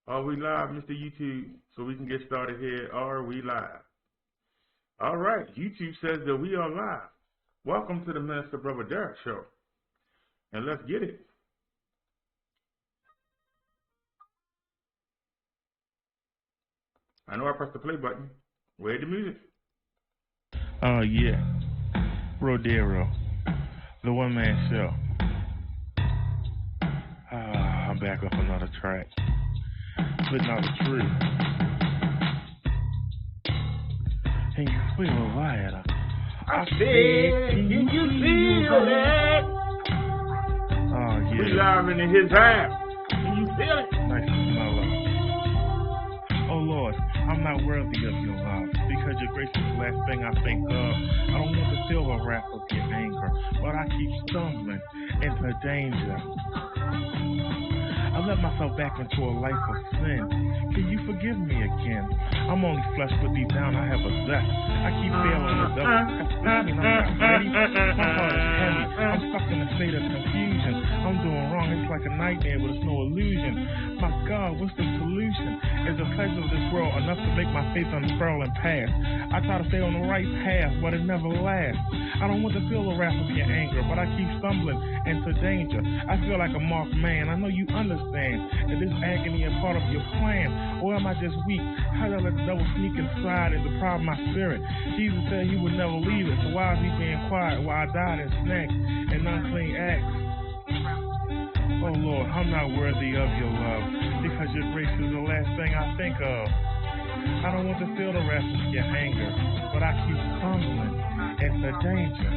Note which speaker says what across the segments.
Speaker 1: Are we live, Mr. YouTube? So we can get started here. Are we live? All right. YouTube says that we are live. Welcome to the Minister Brother Derrick Show. And let's get it. I know I pressed the play button. Where's the music?
Speaker 2: Yeah. BROTHA, the one-man show. I'm back up another track. Putting out the truth. And you feel a liar.
Speaker 1: I said, can you feel that?
Speaker 2: Oh, yeah.
Speaker 1: We live in his house. Can you feel it?
Speaker 2: Nice to smell it. Oh, Lord, I'm not worthy of your love, because your grace is the last thing I think of. I don't want to feel the wrath of your anger, but I keep stumbling into danger. I let myself back into a life of sin. Can you forgive me again? I'm only flesh, but deep down I have a zest. I keep failing the devil. I'm not ready. My heart is heavy. I'm stuck in a state of confusion. I'm doing wrong. It's like a nightmare, but it's no illusion. My God, what's the solution? Is the pleasure of this world enough to make my faith unfurl and pass? I try to stay on the right path, but it never lasts. I don't want to feel the wrath of your anger, but I keep stumbling into danger. I feel like a marked man. I know you understand that this agony is part of your plan. Or am I just weak? How did I let the devil sneak inside and deprive my spirit? Jesus said he would never leave it, so why is he being quiet while I died in snacks and unclean acts? Oh Lord, I'm not worthy of your love, because your grace is the last thing I think of. I don't want to feel the wrath of your anger, but I keep stumbling into danger.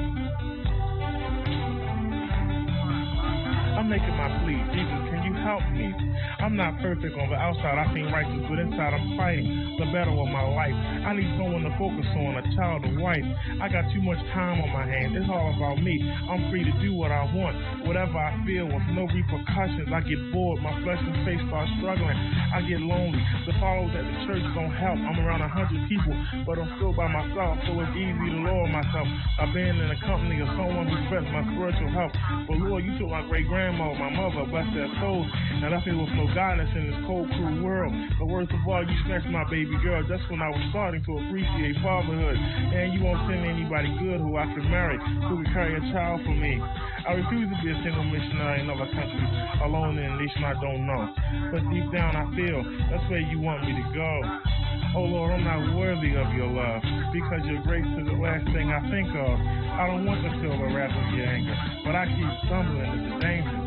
Speaker 2: I'm making my plea. Jesus, can you help me? I'm not perfect on the outside. I seem righteous, but inside I'm fighting the battle of my life. I need someone to focus on, a child, a wife. I got too much time on my hands. It's all about me. I'm free to do what I want, whatever I feel, with no repercussions. I get bored. My flesh and face start struggling. I get lonely. The followers at the church don't help. I'm around 100 people, but I'm still by myself, so it's easy to lower myself. I've been in the company of someone who threatens my spiritual health. But Lord, you took my great-grandma, my mother, bless their souls, and I feel with no guidance in this cold, cruel world. But worst of all, you snatched my baby girl just when I was starting to appreciate fatherhood. And you won't send anybody good who I can marry, who can carry a child for me. I refuse to be a single missionary in another country, alone in a nation I don't know. But deep down I feel that's where you want me to go. Oh Lord, I'm not worthy of your love, because your grace is the last thing I think of. I don't want to feel the wrath of your anger, but I keep stumbling into danger.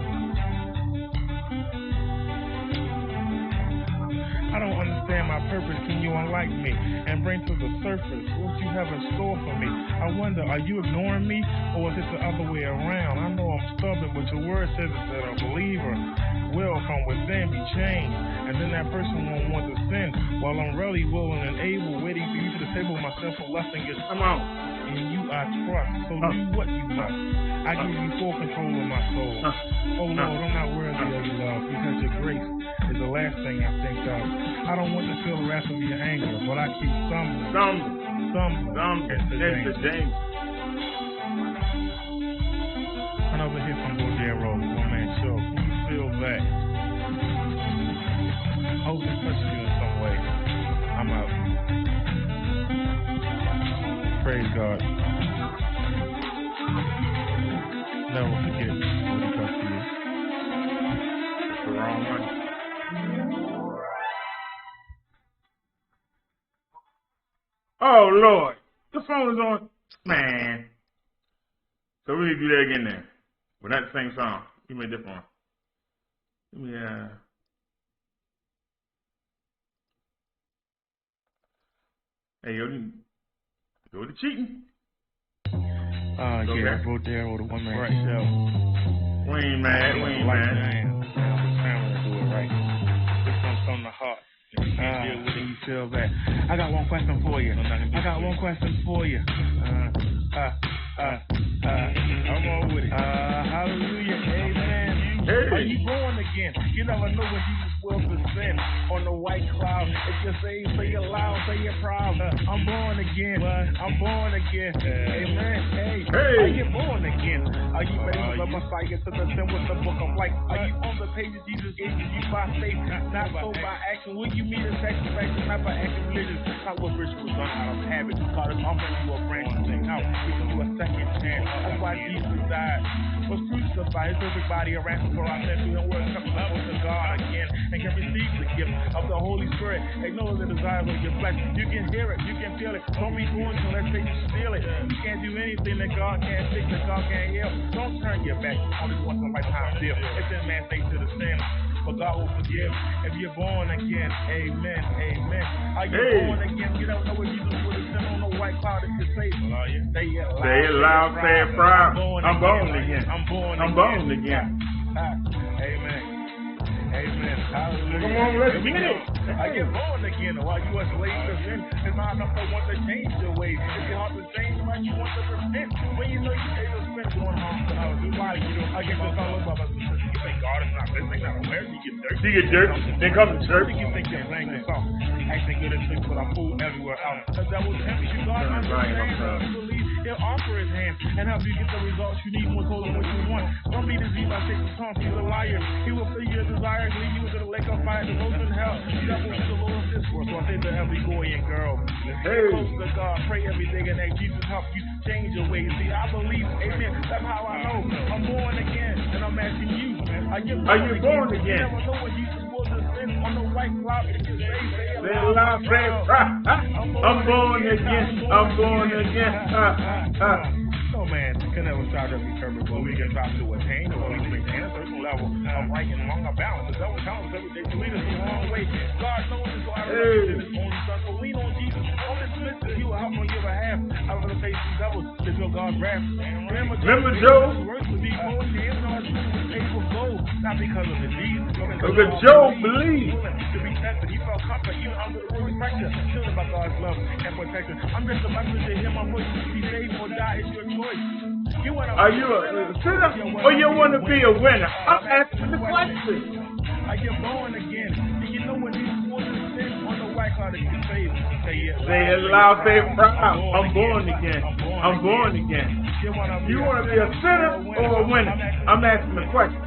Speaker 2: I don't understand my purpose. Can you unlike me and bring to the surface what you have in store for me? I wonder, are you ignoring me, or is it the other way around? I know I'm stubborn, but your word says that a believer will from within be changed, and then that person won't want to sin, while I'm really willing and able, waiting for you to disable myself from lust and get come out. In you I trust, so do what you must. I give you full control of my soul. Oh Lord, I'm not worthy of your love, because your grace is the last thing I think of. I don't want to feel the wrath of your anger, but I keep stumbling.
Speaker 1: It's the danger.
Speaker 2: Another hit from BROTHA, one-man show. Can you feel that? I hope it touched you in some way. I'm out. Praise God. Never forget what he does to you.
Speaker 1: It's the wrong one. Oh Lord, the phone is on. Man. So we need to do that again then. But not the same song. Give me a different one. Give me Hey, yo, go to cheating.
Speaker 2: Yeah, BROTHA, the one-man show.
Speaker 1: We ain't mad.
Speaker 2: I'm trying to do it right. This comes from the heart. You feel that? I got one question for you. I'm on with it. Hallelujah. Amen.
Speaker 1: Hey.
Speaker 2: Are you born again? You never know when Jesus will descend on the white cloud. If you say it loud, say it proud. I'm born again. I'm born again. Amen. Hey, are you born again? Are you ready for the Messiah to descend with the book of life? Are you on the pages Jesus gave you by faith, not so by action? Will you meet a satisfaction, not by action religion, not what rituals done out of habit? God is offering you a brand new thing out, giving you a second chance. That's why Jesus died, was crucified, his perfect body a ransom for our sins. We don't work up to God again and can receive the gift of the Holy Spirit. Ignore the desires of your flesh. You can hear it, you can feel it. Don't be foolish unless they steal it. You can't do anything that God can't fix, that God can't heal. Don't turn your back. Only want somebody time to live. It's in man's nature to sin, but God will forgive if you're born again. Amen. Amen. Are you born again? You don't know what Jesus would have sent on the white cloud if you say it. Say it loud,
Speaker 1: say it proud. I'm born again.
Speaker 2: I'm born
Speaker 1: again.
Speaker 2: Amen. Amen. Hallelujah.
Speaker 1: Come on, let's get it.
Speaker 2: I get born again while you are slave to sin. It's not enough to want to change your ways. If your heart to change, right, you want to repent. When you know you say to spend doing harm to others, do body, you don't. I get this all over us. You think God is not listening, not aware. You get dirt.
Speaker 1: You get dirt. Then come to church.
Speaker 2: You think you're playing this song. Acting good and sick, but I'm fool everywhere else. The devil tempts you. God understands. You believe he'll offer his hand and help you get the results you need, more total what you want. Don't be deceived by Satan's tongue. He's a liar. He will fill your desires, lead you into the lake of fire, the most in hell. The devil is the Lord of this world. So I say to every boy and girl, stay close to God, pray every day and ask Jesus help you change your ways. See, I believe, amen. That's how I know I'm born again, and I'm asking you, are you born again? You never know when Jesus will descend on the white cloud. If you say it loud, say it proud.
Speaker 1: I'm born again. I'm born again.
Speaker 2: No man can never start every purpose, but we can try to attain or at least maintain a certain level of right and wrong or balance. The devil counts every day to lead us the wrong way. God knows this, so I represent his only son. So lean on Jesus. Don't dismiss this. He will help on your behalf. I will face these devils to feel God's wrath. Remember Job? Words to be born again. Able gold, not because of the deeds.
Speaker 1: Because Job believed.
Speaker 2: To be tested, he felt comfort even under the worst pressure. Shielded by God's love and protection. I'm just a messenger to hear my voice. Be saved or die is your choice.
Speaker 1: Are you a sinner or you want to be a winner? I'm asking the question.
Speaker 2: Are you born again? Do you know when these waters sin on the white cloud that you say
Speaker 1: it loud, say it proud. I'm born again. I'm born again. You want to be a sinner or a winner? I'm asking the question.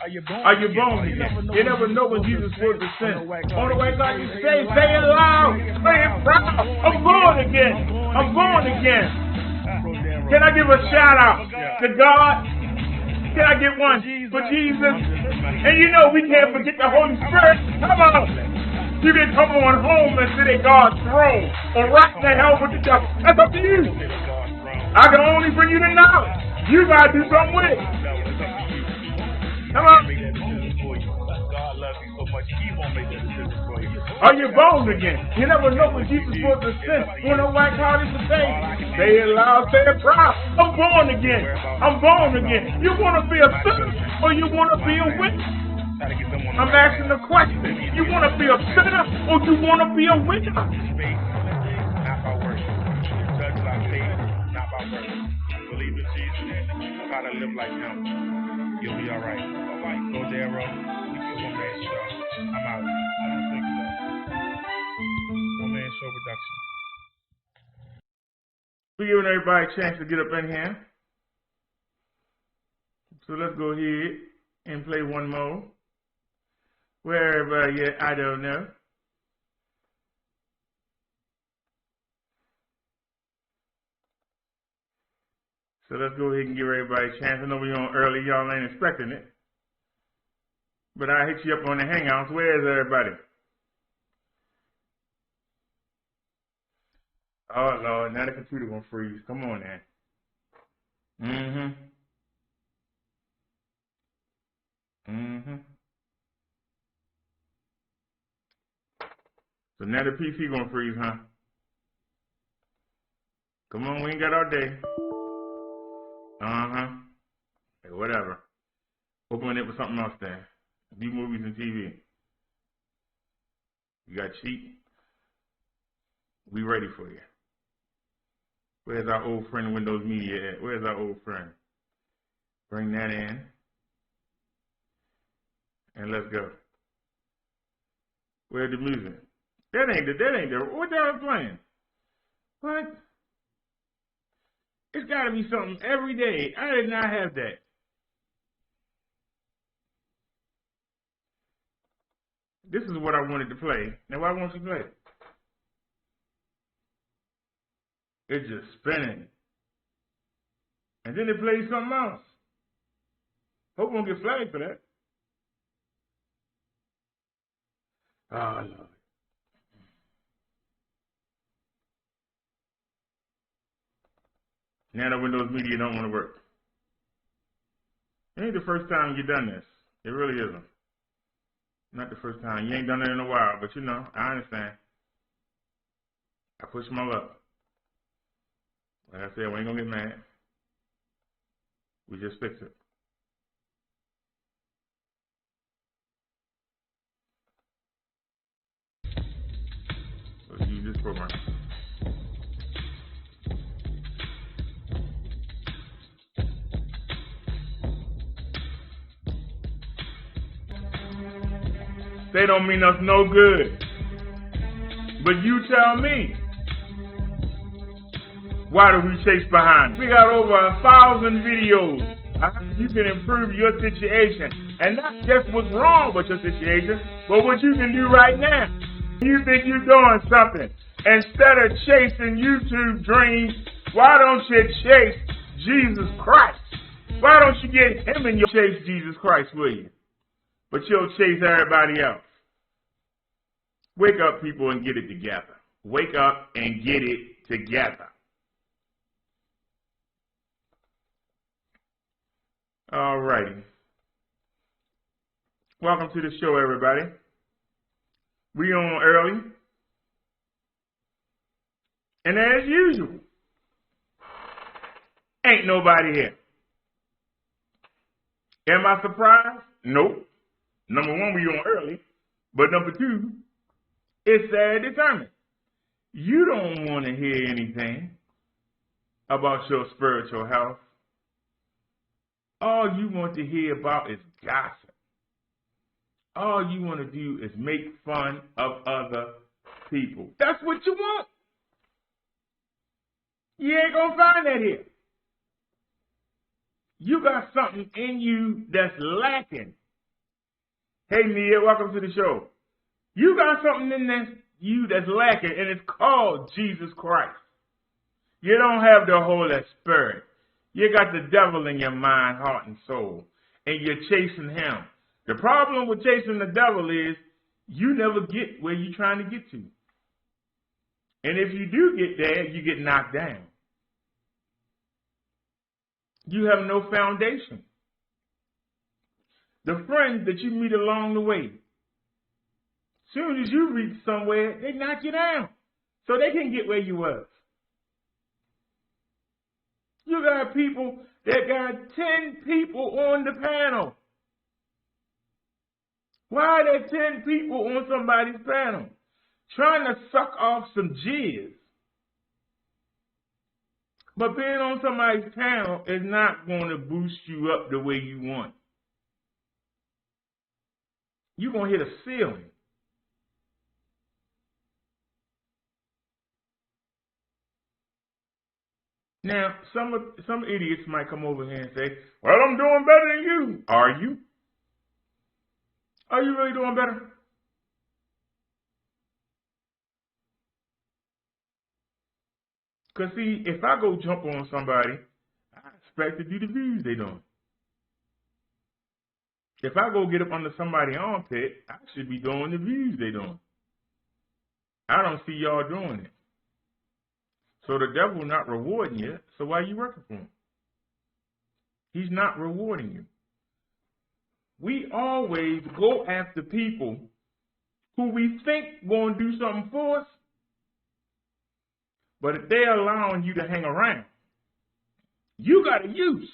Speaker 1: Are you born again? You never know when Jesus will descend. On the white cloud, you say it loud, say it proud. I'm born again. I'm born again. Can I give a shout out to God? Can I get one for Jesus? And you know we can't forget the Holy Spirit. Come on. You can come on home and sit at God's throne or rock the hell with the devil. That's up to you. I can only bring you the knowledge. You gotta do something with it. Come on. Are you born again? You never know when Jesus was to sin. When the white cloud is to say it loud, say it proud. I'm born again. I'm born again. You want to be a sinner or you want to be a winner? I'm asking the question. You want to be a sinner or you want to be a winner?
Speaker 2: Not by works. Judge by faith, not by works. Believe in Jesus. Try to live like him. You'll be all right. All right. Go there, bro. One man show. I'm out. I don't think so. One man show production.
Speaker 1: We're giving everybody a chance to get up in here. So let's go ahead and play one more. Where everybody at? I don't know. So let's go ahead and give everybody a chance. I know we're on early. Y'all ain't expecting it. But I hit you up on the Hangouts. Where is everybody? Oh, Lord. Now the computer gonna freeze. Come on, now. So now the PC gonna freeze, huh? Come on, we ain't got our day. Hey, whatever. Open it with something else then. View movies and TV. You got cheat? We ready for you. Where's our old friend Windows Media at? Where's our old friend? Bring that in. And let's go. Where's the music? That ain't the, what the hell playing? What? It's gotta be something every day. I did not have that. This is what I wanted to play. Now why won't you play it? It's just spinning. And then it plays something else. Hope we won't get flagged for that. Oh, I love it. Now the Windows Media don't want to work. It ain't the first time you've done this. It really isn't. Not the first time. You ain't done it in a while, but you know, I understand. I push my luck. Like I said, we ain't gonna get mad. We just fix it. Let's use this program. They don't mean us no good. But you tell me, why do we chase behind them? We got over 1,000 videos. You can improve your situation. And not just what's wrong with your situation, but what you can do right now. You think you're doing something. Instead of chasing YouTube dreams, why don't you chase Jesus Christ? Why don't you get him and you chase Jesus Christ, will you? But you'll chase everybody else. Wake up, people, and get it together. Wake up and get it together. All righty. Welcome to the show, everybody. We on early. And as usual, ain't nobody here. Am I surprised? Nope. Number one, we on early. But number two, it's sad determined. You don't want to hear anything about your spiritual health. All you want to hear about is gossip. All you want to do is make fun of other people. That's what you want. You ain't going to find that here. You got something in you that's lacking. Hey, Nia, welcome to the show. You got something in you that's lacking, and it's called Jesus Christ. You don't have the Holy Spirit. You got the devil in your mind, heart, and soul, and you're chasing him. The problem with chasing the devil is you never get where you're trying to get to. And if you do get there, you get knocked down. You have no foundation. The friends that you meet along the way, as soon as you reach somewhere, they knock you down so they can get where you was. You got people that got 10 people on the panel. Why are there 10 people on somebody's panel? Trying to suck off some jizz. But being on somebody's panel is not going to boost you up the way you want. You're going to hit a ceiling. Now, some idiots might come over here and say, well, I'm doing better than you. Are you? Are you really doing better? Because, see, if I go jump on somebody, I expect to do the views they doing. If I go get up under somebody's armpit, I should be doing the views they doing. I don't see y'all doing it. So the devil not rewarding you, so why are you working for him? He's not rewarding you. We always go after people who we think going to do something for us, but if they're allowing you to hang around, you got a use.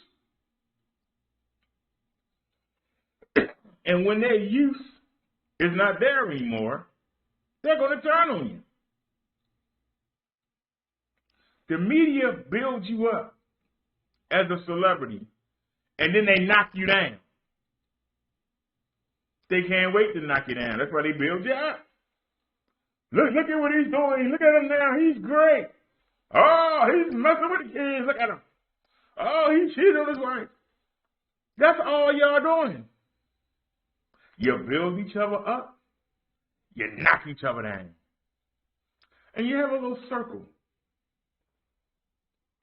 Speaker 1: And when their use is not there anymore, they're going to turn on you. The media builds you up as a celebrity, and then they knock you down. They can't wait to knock you down. That's why they build you up. Look at what he's doing. Look at him now. He's great. Oh, he's messing with the kids. Look at him. Oh, he cheated on his wife. That's all y'all doing. You build each other up. You knock each other down. And you have a little circle.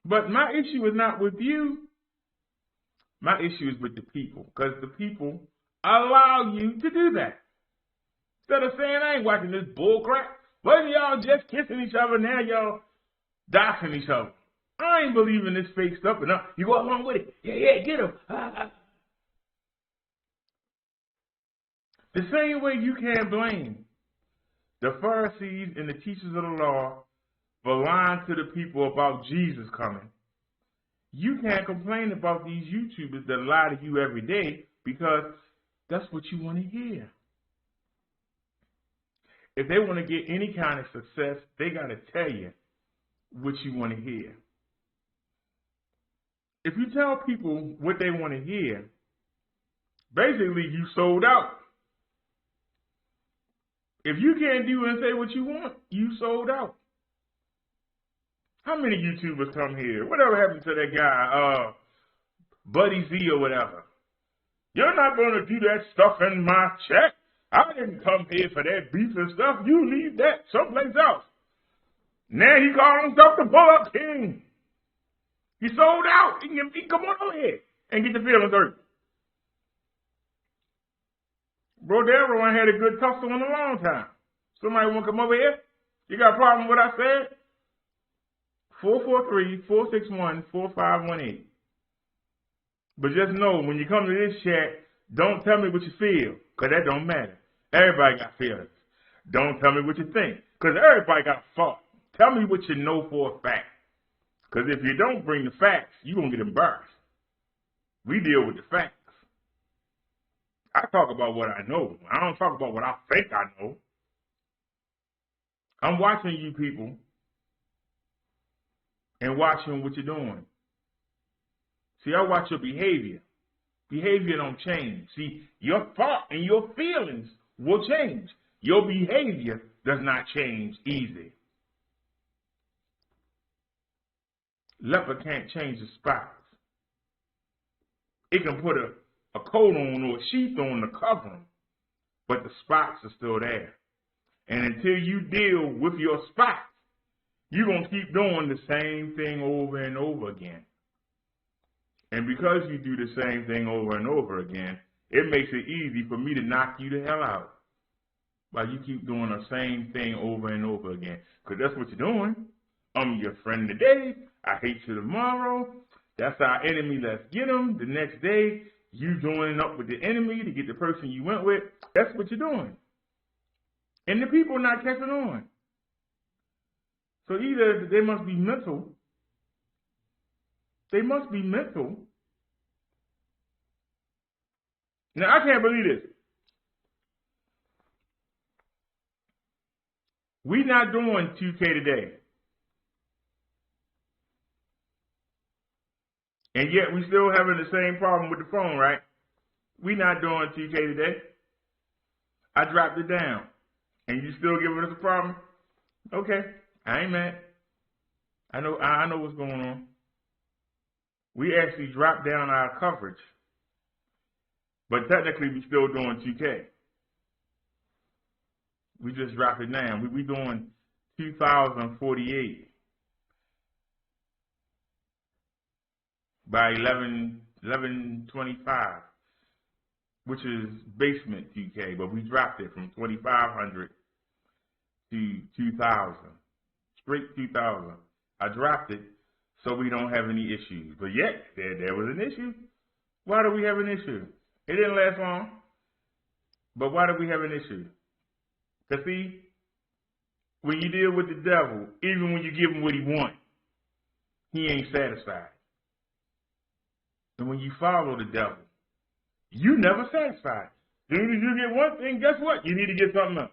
Speaker 1: But my issue is not with you. My issue is with the people. Because the people allow you to do that. Instead of saying, I ain't watching this bull crap. Wasn't y'all just kissing each other? Now y'all doxing each other. I ain't believing this fake stuff. And you go along with it. Yeah, get him. The same way you can't blame the Pharisees and the teachers of the law for lying to the people about Jesus coming. You can't complain about these YouTubers that lie to you every day because that's what you want to hear. If they want to get any kind of success, they got to tell you what you want to hear. If you tell people what they want to hear, basically you sold out. If you can't do and say what you want, you sold out. How many YouTubers come here? Whatever happened to that guy, Buddy Z or whatever? You're not going to do that stuff in my chat. I didn't come here for that beef and stuff. You leave that someplace else. Now he calls himself the Pull-Up King. He sold out. He can come on over here and get the feelings hurt. Bro, Darrell ain't had a good tussle in a long time. Somebody want to come over here? You got a problem with what I said? 443-461-4518. But just know, when you come to this chat, don't tell me what you feel, because that don't matter. Everybody got feelings. Don't tell me what you think, because everybody got a fault. Tell me what you know for a fact. Because if you don't bring the facts, you're going to get embarrassed. We deal with the facts. I talk about what I know. I don't talk about what I think I know. I'm watching you people and watching what you're doing. See, I watch your behavior. Behavior don't change. See, your thought and your feelings will change. Your behavior does not change easy. Leopard can't change the spots. It can put a coat on or a sheath on to cover them, but the spots are still there. And until you deal with your spots, you're going to keep doing the same thing over and over again. And because you do the same thing over and over again, it makes it easy for me to knock you the hell out. While you keep doing the same thing over and over again. Because that's what you're doing. I'm your friend today. I hate you tomorrow. That's our enemy. Let's get him. The next day, you joining up with the enemy to get the person you went with. That's what you're doing. And the people are not catching on. So either they must be mental. They must be mental. Now, I can't believe this. We're not doing 2K today. And yet we still having the same problem with the phone, right? We're not doing 2K today. I dropped it down. And you still giving us a problem? Okay. I ain't mad. I know what's going on. We actually dropped down our coverage. But technically we still doing 2K. We just dropped it down. We doing 2048 by 1125, which is basement 2K, but we dropped it from 2500 to 2000, straight 2000. I dropped it so we don't have any issues. But yet, there was an issue. Why do we have an issue? It didn't last long. But why do we have an issue? Because see, when you deal with the devil, even when you give him what he wants, he ain't satisfied. And when you follow the devil, you never satisfied. As soon as you get one thing, guess what? You need to get something else.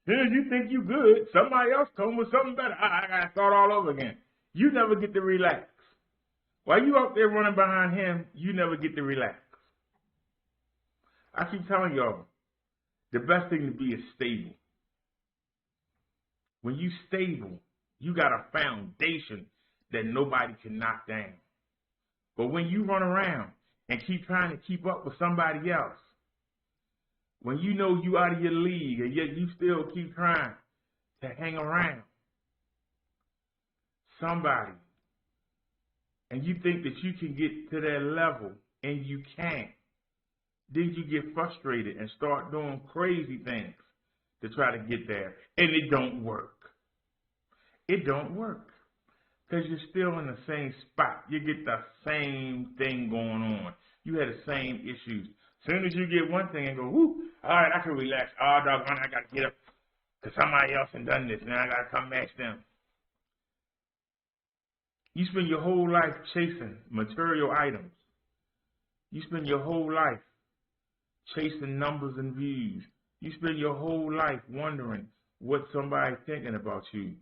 Speaker 1: As soon as you think you good, somebody else comes with something better. I got to start all over again. You never get to relax. While you out there running behind him, you never get to relax. I keep telling y'all, The best thing to be is stable. When you stable, you got a foundation that nobody can knock down. But when you run around and keep trying to keep up with somebody else, when you know you out of your league and yet you still keep trying to hang around somebody, and you think that you can get to their level and you can't, then you get frustrated and start doing crazy things to try to get there, and it don't work. It don't work because you're still in the same spot. You get the same thing going on. You had the same issues. As soon as you get one thing and go, whoo, all right, I can relax. Oh, doggone, I got to get up because somebody else has done this, and I got to come match them. You spend your whole life chasing material items. You spend your whole life chasing numbers and views. You spend your whole life wondering what somebody's thinking about you.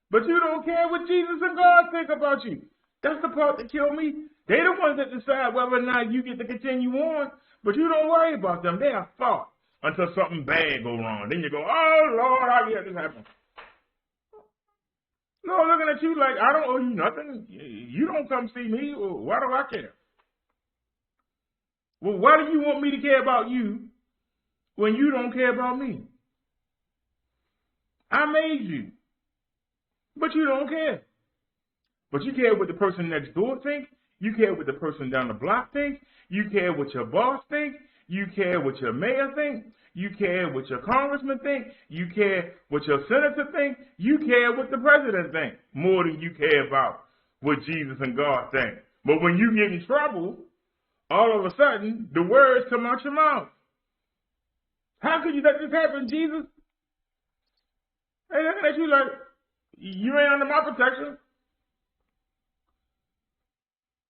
Speaker 1: But you don't care what Jesus and God think about you. That's the part that kills me. They the ones that decide whether or not you get to continue on, but you don't worry about them. They are fault until something bad go wrong. Then you go, oh, Lord, how did this happen? No, looking at you like, I don't owe you nothing. You don't come see me. Well, why do I care? Well, why do you want me to care about you when you don't care about me? I made you, but you don't care. But you care what the person next door thinks. You care what the person down the block thinks. You care what your boss thinks. You care what your mayor thinks. You care what your congressman thinks. You care what your senator thinks. You care what the president thinks more than you care about what Jesus and God think. But when you get in trouble, all of a sudden, the words come out your mouth. How could you let this happen, Jesus? Hey, looking at you like, you ain't under my protection.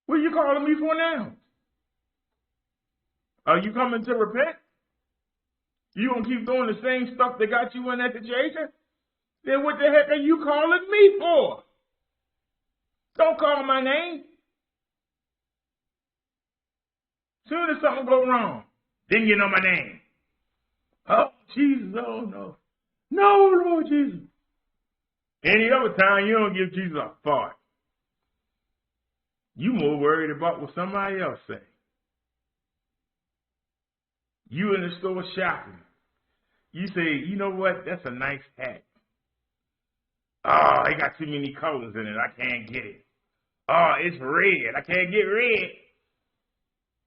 Speaker 1: What are you calling me for now? Are you coming to repent? You gonna keep doing the same stuff that got you in that situation? Then what the heck are you calling me for? Don't call my name. Soon as something go wrong, then you know my name. Oh, Jesus, oh no. No, Lord Jesus. Any other time, you don't give Jesus a thought. You more worried about what somebody else say. You in the store shopping. You say, you know what? That's a nice hat. Oh, it got too many colors in it. I can't get it. Oh, it's red. I can't get red.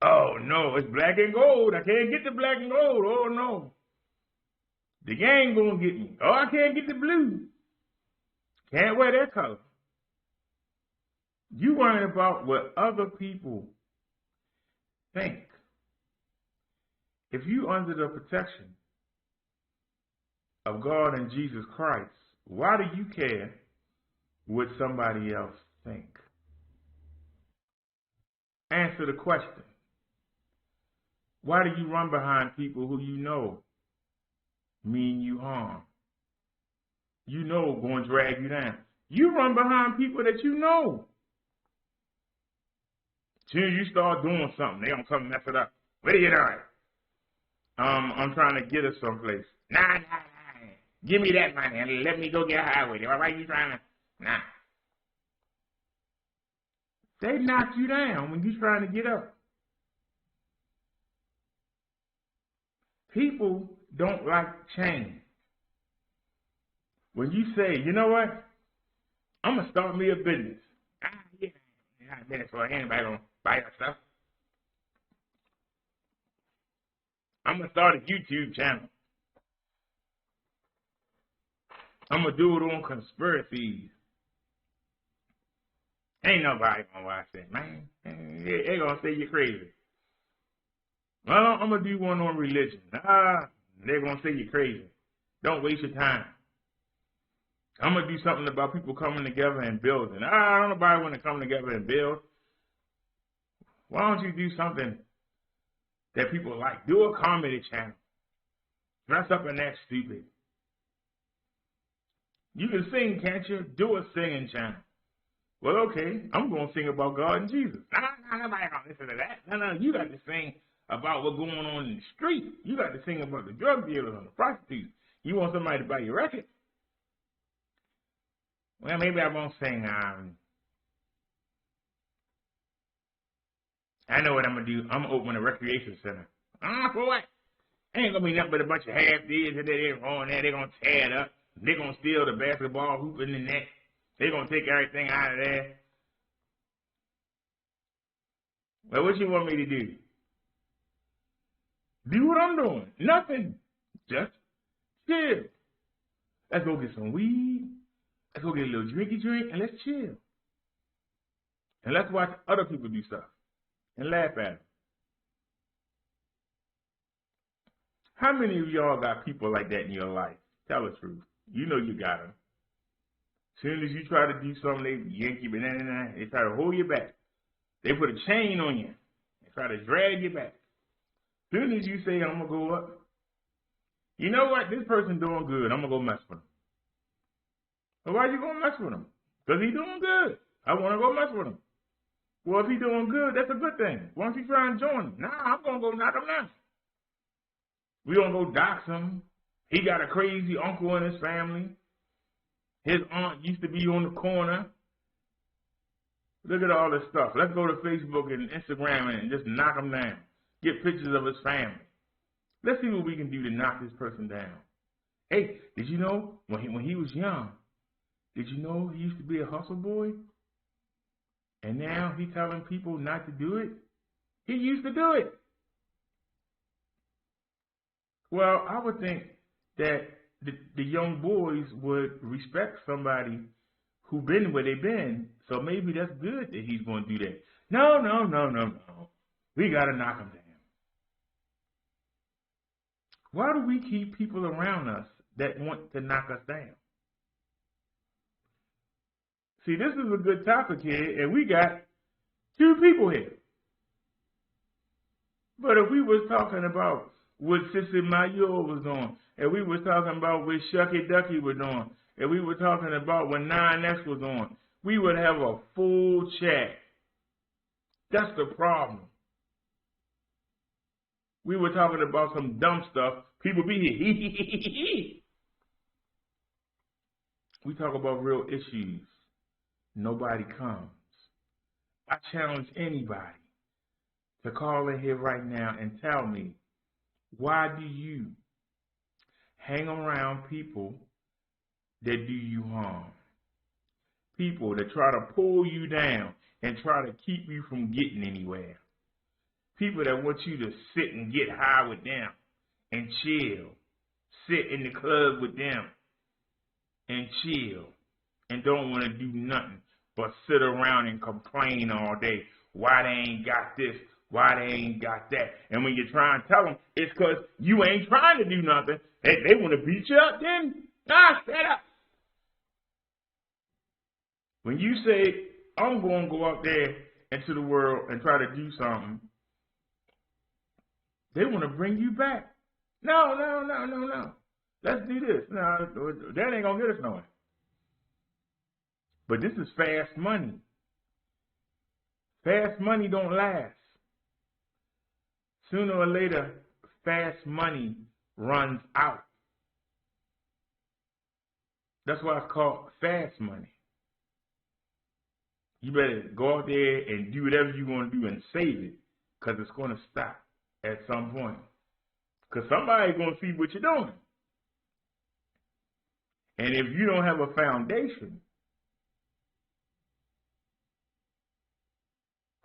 Speaker 1: Oh, no, it's black and gold. I can't get the black and gold. Oh, no. The gang gonna get me. Oh, I can't get the blue. Can't wear that color. You worrying about what other people think. If you under the protection of God and Jesus Christ, why do you care what somebody else think? Answer the question. Why do you run behind people who you know mean you harm? You know going to drag you down. You run behind people that you know. As soon as you start doing something, they gonna come mess it up. What are you doing? I'm trying to get us someplace. Nah. Give me that money and let me go get high with it. Why are you trying to? Nah. They knock you down when you're trying to get up. People don't like change. When you say, you know what? I'm going to start me a business. Yeah. Not a business for anybody going to buy your stuff. I'm going to start a YouTube channel. I'm going to do it on conspiracies. Ain't nobody going to watch that, man. They going to say you're crazy. Well, I'm going to do one on religion. They're going to say you're crazy. Don't waste your time. I'm going to do something about people coming together and building. I don't know nobody want to come together and build. Why don't you do something that people like? Do a comedy channel. Dress up in that stupid. You can sing, can't you? Do a singing channel. Well, okay, I'm going to sing about God and Jesus. No, nobody going to listen to that. No, you got to sing about what's going on in the street. You got to sing about the drug dealers and the prostitutes. You want somebody to buy your record? Well, maybe I won't sing. I know what I'm going to do. I'm going to open a recreation center. For what? Ain't going to be nothing but a bunch of half-deeds and they're on there. They're going to tear it up. They're going to steal the basketball hoop in the net. They're going to take everything out of there. Well, what you want me to do? Do what I'm doing. Nothing. Just chill. Let's go get some weed. Let's go get a little drinky drink and let's chill. And let's watch other people do stuff and laugh at them. How many of y'all got people like that in your life? Tell the truth. You know you got them. As soon as you try to do something, they yank you, they try to hold you back. They put a chain on you. They try to drag you back. As soon as you say, I'm going to go up, you know what? This person doing good. I'm going to go mess with him. Well, why you going to mess with him? Because he doing good. I want to go mess with him. Well, if he doing good, that's a good thing. Why don't you try and join him? Nah, I'm going to go knock him down. We going to go dox him. He got a crazy uncle in his family. His aunt used to be on the corner. Look at all this stuff. Let's go to Facebook and Instagram and just knock him down. Get pictures of his family. Let's see what we can do to knock this person down. Hey, did you know when he was young, did you know he used to be a hustle boy? And now he's telling people not to do it? He used to do it. Well, I would think that the young boys would respect somebody who been where they've been, so maybe that's good that he's going to do that. No. We got to knock him down. Why do we keep people around us that want to knock us down? See, this is a good topic here, and we got two people here. But if we was talking about what Sissy Mayo was doing, and we was talking about what Shucky Ducky was doing, and we were talking about what 9X was on, we would have a full chat. That's the problem. We were talking about some dumb stuff. People be here. We talk about real issues. Nobody comes. I challenge anybody to call in here right now and tell me, why do you hang around people that do you harm? People that try to pull you down and try to keep you from getting anywhere. People that want you to sit and get high with them and chill. Sit in the club with them and chill and don't want to do nothing but sit around and complain all day. Why they ain't got this? Why they ain't got that? And when you try and tell them, it's because you ain't trying to do nothing. They want to beat you up then. Shut up. When you say, I'm going to go out there into the world and try to do something, they want to bring you back. No. Let's do this. No, that ain't going to get us nowhere. But this is fast money. Fast money don't last. Sooner or later, fast money runs out. That's why it's called fast money. You better go out there and do whatever you're going to do and save it, because it's going to stop at some point. Because somebody's going to see what you're doing. And if you don't have a foundation,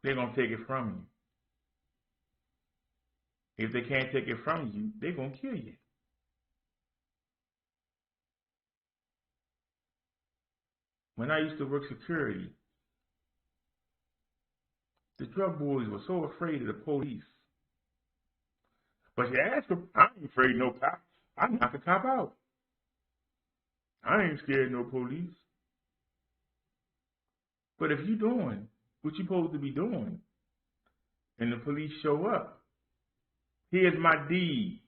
Speaker 1: they're going to take it from you. If they can't take it from you, they're going to kill you. When I used to work security, the drug boys were so afraid of the police. But you ask them, I ain't afraid of no cop. I knock the cop out. I ain't scared of no police. But if you're doing what you're supposed to be doing, and the police show up, here's my deed.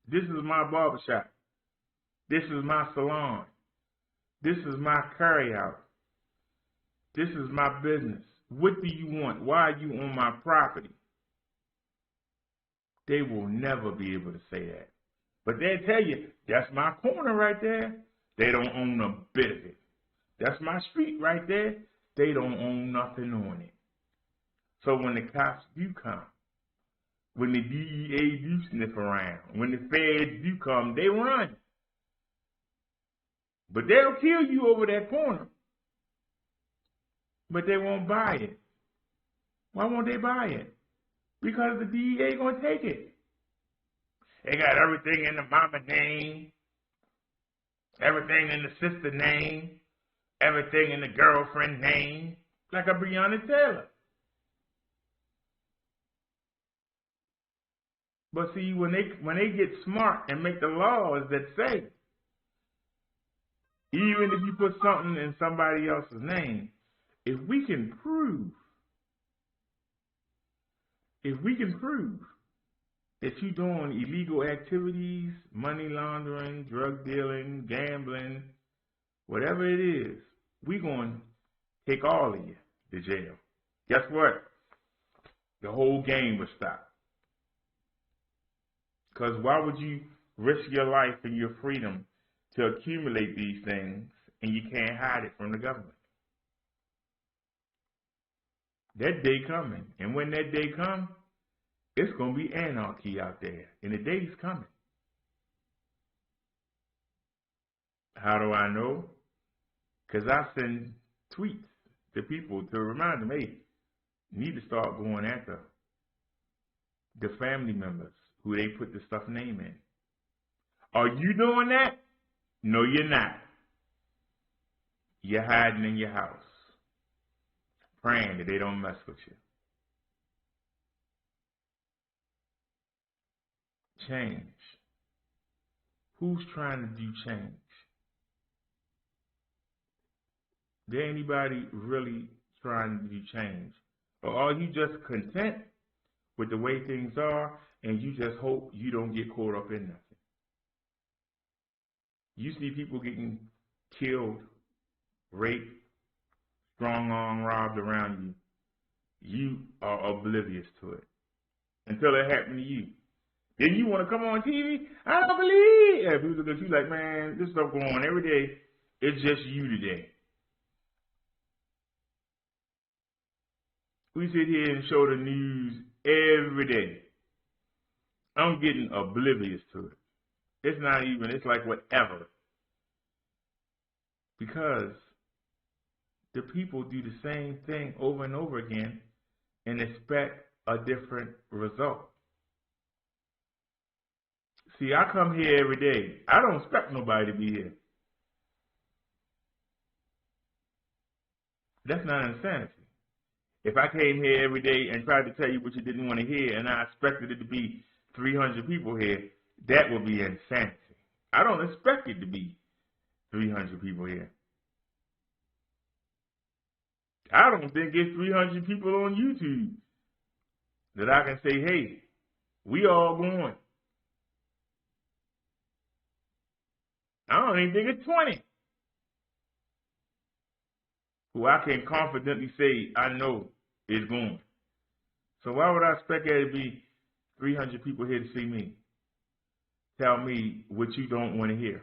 Speaker 1: This is my barbershop. This is my salon. This is my carryout. This is my business. What do you want? Why are you on my property? They will never be able to say that. But they'll tell you, that's my corner right there. They don't own a bit of it. That's my street right there. They don't own nothing on it. So when the cops do come, when the DEA do sniff around, when the feds do come, they run. But they'll kill you over that corner. But they won't buy it. Why won't they buy it? Because the DEA gonna take it. They got everything in the mama name, everything in the sister name, everything in the girlfriend name, like a Breonna Taylor. But see, when they get smart and make the laws that say, even if you put something in somebody else's name, if we can prove that you're doing illegal activities, money laundering, drug dealing, gambling, whatever it is, we're going to take all of you to jail. Guess what? The whole game will stop. Because why would you risk your life and your freedom to accumulate these things and you can't hide it from the government? That day coming. And when that day comes, it's going to be anarchy out there. And the day's coming. How do I know? Because I send tweets to people to remind them, hey, you need to start going after the family members who they put the stuff name in. Are you doing that? No, you're not. You're hiding in your house, praying that they don't mess with you. Change. Who's trying to do change? There anybody really trying to do change? Or are you just content with the way things are and you just hope you don't get caught up in nothing? You see people getting killed, raped, strong-arm robbed around you. You are oblivious to it until it happened to you. Then you want to come on TV? I don't believe. Yeah, people look at you like, man, this stuff going on every day. It's just you today. We sit here and show the news every day. I'm getting oblivious to it. It's not even, it's like whatever. Because the people do the same thing over and over again and expect a different result. See, I come here every day. I don't expect nobody to be here. That's not insanity. If I came here every day and tried to tell you what you didn't want to hear and I expected it to be 300 people here, that would be insanity. I don't expect it to be 300 people here. I don't think it's 300 people on YouTube that I can say, hey, we all going. I don't even think it's 20 who I can confidently say I know is going. So why would I expect there to be 300 people here to see me? Tell me what you don't want to hear.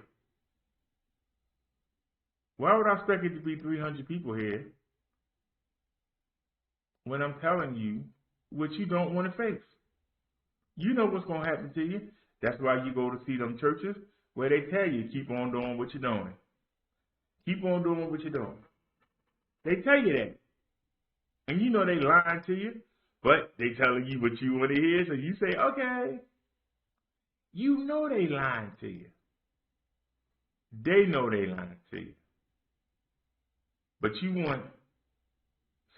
Speaker 1: Why would I expect it to be 300 people here when I'm telling you what you don't want to face? You know what's going to happen to you. That's why you go to see them churches where they tell you, keep on doing what you're doing. Keep on doing what you're doing. They tell you that. And you know they lying to you, but they telling you what you want to hear, so you say, okay. You know they lying to you. They know they lying to you. But you want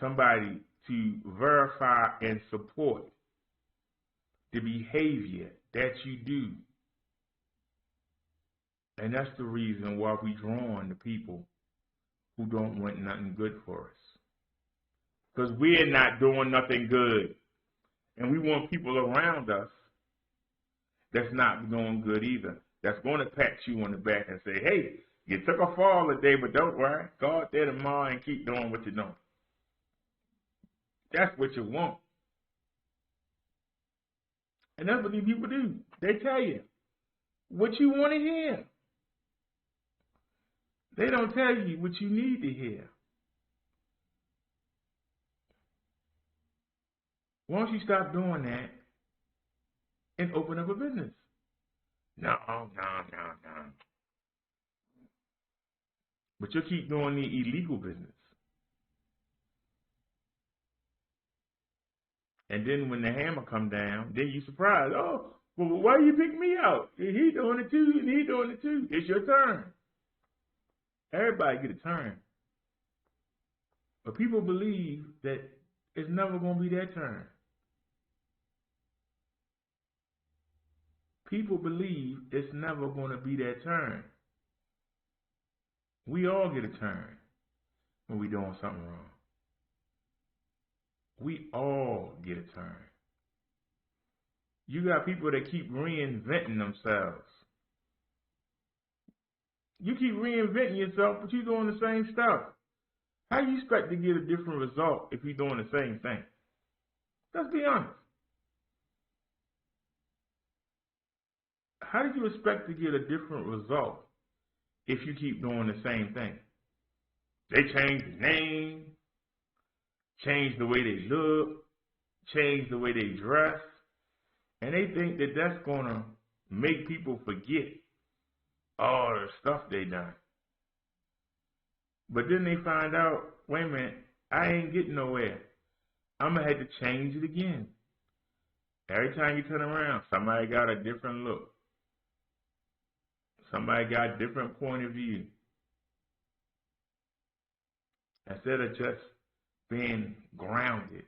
Speaker 1: somebody to verify and support the behavior that you do. And that's the reason why we draw on the people who don't want nothing good for us. Because we're not doing nothing good. And we want people around us that's not doing good either. That's going to pat you on the back and say, hey, you took a fall today, but don't worry. Go out there tomorrow and keep doing what you're doing. That's what you want. And that's what these people do. They tell you what you want to hear. They don't tell you what you need to hear. Once you stop doing that and open up a business. No. But you'll keep doing the illegal business. And then when the hammer come down, then you surprised. Oh, well, why you pick me out? He doing it too, and he doing it too. It's your turn. Everybody get a turn. But people believe that it's never going to be their turn. People believe it's never going to be their turn. We all get a turn when we're doing something wrong. We all get a turn. You got people that keep reinventing themselves. You keep reinventing yourself, but you're doing the same stuff. How do you expect to get a different result if you're doing the same thing? Let's be honest. How do you expect to get a different result if you keep doing the same thing? They change the name, change the way they look, change the way they dress, and they think that that's going to make people forget all the stuff they done. But then they find out, wait a minute, I ain't getting nowhere. I'm going to have to change it again. Every time you turn around, somebody got a different look. Somebody got a different point of view. Instead of just being grounded.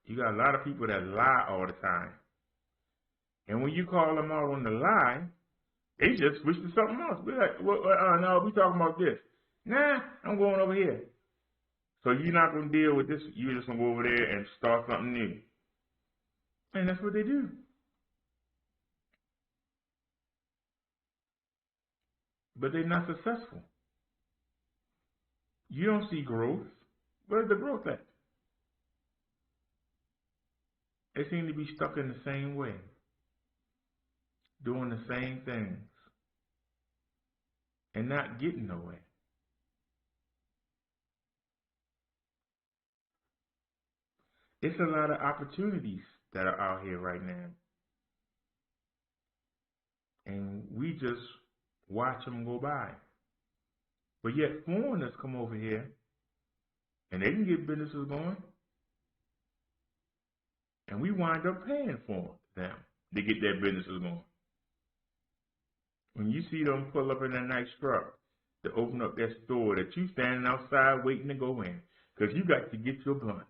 Speaker 1: You got a lot of people that lie all the time. And when you call them out on the lie, they just switch to something else. Be like, no, we talking about this. Nah, I'm going over here. So you're not going to deal with this. You're just going to go over there and start something new. And that's what they do. But they're not successful. You don't see growth. Where's the growth at? They seem to be stuck in the same way, doing the same things, and not getting nowhere. It's a lot of opportunities that are out here right now. And we just watch them go by. But yet foreigners come over here and they can get businesses going. And we wind up paying for them to get their businesses going. When you see them pull up in that nice truck to open up that store that you standing outside waiting to go in, because you got to get your blunts.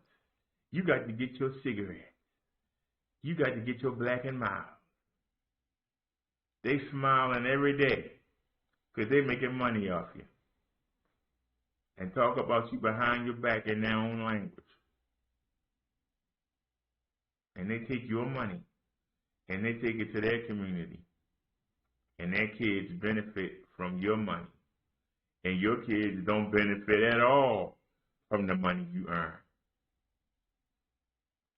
Speaker 1: You got to get your cigarettes. You got to get your Black and Mild. They smiling every day because they making money off you. And talk about you behind your back in their own language. And they take your money and they take it to their community. And their kids benefit from your money. And your kids don't benefit at all from the money you earn.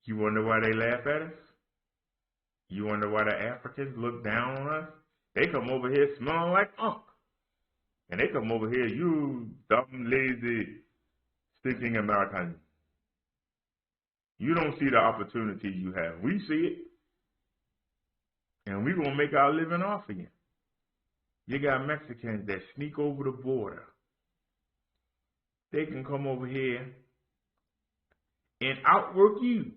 Speaker 1: You wonder why they laugh at us? You wonder why the Africans look down on us? They come over here smelling like unk. And they come over here, you dumb, lazy, stinking American. You don't see the opportunity you have. We see it. And we're going to make our living off of you. You got Mexicans that sneak over the border. They can come over here and outwork you.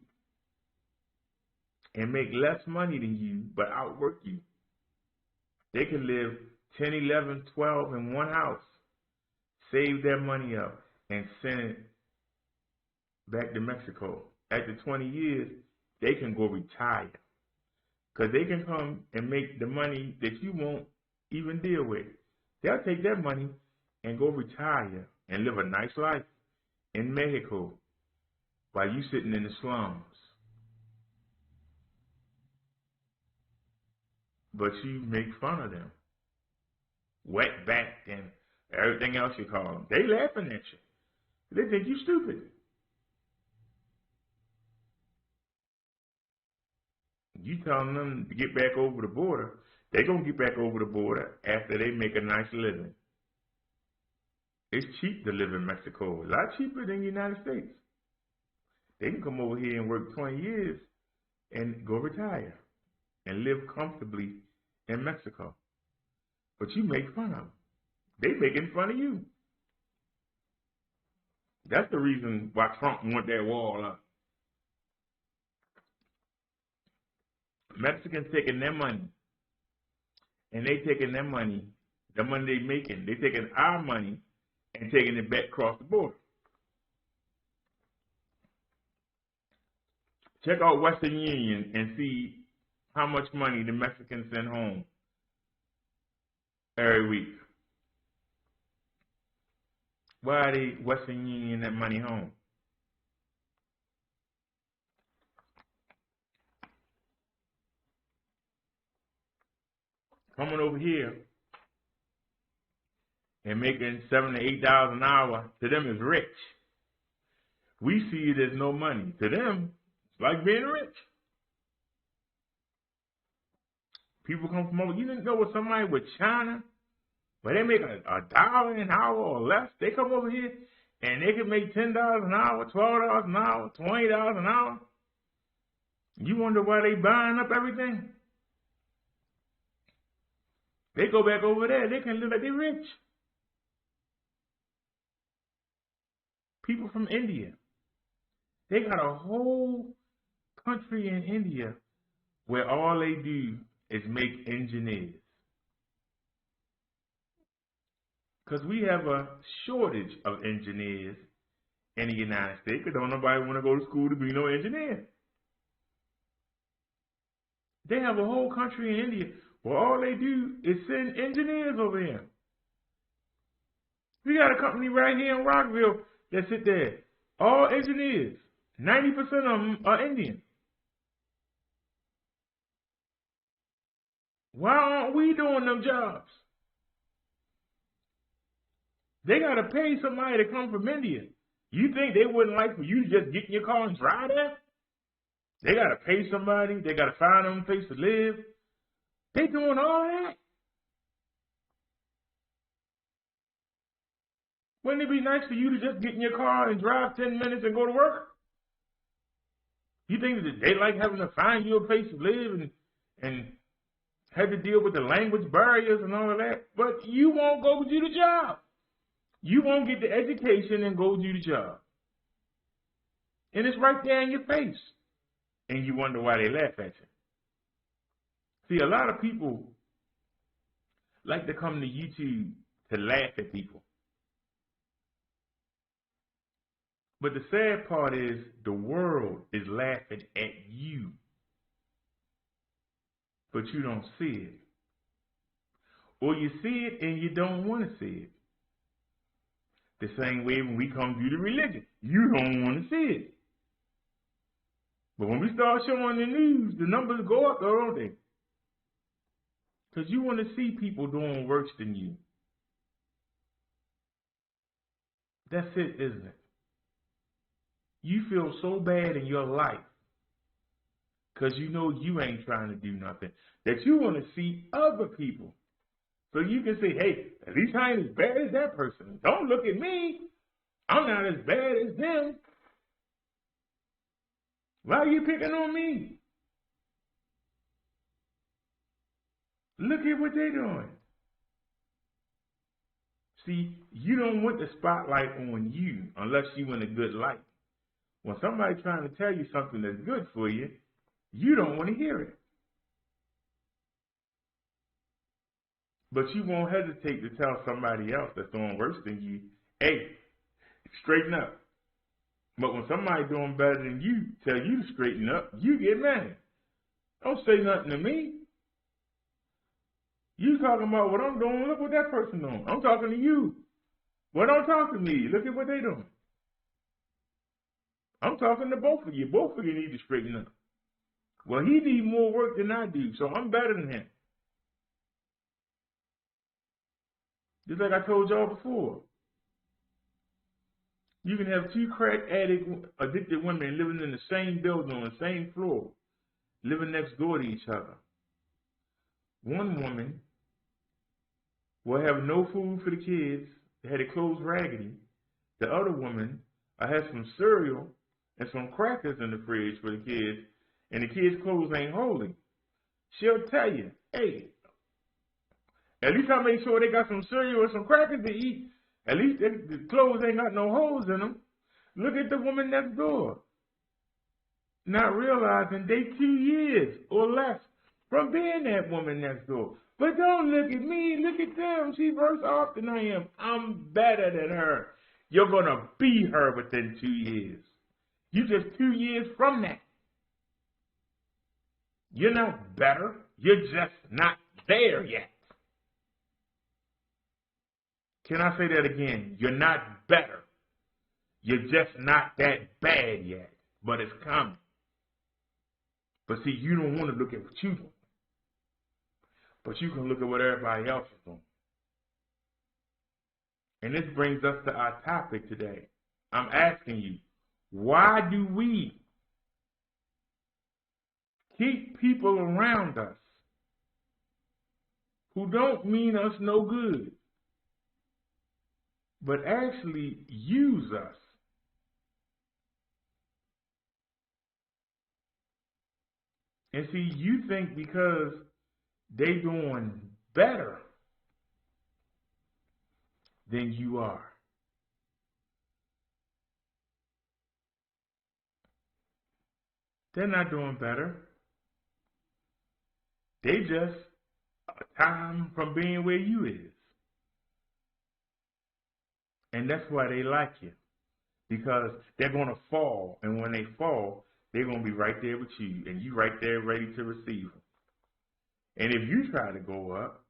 Speaker 1: And make less money than you, but outwork you. They can live 10, 11, 12 in one house, save their money up, and send it back to Mexico. After 20 years, they can go retire. Because they can come and make the money that you won't even deal with. They'll take that money and go retire and live a nice life in Mexico while you sitting in the slums. But you make fun of them. Wetback and everything else you call them. They laughing at you. They think you stupid. You telling them to get back over the border, they're going to get back over the border after they make a nice living. It's cheap to live in Mexico, a lot cheaper than the United States. They can come over here and work 20 years and go retire and live comfortably in Mexico. But you make fun of them. They making fun of you. That's the reason why Trump want that wall up. Mexicans taking their money, and they taking their money, the money they making, they taking our money and taking it back across the border. Check out Western Union and see how much money the Mexicans send home every week. Why are they Western Union that money home? Coming over here and making $7,000 to $8,000 an hour, to them is rich. We see it as no money. To them, it's like being rich. People come from over. You didn't know what somebody with China, where they make $1 an hour or less, they come over here and they can make $10 an hour, $12 an hour, $20 an hour. You wonder why they buying up everything? They go back over there, they can live like they're rich. People from India, they got a whole country in India where all they do is make engineers. Because we have a shortage of engineers in the United States, because don't nobody want to go to school to be no engineer. They have a whole country in India where all they do is send engineers over here. We got a company right here in Rockville that sit there. All engineers. 90% of them are Indian. Why aren't we doing them jobs? They got to pay somebody to come from India. You think they wouldn't like for you to just get in your car and drive there? They got to pay somebody. They got to find them a place to live. They doing all that. Wouldn't it be nice for you to just get in your car and drive 10 minutes and go to work? You think that they like having to find you a place to live and have to deal with the language barriers and all of that? But you won't go do the job. You won't get the education and go do the job. And it's right there in your face. And you wonder why they laugh at you. See, a lot of people like to come to YouTube to laugh at people. But the sad part is the world is laughing at you. But you don't see it. Or you see it and you don't want to see it. The same way when we come to the religion. You don't want to see it. But when we start showing the news, the numbers go up, don't they? Because you want to see people doing worse than you. That's it, isn't it? You feel so bad in your life because you know you ain't trying to do nothing, that you want to see other people. So you can say, hey, at least I ain't as bad as that person. Don't look at me. I'm not as bad as them. Why are you picking on me? Look at what they're doing. See, you don't want the spotlight on you unless you're in a good light. When somebody's trying to tell you something that's good for you, you don't want to hear it. But you won't hesitate to tell somebody else that's doing worse than you, hey, straighten up. But when somebody's doing better than you, tell you to straighten up, you get mad. Don't say nothing to me. You talking about what I'm doing, look what that person doing. I'm talking to you. Well, don't talk to me. Look at what they doing. I'm talking to both of you. Both of you need to straighten up. Well, he needs more work than I do, so I'm better than him. Just like I told y'all before. You can have two crack addict, addicted women living in the same building on the same floor. living next door to each other. One woman will have no food for the kids, had their clothes raggedy. The other woman has some cereal and some crackers in the fridge for the kids, and the kids' clothes ain't holding. She'll tell you, hey, at least I make sure they got some cereal and some crackers to eat. At least the clothes ain't got no holes in them. Look at the woman next door. Not realizing they 2 years or less from being that woman next door. But don't look at me. Look at them. She's worse off than I am. I'm better than her. You're going to be her within 2 years. You just 2 years from that. You're not better. You're just not there yet. Can I say that again? You're not better. You're just not that bad yet. But it's coming. But see, you don't want to look at what you're doing. But you can look at what everybody else is doing. And this brings us to our topic today. I'm asking you, why do we keep people around us who don't mean us no good, but actually use us? And see, you think because they doing better than you are. They're not doing better. They just a time from being where you is. And that's why they like you. Because they're going to fall. And when they fall, they're going to be right there with you. And you right there ready to receive them. And if you try to go up,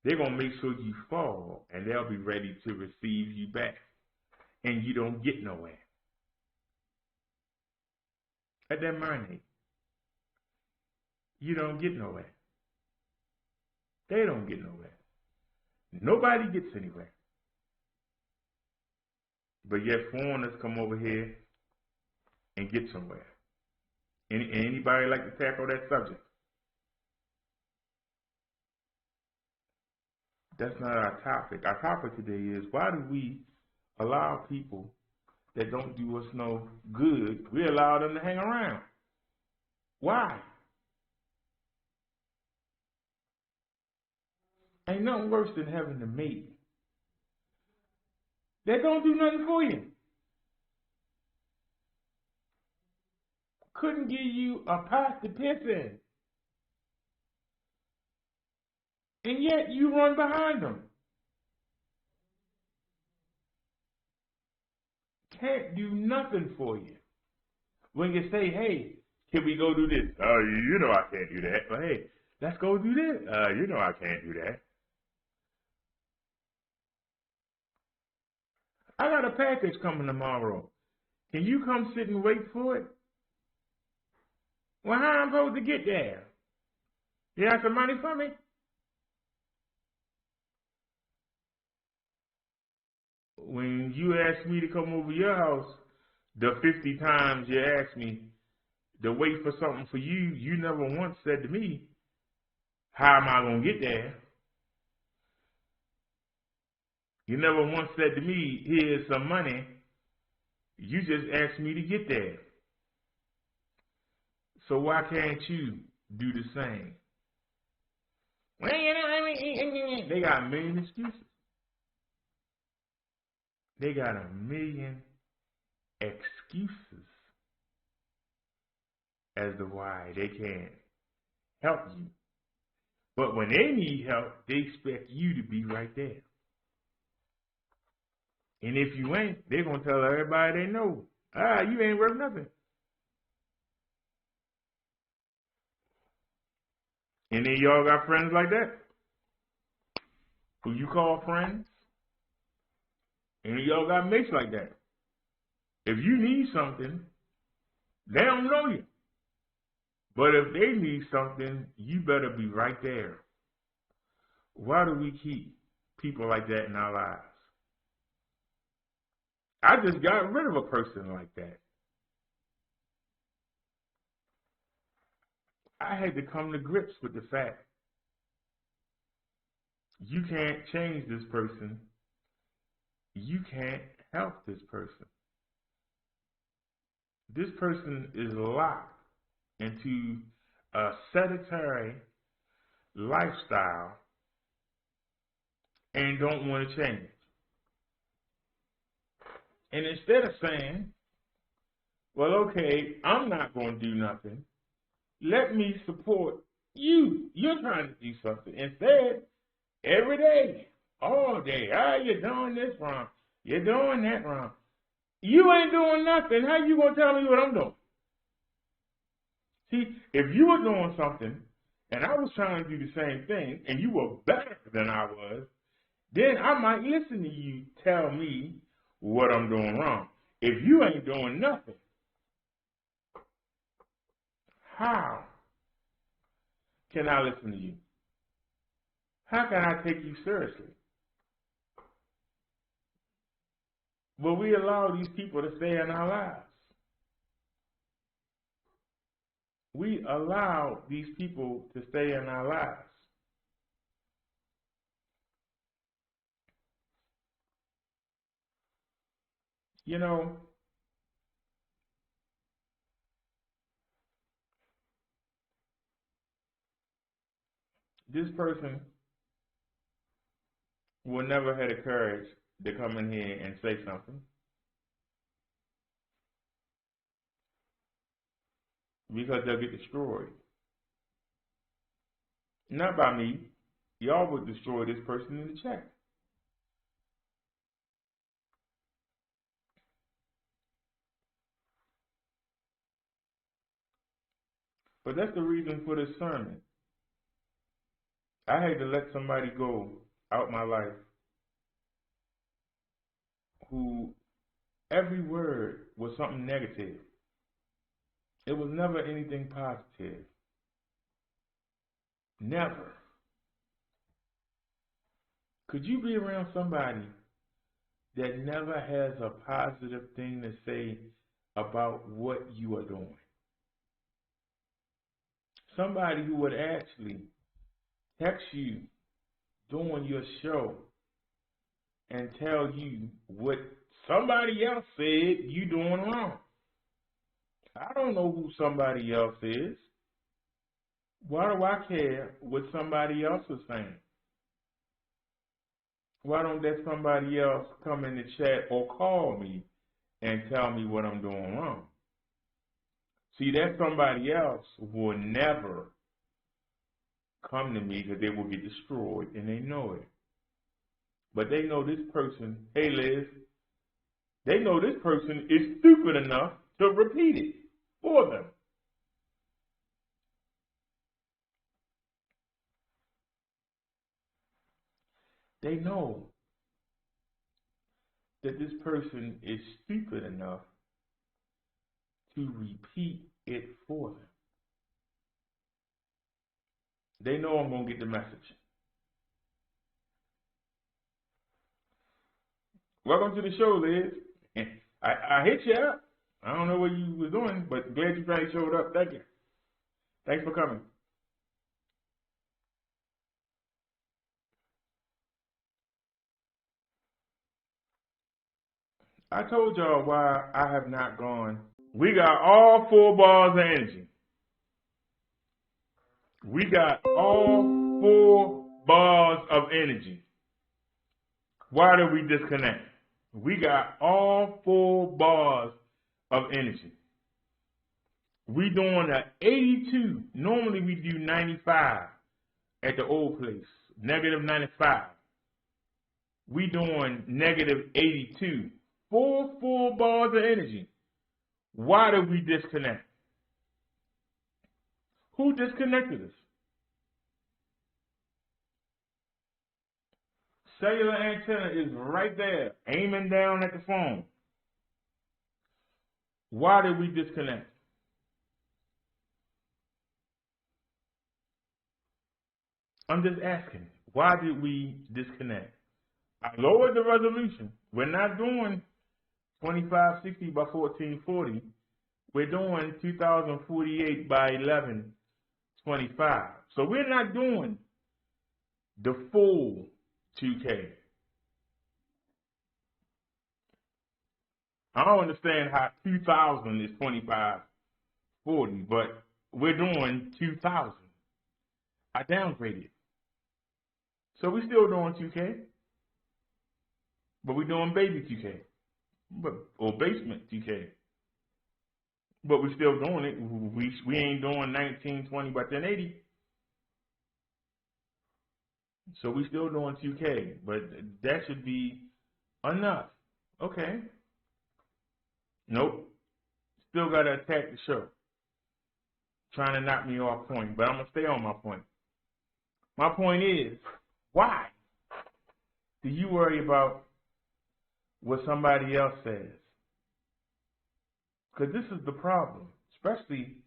Speaker 1: they're going to make sure you fall. And they'll be ready to receive you back. And you don't get nowhere. Let that marinate. You don't get nowhere. They don't get nowhere. Nobody gets anywhere. But yet foreigners come over here and get somewhere. Anybody like to tackle that subject? That's not our topic. Our topic today is, why do we allow people that don't do us no good, we allow them to hang around? Why? Ain't nothing worse than having a mate that don't do nothing for you. Couldn't give you a pot to piss in. And yet you run behind them. Can't do nothing for you. When you say, hey, can we go do this? You know I can't do that. But hey, let's go do this. You know I can't do that. I got a package coming tomorrow. Can you come sit and wait for it? Well, how am I supposed to get there? You have some money for me? When you asked me to come over your house, the 50 times you asked me to wait for something for you, you never once said to me, how am I going to get there? You never once said to me, here's some money. You just asked me to get there. So why can't you do the same? Well, you know, they got a million excuses. They got a million excuses as to why they can't help you. But when they need help, they expect you to be right there. And if you ain't, they're going to tell everybody they know, you ain't worth nothing. And then y'all got friends like that, who you call friends. And y'all got mates like that. If you need something, they don't know you. But if they need something, you better be right there. Why do we keep people like that in our lives? I just got rid of a person like that. I had to come to grips with the fact you can't change this person. You can't help this person. This person is locked into a sedentary lifestyle and don't want to change. And instead of saying, well, okay, I'm not going to do nothing, let me support you. You're trying to do something. Instead, every day, all day, you're doing this wrong. You're doing that wrong. You ain't doing nothing. How you going to tell me what I'm doing? See, if you were doing something and I was trying to do the same thing and you were better than I was, then I might listen to you tell me what I'm doing wrong. If you ain't doing nothing, how can I listen to you? How can I take you seriously? But we allow these people to stay in our lives. We allow these people to stay in our lives. You know, this person will never have the courage to come in here and say something because they'll get destroyed. Not by me. Y'all would destroy this person in the chat. But that's the reason for this sermon. I had to let somebody go out my life who every word was something negative. It was never anything positive. Never. Could you be around somebody that never has a positive thing to say about what you are doing? Somebody who would actually text you during your show and tell you what somebody else said you doing wrong. I don't know who somebody else is. Why do I care what somebody else is saying? Why don't that somebody else come in the chat or call me and tell me what I'm doing wrong? See, that somebody else will never come to me because they will get destroyed and they know it. But they know this person, hey Liz, they know this person is stupid enough to repeat it for them. They know that this person is stupid enough to repeat it for them. They know I'm going to get the message. Welcome to the show, Liz. I hit you up. I don't know what you was doing, but glad you finally showed up. Thank you. Thanks for coming. I told y'all why I have not gone. We got all 4 bars of energy. We got all 4 bars of energy. Why did we disconnect? We got all 4 bars of energy. We doing an 82. Normally we do 95 at the old place. Negative 95. We doing negative 82. 4 full bars of energy. Why did we disconnect? Who disconnected us? Cellular antenna is right there, aiming down at the phone. Why did we disconnect? I'm just asking, why did we disconnect? I lowered the resolution. We're not doing 2560 by 1440. We're doing 2048 by 25. So we're not doing the full 2K. I don't understand how 2000 is 2540, but we're doing 2000. I downgraded. So we're still doing 2K, but we're doing baby 2K, or basement 2K. But we're still doing it. We ain't doing 1920 by 1080. So we still doing 2K, but that should be enough. Okay. Nope. Still got to attack the show. Trying to knock me off point, but I'm going to stay on my point. My point is, why do you worry about what somebody else says? Because this is the problem, especially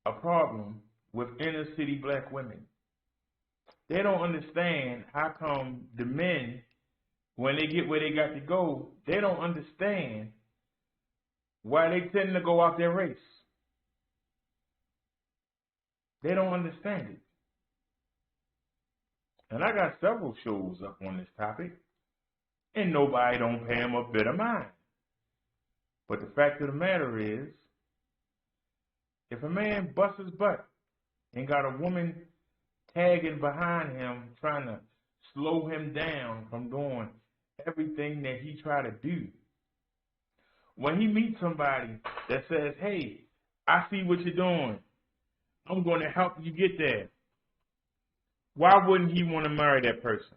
Speaker 1: a problem with inner city black women. They don't understand how come the men, when they get where they got to go, they don't understand why they tend to go out their race. They don't understand it. And I got several shows up on this topic, and nobody don't pay them a bit of mind. But the fact of the matter is, if a man busts his butt and got a woman tagging behind him trying to slow him down from doing everything that he try to do, when he meets somebody that says, hey, I see what you're doing, I'm going to help you get there, why wouldn't he want to marry that person?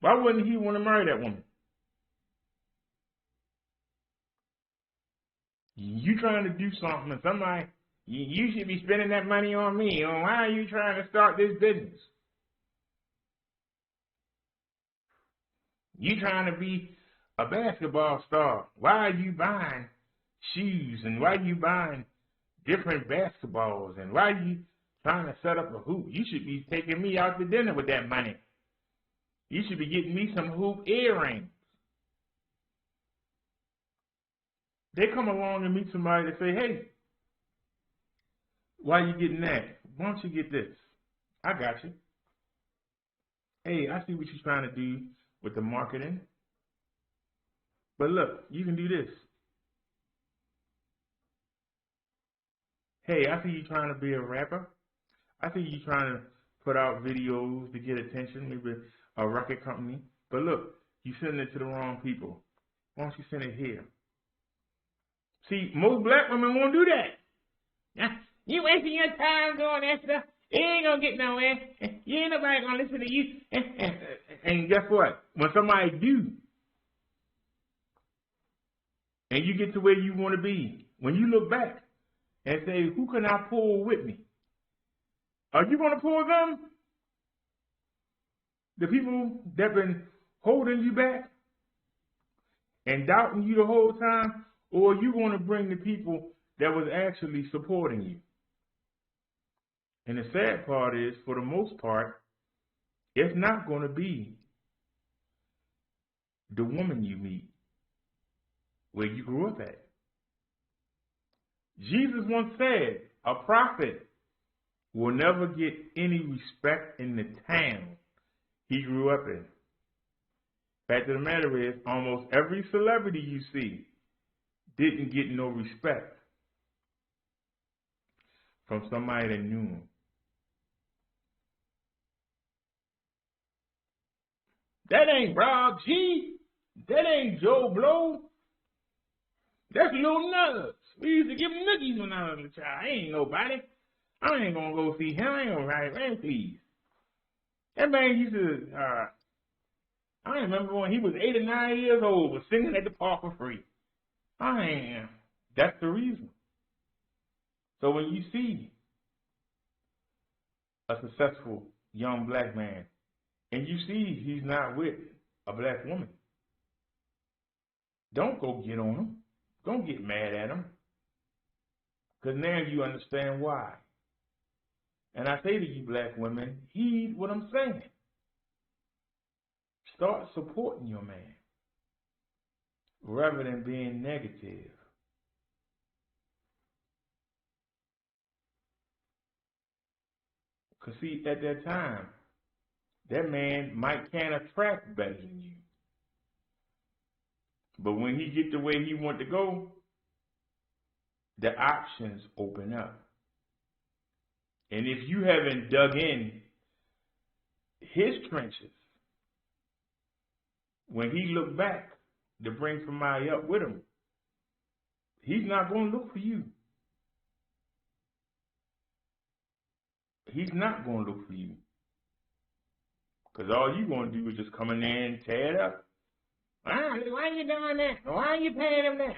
Speaker 1: Why wouldn't he want to marry that woman? You trying to do something and somebody, you should be spending that money on me. Or why are you trying to start this business? You trying to be a basketball star. Why are you buying shoes? And why are you buying different basketballs? And why are you trying to set up a hoop? You should be taking me out to dinner with that money. You should be getting me some hoop earrings. They come along and meet somebody that say, hey, why you getting that? Why don't you get this? I got you. Hey, I see what you're trying to do with the marketing. But look, you can do this. Hey, I see you trying to be a rapper. I see you trying to put out videos to get attention, maybe a record company. But look, you sending it to the wrong people. Why don't you send it here? See, most black women won't do that. You wasting your time doing that stuff. You ain't gonna get nowhere. You ain't nobody gonna listen to you. And guess what? When somebody do, and you get to where you want to be, when you look back and say, who can I pull with me? Are you gonna pull them? The people that been holding you back and doubting you the whole time? Or are you going to bring the people that was actually supporting you? And the sad part is, for the most part, it's not going to be the woman you meet where you grew up at. Jesus once said, a prophet will never get any respect in the town he grew up in. Fact of the matter is, almost every celebrity you see didn't get no respect from somebody that knew him. That ain't Rob G. That ain't Joe Blow. That's Lil Nuts. We used to give him nookies when I was a child. Ain't nobody. I ain't gonna go see him. I ain't gonna write recipes. That man used to, I remember when he was 8 or 9 years old, was singing at the park for free. That's the reason. So when you see a successful young black man, and you see he's not with a black woman, don't go get on him. Don't get mad at him. Because now you understand why. And I say to you black women, heed what I'm saying. Start supporting your man rather than being negative. Because see, at that time, that man can't attract better than you. But when he get the way he want to go, the options open up. And if you haven't dug in his trenches, when he look back to bring somebody up with him, he's not going to look for you. He's not going to look for you. Because all you're going to do is just come in there and tear it up. Why are you doing that? Why are you paying him that?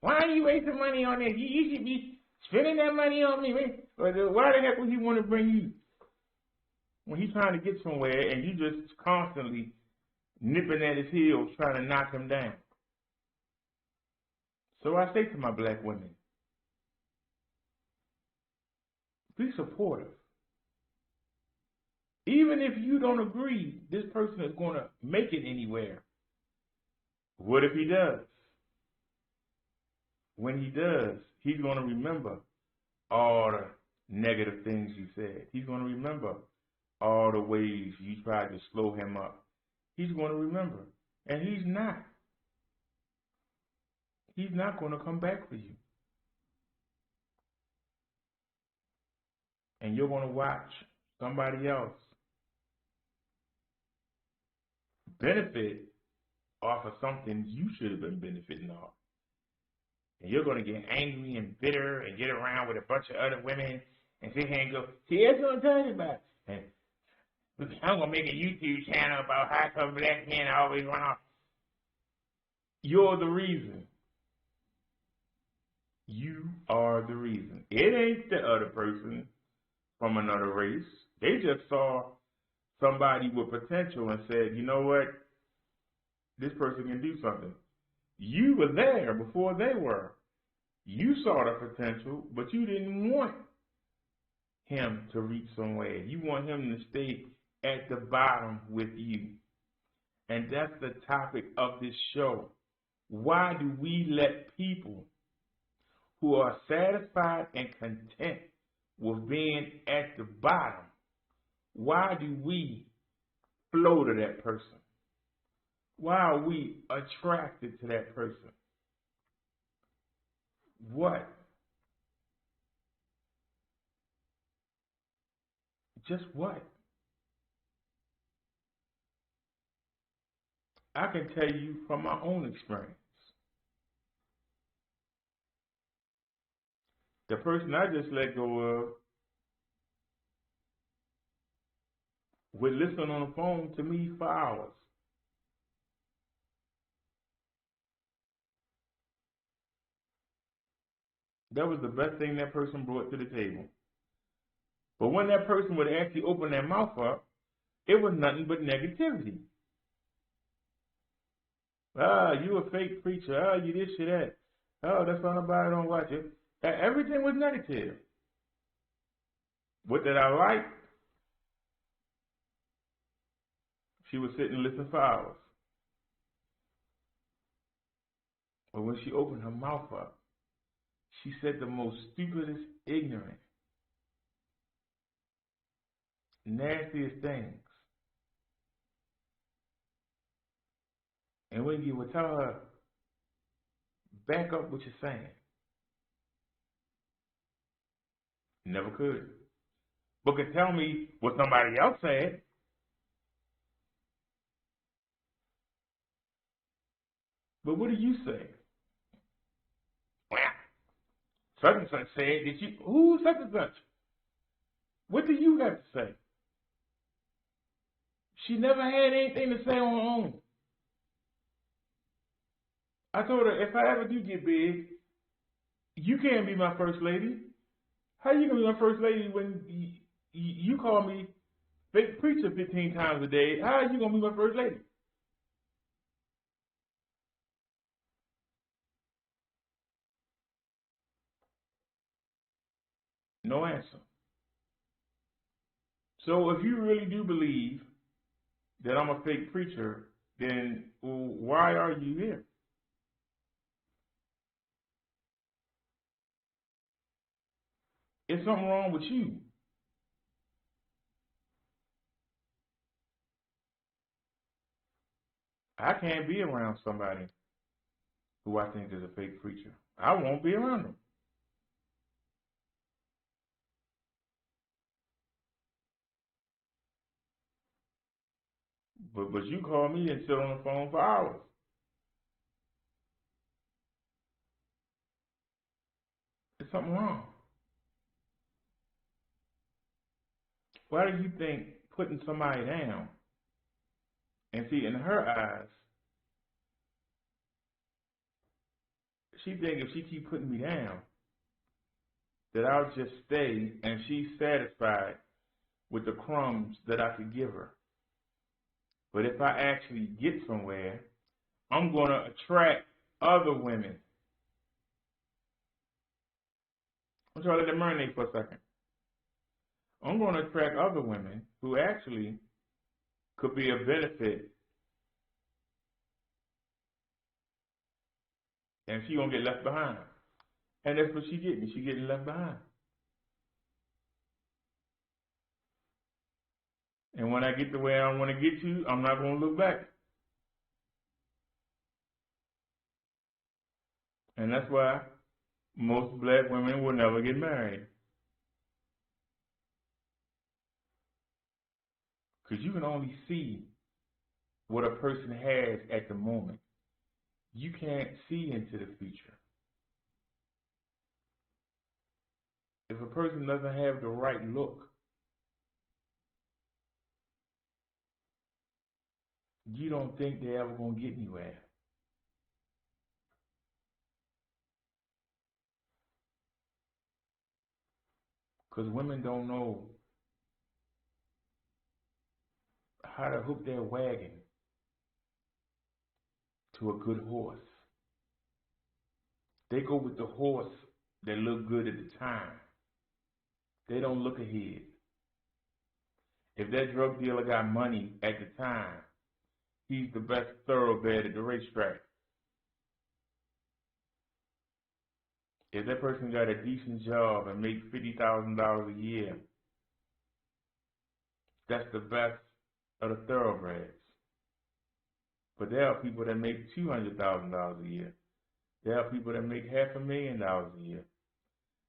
Speaker 1: Why are you wasting money on this? You should be spending that money on me. Why the heck would he want to bring you? When he's trying to get somewhere and you just constantly nipping at his heels trying to knock him down. So I say to my black women, be supportive. Even if you don't agree this person is going to make it anywhere, what if he does? When he does, he's going to remember all the negative things you said. He's going to remember all the ways you tried to slow him up. He's going to remember. And he's not. He's not going to come back for you. And you're going to watch somebody else benefit off of something you should have been benefiting off. And you're going to get angry and bitter and get around with a bunch of other women and sit here and go, see, that's what I'm talking about. And I'm going to make a YouTube channel about how come black men always run off. You're the reason. You are the reason. It ain't the other person from another race. They just saw somebody with potential and said, you know what? This person can do something. You were there before they were. You saw the potential, but you didn't want him to reach somewhere. You want him to stay at the bottom with you. And that's the topic of this show. Why do we let people who are satisfied and content with being at the bottom, why do we flow to that person? Why are we attracted to that person? What? Just what? I can tell you from my own experience. The person I just let go of would listen on the phone to me for hours. That was the best thing that person brought to the table. But when that person would actually open their mouth up, it was nothing but negativity. You a fake preacher. You this, you that. That's why nobody don't watch it. Everything was negative. What did I like? She would sit and listen for hours. But when she opened her mouth up, she said the most stupidest, ignorant, nastiest things. And when you would tell her, back up what you're saying, never could. But could tell me what somebody else said. But what do you say? Well, such and such said, did you? Who's such and such? What do you have to say? She never had anything to say on her own. I told her, if I ever do get big, you can't be my first lady. How you gonna be my first lady when you call me fake preacher 15 times a day? How are you gonna be my first lady? No answer. So if you really do believe that I'm a fake preacher, then why are you here? Is something wrong with you? I can't be around somebody who I think is a fake preacher. I won't be around them. But you call me and sit on the phone for hours. There's something wrong. Why do you think putting somebody down, and see, in her eyes, she think if she keep putting me down, that I'll just stay and she's satisfied with the crumbs that I could give her. But if I actually get somewhere, I'm going to attract other women. I'm trying to let that marinate for a second. I'm going to attract other women who actually could be a benefit, and she going to get left behind. And that's what she getting. She getting left behind. And when I get to where I want to get to, I'm not going to look back. And that's why most black women will never get married. Because you can only see what a person has at the moment. You can't see into the future. If a person doesn't have the right look, you don't think they're ever going to get anywhere. Because women don't know how to hook their wagon to a good horse. They go with the horse that look good at the time. They don't look ahead. If that drug dealer got money at the time, he's the best thoroughbred at the racetrack. If that person got a decent job and make $50,000 a year, that's the best of the thoroughbreds. But there are people that make $200,000 a year. There are people that make $500,000 a year.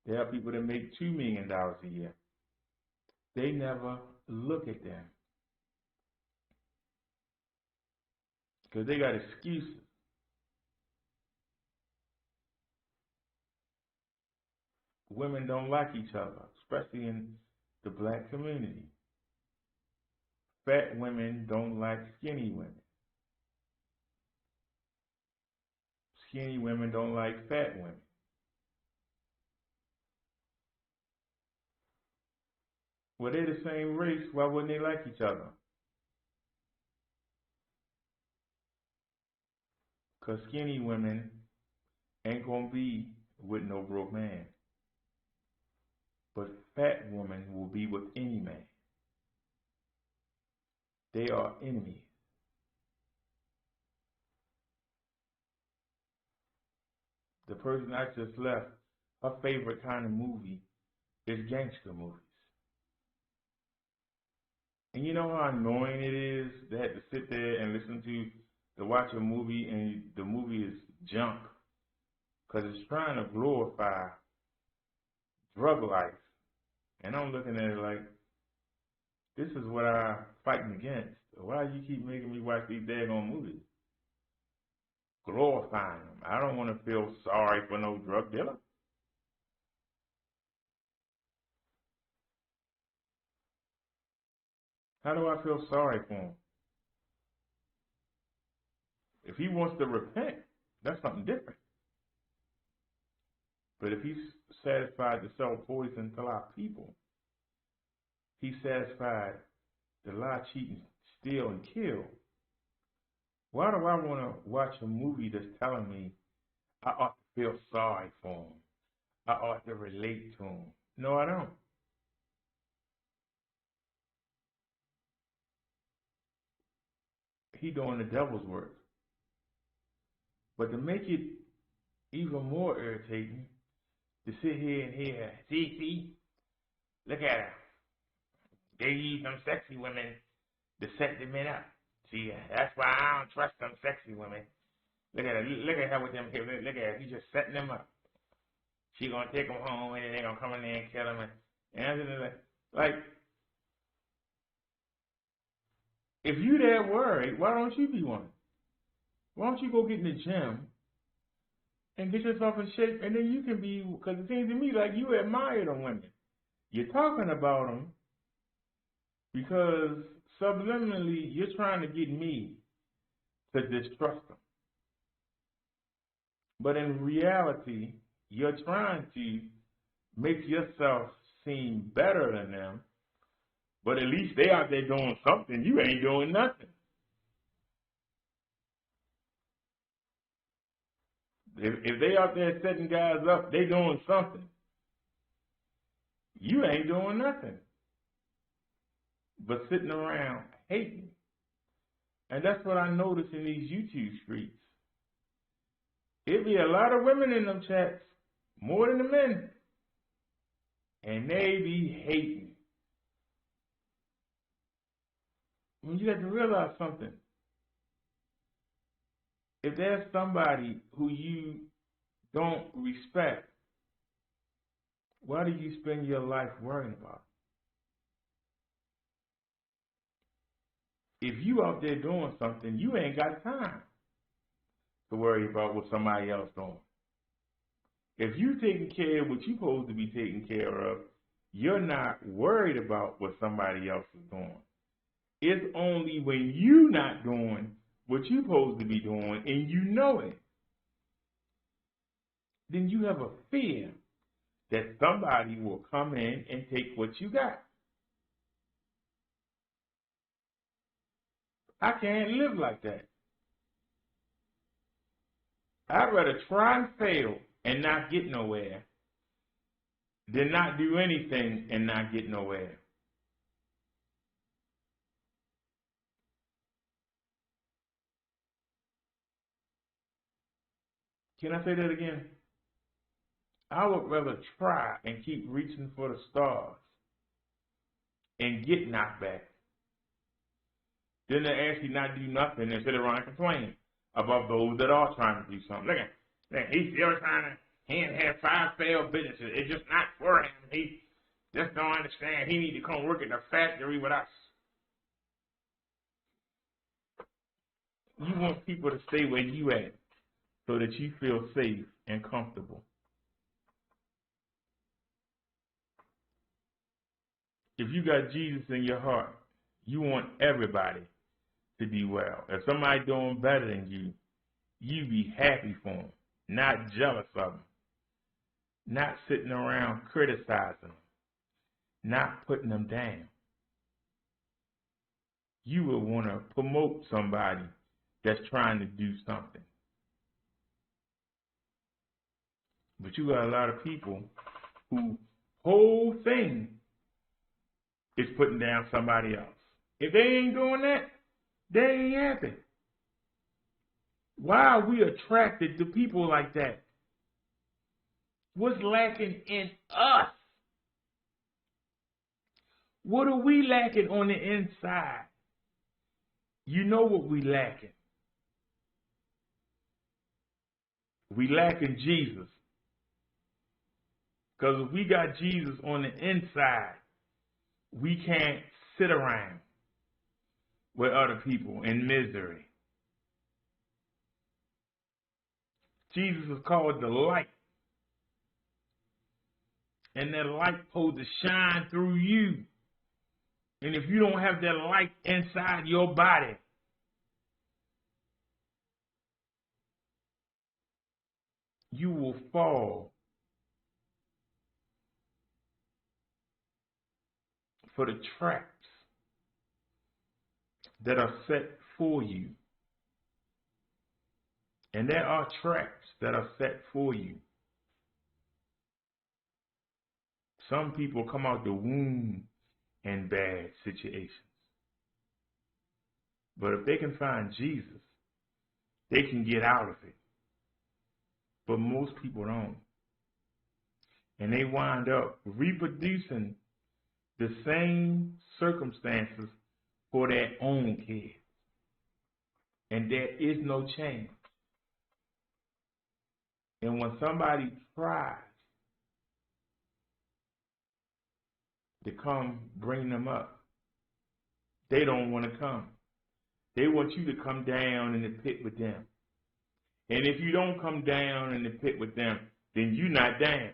Speaker 1: There are people that make $2 million a year. They never look at them because they got excuses. Women don't like each other, especially in the black community. Fat women don't like skinny women. Skinny women don't like fat women. Well, they're the same race. Why wouldn't they like each other? Because skinny women ain't going to be with no broke man. But fat women will be with any man. They are enemies. The person I just left, her favorite kind of movie is gangster movies. And you know how annoying it is to have to sit there and listen to watch a movie and the movie is junk because it's trying to glorify drug life. And I'm looking at it like, this is what I'm fighting against. Why do you keep making me watch these daggone movies? Glorifying them. I don't want to feel sorry for no drug dealer. How do I feel sorry for him? If he wants to repent, that's something different. But if he's satisfied to sell poison to our people, he's satisfied to lie, cheat, and steal and kill. Why do I want to watch a movie that's telling me I ought to feel sorry for him? I ought to relate to him. No, I don't. He doing the devil's work. But to make it even more irritating, to sit here and hear, see, look at her. They use them sexy women to set the men up. See, that's why I don't trust them sexy women. Look at her. Look at her with them hips. Look at her. He's just setting them up. She gonna take them home, and then they gonna come in there and kill them. And like, if you that worried, why don't you be one? Why don't you go get in the gym and get yourself in shape, and then you can be, because it seems to me like you admire them women. You're talking about them because subliminally you're trying to get me to distrust them. But in reality, you're trying to make yourself seem better than them, but at least they out there doing something. You ain't doing nothing. If they out there setting guys up, they doing something. You ain't doing nothing but sitting around hating. And that's what I notice in these YouTube streets. It be a lot of women in them chats, more than the men, and they be hating. When you got to realize something. If there's somebody who you don't respect, why do you spend your life worrying about it? If you out there doing something, you ain't got time to worry about what somebody else doing. If you taking care of what you're supposed to be taking care of, you're not worried about what somebody else is doing. It's only when you not doing what you're supposed to be doing and you know it, then you have a fear that somebody will come in and take what you got. I can't live like that. I'd rather try and fail and not get nowhere than not do anything and not get nowhere. Can I say that again? I would rather try and keep reaching for the stars and get knocked back than to actually not do nothing and sit around and complain about those that are trying to do something. Look at he's still trying to, he had 5 failed businesses. It's just not for him. He just don't understand. He need to come work at the factory with us. You want people to stay where you at so that you feel safe and comfortable. If you got Jesus in your heart, you want everybody to do well. If somebody doing better than you, you be happy for them, not jealous of them, not sitting around criticizing them, not putting them down. You would want to promote somebody that's trying to do something. But you got a lot of people who whole thing is putting down somebody else. If they ain't doing that, they ain't happy. Why are we attracted to people like that? What's lacking in us? What are we lacking on the inside? You know what we lacking. We lacking Jesus. Because if we got Jesus on the inside, we can't sit around with other people in misery. Jesus is called the light. And that light supposed to shine through you. And if you don't have that light inside your body, you will fall for the traps that are set for you. And there are traps that are set for you. Some people come out the womb in bad situations. But if they can find Jesus, they can get out of it. But most people don't. And they wind up reproducing the same circumstances for their own kids. and there is no change. And when somebody tries to come bring them up, they don't want to come. They want you to come down in the pit with them. And if you don't come down in the pit with them, then you're not down.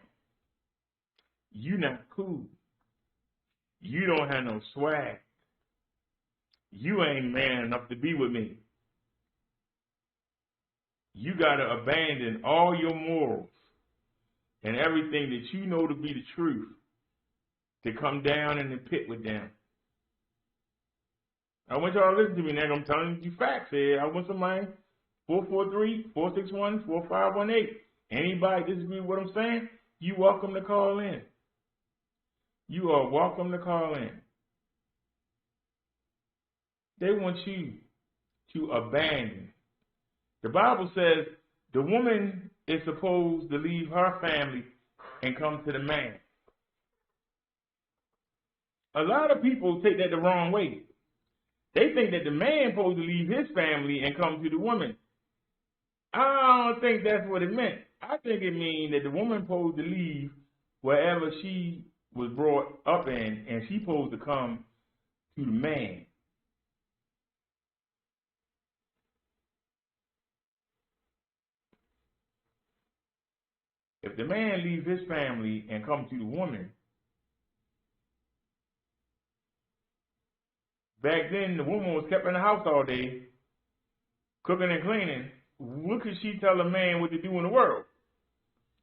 Speaker 1: You're not cool. You don't have no swag. You ain't man enough to be with me. You got to abandon all your morals and everything that you know to be the truth to come down in the pit with them. I want y'all to listen to me now. I'm telling you facts here. I want somebody, 443-461-4518. Anybody disagree with what I'm saying, you welcome to call in. You are welcome to call in. They want you to abandon. The Bible says the woman is supposed to leave her family and come to the man. A lot of people take that the wrong way. They think that the man is supposed to leave his family and come to the woman. I don't think that's what it meant. I think it means that the woman is supposed to leave wherever she was brought up in, and she's supposed to come to the man. If the man leaves his family and comes to the woman, back then the woman was kept in the house all day, cooking and cleaning. What could she tell a man what to do in the world?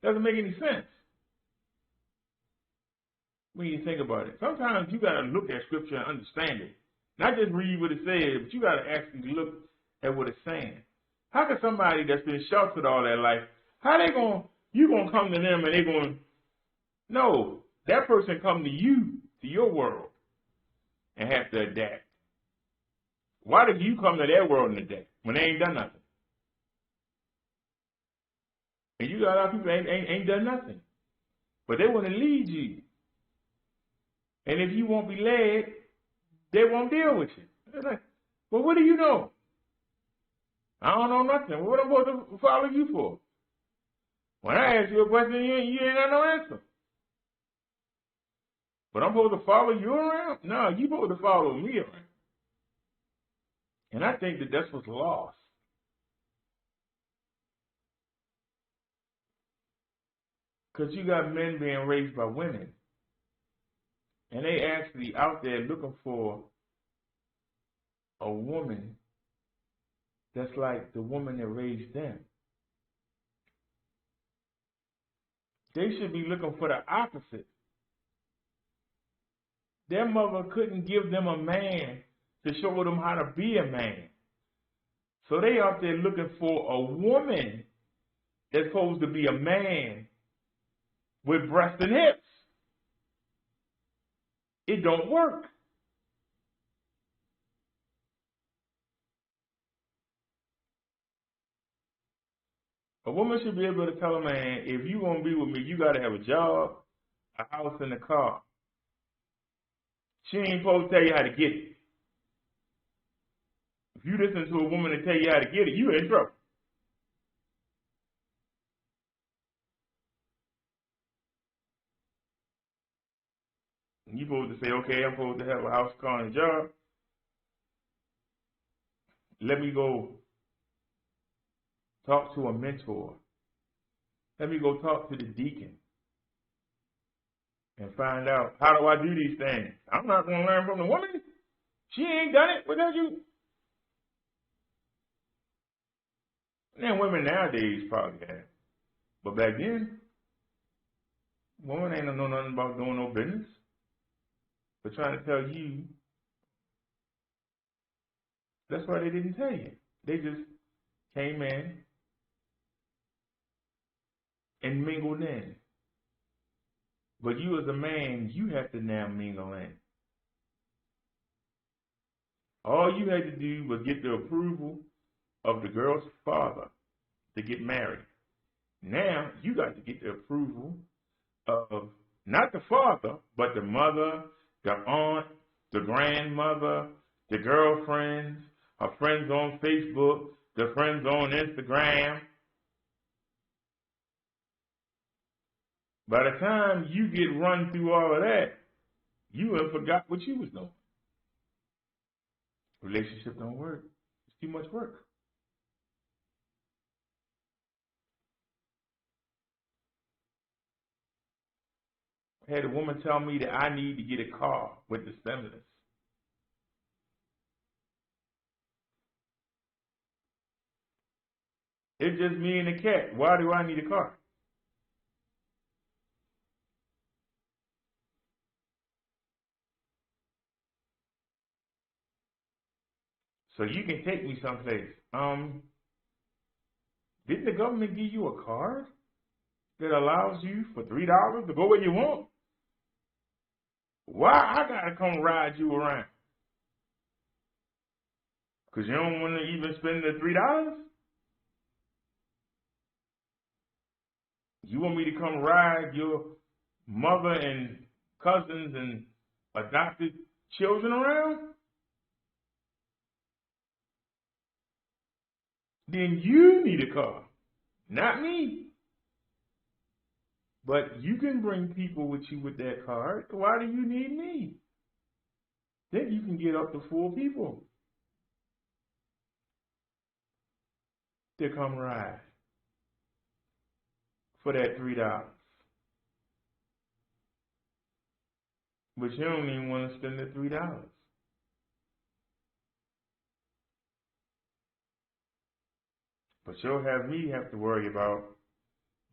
Speaker 1: Doesn't make any sense when you think about it. Sometimes you got to look at scripture and understand it. Not just read what it says, but you got to actually look at what it's saying. How can somebody that's been sheltered all their life, how they going to, you going to come to them and they going, no, that person come to you, to your world, and have to adapt. Why did you come to their world and adapt when they ain't done nothing? And you got a lot of people ain't done nothing. But they want to lead you. And if you won't be led, they won't deal with you. They're like, well, what do you know? I don't know nothing. What am I supposed to follow you for? When I ask you a question, you ain't got no answer. But I'm supposed to follow you around? No, you're supposed to follow me around. And I think that that's what's lost. Because you got men being raised by women. And they actually out there looking for a woman that's like the woman that raised them. They should be looking for the opposite. Their mother couldn't give them a man to show them how to be a man. So they out there looking for a woman that's supposed to be a man with breasts and hips. It don't work. A woman should be able to tell a man, if you want to be with me, you got to have a job, a house, and a car. She ain't supposed to tell you how to get it. If you listen to a woman and tell you how to get it, you in trouble. You're supposed to say, okay, I'm supposed to have a house, car, and a job. Let me go talk to a mentor. Let me go talk to the deacon and find out, how do I do these things? I'm not going to learn from the woman. She ain't done it without you. And women nowadays probably have. But back then, women ain't know nothing about doing no business. But trying to tell you, that's why they didn't tell you. They just came in and mingled in. But you as a man, you have to now mingle in. All you had to do was get the approval of the girl's father to get married. Now you got to get the approval of not the father, but the mother, the aunt, the grandmother, the girlfriends, her friends on Facebook, the friends on Instagram. By the time you get run through all of that, you have forgot what you was doing. Relationship don't work. It's too much work. I had a woman tell me that I need to get a car with the stimulus. It's just me and the cat. Why do I need a car? So you can take me someplace. Didn't the government give you a card that allows you for $3 to go where you want? Why I gotta come ride you around? Cause you don't want to even spend the $3? You want me to come ride your mother and cousins and adopted children around? Then you need a car, not me. But you can bring people with you with that card. Why do you need me? Then you can get up to 4 people to come ride for that $3. But you don't even want to spend the $3. But you'll have me have to worry about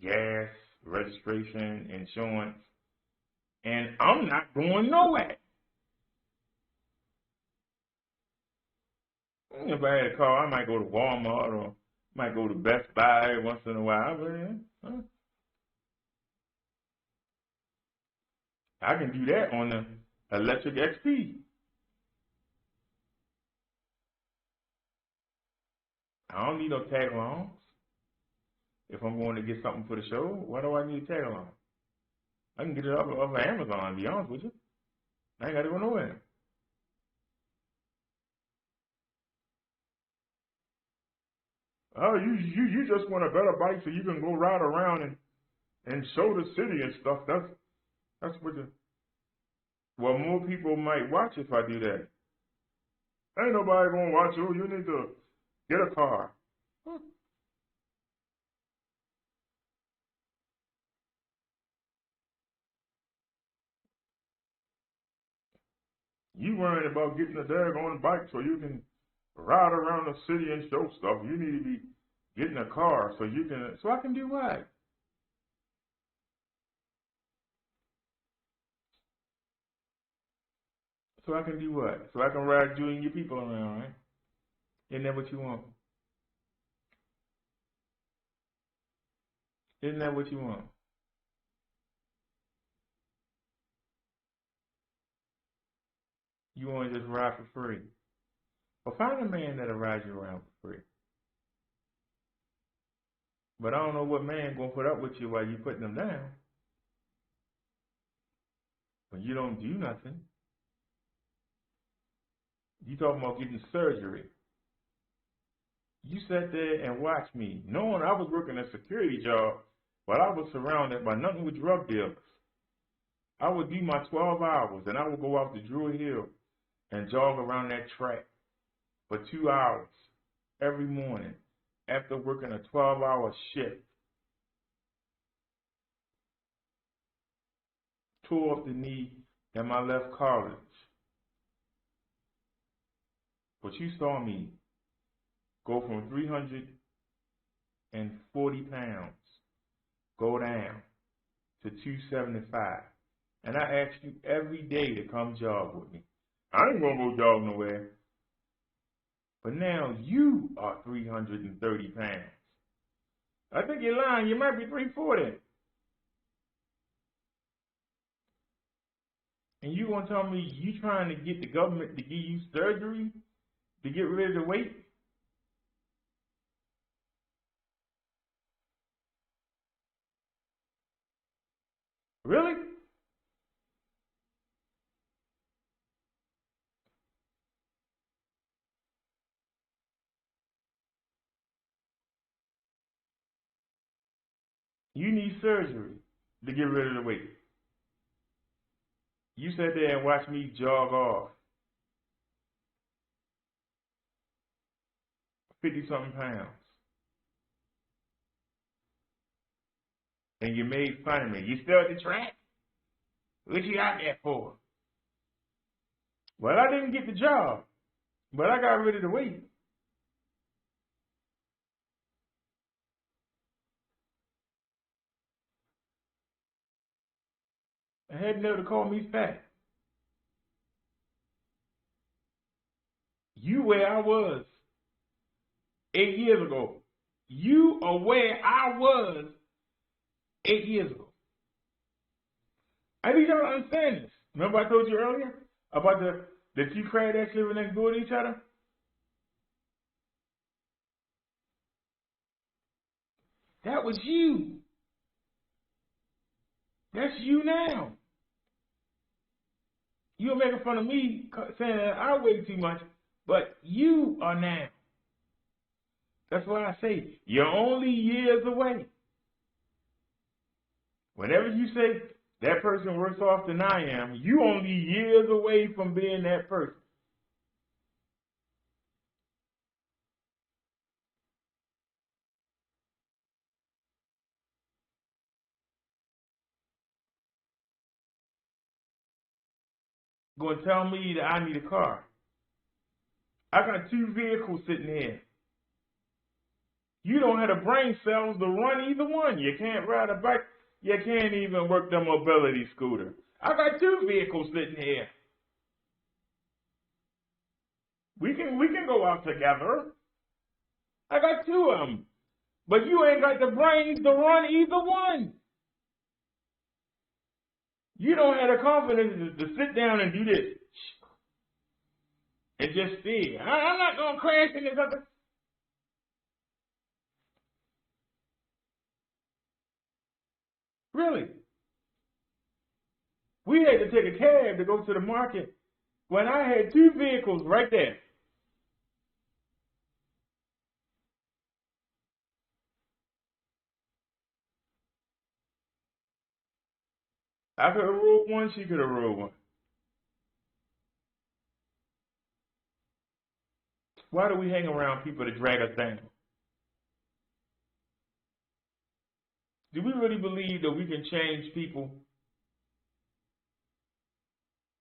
Speaker 1: gas, registration, insurance, and I'm not going nowhere. If I had a car, I might go to Walmart or might go to Best Buy once in a while. But I can do that on the electric XP. I don't need no tag alongs. If I'm going to get something for the show, why do I need a tag along? I can get it off of Amazon, to be honest with you. I ain't got to go nowhere. Oh, you just want a better bike so you can go ride around and show the city and stuff. That's what the... Well, more people might watch if I do that. Ain't nobody gonna watch you. You need to get a car. You worrying about getting a daggone bike so you can ride around the city and show stuff. You need to be getting a car so I can do what? So I can do what? So I can ride you and your people around, right? Isn't that what you want? Isn't that what you want? You want to just ride for free. Well, find a man that'll ride you around for free. But I don't know what man gonna put up with you while you putting them down. When you don't do nothing. You talking about getting surgery. You sat there and watched me, knowing I was working a security job, but I was surrounded by nothing but drug dealers. I would do my 12 hours, and I would go out to Druid Hill and jog around that track for 2 hours every morning after working a 12-hour shift. Tore up the knee in my left cartilage. But you saw me go from 340 pounds, go down to 275. And I ask you every day to come jog with me. I ain't gonna go jog nowhere. But now you are 330 pounds. I think you're lying. You might be 340. And you gonna tell me you trying to get the government to give you surgery to get rid of the weight? Really? You need surgery to get rid of the weight. You sat there and watched me jog off 50-something pounds. And you made fun of me. You still at the track? What you out there for? Well, I didn't get the job, but I got rid of the weight. I had never to call me fat. You where I was 8 years ago. You are where I was 8 years ago. I need y'all to understand this. Remember I told you earlier about the two crackheads living next door to each other? That was you. That's you now. You're making fun of me saying that I weigh too much, but you are now. That's why I say you're only years away. Whenever you say that person worse off than I am, you only years away from being that person. Going to tell me that I need a car. I got 2 vehicles sitting here. You don't have the brain cells to run either one. You can't ride a bike. You can't even work the mobility scooter. I got 2 vehicles sitting here. We can go out together. I got 2 of them. But you ain't got the brains to run either one. You don't have the confidence to sit down and do this. And just see. I'm not going to crash in this other. Really? We had to take a cab to go to the market when I had 2 vehicles right there. I could have rode one, she could have rode one. Why do we hang around people to drag us down? Do we really believe that we can change people?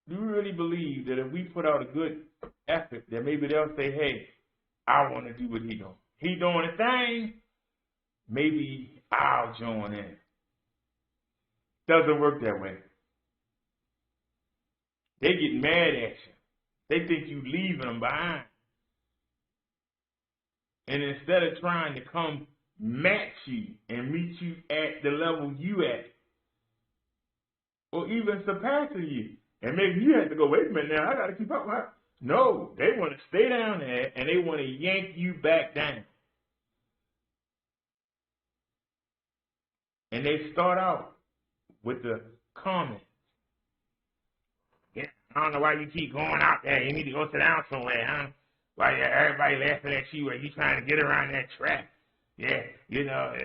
Speaker 1: Do we really believe that if we put out a good effort, that maybe they'll say, hey, I want to do what he doing. He doing a thing, maybe I'll join in. Doesn't work that way. They get mad at you. They think you leaving them behind. And instead of trying to come match you and meet you at the level you at, or even surpassing you, and maybe you have to go, wait a minute now, I got to keep up with her. No, they want to stay down there and they want to yank you back down. And they start out with the comment. Yeah, I don't know why you keep going out there. You need to go sit down somewhere, huh? Why everybody laughing at you while you trying to get around that track? Yeah, you know,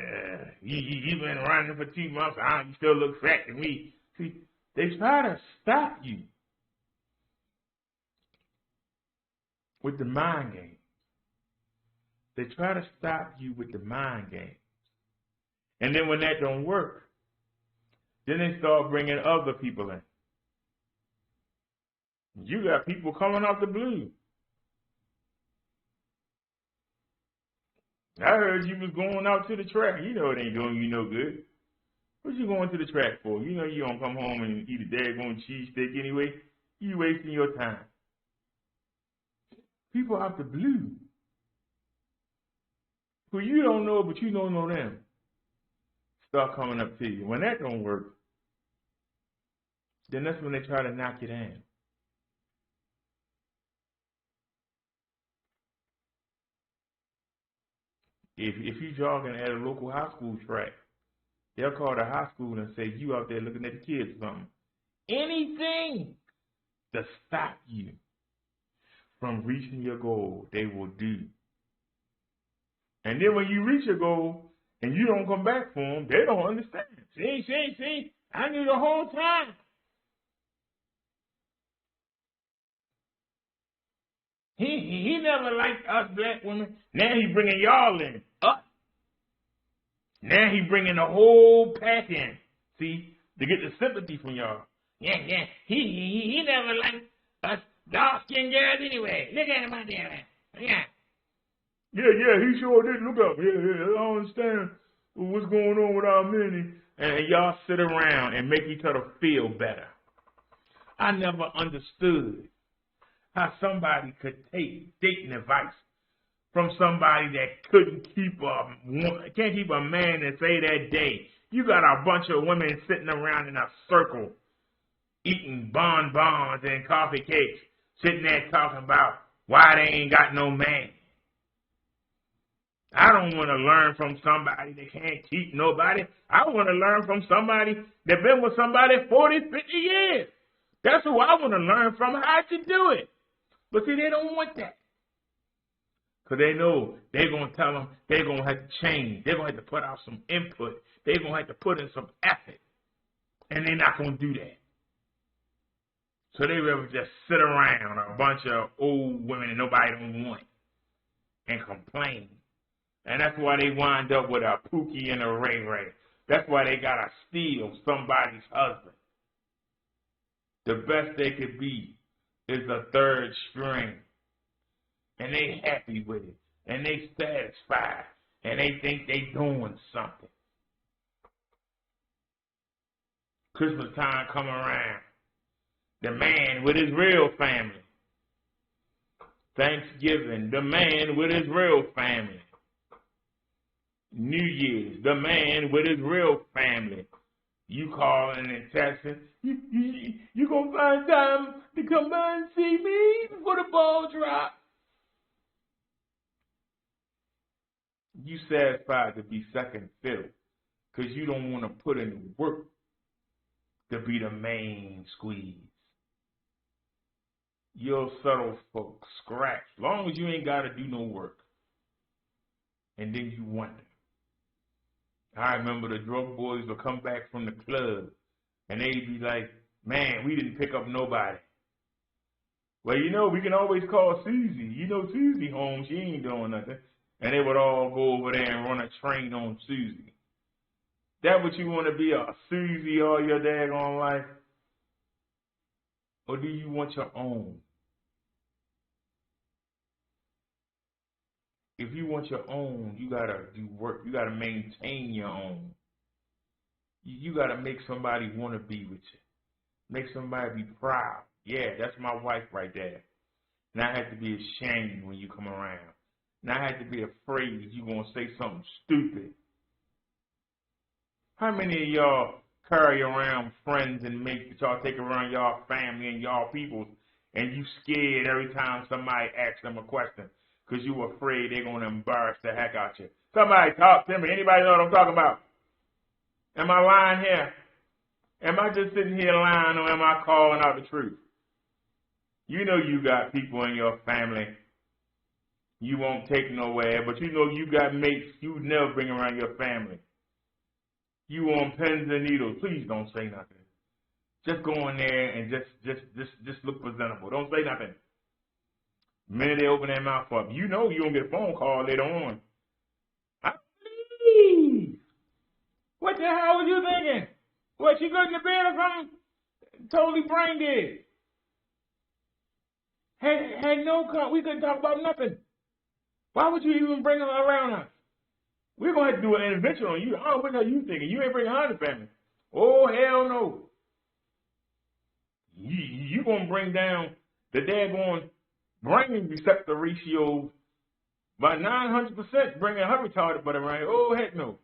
Speaker 1: you've been running for 2 months. You still look fat to me. See, they try to stop you with the mind game. They try to stop you with the mind game. And then when that don't work, then they start bringing other people in. You got people coming off the blue. I heard you was going out to the track. You know it ain't doing you no good. What you going to the track for? You know you don't come home and eat a daggone cheese steak anyway. You wasting your time. People out the blue who you don't know, but you don't know them, start coming up to you. When that don't work, then that's when they try to knock you down. If you jogging at a local high school track, they'll call the high school and say, you out there looking at the kids or something. Anything to stop you from reaching your goal, they will do. And then when you reach your goal, and you don't come back for them, they don't understand. See, I knew the whole time. He never liked us black women. Now he bringing y'all in. Us. Now he bringing the whole pack in. See, to get the sympathy from y'all. Yeah. He never liked us dark-skinned girls anyway. Look at him out there. Yeah. Yeah, he sure did. Look up. Yeah, I don't understand what's going on with our men. And y'all sit around and make each other feel better. I never understood how somebody could take dating advice from somebody that can't keep a man and say that day. You got a bunch of women sitting around in a circle eating bonbons and coffee cakes, sitting there talking about why they ain't got no man. I don't want to learn from somebody that can't keep nobody. I want to learn from somebody that been with somebody 40, 50 years. That's who I want to learn from, how to do it. But see, they don't want that. Because they know they're going to tell them they're going to have to change. They're going to have to put out some input. They're going to have to put in some effort. And they're not going to do that. So they rather just sit around a bunch of old women that nobody don't want and complain. And that's why they wind up with a Pookie and a Ray Ray. That's why they got to steal somebody's husband. The best they could be is a third string. And they happy with it. And they satisfied. And they think they doing something. Christmas time come around. The man with his real family. Thanksgiving, the man with his real family. New Year's, the man with his real family. You calling and texting. You gonna find time to come by and see me before the ball drop. You satisfied to be second fiddle because you don't want to put in the work to be the main squeeze. You'll settle for scratch as long as you ain't got to do no work. And then you wonder. I remember the drug boys would come back from the club and they'd be like, man, we didn't pick up nobody. Well, you know, we can always call Susie. You know Susie home, she ain't doing nothing. And they would all go over there and run a train on Susie. That what you want to be, a Susie all your daggone life? Or do you want your own? If you want your own, you got to do work. You got to maintain your own. You got to make somebody want to be with you. Make somebody be proud. Yeah, that's my wife right there. And I had to be ashamed when you come around. And I had to be afraid you're going to say something stupid. How many of y'all carry around friends and mates that y'all take around y'all family and y'all people, and you scared every time somebody asks them a question because you afraid they're going to embarrass the heck out you? Somebody talk to me. Anybody know what I'm talking about? Am I lying here? Am I just sitting here lying, or am I calling out the truth? You know you got people in your family you won't take nowhere, but you know you got mates you would never bring around your family. You want pins and needles. Please don't say nothing. Just go in there and just look presentable. Don't say nothing. The minute they open their mouth up, you know you're going to get a phone call later on. Please. What the hell was you thinking? What, she good in the bed or something? Totally brain dead. Had no, we couldn't talk about nothing. Why would you even bring her around us? We're going to have to do an intervention on you. Oh, what are you thinking? You ain't bringing her in the family. Oh, hell no. You going to bring down the daggone brain receptor ratio by 900%, bringing her retarded butt around. Oh, heck no.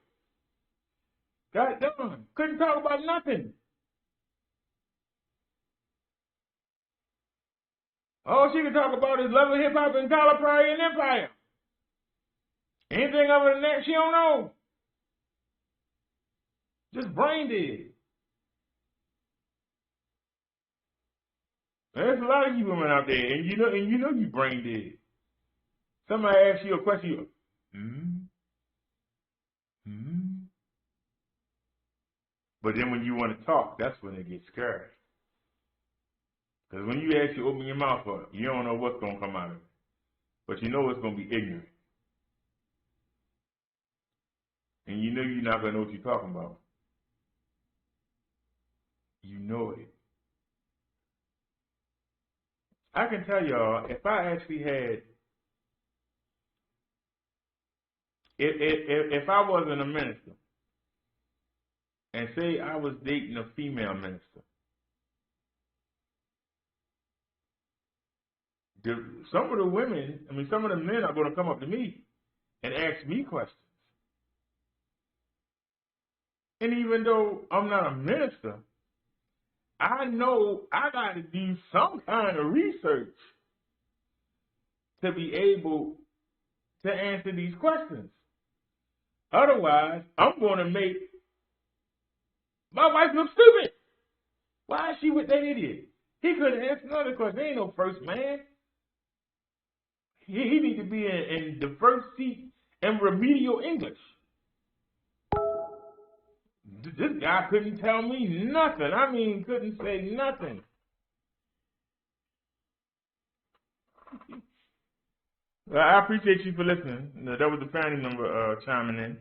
Speaker 1: God damn. Couldn't talk about nothing. All she can talk about is love of hip-hop and Tyler Perry and Empire. Anything other than that, she don't know. Just brain dead. There's a lot of you women out there, and you know you brain dead. Somebody asks you a question, you go, Hmm. But then when you want to talk, that's when it gets scary. Because when you actually open your mouth up, you don't know what's going to come out of it. But you know it's going to be ignorant. And you know you're not going to know what you're talking about. You know it. I can tell y'all, if I actually had, if I wasn't a minister, and say I was dating a female minister, some of the women, some of the men are going to come up to me and ask me questions. And even though I'm not a minister, I know I got to do some kind of research to be able to answer these questions. Otherwise, I'm going to make my wife look stupid. Why is she with that idiot? He could have answered another question. There ain't no first man. He needs to be in the first seat in remedial English. This guy couldn't tell me nothing. Couldn't say nothing. Well, I appreciate you for listening. That was the family member chiming in.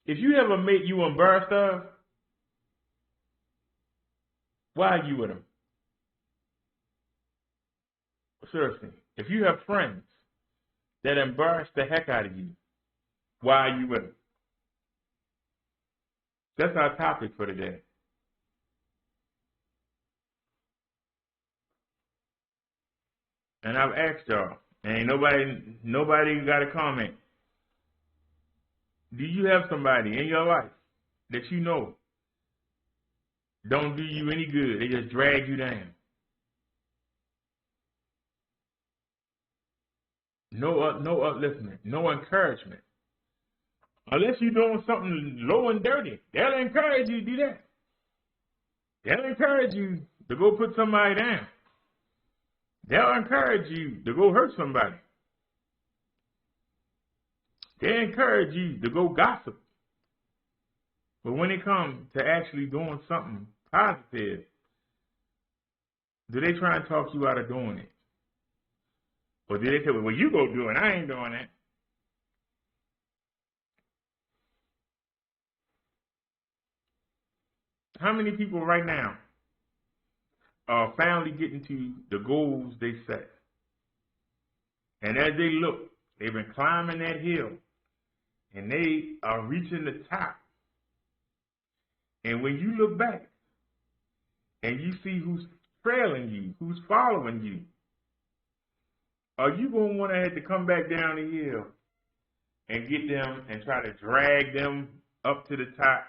Speaker 1: If you have a mate you embarrassed of, why are you with him? Seriously. If you have friends that embarrass the heck out of you, why are you with them? That's our topic for today. And I've asked y'all, and nobody got a comment. Do you have somebody in your life that you know don't do you any good? They just drag you down. No upliftment, no encouragement. Unless you're doing something low and dirty, they'll encourage you to do that. They'll encourage you to go put somebody down. They'll encourage you to go hurt somebody. They encourage you to go gossip. But when it comes to actually doing something positive, do they try and talk you out of doing it? Or do they say, well, you go do it, I ain't doing that? How many people right now are finally getting to the goals they set? And as they look, they've been climbing that hill, and they are reaching the top. And when you look back and you see who's trailing you, who's following you, are you going to want to have to come back down the hill and get them and try to drag them up to the top?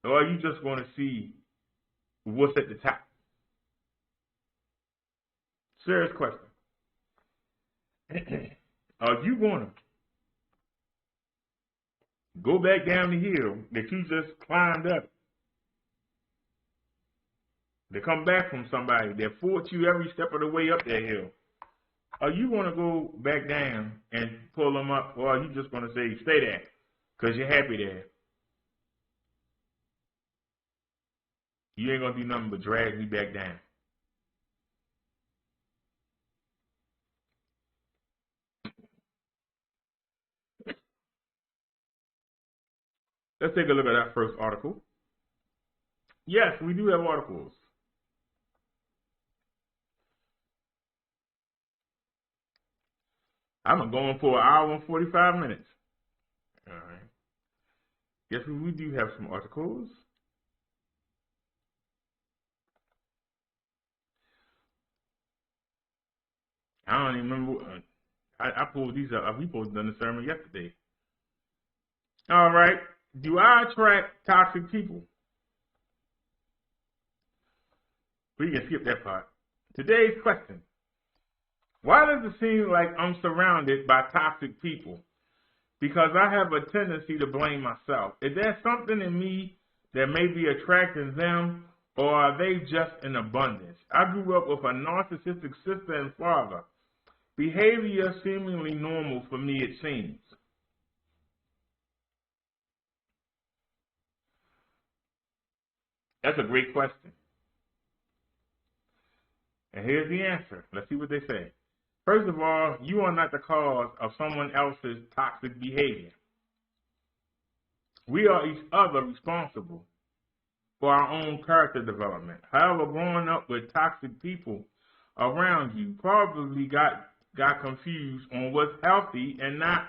Speaker 1: Or are you just going to see what's at the top? Serious question. Are you going to go back down the hill that you just climbed up? To come back from somebody that fought you every step of the way up that hill? Are you going to go back down and pull them up, or are you just going to say, stay there, because you're happy there? You ain't going to do nothing but drag me back down. Let's take a look at that first article. Yes, we do have articles. I'm going for an hour and 45 minutes. All right. Yes, we do have some articles. I don't even remember. I pulled these up. We both done the sermon yesterday. All right. Do I attract toxic people? We can skip that part. Today's question. Why does it seem like I'm surrounded by toxic people? Because I have a tendency to blame myself. Is there something in me that may be attracting them, or are they just in abundance? I grew up with a narcissistic sister and father, behavior seemingly normal for me, it seems? That's a great question. And here's the answer. Let's see what they say. First of all, you are not the cause of someone else's toxic behavior. We are each other responsible for our own character development. However, growing up with toxic people around you probably got confused on what's healthy and not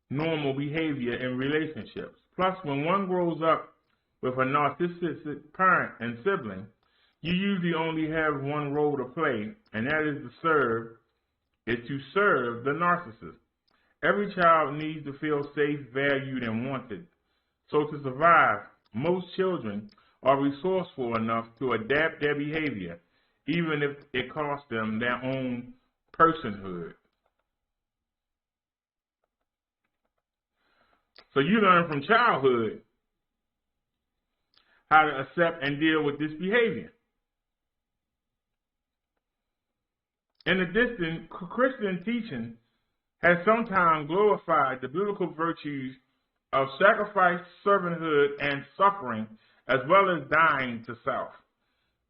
Speaker 1: normal behavior in relationships. Plus, when one grows up with a narcissistic parent and sibling, you usually only have one role to play, and that is to serve the narcissist. Every child needs to feel safe, valued, and wanted. So to survive, most children are resourceful enough to adapt their behavior, even if it costs them their own personhood. So you learn from childhood how to accept and deal with this behavior. In addition, Christian teaching has sometimes glorified the biblical virtues of sacrifice, servanthood, and suffering, as well as dying to self.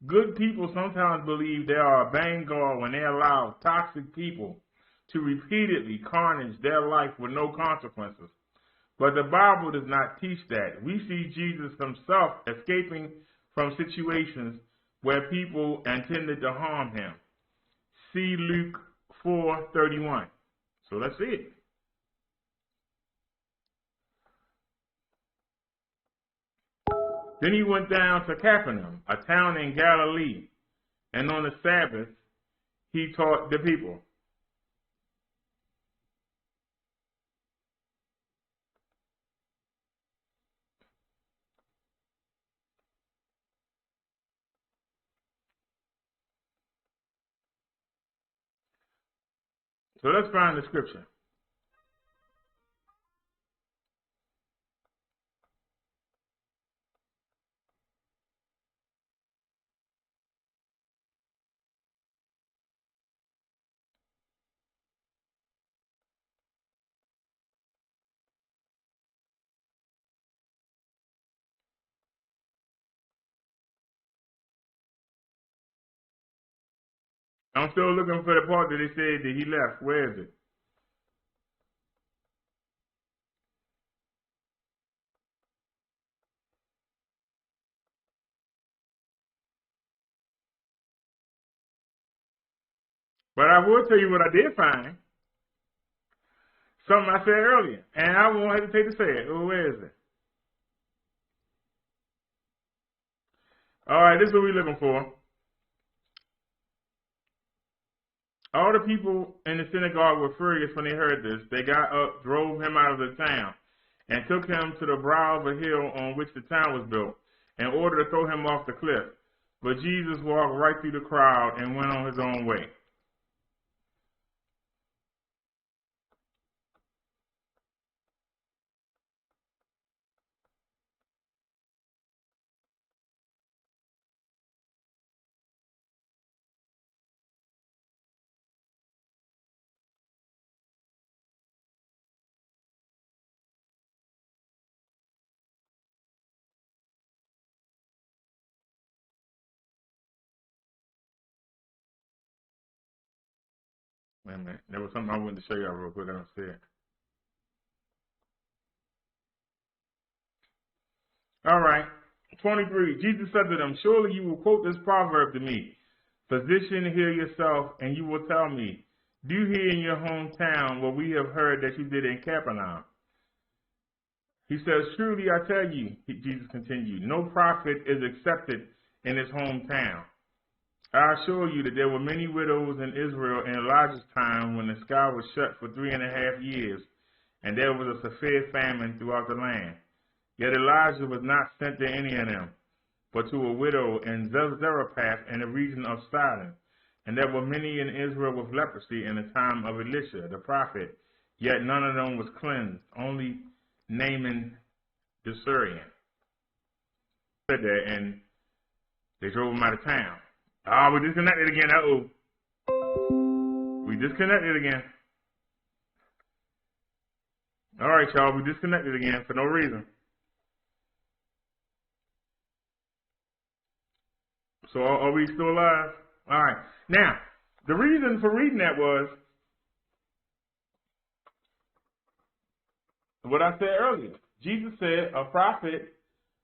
Speaker 1: Good people sometimes believe they are a vanguard when they allow toxic people to repeatedly carnage their life with no consequences. But the Bible does not teach that. We see Jesus himself escaping from situations where people intended to harm him. See Luke 4:31. So let's see it. Then he went down to Capernaum, a town in Galilee, and on the Sabbath he taught the people. So let's find the scripture. I'm still looking for the part that they said that he left. Where is it? But I will tell you what I did find. Something I said earlier, and I won't hesitate to say it. Where is it? All right, this is what we're looking for. All the people in the synagogue were furious when they heard this. They got up, drove him out of the town, and took him to the brow of a hill on which the town was built, in order to throw him off the cliff. But Jesus walked right through the crowd and went on his own way. Wait a minute. There was something I wanted to show y'all real quick. I don't see it. All right. 23. Jesus said to them, surely you will quote this proverb to me. Physician, heal yourself, and you will tell me, do here in your hometown what we have heard that you did in Capernaum. He says, truly I tell you, Jesus continued, no prophet is accepted in his hometown. I assure you that there were many widows in Israel in Elijah's time when the sky was shut for 3.5 years, and there was a severe famine throughout the land. Yet Elijah was not sent to any of them, but to a widow in Zarephath in the region of Sidon. And there were many in Israel with leprosy in the time of Elisha, the prophet, yet none of them was cleansed, only Naaman the Syrian. Said that, and they drove him out of town. Oh, we're disconnected again. Uh-oh. We disconnected again. All right, y'all. We disconnected again for no reason. So are we still alive? All right. Now, the reason for reading that was what I said earlier. Jesus said a prophet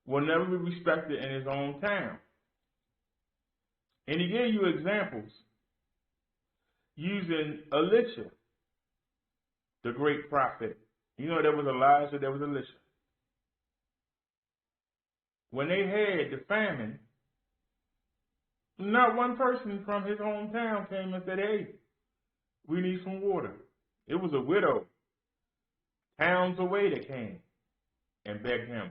Speaker 1: will never be respected in his own town. And he gave you examples using Elisha, the great prophet. You know, there was Elijah, there was Elisha. When they had the famine, not one person from his hometown came and said, hey, we need some water. It was a widow towns away that came and begged him.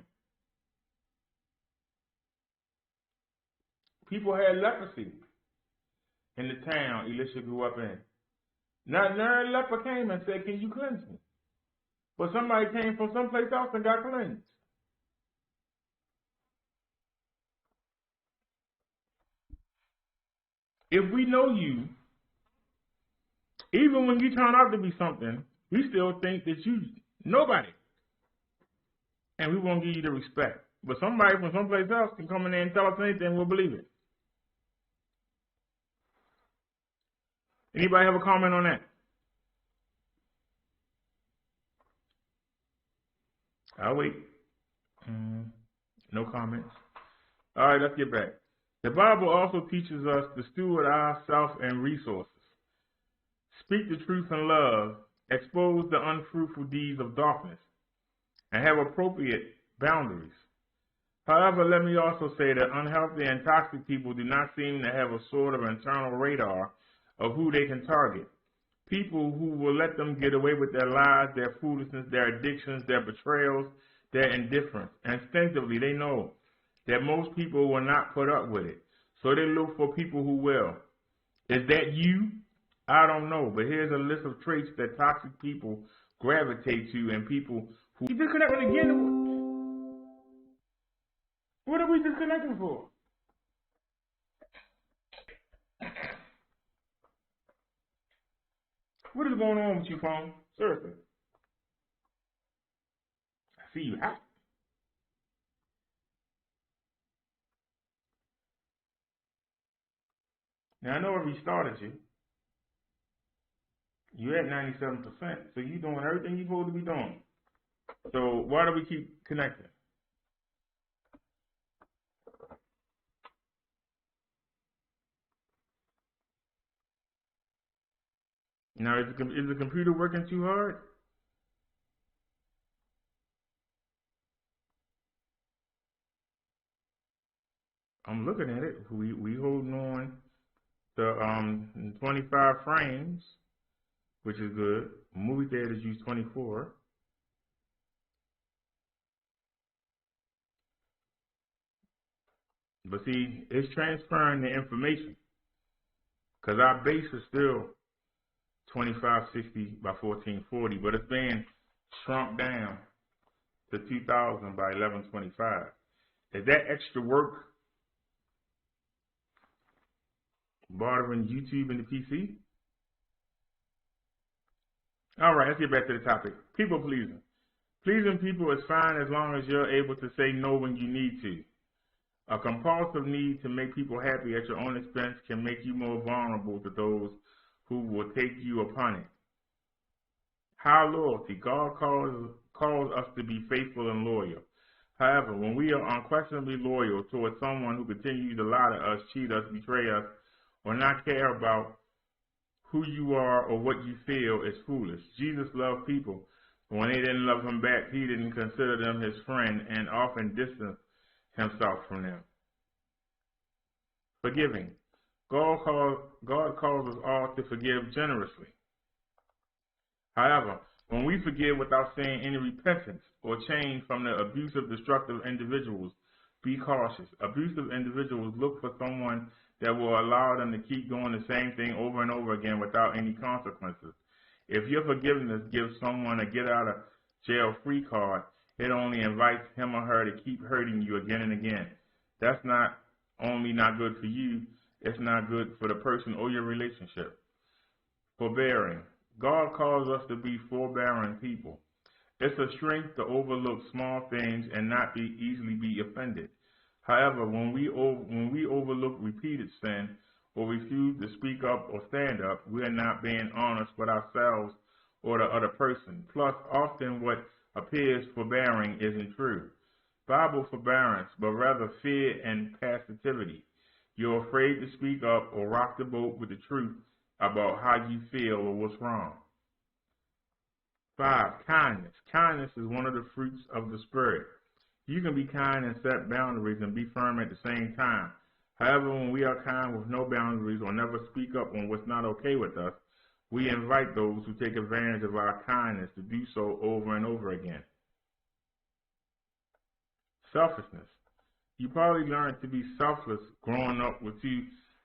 Speaker 1: People had leprosy in the town Elisha grew up in. Not a leper came and said, can you cleanse me? But somebody came from someplace else and got cleansed. If we know you, even when you turn out to be something, we still think that you nobody. And we won't give you the respect. But somebody from someplace else can come in there and tell us anything, we'll believe it. Anybody have a comment on that? I'll wait. No comments. All right, let's get back. The Bible also teaches us to steward ourselves and resources. Speak the truth in love, expose the unfruitful deeds of darkness, and have appropriate boundaries. However, let me also say that unhealthy and toxic people do not seem to have a sort of internal radar of who they can target. People who will let them get away with their lies, their foolishness, their addictions, their betrayals, their indifference. Instinctively, they know that most people will not put up with it. So they look for people who will. Is that you? I don't know. But here's a list of traits that toxic people gravitate to and people who... You disconnected again? What are we disconnecting for? What is going on with you, phone? Seriously. I see you hot. Now, I know I restarted you. You're at 97%, so you're doing everything you're supposed to be doing. So why do we keep connecting? Now, is the computer working too hard? I'm looking at it. We holding on to 25 frames, which is good. Movie theaters use 24. But see, it's transferring the information because our base is still 2560 by 1440, but it's being shrunk down to 2000 by 1125. Is that extra work bothering YouTube and the PC? All right, let's get back to the topic. People pleasing. Pleasing people is fine as long as you're able to say no when you need to. A compulsive need to make people happy at your own expense can make you more vulnerable to those who will take you upon it. High loyalty. God calls us to be faithful and loyal. However, when we are unquestionably loyal towards someone who continues to lie to us, cheat us, betray us, or not care about who you are or what you feel is foolish. Jesus loved people. When they didn't love him back, he didn't consider them his friend and often distanced himself from them. Forgiving. God calls us all to forgive generously. However, when we forgive without saying any repentance or change from the abusive, destructive individuals, be cautious. Abusive individuals look for someone that will allow them to keep doing the same thing over and over again without any consequences. If your forgiveness gives someone a get-out-of-jail-free card, it only invites him or her to keep hurting you again and again. That's not only not good for you, it's not good for the person or your relationship. Forbearing. God calls us to be forbearing people. It's a strength to overlook small things and not be easily be offended. However, when we overlook repeated sin or refuse to speak up or stand up, we are not being honest with ourselves or the other person. Plus, often what appears forbearing isn't true. Bible forbearance, but rather fear and passivity. You're afraid to speak up or rock the boat with the truth about how you feel or what's wrong. 5. Kindness. Kindness is one of the fruits of the Spirit. You can be kind and set boundaries and be firm at the same time. However, when we are kind with no boundaries or never speak up on what's not okay with us, we invite those who take advantage of our kindness to do so over and over again. Selfishness. You probably learned to be selfless growing up with 2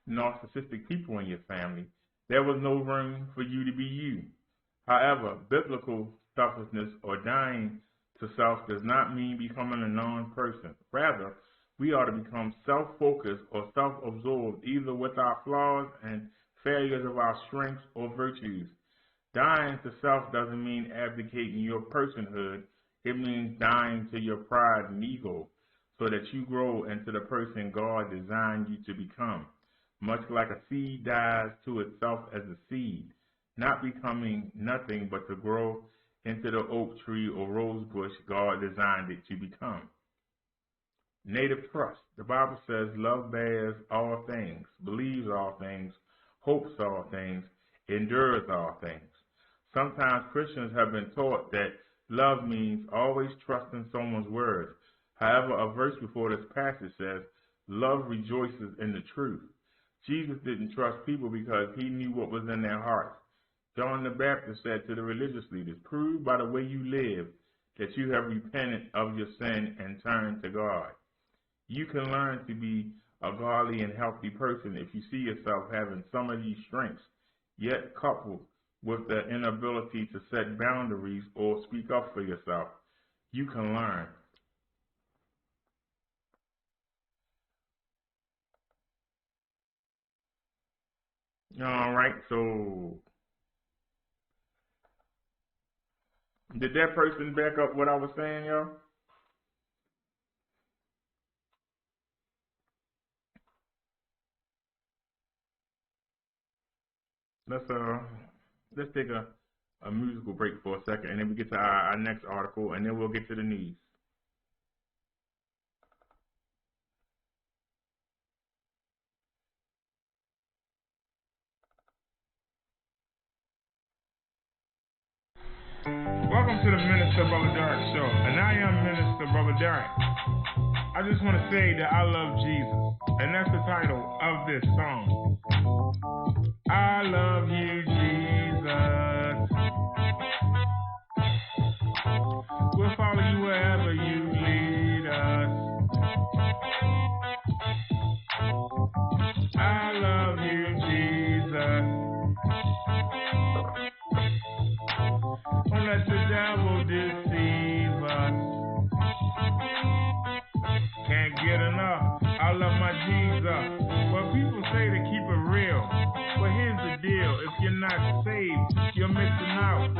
Speaker 1: narcissistic people in your family. There was no room for you to be you. However, biblical selflessness or dying to self does not mean becoming a non-person. Rather, we are to become self-focused or self-absorbed, either with our flaws and failures of our strengths or virtues. Dying to self doesn't mean abdicating your personhood. It means dying to your pride and ego so that you grow into the person God designed you to become. Much like a seed dies to itself as a seed, not becoming nothing but to grow into the oak tree or rose bush God designed it to become. Native trust. The Bible says love bears all things, believes all things, hopes all things, endures all things. Sometimes Christians have been taught that love means always trusting someone's words. However, a verse before this passage says, love rejoices in the truth. Jesus didn't trust people because he knew what was in their hearts. John the Baptist said to the religious leaders, prove by the way you live that you have repented of your sin and turned to God. You can learn to be a godly and healthy person if you see yourself having some of these strengths, yet coupled with the inability to set boundaries or speak up for yourself. You can learn. All right, so did that person back up what I was saying, y'all? Let's take a musical break for a second, and then we get to our next article, and then we'll get to the news. Welcome to the Minister Brother Derrick Show, and I am Minister Brother Derrick. I just want to say that I love Jesus, and that's the title of this song. I love you, Jesus. We'll follow you wherever you lead us. I love you, Jesus. Don't let the devil deceive us. Can't get enough. I love my Jesus. But people say to keep it real. But here's the deal. If you're not saved, you're missing out.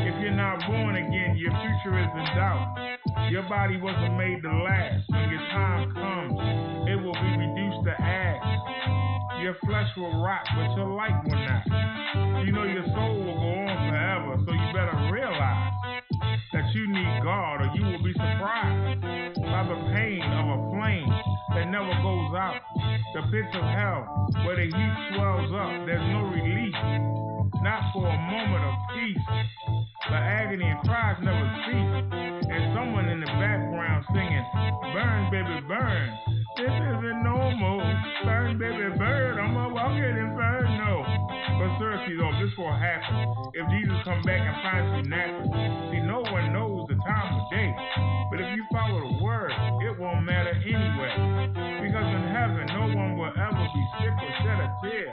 Speaker 1: If you're not born again, your future is in doubt. Your body wasn't made to last. When your time comes, it will be reduced to ash. Your flesh will rot, but your light will not. You know your soul will go on forever, so you better realize that you need God, or you will be surprised by the pain of a flame that never goes out. The pits of hell, where the heat swells up, there's no relief, not for a moment of peace. The agony and cries never cease, and someone in the background singing, burn, baby, burn. This isn't normal. Burn, baby, burn. I'm a walking inferno. But seriously, though, this will happen if Jesus come back and finds you napping. See, no one knows the time of day. But if you follow the word, it won't matter anyway. Because in heaven, no one will ever be sick or shed a tear.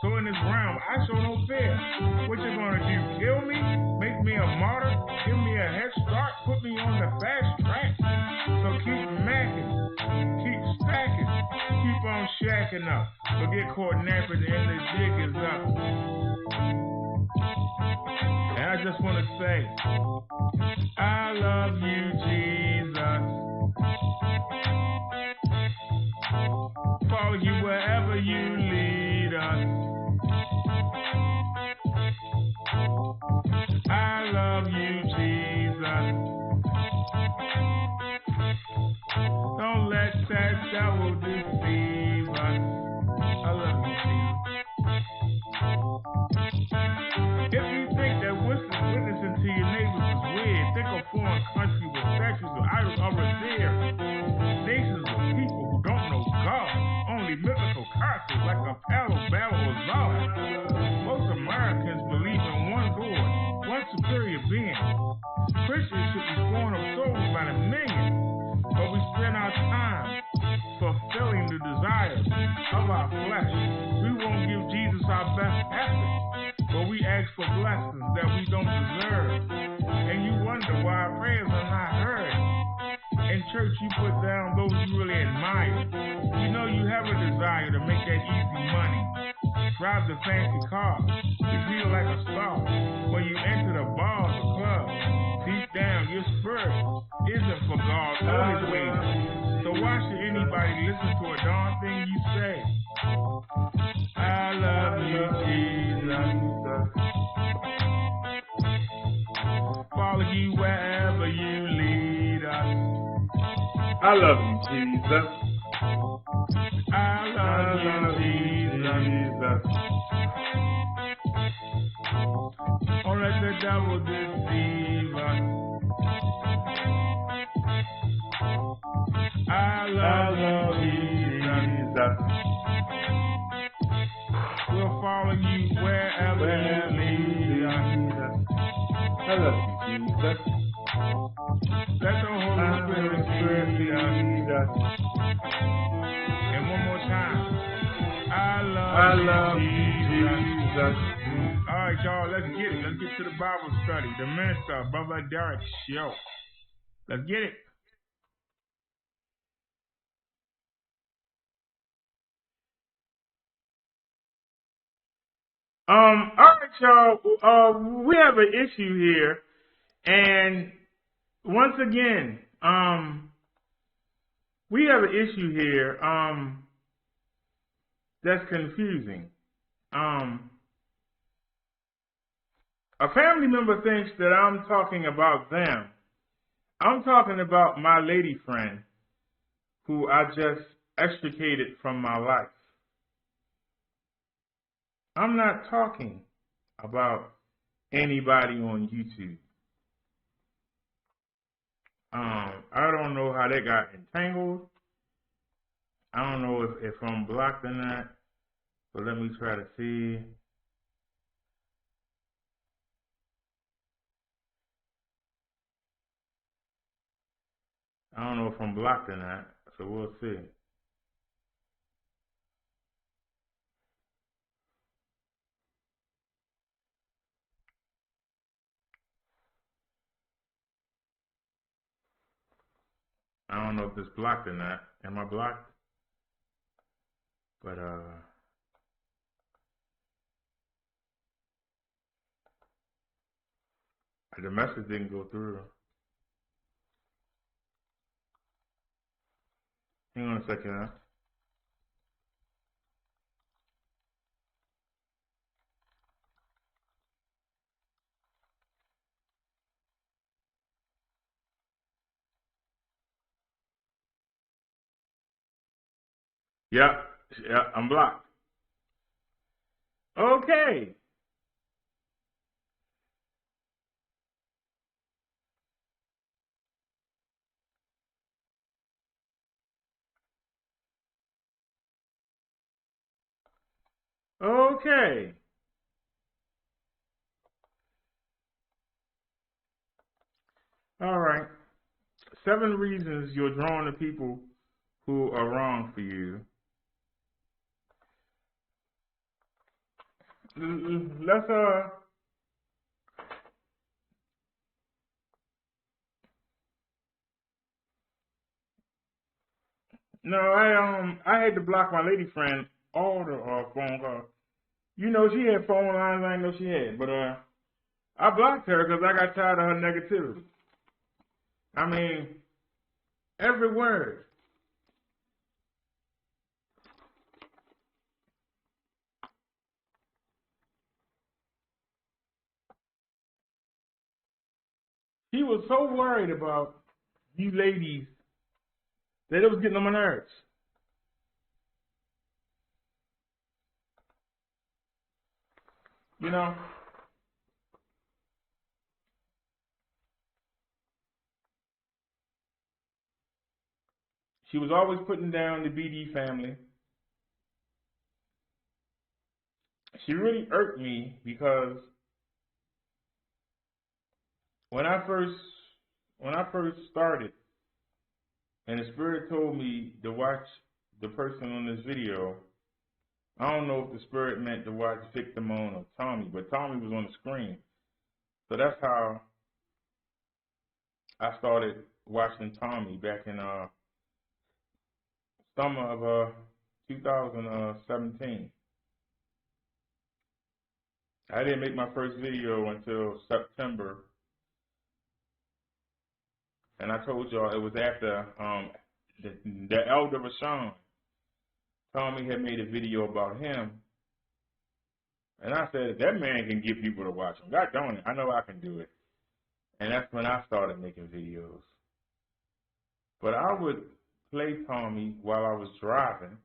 Speaker 1: So in this realm, I show no fear. What you gonna do? Kill me? Make me a martyr? Give me a head start? Put me on the fast track? So keep macking. Keep stacking. Keep on shacking up. But get caught napping and the jig is up. And I just want to say, I love you, Jesus. Follow you wherever you lead us. I love you, Jesus. Don't let that devil deceive us. I love you, Jesus. If you think that witnessing to your neighbors is weird, think of foreign countries with statues of idols are revered. Nations of people who don't know God, only mythical characters like a Palo, Babel, or Zod. Most Americans believe in one Lord, one superior being. Christians should be sworn of souls by the million, but we spend our time fulfilling the desires of our flesh. We won't give Jesus our best effort, but we ask for blessings that we don't deserve. And you wonder why our prayers are not heard. In church, you put down those you really admire. You know you have a desire to make that easy money. Drive the fancy car. You feel like a star. When you enter the bars or clubs, deep down your spirit isn't for God or His ways. So why should anybody listen to a darn thing you say? I love you, Jesus. Follow you wherever you lead us. I love you, Jesus. I love you, Jesus. Don't let the devil deceive us. I love you, Jesus. We'll follow you wherever you lead us. I love you, Jesus. Let the Holy Spirit lead us. And one more time. I love you, Jesus. All right, y'all, let's get it. Let's get to the Bible study. The minister, Brother Derrick Show. Let's get it. All right, y'all. We have an issue here, and once again, we have an issue here. That's confusing. A family member thinks that I'm talking about them. I'm talking about my lady friend, who I just extricated from my life. I'm not talking about anybody on YouTube. I don't know how they got entangled. I don't know if I'm blocked or not, but let me try to see. I don't know if I'm blocked or not, so we'll see. I don't know if it's blocked or not. Am I blocked? But the message didn't go through. Hang on a second, huh? Yeah, I'm blocked. Okay. Okay. All right. 7 reasons you're drawn to people who are wrong for you. Let's no, I had to block my lady friend all the phone calls. You know, she had phone lines I didn't know she had, but I blocked her because I got tired of her negativity. I mean, every word. He was so worried about you ladies that it was getting on my nerves. You know? She was always putting down the BD family. She really irked me because when I first started and the Spirit told me to watch the person on this video, I don't know if the Spirit meant to watch Victim or Tommy, but Tommy was on the screen. So that's how I started watching Tommy back in summer of 2017. I didn't make my first video until September, and I told y'all it was after the elder Rashawn. Tommy had made a video about him, and I said, that man can get people to watch him. God darn it, I know I can do it. And that's when I started making videos. But I would play Tommy while I was driving,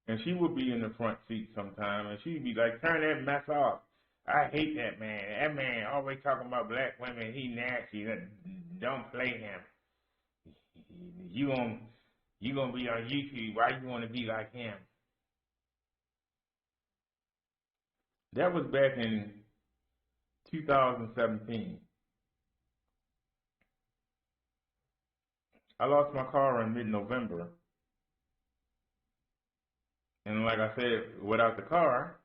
Speaker 1: and she would be in the front seat sometime, and she'd be like, turn that mess off. I hate that man. That man always talking about black women. He nasty. Don't play him. You gonna be on YouTube. Why you want to be like him? That was back in 2017. I lost my car in mid-November. And like I said, without the car,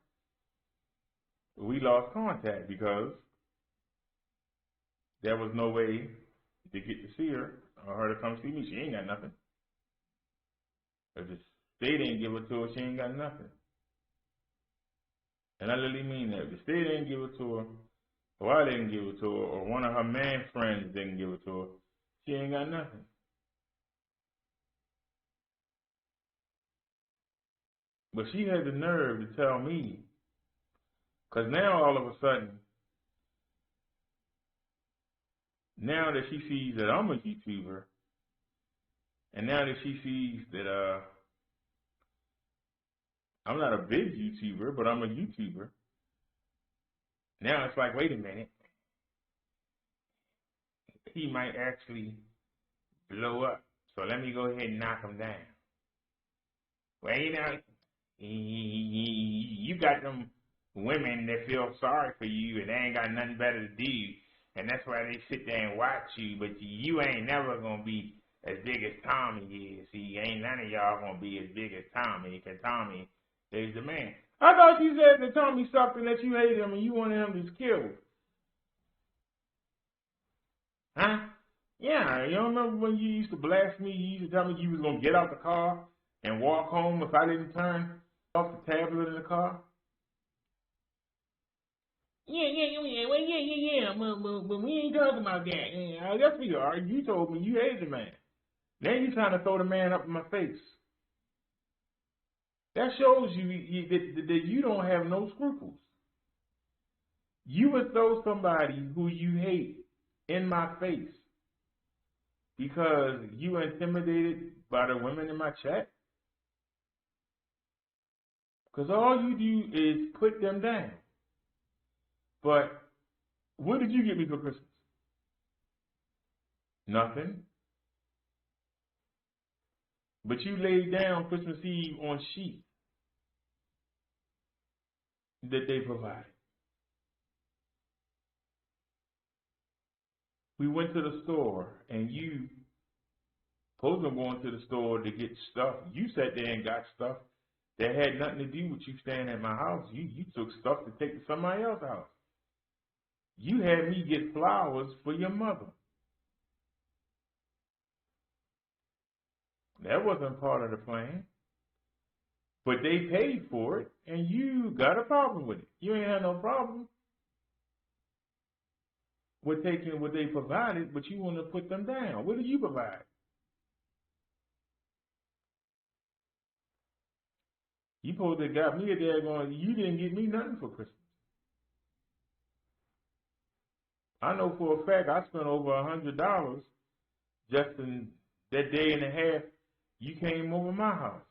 Speaker 1: we lost contact because there was no way to get to see her or her to come see me. She ain't got nothing. If they didn't give it to her, she ain't got nothing. And I literally mean that. If the state didn't give it to her, or I didn't give it to her, or one of her man friends didn't give it to her, she ain't got nothing. But she had the nerve to tell me, because now all of a sudden, now that she sees that I'm a YouTuber, and now that she sees that I'm not a big YouTuber, but I'm a YouTuber, now it's like, wait a minute, he might actually blow up. So let me go ahead and knock him down. Well, you know, you got them women that feel sorry for you and they ain't got nothing better to do, and that's why they sit there and watch you, but you ain't never going to be as big as Tommy is. See, ain't none of y'all going to be as big as Tommy, because Tommy is the man. I thought you said that Tommy sucked and that you hated him and you wanted him to kill. Huh? Yeah, you don't remember when you used to blast me? You used to tell me you was going to get out the car and walk home if I didn't turn off the tablet in the car? Yeah. But we ain't talking about that. Yeah, yes, we are. You told me you hated the man. Now you trying to throw the man up in my face. That shows you that you don't have no scruples. You would throw somebody who you hate in my face because you were intimidated by the women in my chat? Because all you do is put them down. But what did you get me for Christmas? Nothing. But you laid down Christmas Eve on sheets that they provided. We went to the store, and you supposed to going to the store to get stuff. You sat there and got stuff that had nothing to do with you staying at my house. You took stuff to take to somebody else's house. You had me get flowers for your mother. That wasn't part of the plan. But they paid for it, and you got a problem with it. You ain't had no problem. were taking what they provided, but you want to put them down. What do you provide? You supposed to got me there going, you didn't get me nothing for Christmas. I know for a fact I spent over $100 just in that day and a half you came over my house.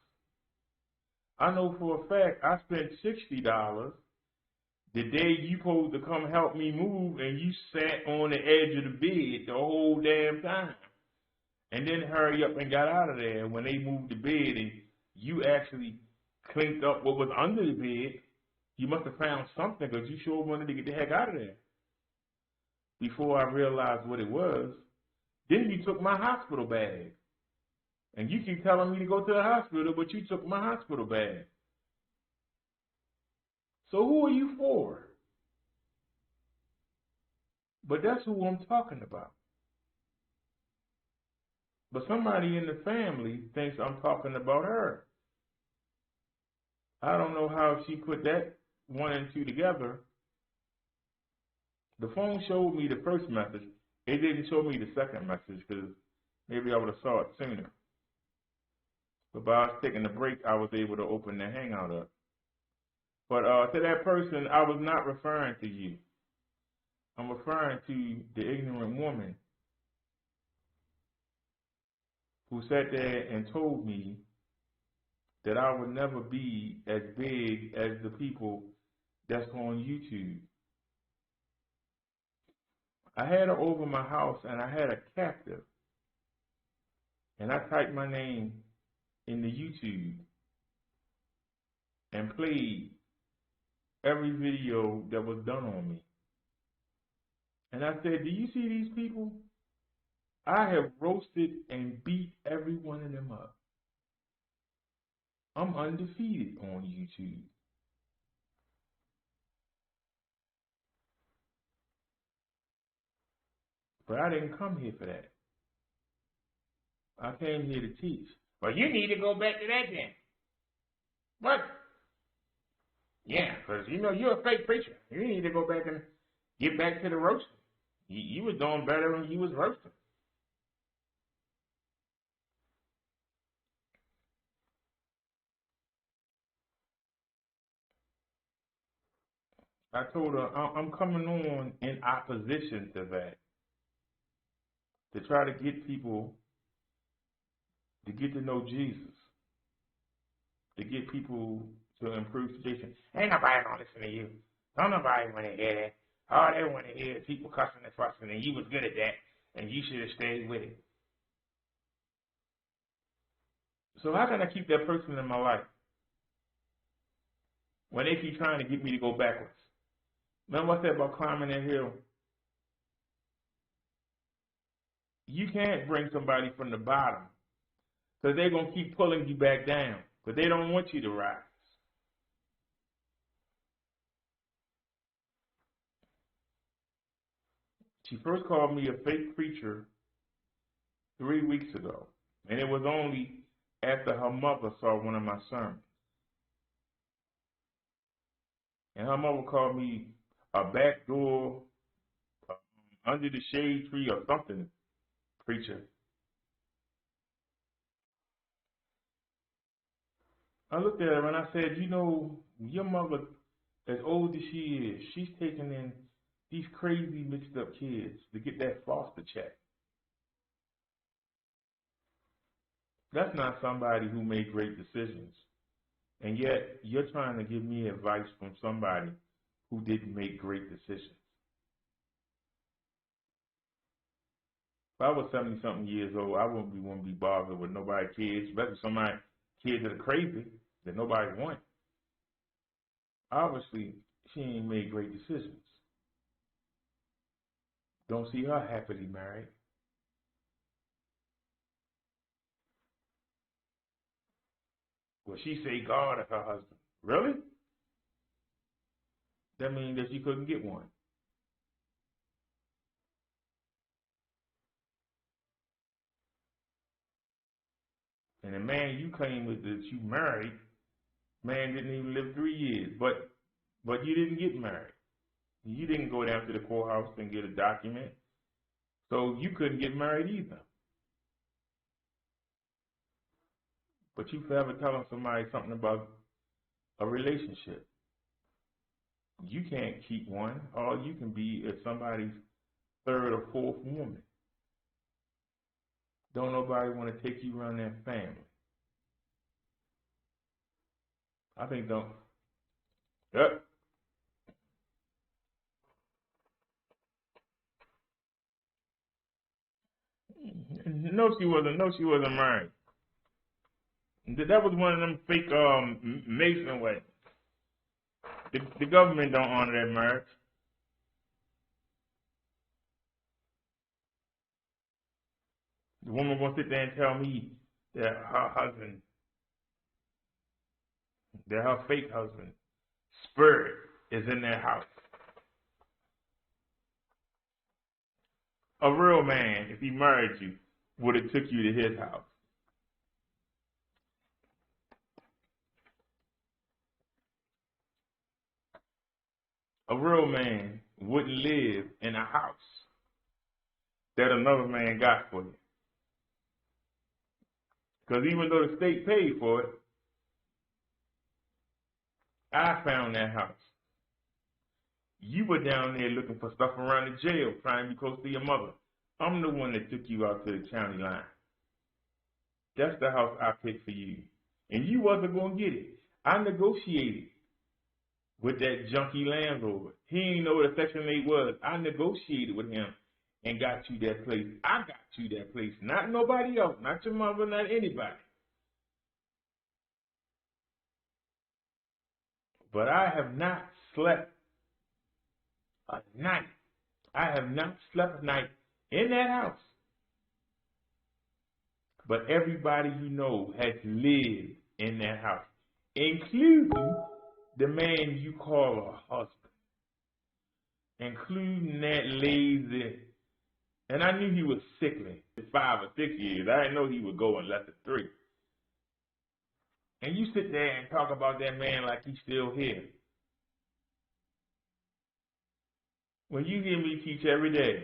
Speaker 1: I know for a fact I spent $60 the day you supposed to come help me move, and you sat on the edge of the bed the whole damn time. And then hurry up and got out of there. When they moved the bed and you actually cleaned up what was under the bed, you must have found something because you sure wanted to get the heck out of there. Before I realized what it was, then you took my hospital bag. And you keep telling me to go to the hospital, but you took my hospital bag. So who are you for? But that's who I'm talking about. But somebody in the family thinks I'm talking about her. I don't know how she put that one and two together. The phone showed me the first message. It didn't show me the second message because maybe I would have saw it sooner. But by us taking a break, I was able to open the Hangout up. But to that person, I was not referring to you. I'm referring to the ignorant woman who sat there and told me that I would never be as big as the people that's on YouTube. I had her over my house and I had a captive. And I typed my name in the YouTube and played every video that was done on me. And I said, do you see these people? I have roasted and beat every one of them up. I'm undefeated on YouTube. But I didn't come here for that. I came here to teach. Well, you need to go back to that then. What? Yeah, because you know you're a fake preacher. You need to go back and get back to the roasting. You was doing better when you was roasting. I told her I'm coming on in opposition to that, to try to get people to get to know Jesus, to get people to improve situation. Ain't nobody gonna listen to you. Don't nobody want to hear that. All they want to hear is people cussing and fussing, and you was good at that, and you should have stayed with it. So how can I keep that person in my life when they keep trying to get me to go backwards? Remember what I said about climbing that hill? You can't bring somebody from the bottom because they're going to keep pulling you back down because they don't want you to rise. She first called me a fake preacher 3 weeks ago, and it was only after her mother saw one of my sermons. And her mother called me a backdoor, under the shade tree or something preacher. I looked at her and I said, you know, your mother, as old as she is, she's taking in these crazy mixed up kids to get that foster check. That's not somebody who made great decisions. And yet, you're trying to give me advice from somebody who didn't make great decisions. If I was 70-something years old, I wouldn't want to be bothered with nobody's kids, especially somebody's kids that are crazy, that nobody wants. Obviously, she ain't made great decisions. Don't see her happily married. Well, she say God is her husband. Really? That means that she couldn't get one. And the man you claim that you married, man didn't even live 3 years. But you didn't get married. You didn't go down to the courthouse and get a document, so you couldn't get married either. But you forever telling somebody something about a relationship. You can't keep one. All you can be is somebody's third or fourth woman. Don't nobody want to take you around their family. I think don't. Yep. No, she wasn't. No, she wasn't married. That was one of them fake Mason weddings. The government don't honor that marriage. The woman gonna sit there and tell me that her husband, that her fake husband, spirit is in that house. A real man, if he married you, would have took you to his house. A real man wouldn't live in a house that another man got for you. Because even though the state paid for it, I found that house. You were down there looking for stuff around the jail, trying to be close to your mother. I'm the one that took you out to the county line. That's the house I picked for you. And you wasn't going to get it. I negotiated with that junkie landlord. He didn't know what a Section 8 was. I negotiated with him and got you that place. I got you that place. Not nobody else. Not your mother, not anybody. But I have not slept a night. I have not slept a night in that house. But everybody you know has lived in that house, including the man you call a husband, including that lazy. And I knew he was sickly for 5 or 6 years. I didn't know he would go in less than 3. And you sit there and talk about that man like he's still here. When you hear me teach every day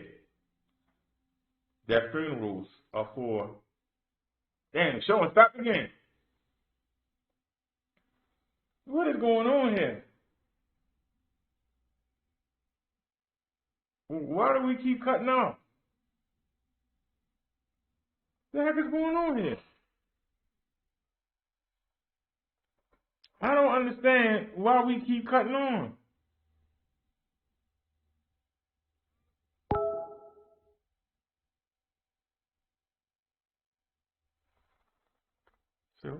Speaker 1: that funerals are for, damn, show and stop again. What is going on here? Why do we keep cutting off? What the heck is going on here? I don't understand why we keep cutting on. So,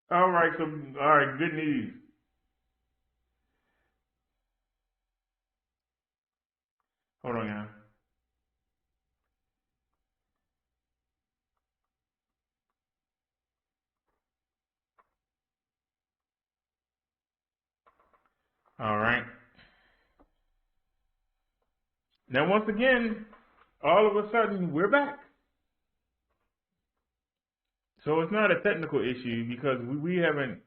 Speaker 1: all right, good news. Hold on, y'all. All right. Now, once again, all of a sudden, we're back. So it's not a technical issue because we haven't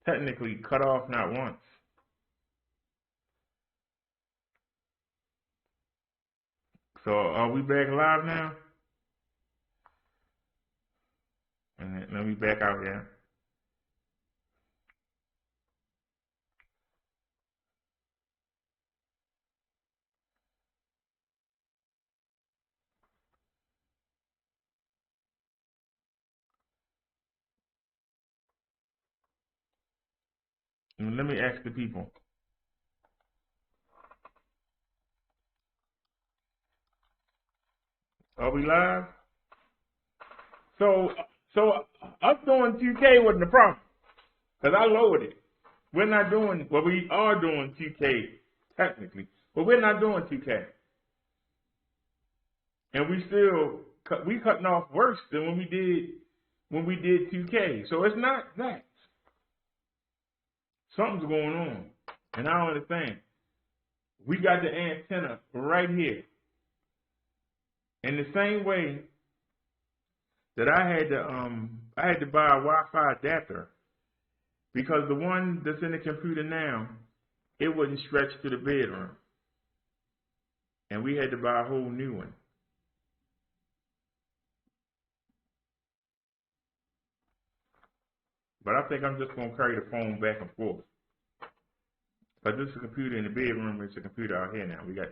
Speaker 1: technically cut off not once. So are we back live now? And let me back out here. And let me ask the people. Are we live? So us doing 2K wasn't the problem, because I lowered it. We're not doing, well, we are doing 2K technically, but we're not doing 2K. And we cutting off worse than when when we did 2K. So it's not that. Something's going on. And I don't understand. We got the antenna right here. In the same way that I had to buy a Wi-Fi adapter because the one that's in the computer now, it wouldn't stretch to the bedroom. And we had to buy a whole new one. But I think I'm just going to carry the phone back and forth. But this is a computer in the bedroom. It's a computer out here now. We got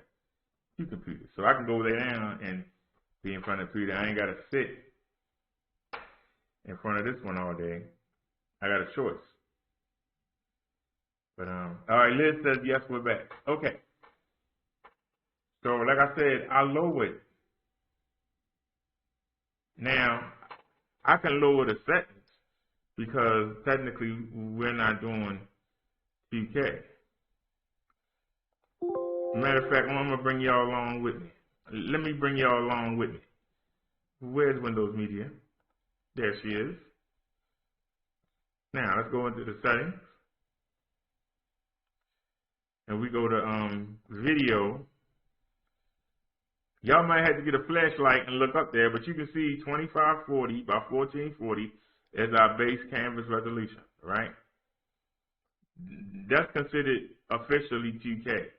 Speaker 1: two computers. So I can go lay down and be in front of the computer. I ain't got to sit in front of this one all day. I got a choice. But, all right, Liz says, yes, we're back. Okay. So, like I said, I lower it. Now, I can lower the settings because technically we're not doing 2K. Matter of fact, I'm going to bring y'all along with me. Let me bring y'all along with me. Where's Windows Media? There she is. Now, let's go into the settings. And we go to video. Y'all might have to get a flashlight and look up there, but you can see 2540 by 1440 is our base canvas resolution, right? That's considered officially 2K.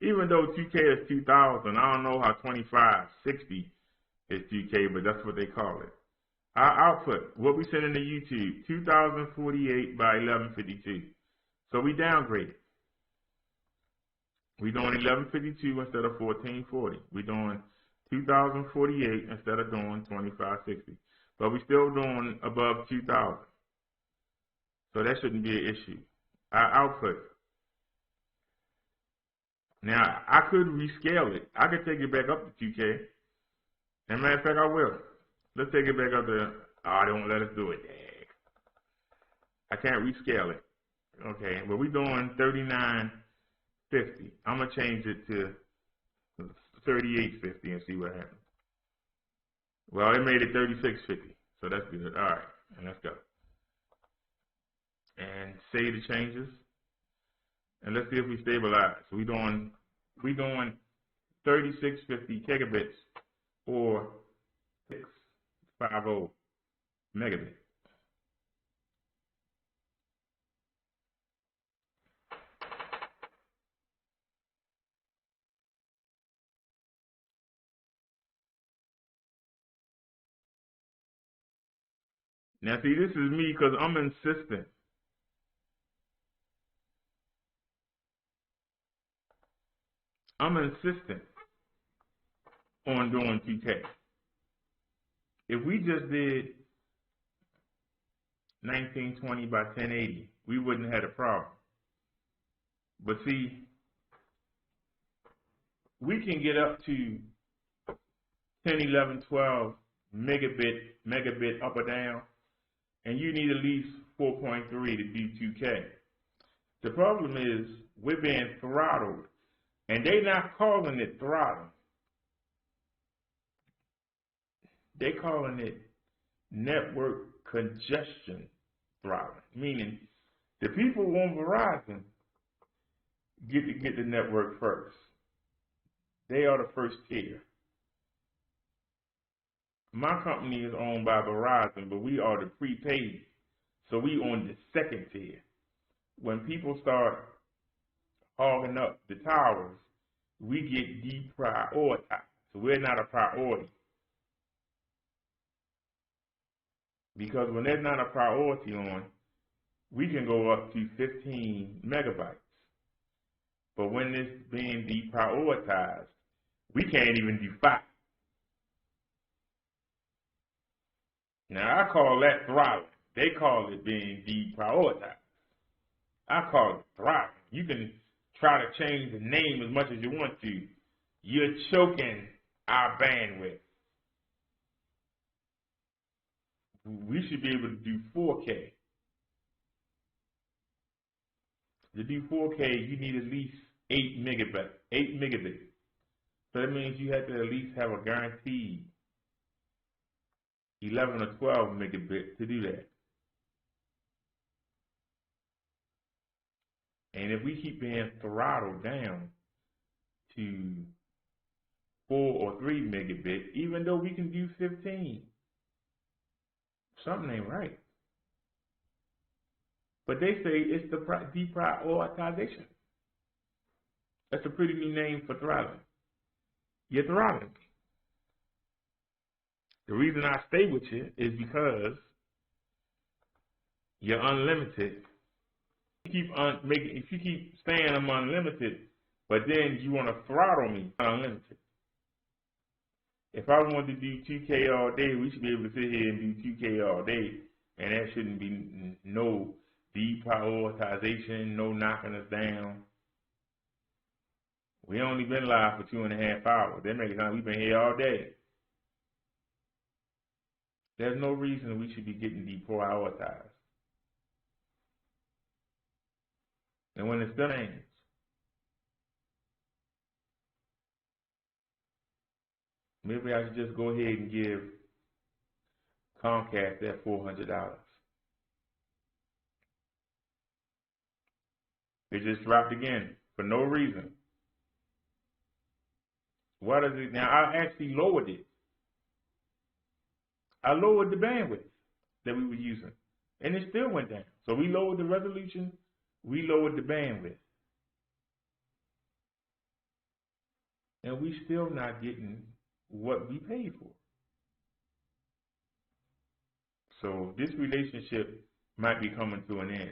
Speaker 1: Even though 2K is 2000, I don't know how 2560 is 2K, but that's what they call it. Our output, what we send into YouTube, 2048 by 1152. So we downgraded. We're doing 1152 instead of 1440. We're doing 2048 instead of doing 2560. But we're still doing above 2000. So that shouldn't be an issue. Our output. Now, I could rescale it. I could take it back up to 2K. As a matter of fact, I will. Let's take it back up to, oh, they won't let us do it. I can't rescale it. Okay, but we're doing 3950. I'm going to change it to 3850 and see what happens. Well, it made it 3650, so that's good. All right, and let's go. And save the changes. And let's see if we stabilize. So we're doing 3650 gigabits or 650 megabits. Now see, this is me because I'm insistent. I'm insistent on doing 2K. If we just did 1920 by 1080, we wouldn't have had a problem. But see, we can get up to 10, 11, 12 megabit up or down, and you need at least 4.3 to do 2K. The problem is we're being throttled. And they're not calling it throttle. They're calling it network congestion throttling. Meaning the people on Verizon get the network first. They are the first tier. My company is owned by Verizon, but we are the prepaid. So we on the second tier. When people start hogging up the towers, we get deprioritized. So we're not a priority. Because when there's not a priority on, we can go up to 15 megabytes. But when it's being deprioritized, we can't even do 5. Now I call that throttling. They call it being deprioritized. I call it throttling. You can try to change the name as much as you want to. You're choking our bandwidth. We should be able to do 4K. To do 4K, you need at least 8 megabits. So that means you have to at least have a guaranteed 11 or 12 megabits to do that. And if we keep being throttled down to 4 or 3 megabits, even though we can do 15, something ain't right. But they say it's the deprioritization. That's a pretty new name for throttling. You're throttling. The reason I stay with you is because you're unlimited. If you keep saying I'm unlimited, but then you want to throttle me, unlimited. If I wanted to do 2K all day, we should be able to sit here and do 2K all day, and there shouldn't be no deprioritization, no knocking us down. We only been live for 2.5 hours. That makes it sound we've been here all day. There's no reason we should be getting deprioritized. And when it's done, maybe I should just go ahead and give Comcast that $400. It just dropped again for no reason. What is it now? I actually lowered it. I lowered the bandwidth that we were using, and it still went down. So we lowered the resolution, we lowered the bandwidth, and we still not getting what we paid for. So this relationship might be coming to an end,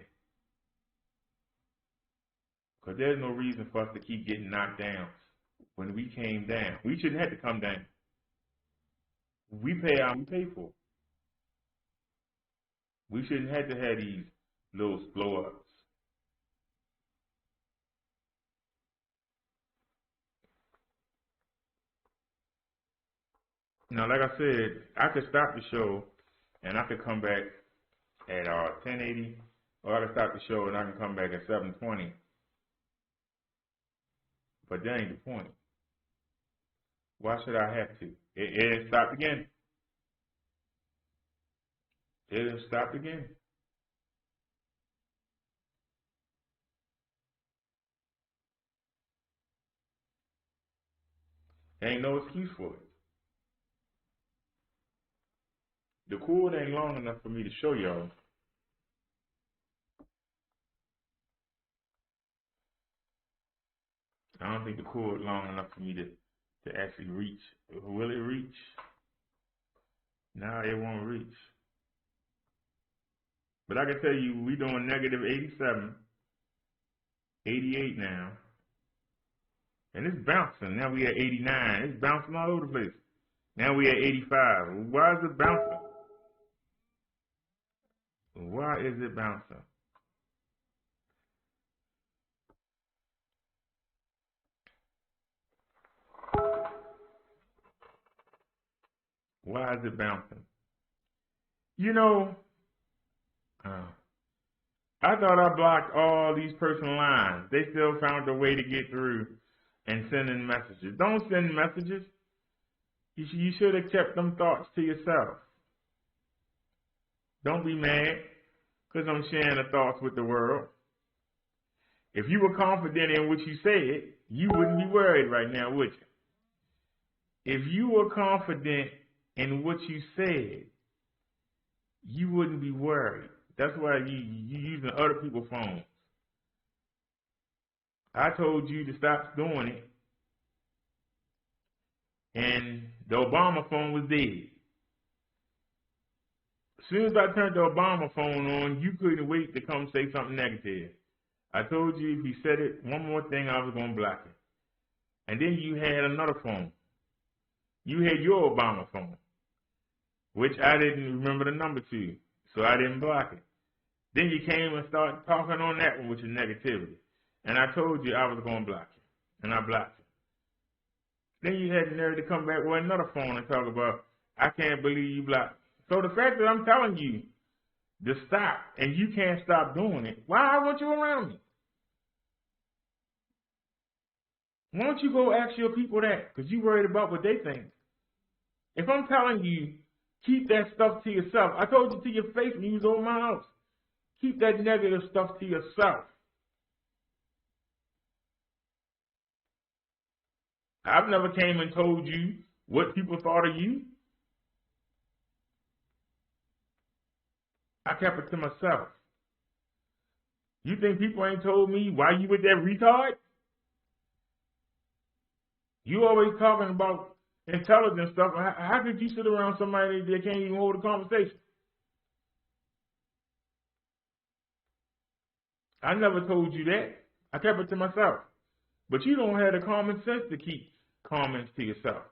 Speaker 1: because there's no reason for us to keep getting knocked down when we came down. We shouldn't have to come down. We pay out, we pay for. We shouldn't have to have these little blow-ups. Now, like I said, I could stop the show and I could come back at 1080, or I could stop the show and I can come back at 720. But that ain't the point. Why should I have to? It stopped again. It stopped again. There ain't no excuse for it. The cord ain't long enough for me to show y'all. I don't think the cord long enough for me to actually reach. Will it reach? No, it won't reach. But I can tell you, we doing negative 87, 88 now. And it's bouncing. Now we at 89. It's bouncing all over the place. Now we at 85. Why is it bouncing? Why is it bouncing? Why is it bouncing? You know, I thought I blocked all these personal lines. They still found a way to get through and send in messages. Don't send messages. You should have kept them thoughts to yourself. Don't be mad because I'm sharing the thoughts with the world. If you were confident in what you said, you wouldn't be worried right now, would you? If you were confident in what you said, you wouldn't be worried. That's why you're using other people's phones. I told you to stop doing it, and the Obama phone was dead. As soon as I turned the Obama phone on, you couldn't wait to come say something negative. I told you if you said it one more thing, I was going to block it. And then you had another phone. You had your Obama phone, which I didn't remember the number to, so I didn't block it. Then you came and started talking on that one, which is negativity. And I told you I was going to block you, and I blocked you. Then you had the nerve to come back with another phone and talk about, I can't believe you blocked. So the fact that I'm telling you to stop, and you can't stop doing it, why I want you around me? Why don't you go ask your people that? Because you worried about what they think. If I'm telling you Keep that stuff to yourself. I told you to your face when you was over my house. Keep that negative stuff to yourself. I've never came and told you what people thought of you. I kept it to myself. You think people ain't told me why you with that retard? You always talking about intelligent stuff. How could you sit around somebody that can't even hold a conversation? I never told you that. I kept it to myself. But you don't have the common sense to keep comments to yourself.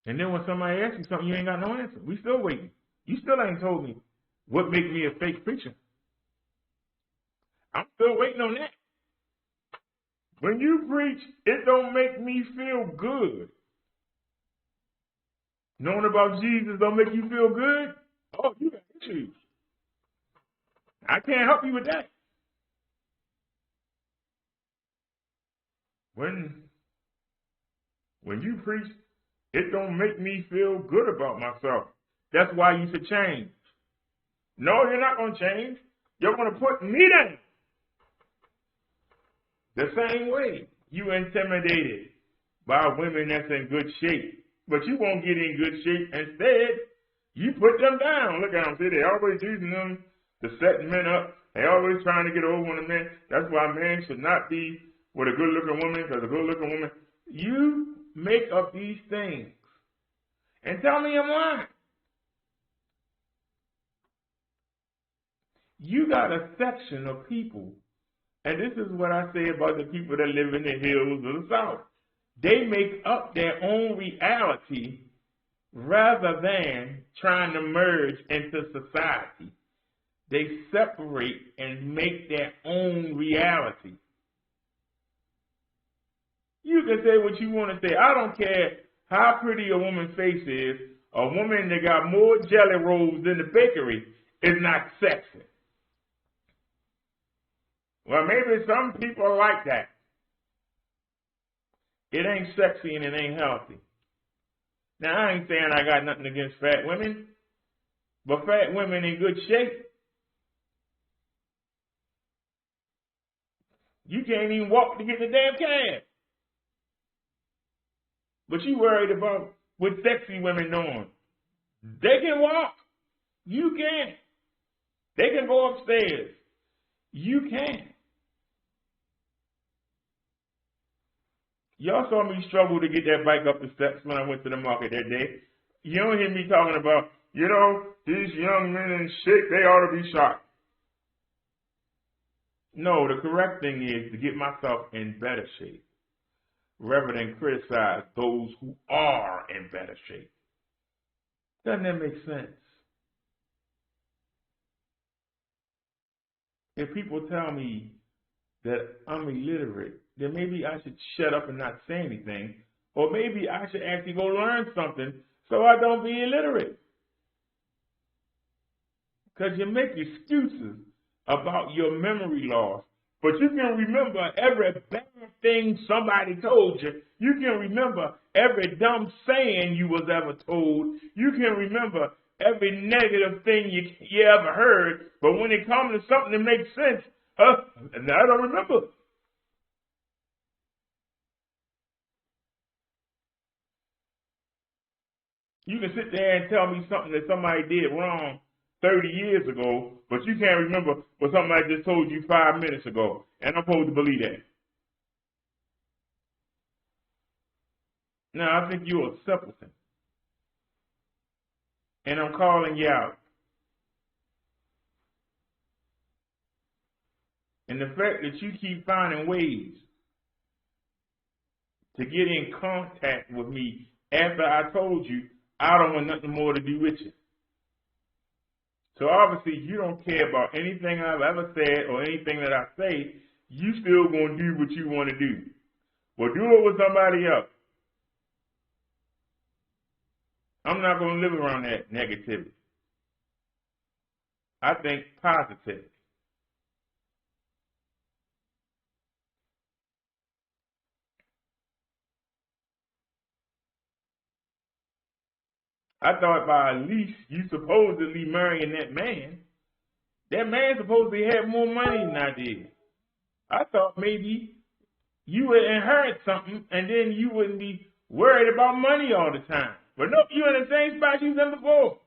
Speaker 1: And then when somebody asks you something, you ain't got no answer. We still waiting. You still ain't told me what makes me a fake preacher. I'm still waiting on that. When you preach, it don't make me feel good. Knowing about Jesus don't make you feel good? Oh, you got issues. I can't help you with that. When you preach, it don't make me feel good about myself. That's why you should change. No, you're not going to change. You're going to put me down. The same way you intimidated by women that's in good shape, but you won't get in good shape. Instead, you put them down. Look at them. See, they always using them to set men up. They always trying to get over on a man. That's why a man should not be with a good-looking woman, because a good-looking woman, you make up these things and tell me I'm lying. You got a section of people, and this is what I say about the people that live in the hills of the South. They make up their own reality rather than trying to merge into society. They separate and make their own reality. You can say what you want to say. I don't care how pretty a woman's face is. A woman that got more jelly rolls than the bakery is not sexy. Well, maybe some people are like that. It ain't sexy and it ain't healthy. Now, I ain't saying I got nothing against fat women, but fat women in good shape, you can't even walk to get the damn cab. But you worried about what sexy women doing. They can walk. You can't. They can go upstairs. You can't. Y'all saw me struggle to get that bike up the steps when I went to the market that day. You don't hear me talking about, these young men in shape, they ought to be shot. No, the correct thing is to get myself in better shape, rather than criticize those who are in better shape. Doesn't that make sense? If people tell me that I'm illiterate, then maybe I should shut up and not say anything, or maybe I should actually go learn something so I don't be illiterate. Because you make excuses about your memory loss, but you can remember every bad thing somebody told you. You can remember every dumb saying you was ever told. You can remember every negative thing you ever heard, but when it comes to something that makes sense, I don't remember. You can sit there and tell me something that somebody did wrong 30 years ago, but you can't remember what somebody just told you 5 minutes ago. And I'm supposed to believe that. Now, I think you're a simpleton. And I'm calling you out. And the fact that you keep finding ways to get in contact with me after I told you I don't want nothing more to do with you. So obviously you don't care about anything I've ever said or anything that I say. You still going to do what you want to do. Well, do it with somebody else. I'm not going to live around that negativity. I think positivity. I thought by lease you supposedly marrying that man. That man supposedly had more money than I did. I thought maybe you would inherit something and then you wouldn't be worried about money all the time. But no, you in the same spot you was in before.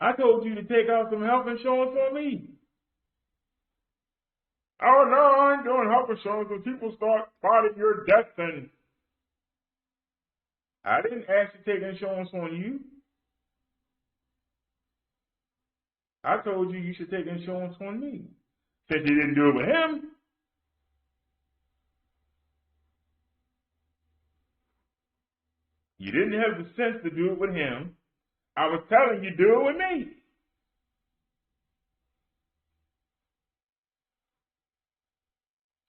Speaker 1: I told you to take out some health insurance for me. Oh no, I ain't doing health insurance when people start plotting your death, and I didn't ask you to take insurance on you. I told you should take insurance on me. Since you didn't do it with him. You didn't have the sense to do it with him. I was telling you, do it with me.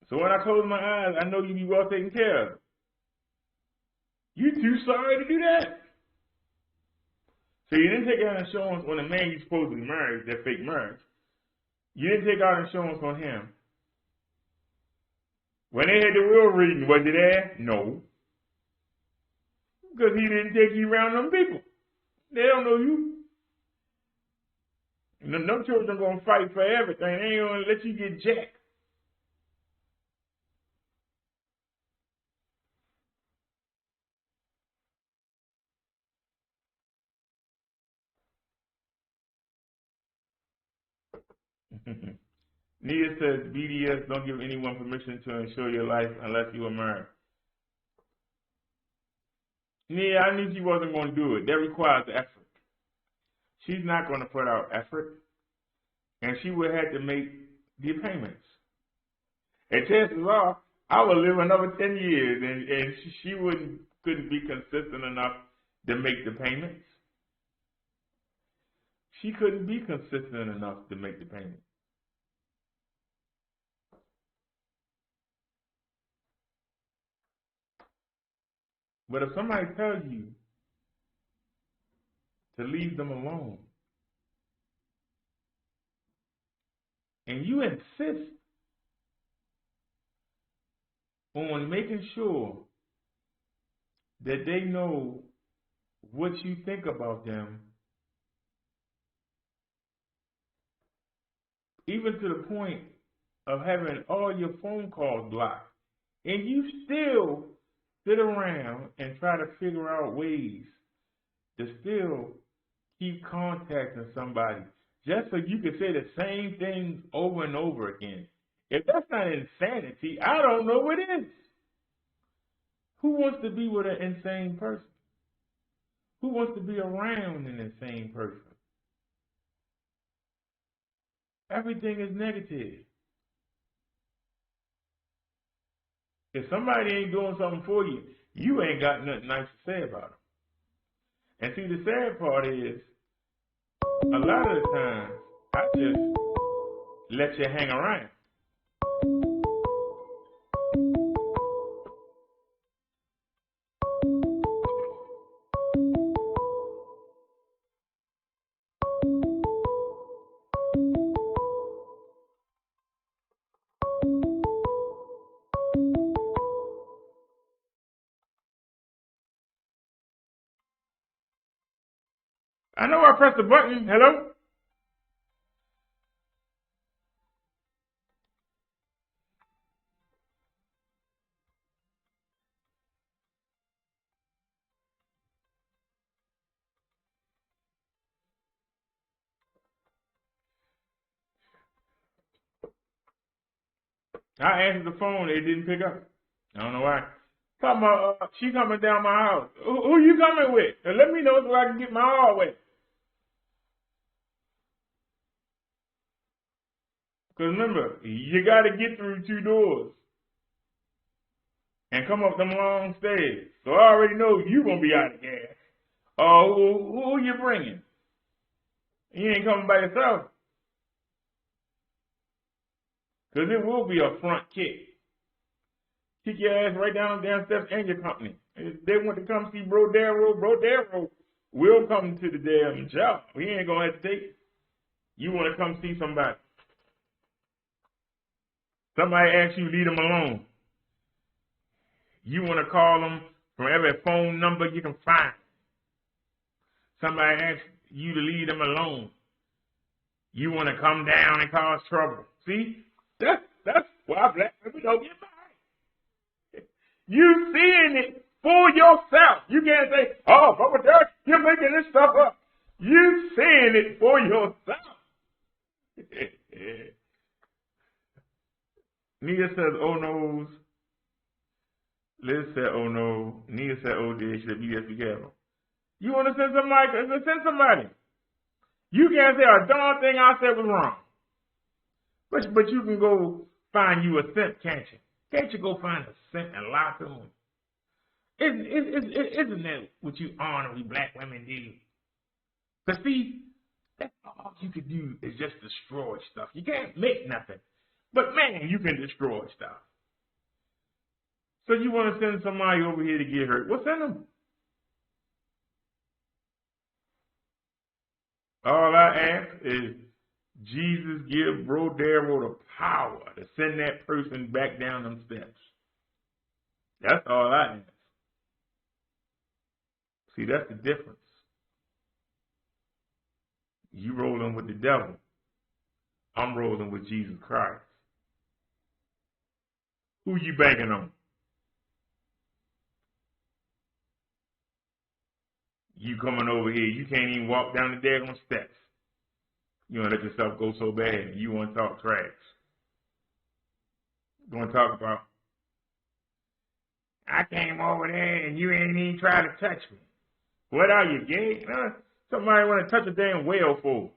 Speaker 1: So when I close my eyes, I know you be well taken care of. You too sorry to do that. So you didn't take out insurance on the man you supposedly married, that fake marriage. You didn't take out insurance on him. When they had the will reading, was it there? No. Because he didn't take you around them people. They don't know you. No children are going to fight for everything. They ain't going to let you get jacked. Nia says BDS don't give anyone permission to insure your life unless you are married. Nia, I knew she wasn't going to do it. That requires effort. She's not going to put out effort, and she would have to make the payments. And chances are, I would live another 10 years, and she couldn't be consistent enough to make the payments. She couldn't be consistent enough to make the payments. But if somebody tells you to leave them alone, and you insist on making sure that they know what you think about them, even to the point of having all your phone calls blocked, and you still sit around and try to figure out ways to still keep contacting somebody just so you can say the same things over and over again. If that's not insanity, I don't know what is. Who wants to be with an insane person? Who wants to be around an insane person? Everything is negative. If somebody ain't doing something for you, you ain't got nothing nice to say about them. And see, the sad part is, a lot of the times, I just let you hang around. I know I pressed the button. Hello? I answered the phone. It didn't pick up. I don't know why. She coming down my house. Who you coming with? And let me know so I can get my heart wet. Because remember, you got to get through 2 doors and come up them long stairs. So I already know you going to be out of gas. Who you bringing? You ain't coming by yourself. Because it will be a front kick. Kick your ass right down steps and your company. If they want to come see Bro Darrow will come to the damn job. He ain't going to hesitate. You want to come see somebody. Somebody asks you, leave them alone. You want to call them from every phone number you can find. Somebody asks you to leave them alone. You want to come down and cause trouble. See, that's why black people don't get married. You seeing it for yourself. You can't say, oh, Brother Derrick, you're making this stuff up. You seeing it for yourself. Nia says, oh no. Liz said, oh no. Nia said, oh dear, should be careful. You want to send somebody? Send somebody. You can't say a darn thing I said was wrong. But you can go find you a simp, can't you? Can't you go find a simp and lie to him? Isn't that what you honorary black women do? Because see, that's all you can do is just destroy stuff. You can't make nothing. But man, you can destroy stuff. So you want to send somebody over here to get hurt? Well, send them. All I ask is Jesus give Bro Darrow the power to send that person back down them steps. That's all I ask. See, that's the difference. You rolling with the devil. I'm rolling with Jesus Christ. Who you banking on? You coming over here, you can't even walk down the daggone steps. You want to let yourself go so bad. You want to talk trash. You want to talk about, I came over there and you ain't even try to touch me. What are you, gay? Somebody want to touch a damn whale for.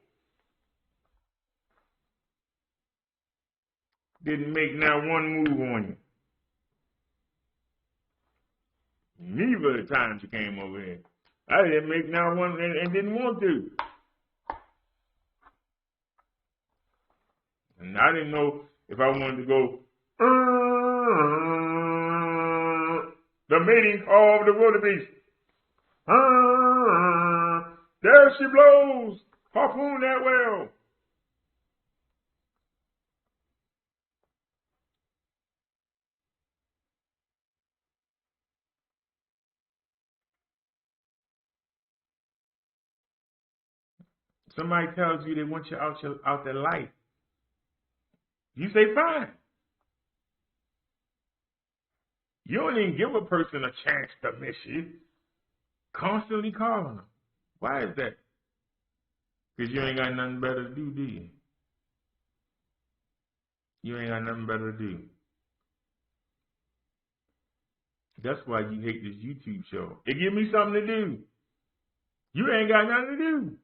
Speaker 1: Didn't make not one move on you. Neither of the times you came over here. I didn't make not one and didn't want to. And I didn't know if I wanted to go, the mating call of the wildebeest. There she blows. Harpoon that whale. Somebody tells you they want you out their life. You say fine. You don't even give a person a chance to miss you. Constantly calling them. Why is that? Because you ain't got nothing better to do you? You ain't got nothing better to do. That's why you hate this YouTube show. It give me something to do. You ain't got nothing to do.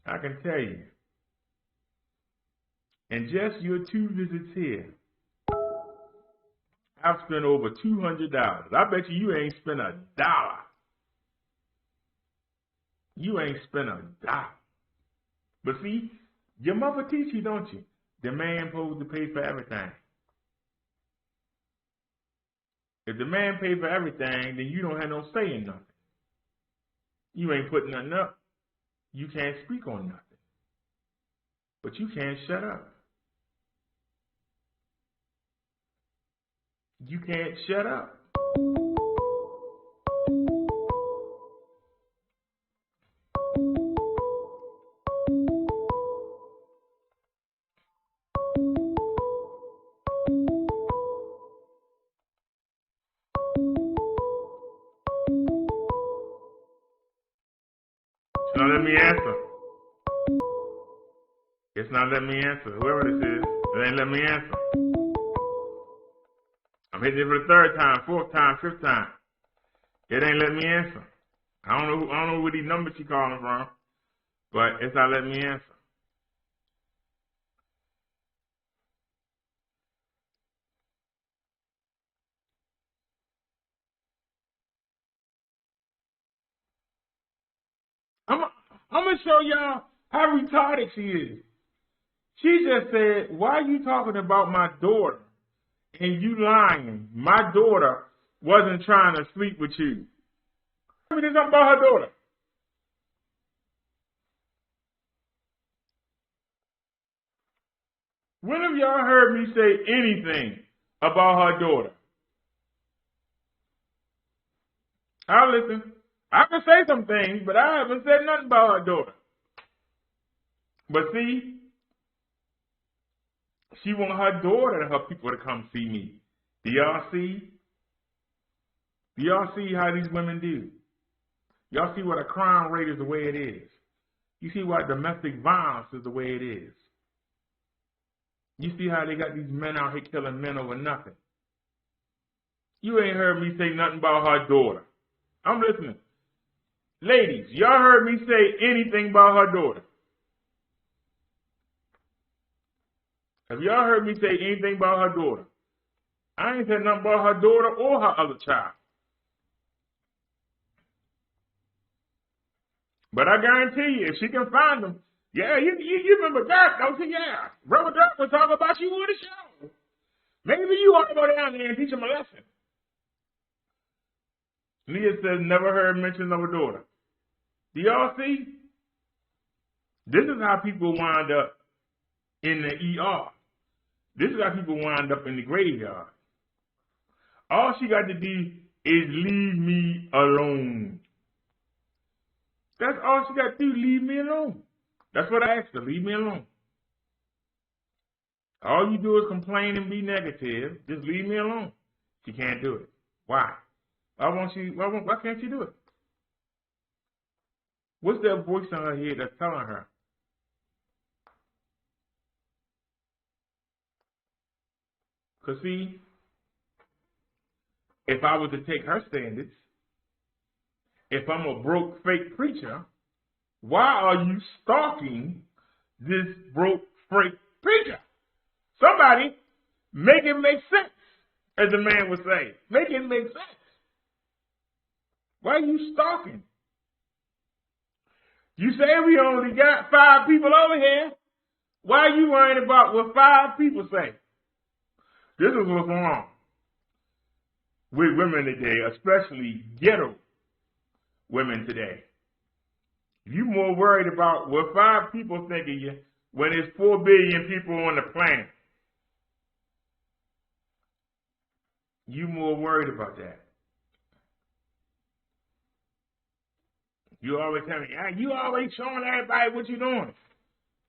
Speaker 1: I can tell you. And just your 2 visits here, I've spent over $200. I bet you ain't spent $1. You ain't spent $1. But see, your mother teach you, don't you? The man supposed to pay for everything. If the man pay for everything, then you don't have no say in nothing. You ain't putting nothing up. You can't speak on nothing. But you can't shut up. You can't shut up. It's not letting me answer. It's not letting me answer. Whoever this is, it ain't letting me answer. I'm hitting it for the 3rd time, 4th time, 5th time. It ain't letting me answer. I don't know where these numbers she calling from, but it's not letting me answer. I'm gonna show y'all how retarded she is. She just said, why are you talking about my daughter? And you lying. My daughter wasn't trying to sleep with you. Tell me something about her daughter. When have y'all heard me say anything about her daughter? I'll listen. I can say some things, but I haven't said nothing about her daughter. But see, she want her daughter and her people to come see me. Do y'all see? Do y'all see how these women do? Y'all see why the crime rate is the way it is. You see why domestic violence is the way it is. You see how they got these men out here killing men over nothing. You ain't heard me say nothing about her daughter. I'm listening. Ladies, y'all heard me say anything about her daughter? Have y'all heard me say anything about her daughter? I ain't said nothing about her daughter or her other child. But I guarantee you, if she can find them, yeah, you remember Derrick, don't you? Yeah. Brother Derrick was talking about you on the show. Maybe you ought to go down there and teach him a lesson. Leah says, never heard mention of a daughter. Do y'all see? This is how people wind up in the ER. This is how people wind up in the graveyard. All she got to do is leave me alone. That's all she got to do, leave me alone. That's what I asked her, leave me alone. All you do is complain and be negative. Just leave me alone. She can't do it. Why? Why can't she do it? What's that voice in her head that's telling her? Because see, if I was to take her standards, if I'm a broke fake preacher, why are you stalking this broke fake preacher? Somebody make it make sense, as the man would say. Make it make sense. Why are you stalking? You say we only got 5 people over here. Why are you worrying about what 5 people say? This is what's wrong with women today, especially ghetto women today. You more worried about what 5 people think of you when there's 4 billion people on the planet. You more worried about that. You always tell me, you always showing everybody what you're doing.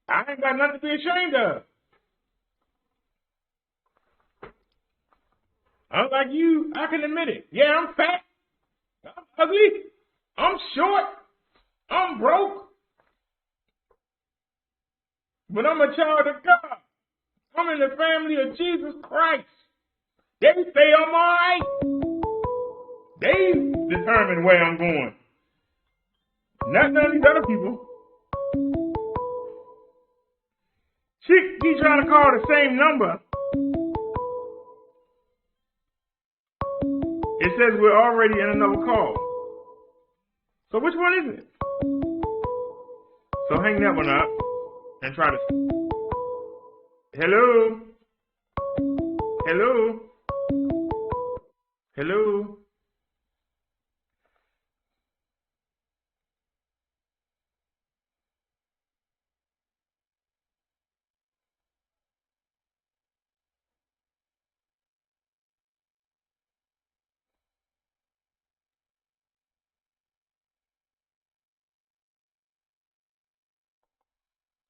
Speaker 1: I ain't got nothing to be ashamed of. Unlike you, I can admit it. Yeah, I'm fat. I'm ugly. I'm short. I'm broke. But I'm a child of God. I'm in the family of Jesus Christ. They say I'm all right. They determine where I'm going. Not none of these other people. She keep trying to call the same number. It says we're already in another call. So which one is it? So hang that one up and try to... Hello? Hello? Hello?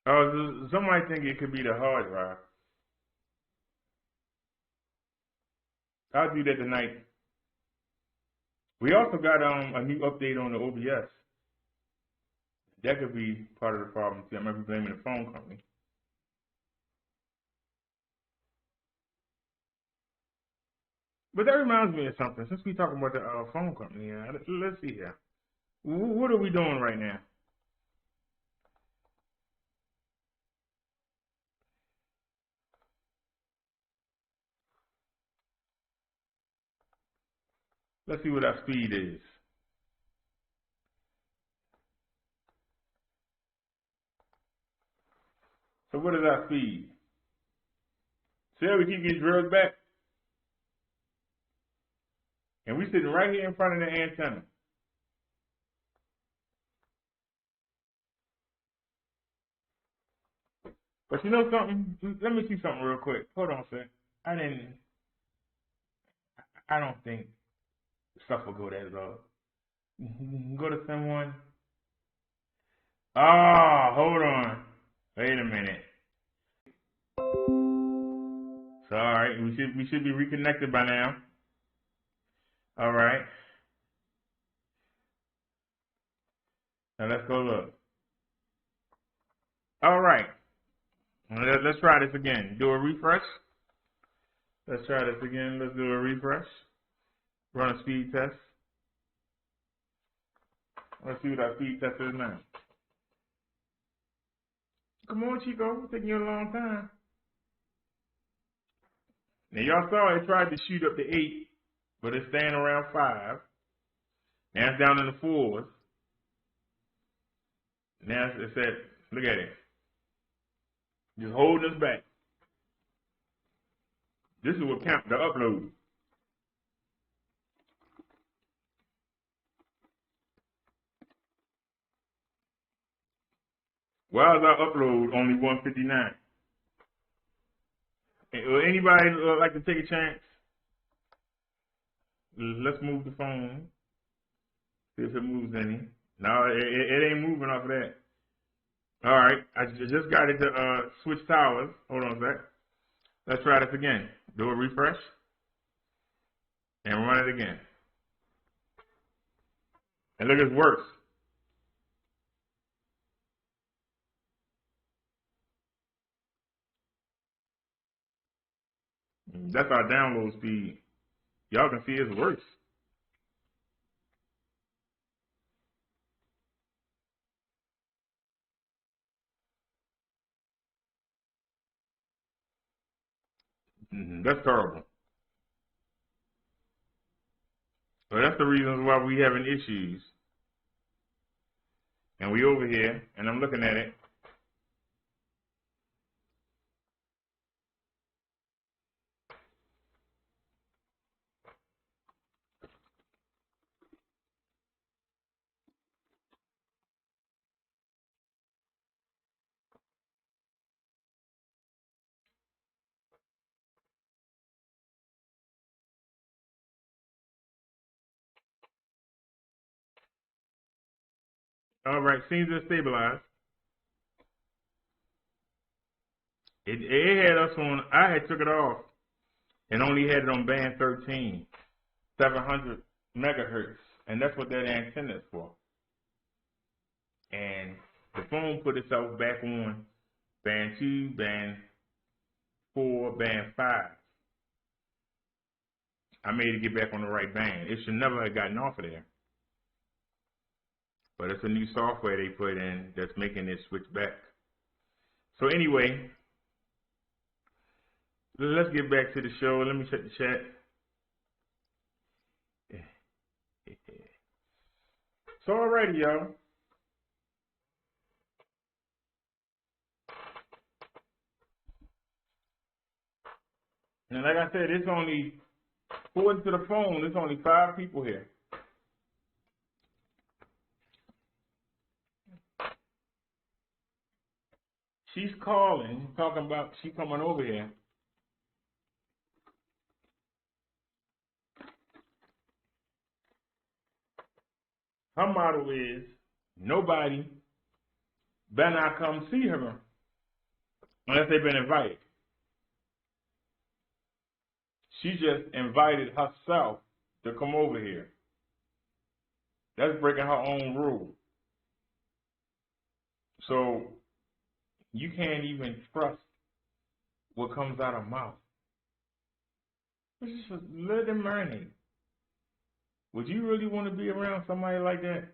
Speaker 1: Oh, somebody think it could be the hard drive. I'll do that tonight. We also got a new update on the OBS. That could be part of the problem. See, I might be blaming the phone company. But that reminds me of something. Since we're talking about the phone company, let's see here. What are we doing right now? Let's see what our speed is. So what is our speed? See how we keep these drills back? And we sitting right here in front of the antenna. But you know something? Let me see something real quick. Hold on a sec. I don't think stuff will go that low. Go to someone. Oh, hold on. Wait a minute. So, all right, we should be reconnected by now. All right. Now let's go look. All right. Let's try this again. Do a refresh. Let's try this again. Let's do a refresh. Run a speed test. Let's see what our speed test is now. Come on, Chico. It's taking you a long time. Now, y'all saw it tried to shoot up to 8, but it's staying around 5. Now it's down in the 4s. Now it's at, look at it. Just holding us back. This is what counts the upload. Why is our upload only 159? Would anybody like to take a chance? Let's move the phone. See if it moves any. No, it ain't moving off of that. All right, I just got it to switch towers. Hold on a sec. Let's try this again. Do a refresh. And run it again. And look, it's worse. That's our download speed. Y'all can see it's worse. That's terrible. So that's the reasons why we having issues. And we over here, and I'm looking at it. All right, seems to stabilize. It had us on, I had took it off and only had it on band 13, 700 megahertz. And that's what that antenna is for. And the phone put itself back on band 2, band 4, band 5. I made it get back on the right band. It should never have gotten off of there. But it's a new software they put in that's making it switch back. So anyway, let's get back to the show. Let me check the chat. So alrighty, y'all. And like I said, it's only, according to the phone, there's only 5 people here. She's calling, talking about she coming over here. Her motto is, nobody better not come see her unless they've been invited. She just invited herself to come over here. That's breaking her own rule. So you can't even trust what comes out of her mouth. It's just let them marinate. Would you really want to be around somebody like that?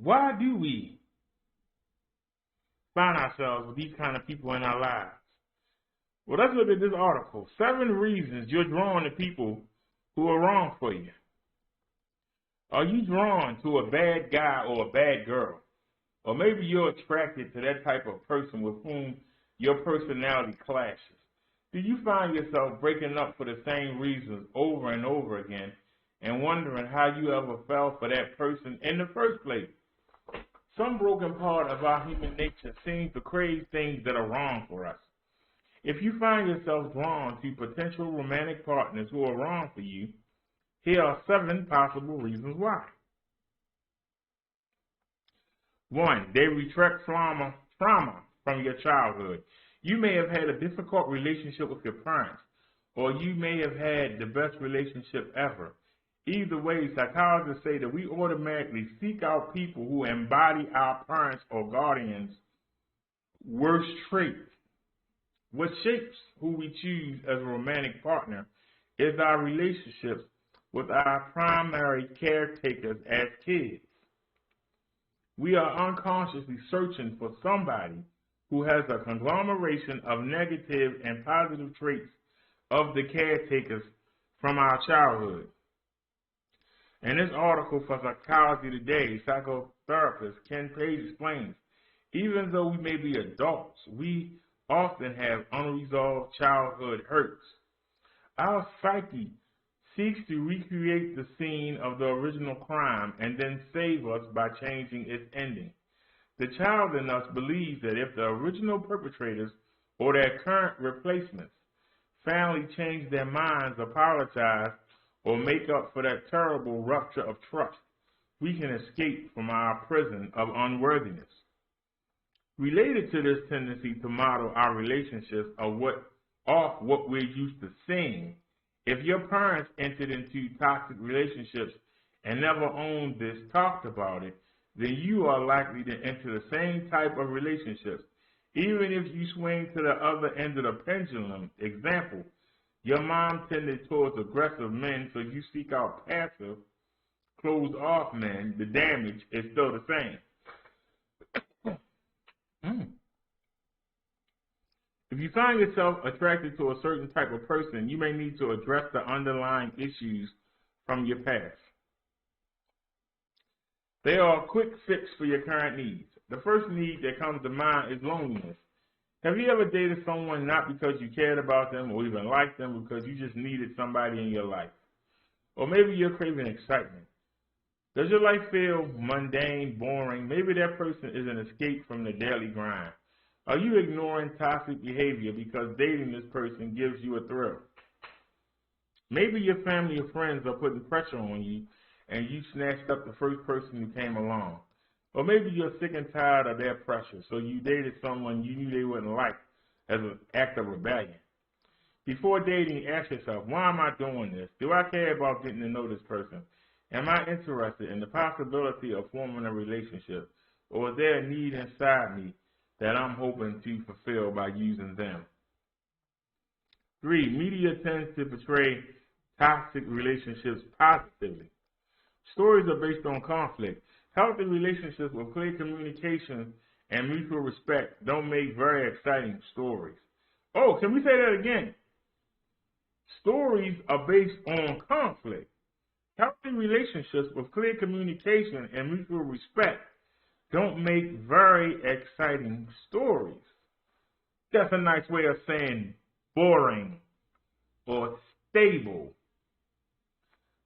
Speaker 1: Why do we find ourselves with these kind of people in our lives? Well, let's look at this article. 7 reasons you're drawn to people who are wrong for you. Are you drawn to a bad guy or a bad girl? Or maybe you're attracted to that type of person with whom your personality clashes. Do you find yourself breaking up for the same reasons over and over again and wondering how you ever fell for that person in the first place? Some broken part of our human nature seems to crave things that are wrong for us. If you find yourself drawn to potential romantic partners who are wrong for you, here are 7 possible reasons why. 1. They retract trauma from your childhood. You may have had a difficult relationship with your parents, or you may have had the best relationship ever. Either way, psychologists say that we automatically seek out people who embody our parents' or guardians' worst traits. What shapes who we choose as a romantic partner is our relationships with our primary caretakers as kids. We are unconsciously searching for somebody who has a conglomeration of negative and positive traits of the caretakers from our childhood. In this article for Psychology Today, psychotherapist Ken Page explains, even though we may be adults, we often have unresolved childhood hurts. Our psyche seeks to recreate the scene of the original crime and then save us by changing its ending. The child in us believes that if the original perpetrators or their current replacements finally change their minds, apologize, or make up for that terrible rupture of trust, we can escape from our prison of unworthiness. Related to this tendency to model our relationships off what we're used to seeing, if your parents entered into toxic relationships and never owned this, talked about it, then you are likely to enter the same type of relationships, even if you swing to the other end of the pendulum. Example, your mom tended towards aggressive men, so you seek out passive, closed-off men. The damage is still the same. If you find yourself attracted to a certain type of person, you may need to address the underlying issues from your past. They are a quick fix for your current needs. The first need that comes to mind is loneliness. Have you ever dated someone not because you cared about them or even liked them, because you just needed somebody in your life? Or maybe you're craving excitement. Does your life feel mundane, boring? Maybe that person is an escape from the daily grind. Are you ignoring toxic behavior because dating this person gives you a thrill? Maybe your family or friends are putting pressure on you and you snatched up the first person who came along. Or maybe you're sick and tired of their pressure, so you dated someone you knew they wouldn't like as an act of rebellion. Before dating, ask yourself, why am I doing this? Do I care about getting to know this person? Am I interested in the possibility of forming a relationship? Or is there a need inside me that I'm hoping to fulfill by using them? 3, media tends to portray toxic relationships positively. Stories are based on conflict. Healthy relationships with clear communication and mutual respect don't make very exciting stories. Oh, can we say that again? Stories are based on conflict. Healthy relationships with clear communication and mutual respect don't make very exciting stories. That's a nice way of saying boring or stable.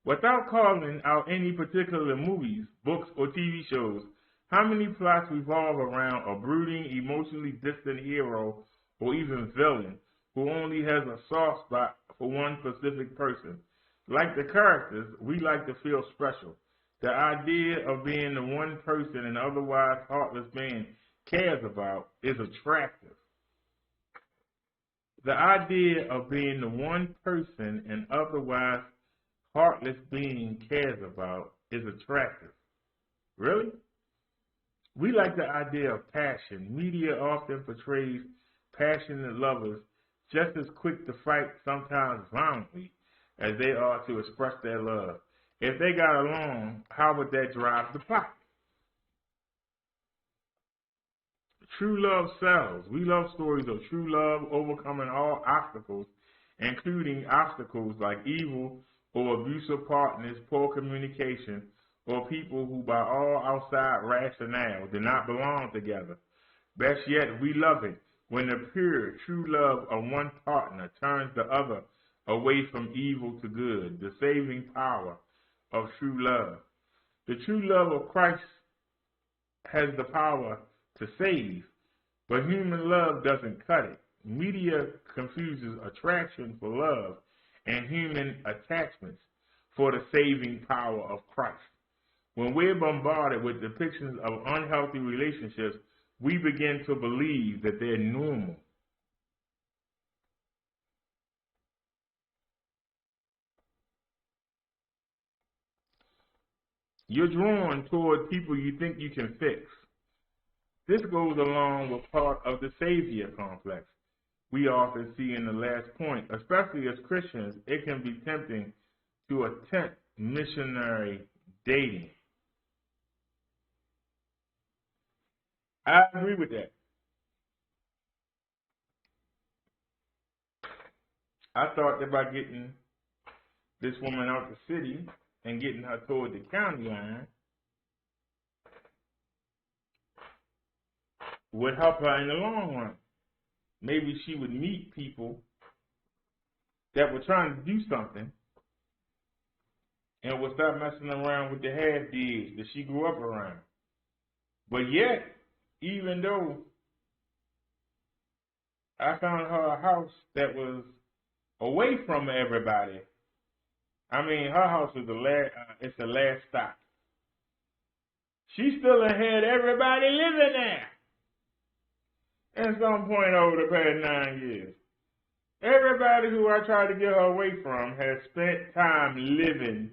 Speaker 1: Without calling out any particular movies, books, or TV shows, how many plots revolve around a brooding, emotionally distant hero or even villain who only has a soft spot for one specific person? Like the characters, we like to feel special. The idea of being the one person an otherwise heartless man cares about is attractive. The idea of being the one person an otherwise heartless being cares about is attractive. Really? We like the idea of passion. Media often portrays passionate lovers just as quick to fight, sometimes violently, as they are to express their love. If they got along, how would that drive the plot? True love sells. We love stories of true love overcoming all obstacles, including obstacles like evil or abusive partners, poor communication, or people who by all outside rationale do not belong together. Best yet, we love it when the pure, true love of one partner turns the other away from evil to good, the saving power of true love. The true love of Christ has the power to save, but human love doesn't cut it. Media confuses attraction for love and human attachments for the saving power of Christ. When we're bombarded with depictions of unhealthy relationships, we begin to believe that they're normal. You're drawn toward people you think you can fix. This goes along with part of the savior complex we often see in the last point. Especially as Christians, it can be tempting to attempt missionary dating. I agree with that. I thought that by getting this woman out the city and getting her toward the county line would help her in the long run. Maybe she would meet people that were trying to do something and would start messing around with the half-deeds that she grew up around. But yet, even though I found her a house that was away from everybody, I mean, her house is it's the last stop. She still had everybody living there. At some point over the past 9 years. Everybody who I tried to get her away from has spent time living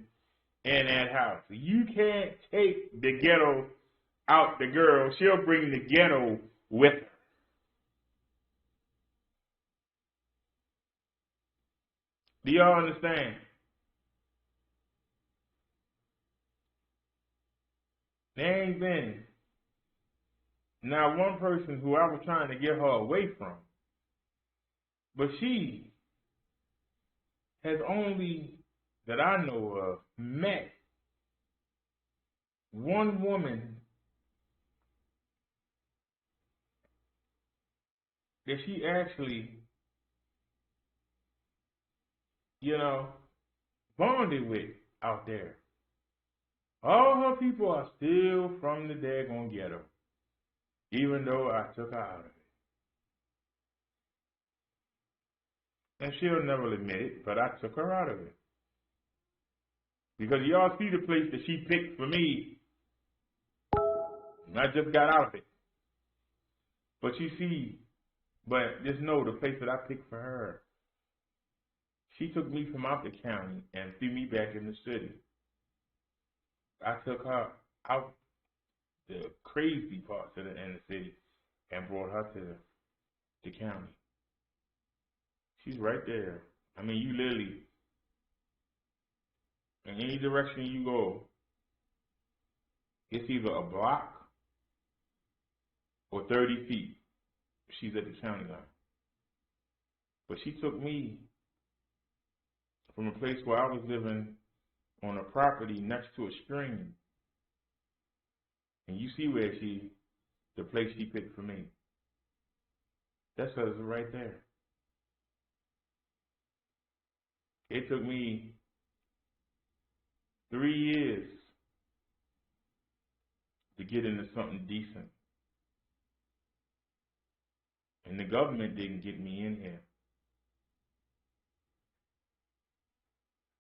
Speaker 1: in that house. You can't take the ghetto out the girl. She'll bring the ghetto with her. Do y'all understand? There ain't been not one person who I was trying to get her away from. But she has only, that I know of, met one woman that she actually, bonded with out there. All her people are still from the daggone ghetto, even though I took her out of it. And she'll never admit it, but I took her out of it. Because y'all see the place that she picked for me, and I just got out of it. But you see, just know the place that I picked for her, she took me from out the county and threw me back in the city. I took her out the crazy parts of the inner city and brought her to the county. She's right there. I mean, you literally, in any direction you go, it's either a block or 30 feet. She's at the county line. But she took me from a place where I was living on a property next to a stream. And you see where the place she picked for me. That's us right there. It took me 3 years to get into something decent. And the government didn't get me in here.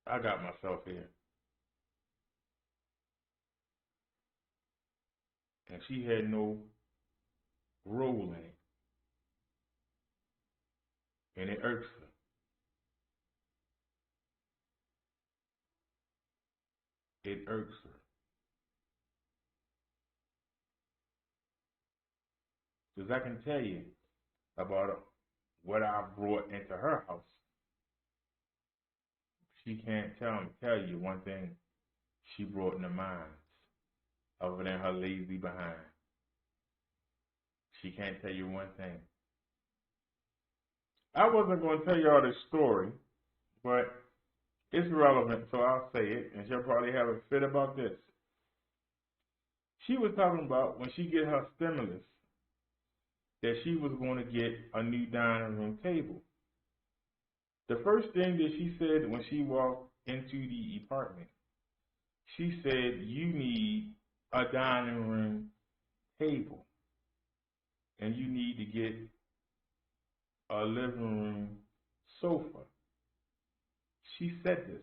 Speaker 1: I got myself here. And she had no role in it. And it irks her. It irks her. Because I can tell you about what I brought into her house. She can't tell you one thing she brought in the minds other than her lazy behind. She can't tell you one thing. I wasn't going to tell y'all this story, but it's relevant, so I'll say it, and she'll probably have a fit about this. She was talking about when she get her stimulus that she was going to get a new dining room table. The first thing that she said when she walked into the apartment, she said, "You need a dining room table and you need to get a living room sofa. She said this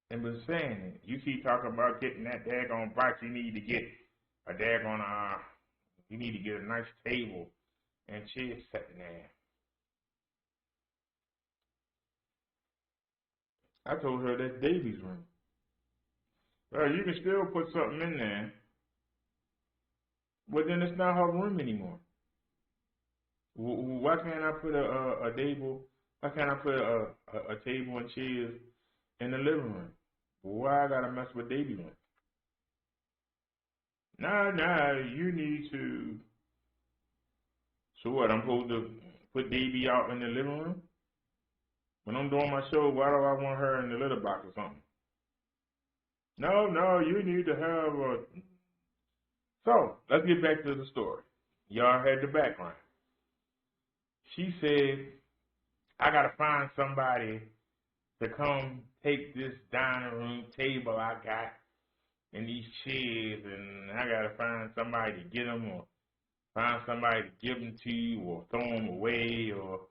Speaker 1: and was saying it. You keep talking about getting that daggone box. You need to get a daggone, you need to get a nice table and chair sitting there. I told her that's Davy's room. Well, you can still put something in there, but then it's not her room anymore. Why can't I put a table? Why can't I put a table and chairs in the living room? Why I gotta mess with Davy's room? Nah, you need to. So what? I'm supposed to put Davy out in the living room? When I'm doing my show, why do I want her in the litter box or something? No, you need to have a. So, let's get back to the story. Y'all had the background. She said, I got to find somebody to come take this dining room table I got and these chairs, and I got to find somebody to get them or find somebody to give them to you or throw them away. Or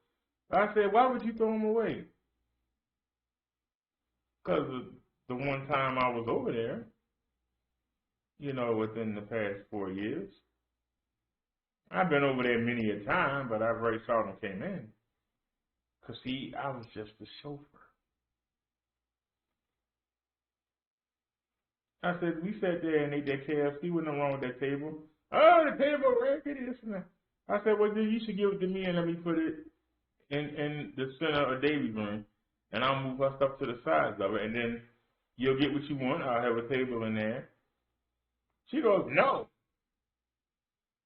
Speaker 1: I said, why would you throw them away? Because the one time I was over there, within the past 4 years. I've been over there many a time, but I very seldom came in. Because, see, I was just the chauffeur. I said, we sat there and ate that KFC. Wasn't nothing wrong with that table. Oh, the table, raggedy, this and that. I said, well, then you should give it to me and let me put it in the center of Davy's room. And I'll move her stuff to the sides of it. And then you'll get what you want. I'll have a table in there. She goes, no.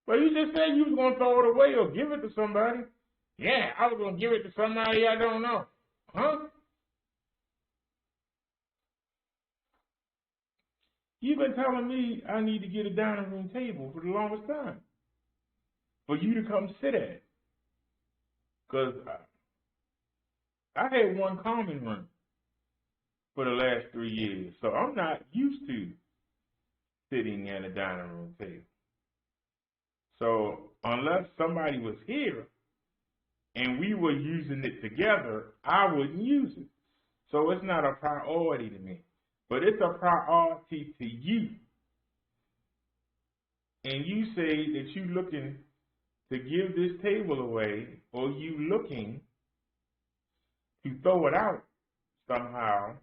Speaker 1: Well, you just said you was going to throw it away or give it to somebody. Yeah, I was going to give it to somebody I don't know. Huh? You've been telling me I need to get a dining room table for the longest time. For you to come sit at it. Because I had one common room for the last 3 years. So I'm not used to sitting at a dining room table. So unless somebody was here and we were using it together, I wouldn't use it. So it's not a priority to me. But it's a priority to you. And you say that you're looking to give this table away, or you looking to throw it out somehow.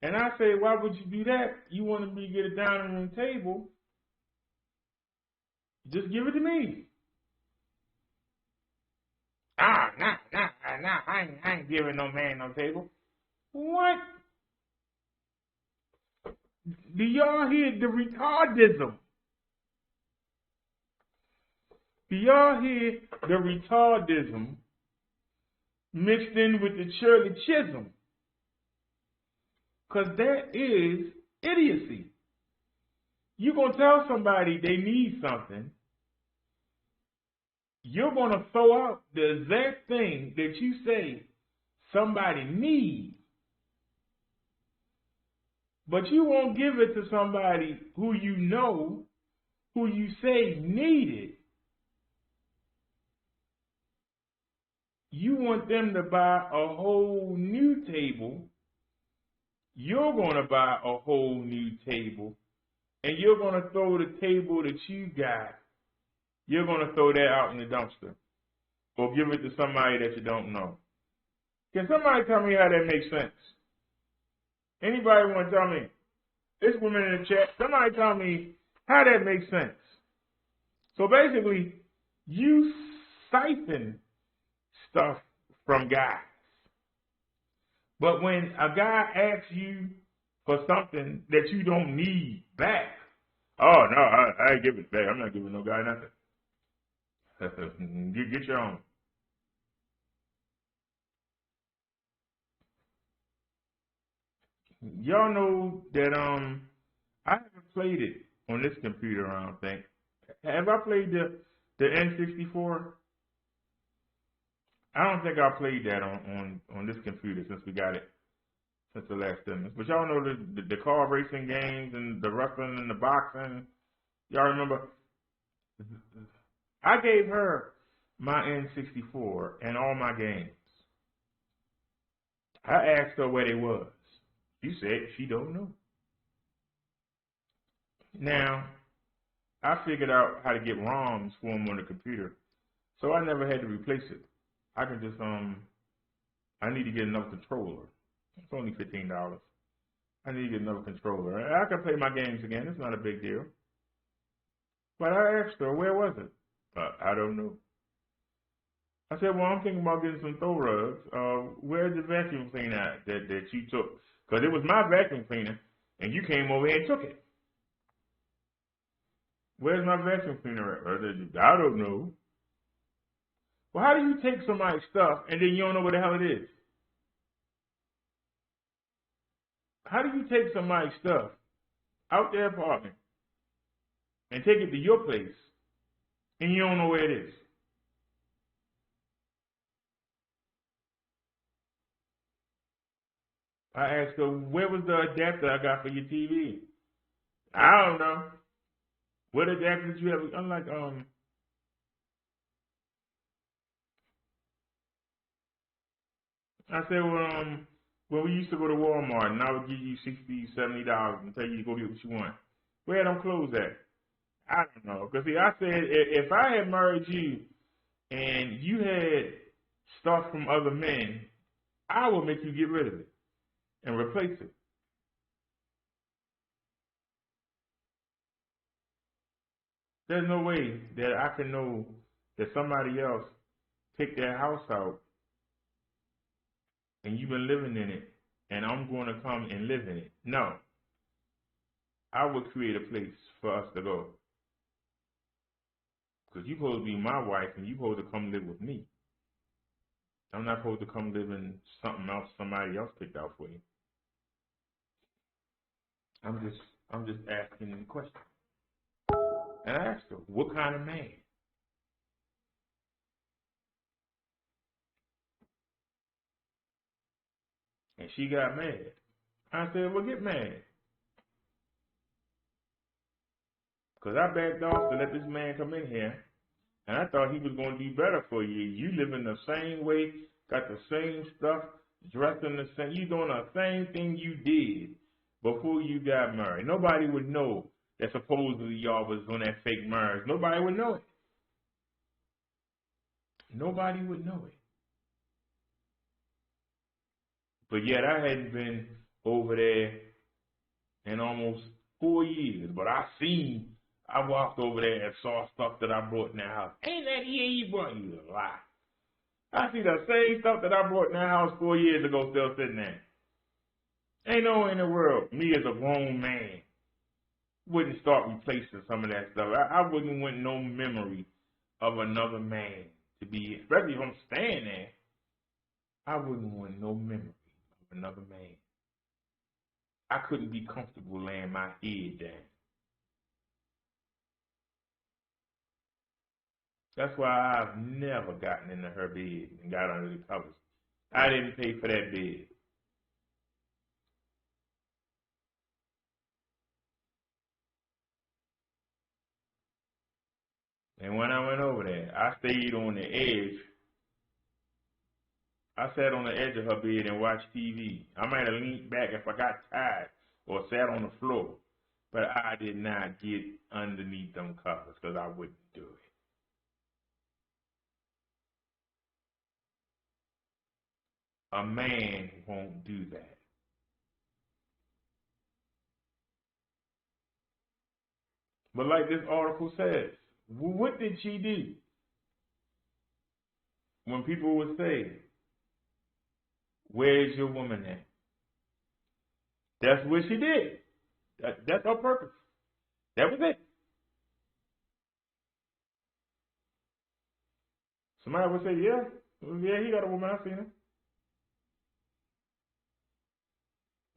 Speaker 1: And I say, why would you do that? You wanted me to get a dining room table. Just give it to me. Nah, I ain't giving no man no table. What? Do y'all hear the retardism? Do y'all hear the retardism mixed in with the Shirley Chisholm? Because that is idiocy. You're going to tell somebody they need something. You're going to throw out the exact thing that you say somebody needs. But you won't give it to somebody who you know, who you say need it. You want them to buy a whole new table. You're going to buy a whole new table. And you're going to throw the table that you got, you're going to throw that out in the dumpster. Or give it to somebody that you don't know. Can somebody tell me how that makes sense? Anybody want to tell me? This woman in the chat, somebody tell me how that makes sense. So basically, you siphon stuff from guys. But when a guy asks you for something that you don't need back, oh, no, I ain't give it back. I'm not giving no guy nothing. Get your own. Y'all know that I haven't played it on this computer, I don't think. Have I played the N64? I don't think I played that on this computer since we got it, since the last stimulus. But y'all know the car racing games and the wrestling and the boxing. Y'all remember? I gave her my N64 and all my games. I asked her where they was. She said she don't know. Now, I figured out how to get ROMs for them on the computer, so I never had to replace it. I can just, I need to get another controller. It's only $15. I need to get another controller. I can play my games again. It's not a big deal. But I asked her, where was it? I don't know. I said, well, I'm thinking about getting some throw rugs. Where's the vacuum cleaner that you took? Because it was my vacuum cleaner, and you came over here and took it. Where's my vacuum cleaner at? I don't know. Well, how do you take somebody's stuff and then you don't know where the hell it is? How do you take somebody's stuff out their apartment and take it to your place and you don't know where it is? I asked her, where was the adapter I got for your TV? I don't know. What adapter did you have? Unlike, I said, well, we used to go to Walmart and I would give you $60, $70 and tell you to go get what you want. Where them clothes at? I don't know. Because, see, I said, if I had married you and you had stuff from other men, I would make you get rid of it and replace it. There's no way that I can know that somebody else picked their house out and you've been living in it and I'm going to come and live in it. No. I would create a place for us to go. Because you're supposed to be my wife and you're supposed to come live with me. I'm not supposed to come live in something else somebody else picked out for you. I'm just asking the question. And I asked her, what kind of man? And she got mad. I said, well, get mad. Because I backed off to let this man come in here, and I thought he was going to do better for you. You live in the same way, got the same stuff, dressed in the same, you doing the same thing you did before you got married. Nobody would know that supposedly y'all was on that fake marriage. Nobody would know it. Nobody would know it. But yet I hadn't been over there in almost 4 years. But I walked over there and saw stuff that I brought in the house. Ain't that here you brought? You a lie. I see the same stuff that I brought in the house 4 years ago still sitting there. Ain't no way in the world, me as a grown man, wouldn't start replacing some of that stuff. I wouldn't want no memory of another man to be, especially if I'm staying there, I wouldn't want no memory of another man. I couldn't be comfortable laying my head down. That's why I've never gotten into her bed and got under the covers. I didn't pay for that bed. And when I went over there, I stayed on the edge. I sat on the edge of her bed and watched TV. I might have leaned back if I got tired or sat on the floor. But I did not get underneath them covers because I wouldn't do it. A man won't do that. But like this article says, what did she do? When people would say, where's your woman at? That's what she did. That's her purpose. That was it. Somebody would say, yeah, he got a woman. I seen her.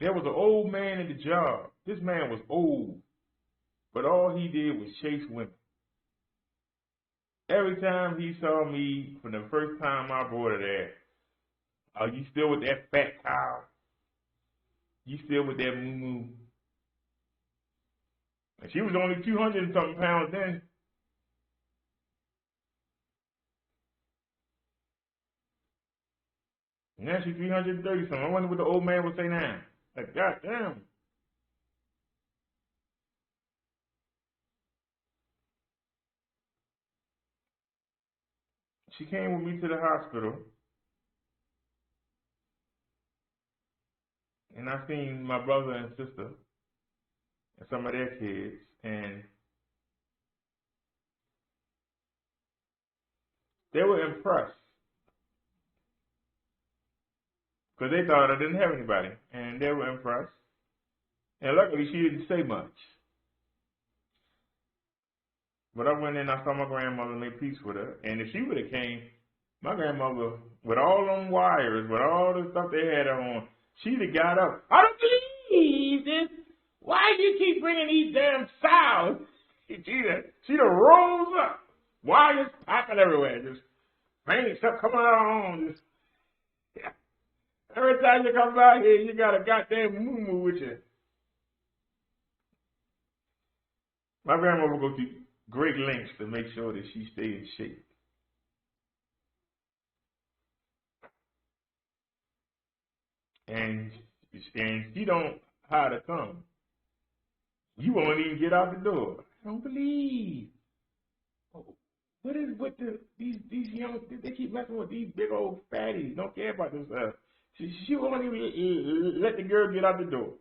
Speaker 1: There was an old man at the job. This man was old, but all he did was chase women. Every time he saw me, from the first time I brought her there, are you still with that fat cow? You still with that moo-moo? And she was only 200 and something pounds then. Now she's 330 something. I wonder what the old man would say now. Like, God damn. She came with me to the hospital. And I seen my brother and sister and some of their kids. And they were impressed. Because they thought I didn't have anybody. And they were impressed. And luckily, she didn't say much. But I went in, I saw my grandmother and made peace with her. And if she would have came, my grandmother, with all them wires, with all the stuff they had her on, she'd have got up. I don't believe this. Why do you keep bringing these damn sows? She'd have rose up. Wires popping everywhere. Just paint stuff coming out on. Just, yeah. Every time you come by here, you got a goddamn moo-moo with you. My grandma would go through great lengths to make sure that she stayed in shape. And she don't hide her tongue. You won't even get out the door. I don't believe. What is with these young? They keep messing with these big old fatties. Don't care about themselves. She won't even let the girl get out the door.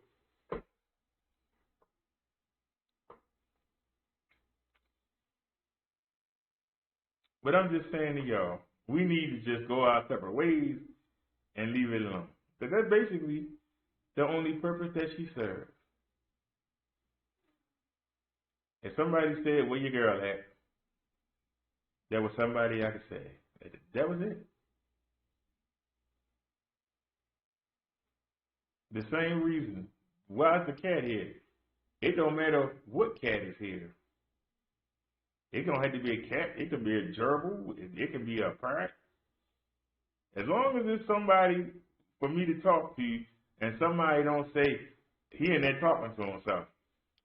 Speaker 1: But I'm just saying to y'all, we need to just go our separate ways and leave it alone. Because that's basically the only purpose that she serves. If somebody said, where your girl at? There was somebody I could say. That was it. The same reason. Why is the cat here? It don't matter what cat is here. It don't have to be a cat. It could be a gerbil. It could be a parrot. As long as it's somebody for me to talk to, and somebody don't say he in there talking to himself.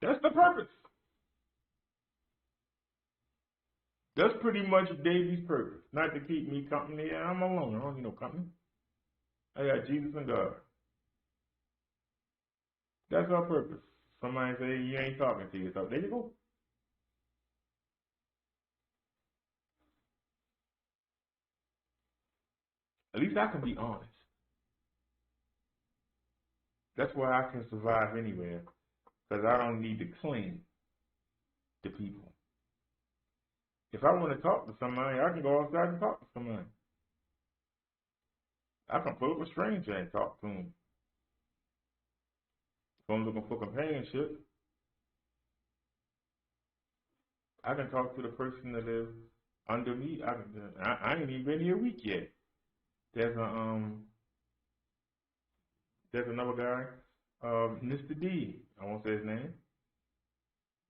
Speaker 1: That's the purpose. That's pretty much Davy's purpose. Not to keep me company. I'm alone. I don't need no company. I got Jesus and God. That's our purpose. Somebody say you ain't talking to yourself. There you go. At least I can be honest. That's why I can survive anywhere. Because I don't need to cling to people. If I want to talk to somebody, I can go outside and talk to somebody. I can pull up a stranger and talk to him. If I'm looking for companionship, I can talk to the person that lives under me. I ain't even been here a week yet. There's another guy, Mr. D. I won't say his name.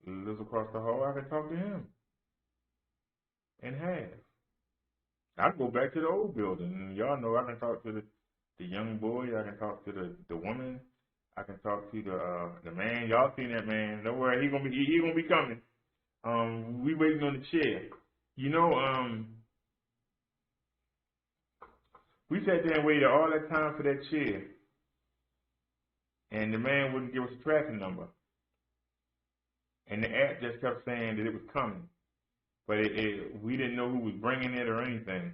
Speaker 1: He lives across the hall. I can talk to him. And have. I can go back to the old building. And y'all know I can talk to the young boy. I can talk to the woman. I can talk to the man. Y'all seen that man. Don't worry, he gonna be coming. We waiting on the chair. You know, we sat there and waited all that time for that chair. And the man wouldn't give us a tracking number. And the app just kept saying that it was coming. But we didn't know who was bringing it or anything.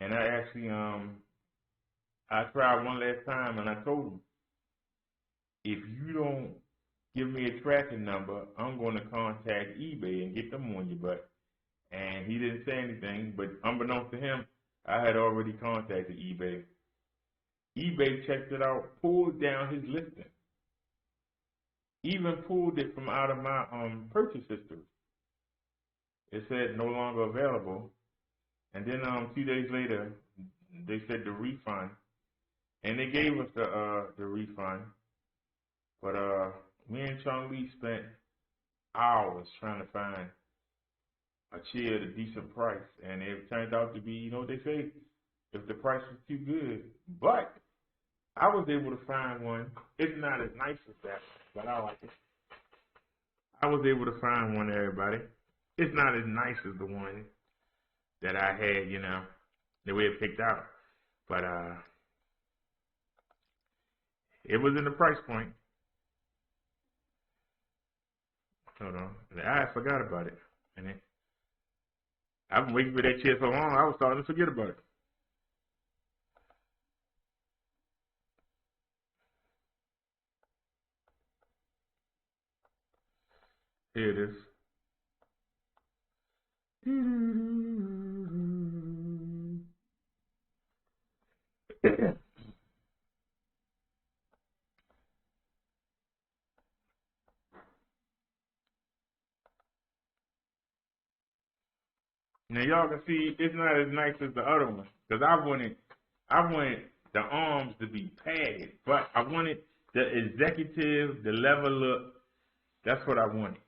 Speaker 1: And I actually, I tried one last time and I told him, if you don't give me a tracking number, I'm going to contact eBay and get them on your butt. And he didn't say anything, but unbeknownst to him, I had already contacted eBay. eBay checked it out, pulled down his listing. Even pulled it from out of my purchase history. It said no longer available. And then 2 days later, they said the refund. And they gave us the refund. But me and Chung Lee spent hours trying to find a chair at a decent price. And it turned out to be, you know what they say, if the price was too good. But I was able to find one. It's not as nice as that, but I like it. I was able to find one, everybody. It's not as nice as the one that I had, that we had picked out. But it was in the price point. Hold on. I forgot about it. And I've been waiting for that chair so long, I was starting to forget about it. Here it is. Now y'all can see it's not as nice as the other one, because I wanted the arms to be padded, but I wanted the executive, the level look. That's what I wanted.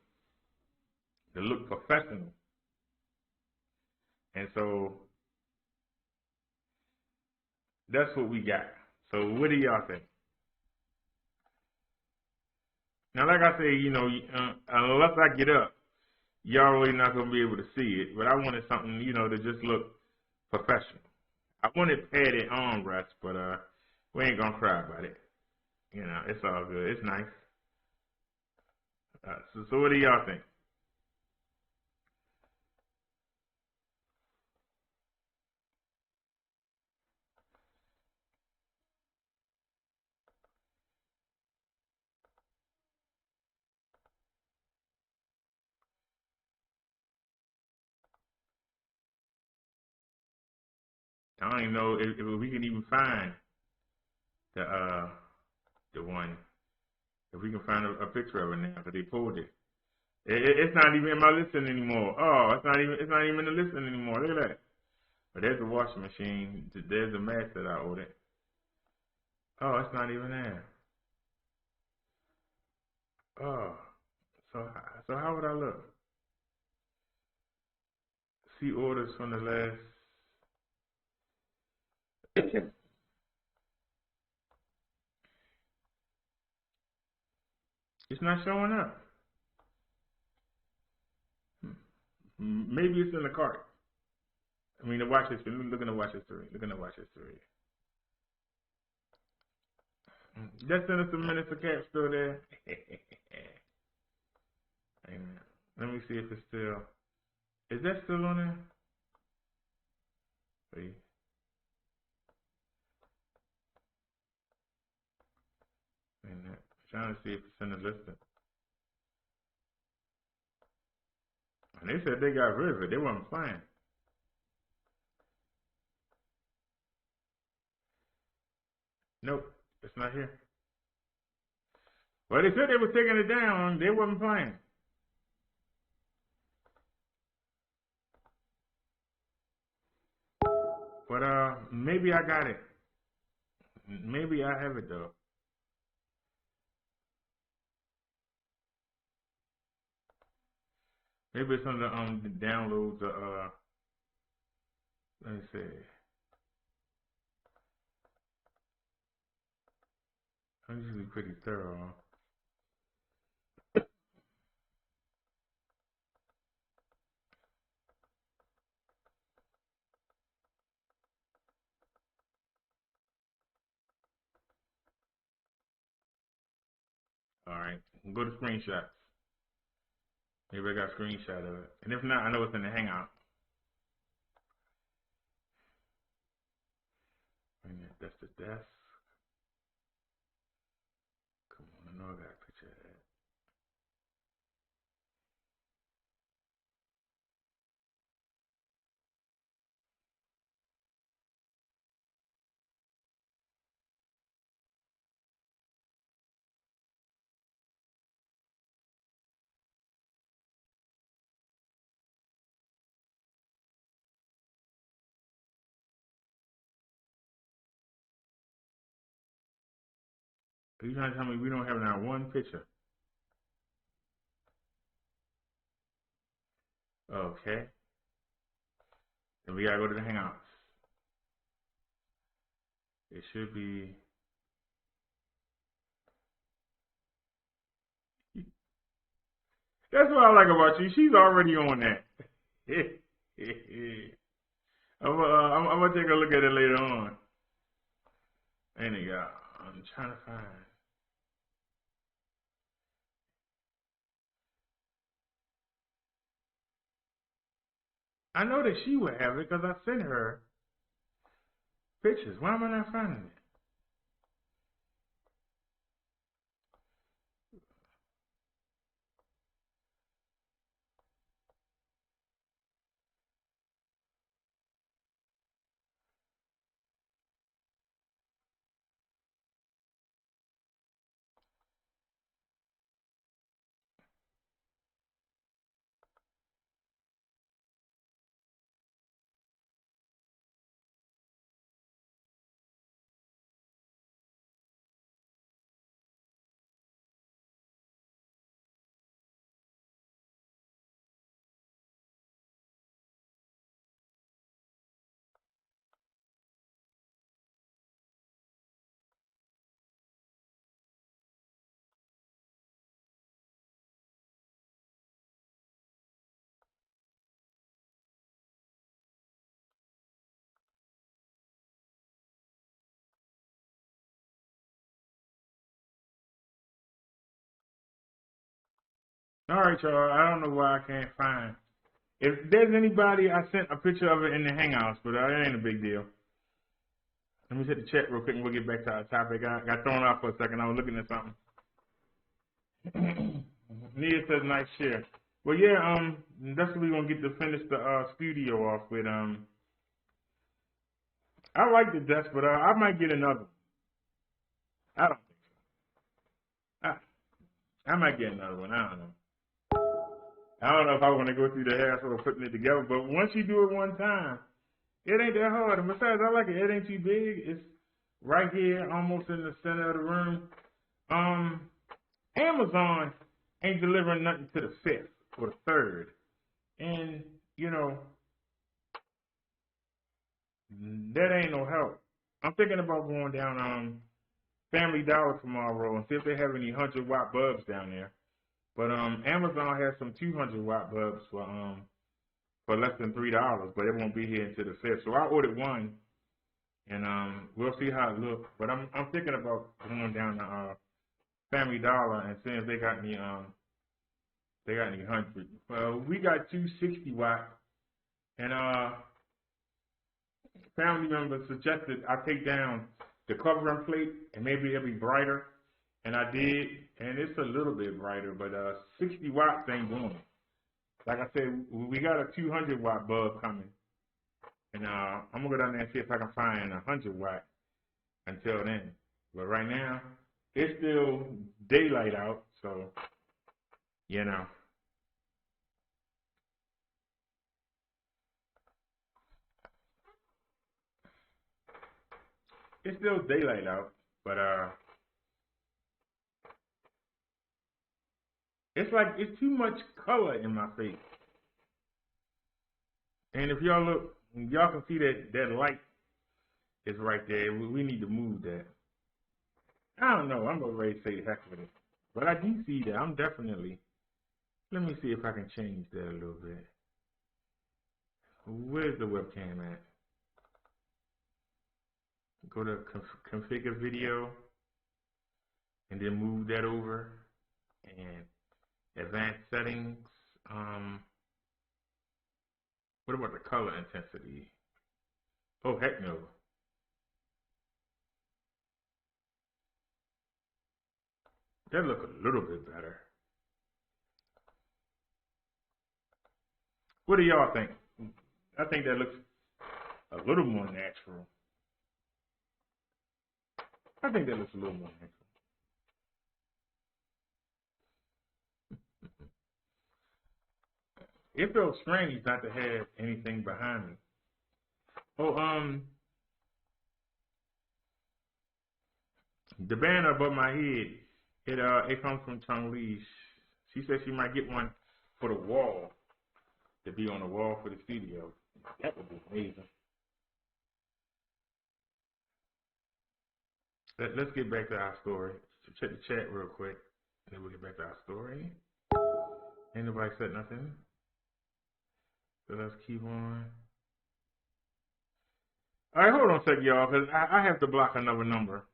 Speaker 1: To look professional. And so that's what we got. So what do y'all think? Now, like I say, unless I get up, y'all really not gonna be able to see it. But I wanted something, to just look professional. I wanted padded armrests, but we ain't gonna cry about it. It's all good. It's nice. So what do y'all think? I don't even know if we can even find the one. If we can find a picture of it now, because they pulled it. It's not even in my listing anymore. Oh, it's not even in the listing anymore. Look at that. But there's the washing machine. There's the mask that I ordered. Oh, it's not even there. Oh, so how would I look? See orders from the last. It's not showing up. Maybe it's in the cart. I mean, the watch history. Look in the watch history. Look in the watch history. Just send us a minute to Cap still there. Amen. Let me see if it's still. Is that still on there? Wait. I'm trying to see if it's in the listing. And they said they got rid of it. They weren't playing. Nope, it's not here. Well, they said they were taking it down. They wasn't playing. But maybe I got it. Maybe I have it though. Maybe it's on the downloads. Let me see. I'm usually pretty thorough. All right, go to screenshots. Maybe I got a screenshot of it. And if not, I know it's in the Hangout. That's the desk. Come on, I know I got a picture of that. Are you trying to tell me we don't have not one picture? Okay. Then we gotta go to the Hangouts. It should be. That's what I like about you. She's already on that. I'm gonna take a look at it later on. Anyhow, I'm trying to find. I know that she would have it because I sent her pictures. Why am I not finding it? All right, y'all. I don't know why I can't find. If there's anybody, I sent a picture of it in the Hangouts, but it ain't a big deal. Let me hit the chat real quick and we'll get back to our topic. I got thrown off for a second. I was looking at something. Nia says nice share. Well, yeah, that's what we're gonna get to finish the studio off with. I like the desk, but I might get another one. I don't think so. I might get another one. I don't know. I don't know if I want to go through the hassle of putting it together, but once you do it one time, it ain't that hard. And besides, I like it. It ain't too big. It's right here, almost in the center of the room. Amazon ain't delivering nothing to the 5th or the 3rd. And, you know, that ain't no help. I'm thinking about going down Family Dollar tomorrow and see if they have any 100-watt bulbs down there. But Amazon has some 200-watt bulbs for less than $3, but it won't be here until the 5th. So I ordered one, and we'll see how it looks. But I'm thinking about going down to Family Dollar and seeing if they got any 100. Well, we got 260-watt, and family members suggested I take down the covering plate and maybe it'll be brighter, and I did, and it's a little bit brighter, but 60 watts ain't doing it. Like I said, we got a 200-watt bulb coming, and I'm gonna go down there and see if I can find a 100-watt until then. But right now, it's still daylight out, so you know. It's still daylight out, but it's like it's too much color in my face. And if y'all look, y'all can see that light is right there. We need to move that. I don't know. I'm ready to say heck with it. But I do see that. I'm definitely. Let me see if I can change that a little bit. Where's the webcam at? Go to configure video and then move that over and advanced settings. What about the color intensity? Oh, heck no. That look a little bit better. What do y'all think? I think that looks a little more natural. I think that looks a little more natural. It feels strange not to have anything behind me. Oh, the banner above my head, it comes from Chung Lee. She said she might get one for the wall, to be on the wall for the studio. That would be amazing. Let's get back to our story. Check the chat real quick, and then we'll get back to our story. Ain't nobody said nothing. So let's keep on. All right, hold on a sec, y'all, because I have to block another number.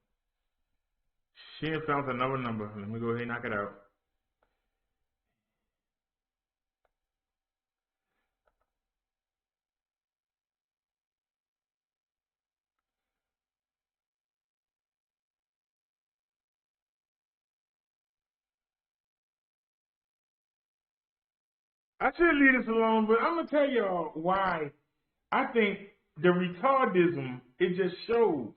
Speaker 1: She ain't found another number. Let me go ahead and knock it out. I should leave this alone, but I'm going to tell y'all why I think the retardism, it just shows.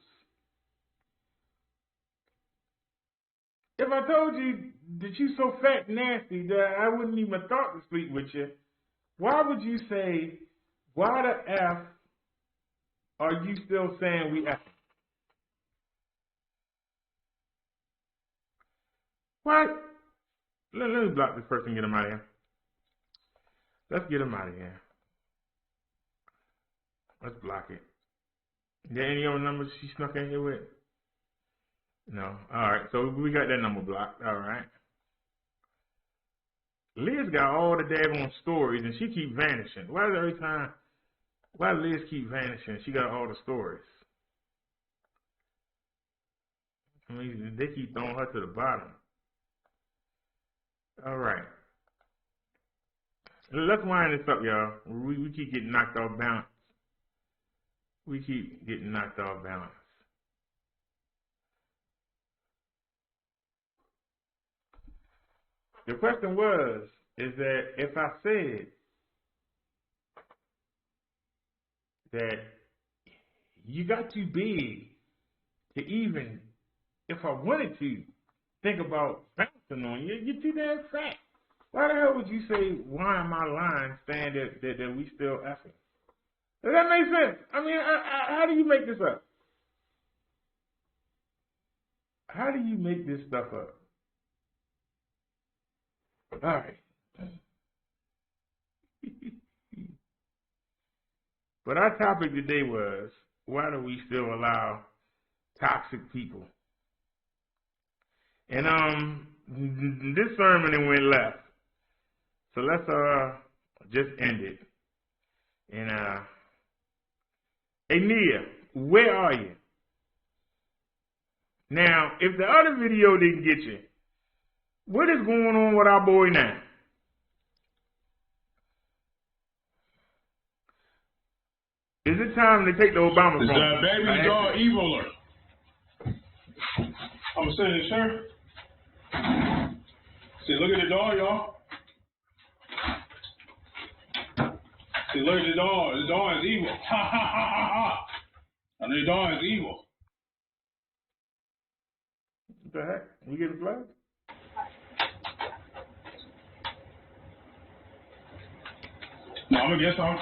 Speaker 1: If I told you that you so fat and nasty that I wouldn't even thought to sleep with you, why would you say, why the F are you still saying we F? What? Let me block this person and get him out of here. Let's get him out of here. Let's block it. Is there any other numbers she snuck in here with? No. All right. So we got that number blocked. All right. Liz got all the daggone stories and she keep vanishing. Why Liz keep vanishing? She got all the stories. I mean, they keep throwing her to the bottom. All right. Let's wind this up, y'all. We keep getting knocked off balance. We keep getting knocked off balance. The question is that if I said that you got too big to even, if I wanted to, think about bouncing on you, you're too damn fat. Why the hell would you say, why am I lying saying that we still effing? Does that make sense? I mean, how do you make this up? How do you make this stuff up? All right. But our topic today was, why do we still allow toxic people? And this sermon it went left. So let's just end it. And hey Nia, where are you? Now, if the other video didn't get you, what is going on with our boy now? Is it time to take the Obama phone?
Speaker 2: It's baby dog eviler. I'm saying it, sir. See, look at the dog, y'all. See, look at the dog. The dog is evil. Ha ha ha ha ha. And the dog is evil.
Speaker 1: What the heck? You getting flagged?
Speaker 2: No, I'm gonna get some.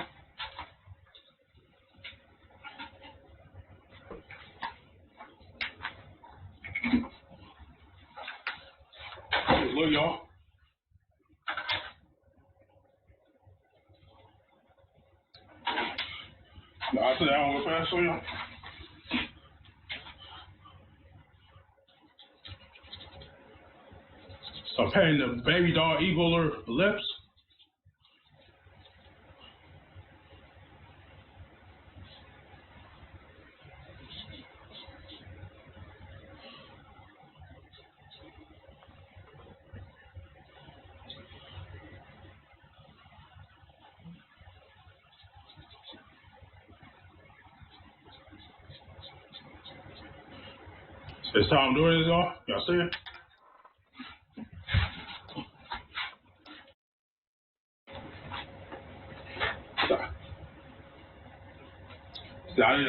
Speaker 2: Look, y'all. No, I said I don't go fast, so y'all. So I'm patting the baby dog eviler lips. It's time I'm doing this, y'all. Y'all see it?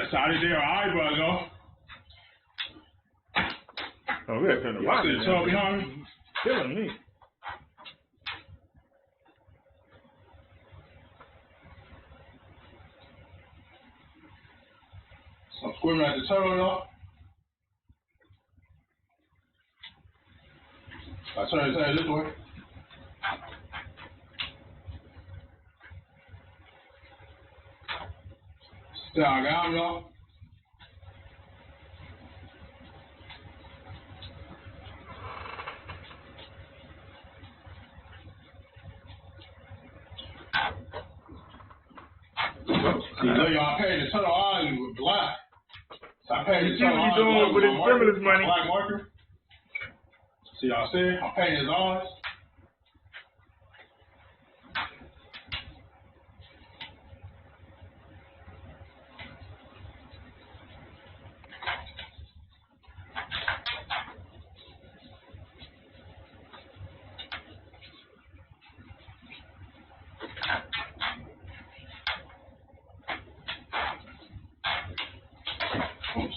Speaker 2: Saturday there, eyebrows, y'all.
Speaker 1: Oh, we gotta turn the
Speaker 2: Y'all see the tub behind me?
Speaker 1: Killing me.
Speaker 2: I'm squirming at the turtle, y'all. I turn his head this way. Still, I got him, y'all.
Speaker 3: See, look, y'all paid the total audience with black. So I paid the total
Speaker 1: audience doing with his stimulus money.
Speaker 3: Black marker. See, y'all see? I'm paying his odds.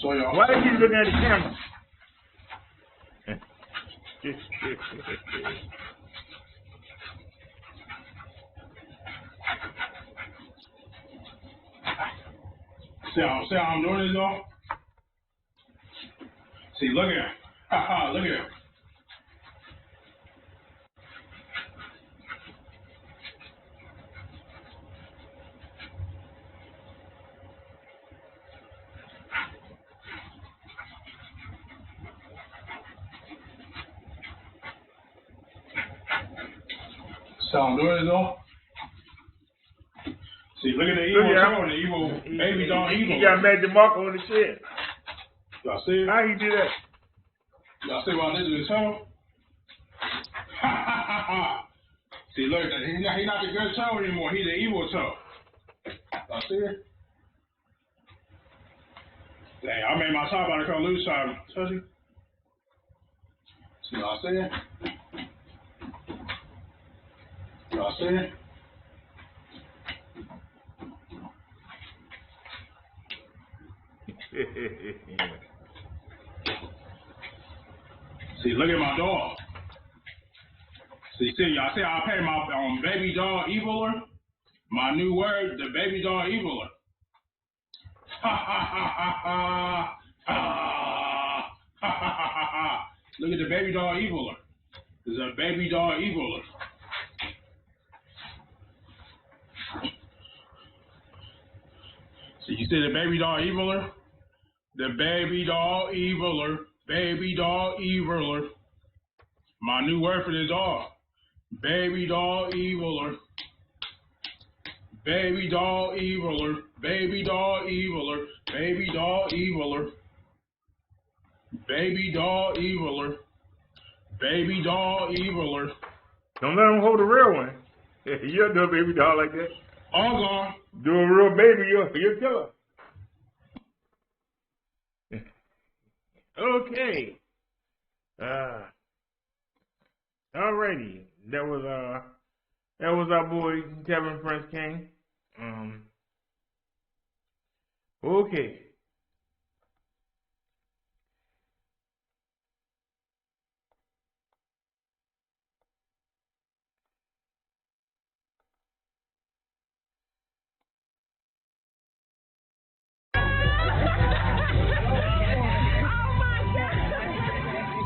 Speaker 3: So y'all.
Speaker 1: Why are you looking at the camera?
Speaker 3: See how I'm doing this, though? See, look at him. Ha look at him. So I'm doing it, though. See, look at the evil show and the evil baby dog evil.
Speaker 1: He got Magic Marker on the shit.
Speaker 3: Y'all see it?
Speaker 1: How he do that?
Speaker 3: Y'all see what I did to the toe? See, look, he's not the good toe anymore. He's the evil toe. Y'all see it? Dang, I made my top out of come loose time. Touch it. See what I said? Y'all see it? See, look at my dog. See, y'all see how I paid my baby dog eviler? My new word, the baby dog eviler. Look at the baby dog eviler. This is a baby dog eviler. See, you see the baby dog eviler? The baby dog eviler. Baby dog eviler. My new word for this dog. Baby dog eviler. Baby dog eviler. Baby dog eviler. Baby dog eviler. Baby dog eviler. Baby dog eviler.
Speaker 1: Don't let him hold a real one. You'll do a baby dog like that.
Speaker 3: All gone.
Speaker 1: Do a real baby, you'll kill her. Okay. Alrighty. That was our boy Kevin Prince King. Okay.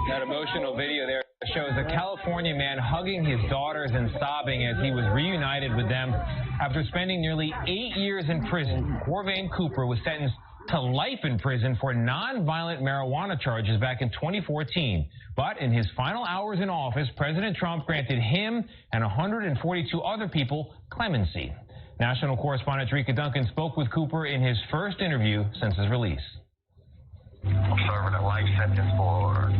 Speaker 4: That emotional video there shows a California man hugging his daughters and sobbing as he was reunited with them after spending nearly 8 years in prison. Corvain Cooper was sentenced to life in prison for non-violent marijuana charges back in 2014. But in his final hours in office, President Trump granted him and 142 other people clemency. National correspondent Rika Duncan spoke with Cooper in his first interview since his release.
Speaker 5: I'm serving a life sentence for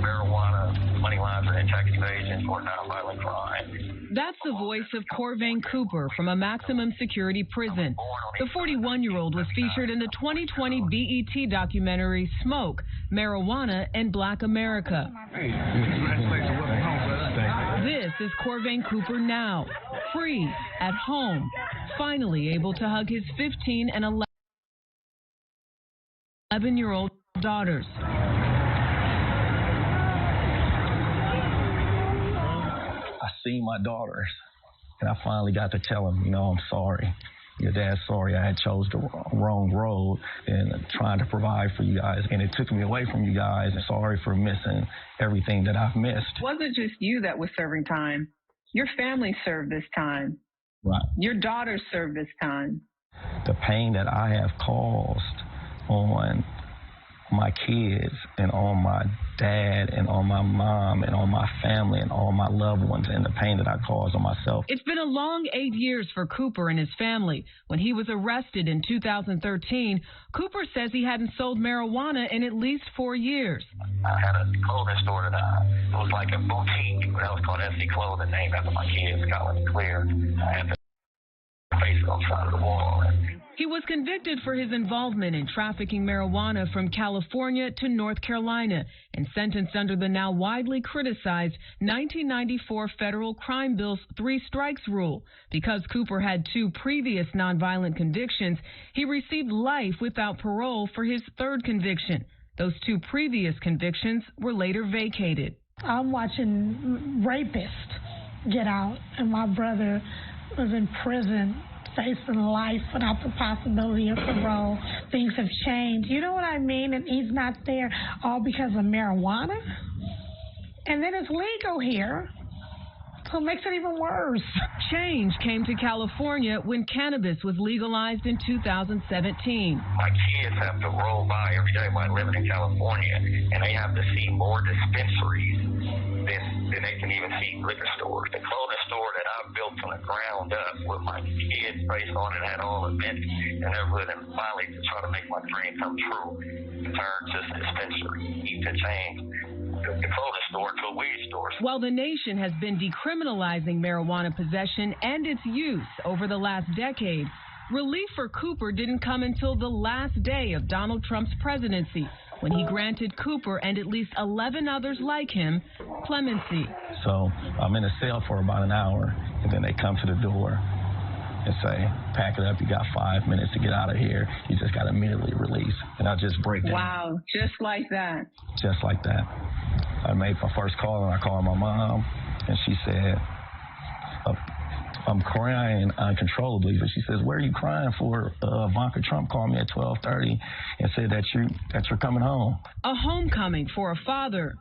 Speaker 5: marijuana, money laundering, and tax evasion for nonviolent crime.
Speaker 6: That's the voice of Corvain Cooper from a maximum security prison. The 41-year-old was featured in the 2020 BET documentary Smoke, Marijuana and Black America. This is Corvain Cooper now, free, at home, finally able to hug his 15 and 11-year-old daughters.
Speaker 5: I seen my daughters, and I finally got to tell them, you know, I'm sorry. Your dad's sorry. I had chose the wrong road and trying to provide for you guys, and it took me away from you guys. And sorry for missing everything that I've missed.
Speaker 7: It wasn't just you that was serving time. Your family served this time.
Speaker 5: Right.
Speaker 7: Your daughters served this time.
Speaker 5: The pain that I have caused on my kids and on my dad and on my mom and on my family and all my loved ones and the pain that I caused on myself.
Speaker 6: It's been a long 8 years for Cooper and his family. When he was arrested in 2013, Cooper says he hadn't sold marijuana in at least 4 years.
Speaker 5: I had a clothing store that it was like a boutique that was called SC Clothing, named after my kids, Scotland Clear. I had the face on the side of the wall.
Speaker 6: He was convicted for his involvement in trafficking marijuana from California to North Carolina and sentenced under the now widely criticized 1994 federal crime bill's 3 strikes rule. Because Cooper had 2 previous nonviolent convictions, he received life without parole for his 3rd conviction. Those 2 previous convictions were later vacated.
Speaker 8: I'm watching rapists get out, and my brother was in prison facing life without the possibility of parole. Things have changed. You know what I mean? And he's not there all because of marijuana. And then it's legal here, so it makes it even worse.
Speaker 6: Change came to California when cannabis was legalized in 2017.
Speaker 5: My kids have to roll by every day while living in California, and they have to see more dispensaries than they can even see liquor stores. The clothing store that I built from the ground up with my kids' face on it, had all events and everything, and finally to try to make my dream come true, turned to a dispensary. Need to change the clothing store to a weed store.
Speaker 6: While the nation has been decriminalizing marijuana possession and its use over the last decade, relief for Cooper didn't come until the last day of Donald Trump's presidency, when he granted Cooper and at least 11 others like him clemency.
Speaker 5: So I'm in a cell for about an hour, and then they come to the door and say, pack it up, you got 5 minutes to get out of here. You just got immediately released. And I just break down.
Speaker 7: Wow, just like that.
Speaker 5: Just like that. I made my first call, and I called my mom, and she said, I'm crying uncontrollably, but she says, "Where are you crying for?" Ivanka Trump called me at 12:30 and said that you're coming home.
Speaker 6: A homecoming for a father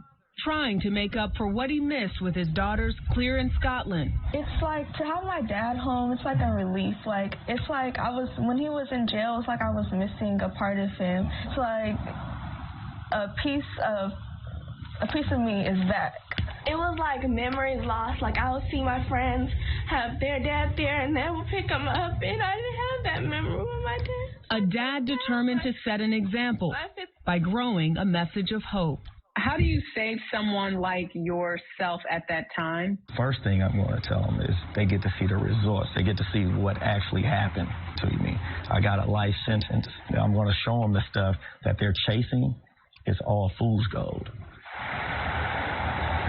Speaker 6: trying to make up for what he missed with his daughters Clear in Scotland.
Speaker 9: It's like to have my dad home, it's like a relief. Like it's like when he was in jail, it's like I was missing a part of him. It's like a piece of me is back.
Speaker 10: It was like memories lost. Like I would see my friends have their dad there and they would pick them up, and I didn't have that memory with my dad.
Speaker 6: A dad determined to set an example by growing a message of hope.
Speaker 7: How do you save someone like yourself at that time?
Speaker 5: First thing I'm going to tell them is they get to see the results. They get to see what actually happened to me. I got a life sentence. I'm going to show them the stuff that they're chasing is all fool's gold.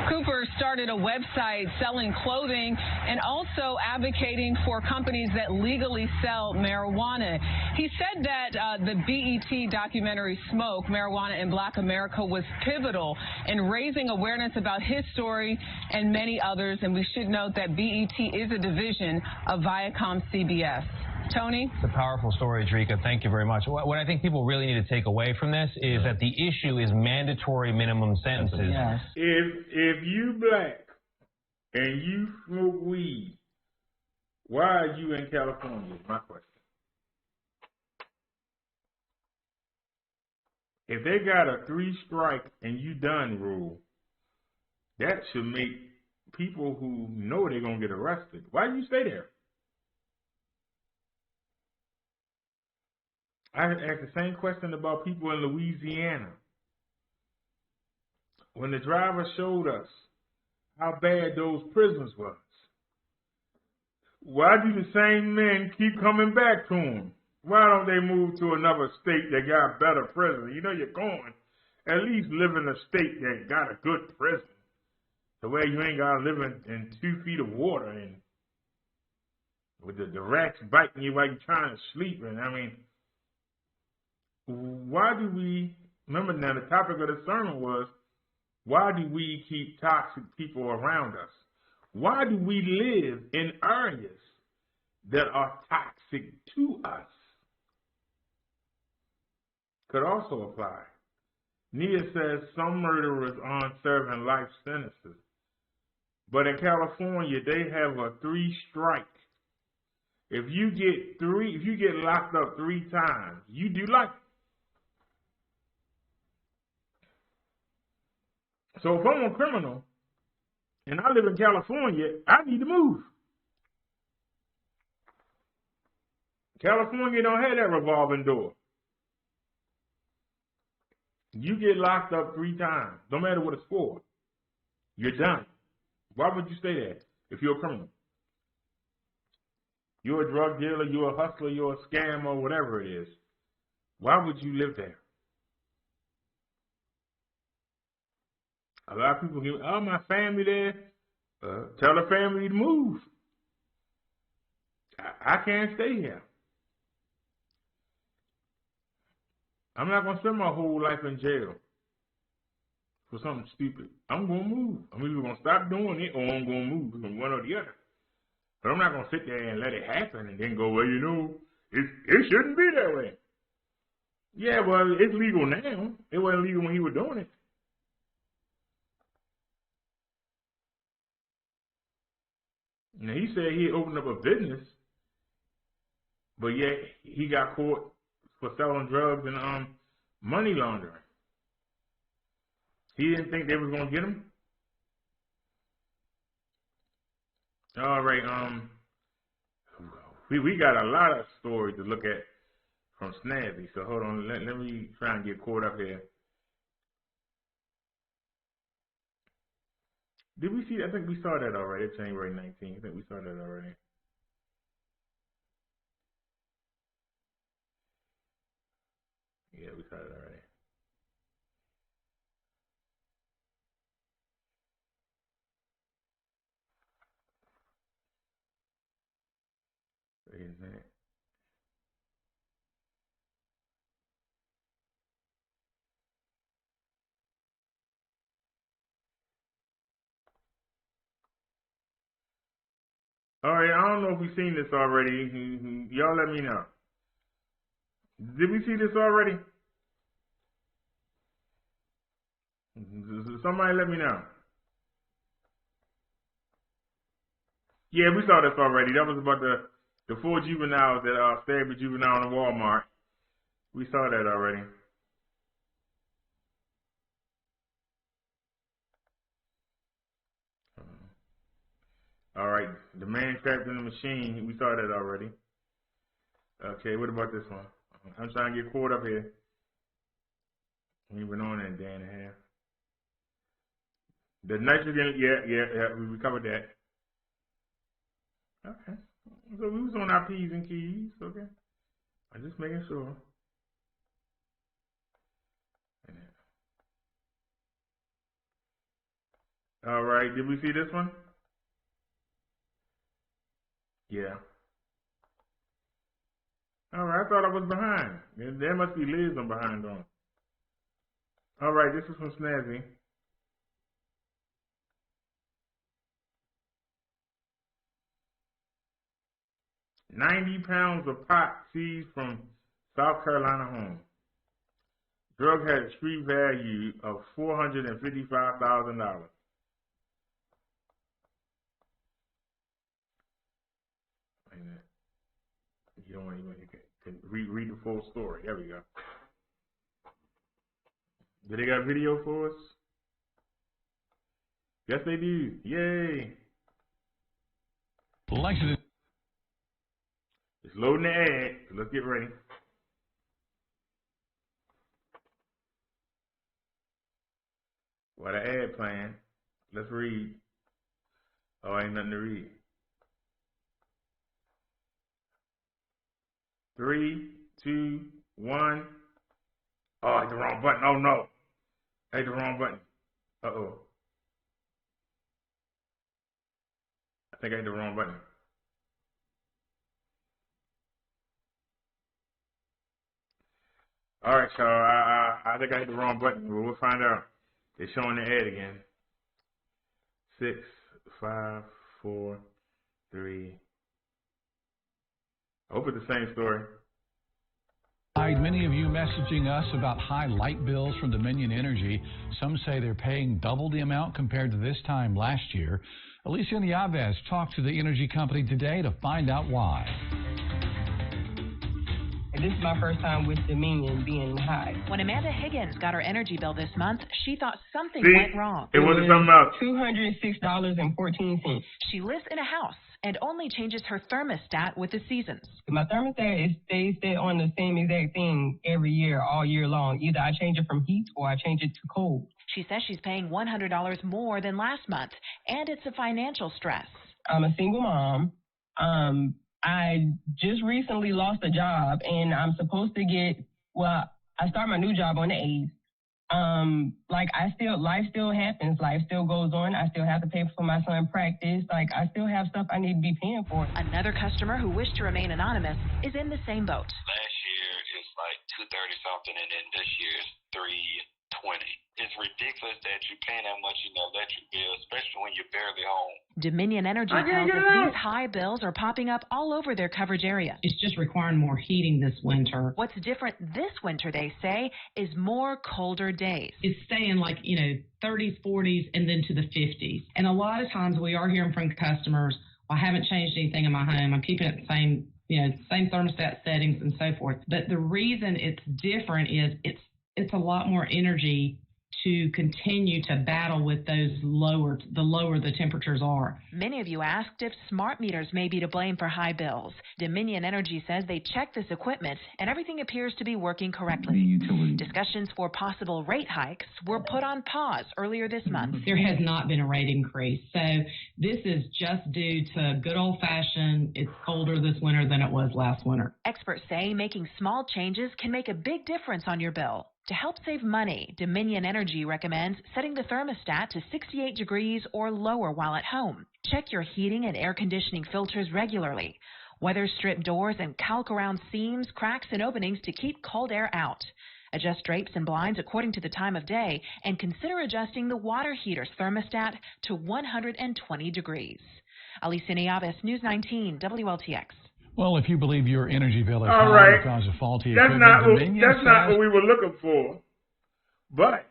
Speaker 6: Cooper started a website selling clothing and also advocating for companies that legally sell marijuana. He said that the BET documentary Smoke, Marijuana in Black America, was pivotal in raising awareness about his story and many others. And we should note that BET is a division of Viacom CBS. Tony?
Speaker 4: It's a powerful story, Drika. Thank you very much. What I think people really need to take away from this is that the issue is mandatory minimum sentences.
Speaker 8: Yes.
Speaker 1: If you black and you smoke weed, why are you in California is my question. If they got a 3-strike and you done rule, that should make people who know they're going to get arrested. Why do you stay there? I asked the same question about people in Louisiana. When the driver showed us how bad those prisons was, why do the same men keep coming back to them? Why don't they move to another state that got better prison? You know you're going. At least live in a state that got a good prison. The way you ain't got to live in 2 feet of water and with the rats biting you while you're trying to sleep. And I mean, why do we, remember now the topic of the sermon was, why do we keep toxic people around us? Why do we live in areas that are toxic to us? Could also apply. Nia says some murderers aren't serving life sentences. But in California, they have a 3-strike. If you get locked up 3 times, you do life. So if I'm a criminal and I live in California, I need to move. California don't have that revolving door. You get locked up 3 times, no matter what it's for. You're done. Why would you stay there if you're a criminal? You're a drug dealer, you're a hustler, you're a scammer, whatever it is. Why would you live there? A lot of people give, oh, my family there. Tell the family to move. I can't stay here. I'm not going to spend my whole life in jail for something stupid. I'm going to move. I'm either going to stop doing it or I'm going to move. From one or the other. But I'm not going to sit there and let it happen and then go, well, you know, it shouldn't be that way. Yeah, well, it's legal now. It wasn't legal when he was doing it. Now, he said he opened up a business, but yet he got caught for selling drugs and money laundering. He didn't think they was going to get him. All right, we got a lot of stories to look at from Snazzy, so hold on, let me try and get caught up here. Did we see that? I think we saw that already. It's January 19th. I think we saw that already. Yeah, we saw it already. Wait a minute. All right, I don't know if we've seen this already. Y'all let me know. Did we see this already? Somebody let me know. Yeah, we saw this already. That was about the 4 juveniles that stabbed a juvenile in Walmart. We saw that already. All right, the man trapped in the machine. We saw that already. Okay, what about this one? I'm trying to get caught up here. We've been on that a day and a half. The nitrogen, yeah, we covered that. Okay, so we was on our P's and Q's. Okay, I'm just making sure. All right, did we see this one? Yeah. All right, I thought I was behind. There must be Liz I'm behind on. All right, this is from Snazzy. $90 pounds of pot seized from South Carolina home. Drug had a street value of $455,000. You don't want to read the full story. There we go. Do they got video for us? Yes, they do. Yay.
Speaker 11: Lexington.
Speaker 1: It's loading the ad. So let's get ready. What an ad plan. Let's read. Oh, ain't nothing to read. 3, 2, 1. Oh, I hit the wrong button. Oh, no. I hit the wrong button. Uh-oh. I think I hit the wrong button. All right, so I think I hit the wrong button. But we'll find out. They're showing the ad again. 6, 5, 4, 3. I hope it's the same story.
Speaker 11: Many of you messaging us about high light bills from Dominion Energy. Some say they're paying double the amount compared to this time last year. Alicia and Yavez talked to the energy company today to find out why.
Speaker 12: This is my first time with Dominion being high.
Speaker 13: When Amanda Higgins got her energy bill this month, she thought something went wrong.
Speaker 1: It wasn't something else.
Speaker 12: $206.14.
Speaker 13: She lives in a house and only changes her thermostat with the seasons.
Speaker 12: My thermostat stays set on the same exact thing every year, all year long. Either I change it from heat or I change it to cold.
Speaker 13: She says she's paying $100 more than last month, and it's a financial stress.
Speaker 12: I'm a single mom. I just recently lost a job, and I'm supposed to I start my new job on the 8th. Life still happens. Life still goes on. I still have to pay for my son's practice. I still have stuff I need to be paying for.
Speaker 13: Another customer who wished to remain anonymous is in the same boat.
Speaker 14: Last year it's like $230 something, and then this year is $320. It's ridiculous that you're paying that much in the electric bill, especially when you're barely home.
Speaker 13: Dominion Energy tells us these high bills are popping up all over their coverage area.
Speaker 15: It's just requiring more heating this winter.
Speaker 13: What's different this winter, they say, is more colder days.
Speaker 15: It's staying 30s, 40s, and then to the 50s. And a lot of times we are hearing from customers, I haven't changed anything in my home. I'm keeping it the same, same thermostat settings and so forth. But the reason it's different is it's a lot more energy to continue to battle with the lower the temperatures are.
Speaker 13: Many of you asked if smart meters may be to blame for high bills. Dominion Energy says they checked this equipment and everything appears to be working correctly. Discussions for possible rate hikes were put on pause earlier this month.
Speaker 15: There has not been a rate increase, so this is just due to good old-fashioned, it's colder this winter than it was last winter.
Speaker 13: Experts say making small changes can make a big difference on your bill. To help save money, Dominion Energy recommends setting the thermostat to 68 degrees or lower while at home. Check your heating and air conditioning filters regularly. Weather strip doors and caulk around seams, cracks, and openings to keep cold air out. Adjust drapes and blinds according to the time of day, and consider adjusting the water heater's thermostat to 120 degrees. Alicia Nieves, News 19, WLTX.
Speaker 11: Well, if you believe your energy bill is
Speaker 1: all
Speaker 11: high
Speaker 1: right.
Speaker 11: because of faulty
Speaker 1: That's
Speaker 11: equipment,
Speaker 1: not what we were looking for, but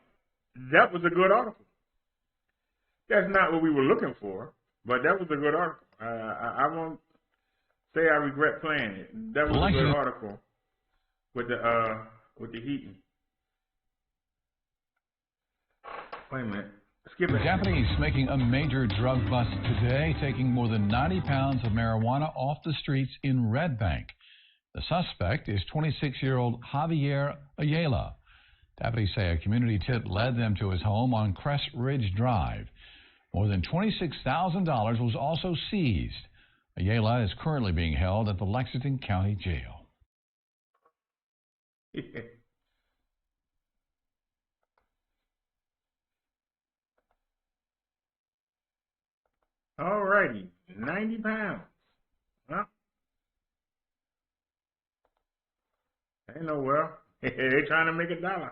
Speaker 1: that was a good article. That's not what we were looking for, but that was a good article. I won't say I regret playing it. That was a good article with the heating. Wait a minute. Skip it.
Speaker 11: Deputies making a major drug bust today, taking more than 90 pounds of marijuana off the streets in Red Bank. The suspect is 26-year-old Javier Ayala. Deputies say a community tip led them to his home on Crest Ridge Drive. More than $26,000 was also seized. Ayala is currently being held at the Lexington County Jail.
Speaker 1: All righty, 90 pounds. Huh? Ain't no well. They trying to make $1.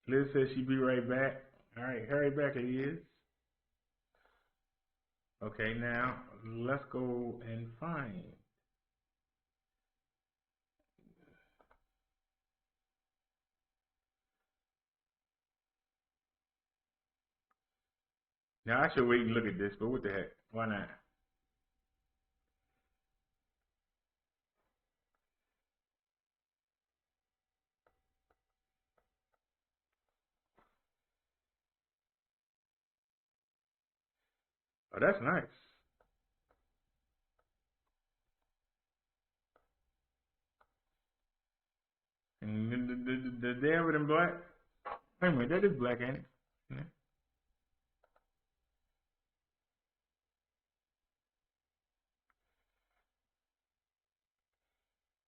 Speaker 1: Liz says she'll be right back. All right, hurry back, Liz. Okay, now let's go and find. Now, I should wait and look at this, but what the heck? Why not? Oh, that's nice. And the David in black? Wait a minute, that is black, ain't it? Yeah.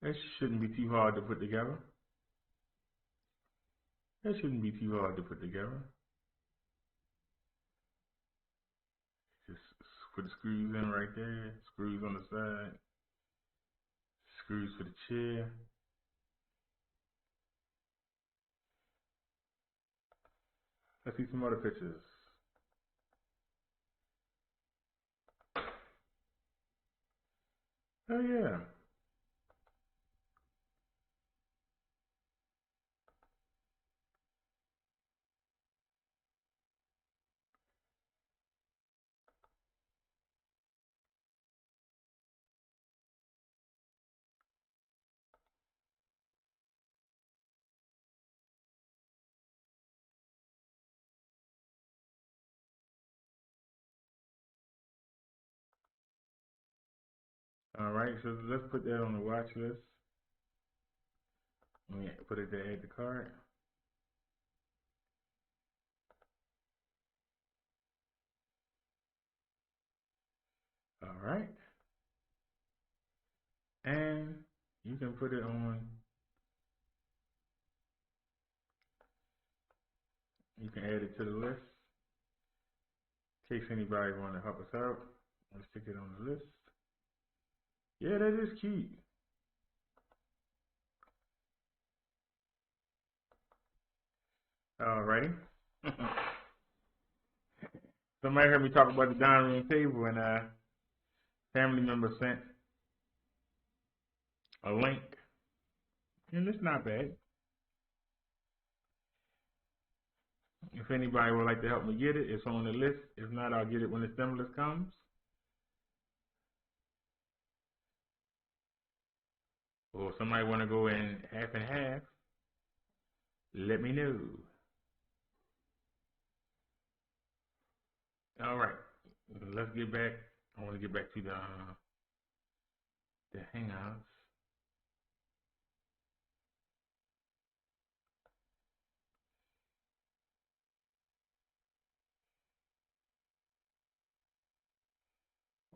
Speaker 1: That shouldn't be too hard to put together. That shouldn't be too hard to put together. Just put the screws in right there. Screws on the side. Screws for the chair. Let's see some other pictures. Oh yeah. All right, so let's put that on the watch list. Let me put it there, add the card. All right. And you can put it on, you can add it to the list. In case anybody want to help us out, let's stick it on the list. Yeah, that is cute. Alrighty. Somebody heard me talk about the dining room table, and a family member sent a link, and it's not bad. If anybody would like to help me get it, it's on the list. If not, I'll get it when the stimulus comes. Or if somebody want to go in half and half, let me know. All right, let's get back. I want to get back to the Hangouts.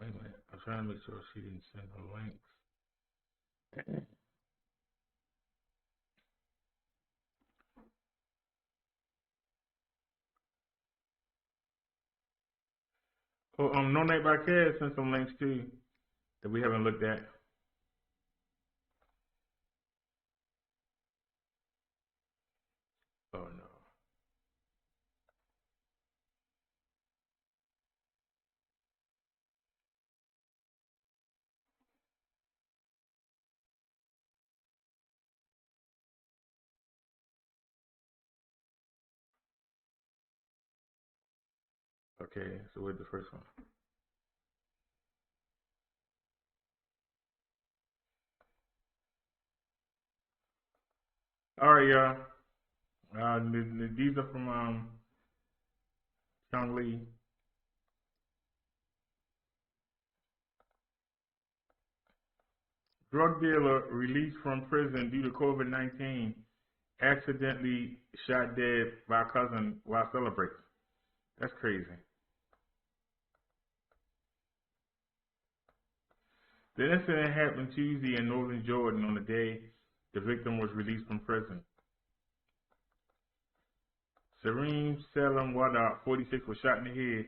Speaker 1: Wait a minute. I'm trying to make sure she didn't send the links. Oh, No Night by Cash sent some links too that we haven't looked at. Oh no. Okay, so where's the first one? All right, y'all. These are from Chung Lee. Drug dealer released from prison due to COVID-19 accidentally shot dead by cousin while celebrating. That's crazy. The incident happened Tuesday in northern Jordan on the day the victim was released from prison. Sareem Salem Wada, 46, was shot in the head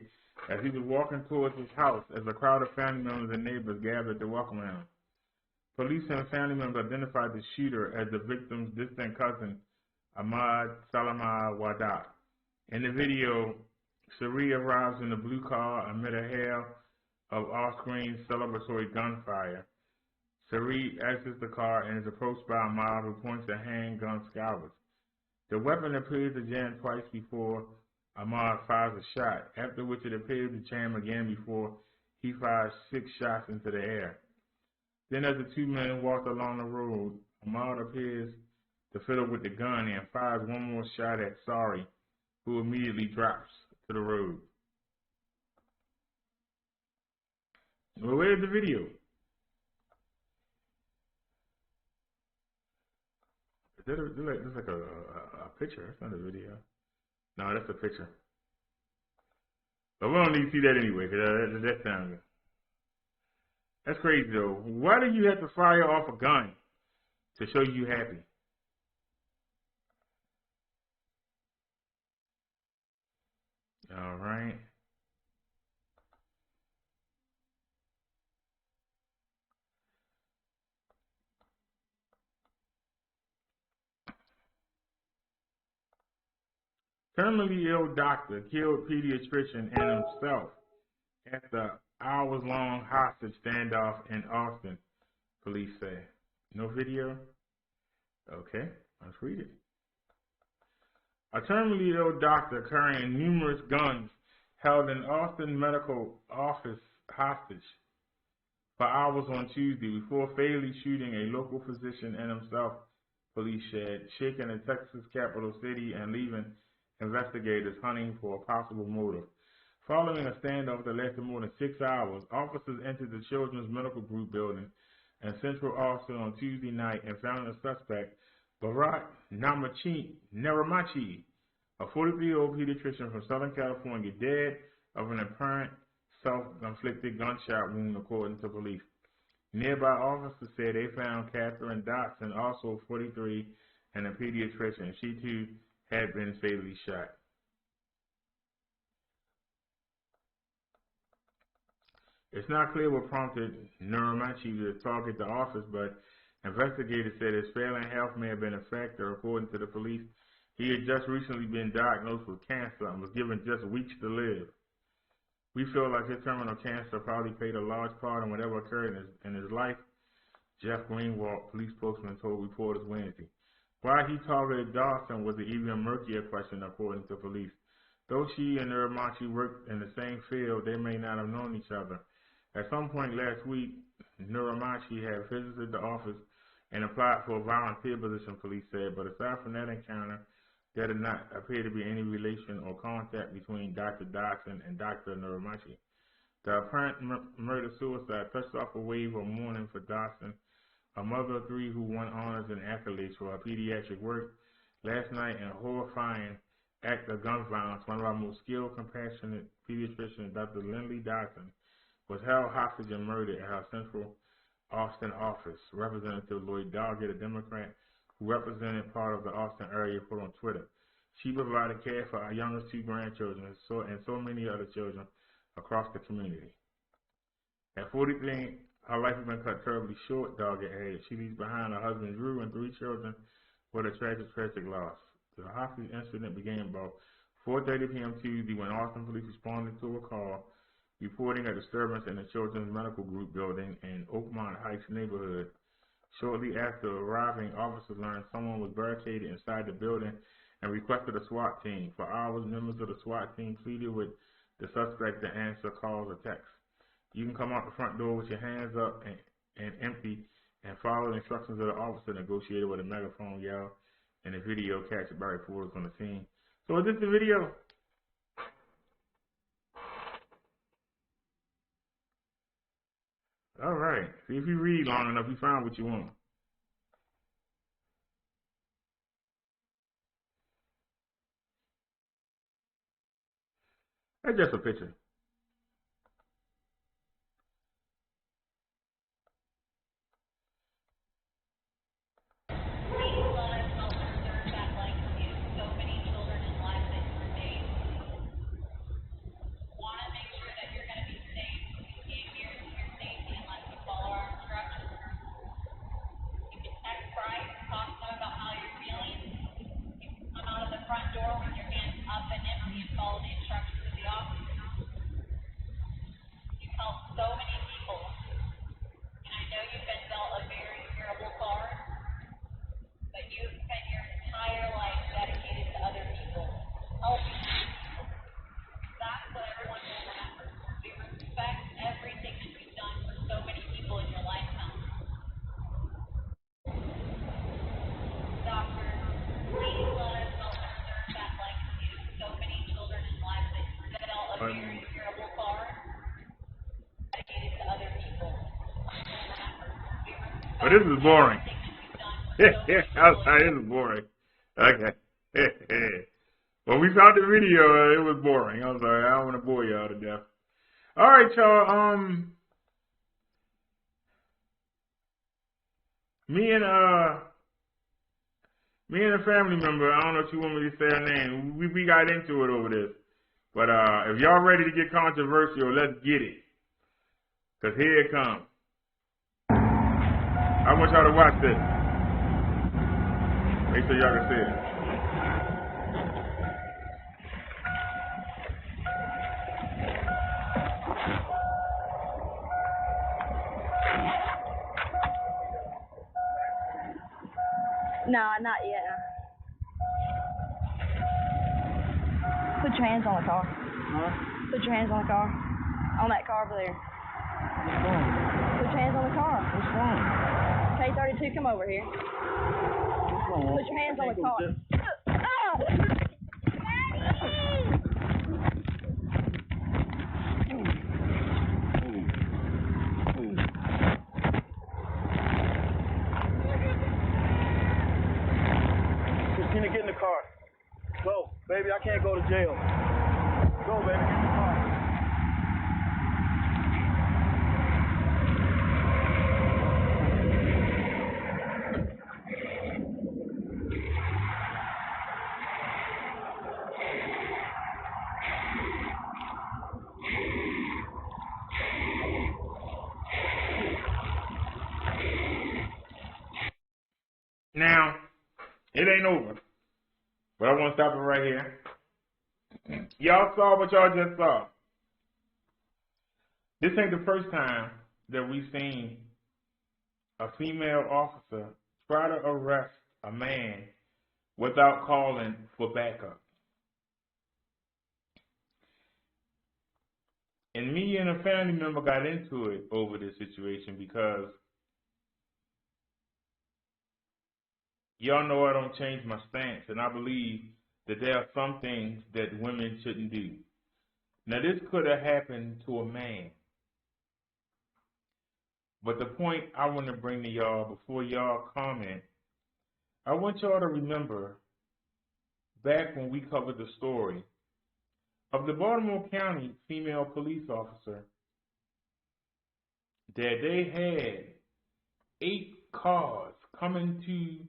Speaker 1: as he was walking towards his house as a crowd of family members and neighbors gathered to welcome him. Police and family members identified the shooter as the victim's distant cousin, Ahmad Salama Wada. In the video, Sari arrives in a blue car amid a hail of off-screen celebratory gunfire. Sari exits the car and is approached by Ahmad, who points a handgun skyward. The weapon appears to jam twice before Ahmad fires a shot, after which it appears to jam again before he fires 6 shots into the air. Then as the two men walk along the road, Ahmad appears to fiddle with the gun and fires one more shot at Sari, who immediately drops to the road. Well, where's the video? That's like a picture. That's not a video. No, that's a picture. But we don't need to see that anyway, because that sounds good. That's crazy, though. Why do you have to fire off a gun to show you happy? All right. Terminally ill doctor killed pediatrician and himself after hours-long hostage standoff in Austin, police say. No video? Okay, let's read it. A terminally ill doctor carrying numerous guns held an Austin medical office hostage for hours on Tuesday before fatally shooting a local physician and himself, police said, shaking the Texas capital city and leaving investigators hunting for a possible motive. Following a standoff that lasted more than 6 hours, officers entered the Children's Medical Group building in Central Austin on Tuesday night and found the suspect, BROTHA, a 43-year-old pediatrician from Southern California, dead of an apparent self-inflicted gunshot wound, according to police. Nearby officers said they found Catherine Dotson, also 43, and a pediatrician. She too had been fatally shot. It's not clear what prompted Neuromachi to target the office, but investigators said his failing health may have been a factor. According to the police, he had just recently been diagnosed with cancer and was given just weeks to live. We feel like his terminal cancer probably played a large part in whatever occurred in his life, Jeff Greenwald, police spokesman, told reporters Wednesday. Why he targeted Dawson was an even murkier question, according to police. Though she and Neuromachi worked in the same field, they may not have known each other. At some point last week, Neuromachi had visited the office and applied for a volunteer position, police said, but aside from that encounter, there did not appear to be any relation or contact between Dr. Dodson and Dr. Neuromachi. The apparent murder-suicide touched off a wave of mourning for Dodson, a mother of 3 who won honors and accolades for her pediatric work. Last night, in a horrifying act of gun violence, one of our most skilled, compassionate pediatricians, Dr. Lindley Dodson, was held hostage and murdered at her Central Austin office. Representative Lloyd Doggett, a Democrat who represented part of the Austin area, put on Twitter. She provided care for our youngest 2 grandchildren and so many other children across the community. At 43, her life has been cut terribly short, Doggett added. She leaves behind her husband Drew and 3 children with a tragic loss. The hostage incident began about 4:30 p.m. Tuesday when Austin police responded to a call reporting a disturbance in the Children's Medical Group building in Oakmont Heights neighborhood. Shortly after arriving, officers learned someone was barricaded inside the building and requested a SWAT team. For hours, members of the SWAT team pleaded with the suspect to answer calls or texts. You can come out the front door with your hands up and empty and follow the instructions of the officer, negotiated with a megaphone yell and a video captured by reporters on the scene. So is this the video? All right. See, if you read long enough, you find what you want. That's just a picture. But this is boring. I'm sorry, this is boring. Okay. When we found the video, it was boring. I'm sorry, I don't want to bore y'all to death. All right, y'all. Me and a family member, I don't know if you want me to say her name. We got into it over this. But if y'all ready to get controversial, let's get it. Because here it comes. I want y'all to watch this. Make sure y'all can see it.
Speaker 16: No, not yet. Put your hands on the car. Huh? Put your hands on the car. On that car over there. What's wrong? Put your hands on the car. What's wrong? K32, come over here. What's wrong? Put your hands on the car.
Speaker 17: jail. Go, baby, get your car.
Speaker 1: Now, it ain't over, but I want to stop it right here. Y'all saw what y'all just saw. This ain't the first time that we've seen a female officer try to arrest a man without calling for backup. And me and a family member got into it over this situation because y'all know I don't change my stance, and I believe that there are some things that women shouldn't do. Now, this could have happened to a man. But the point I want to bring to y'all before y'all comment, I want y'all to remember back when we covered the story of the Baltimore County female police officer that they had 8 cars coming to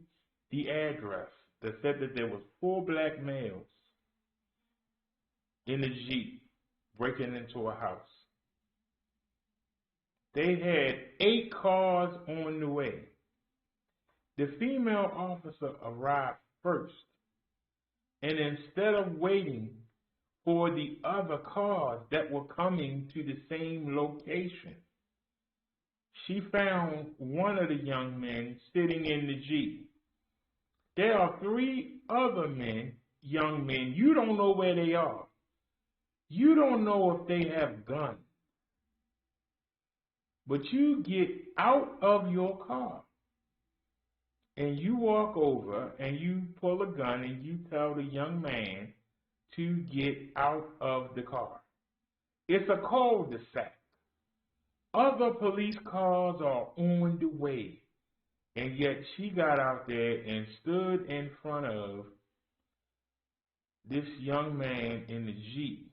Speaker 1: the address that said that there was 4 black males in a Jeep breaking into a house. They had 8 cars on the way. The female officer arrived first, and instead of waiting for the other cars that were coming to the same location, she found one of the young men sitting in the Jeep. There are 3 other men, young men. You don't know where they are. You don't know if they have guns. But you get out of your car and you walk over and you pull a gun and you tell the young man to get out of the car. It's a cul-de-sac. Other police cars are on the way, and yet she got out there and stood in front of this young man in the Jeep.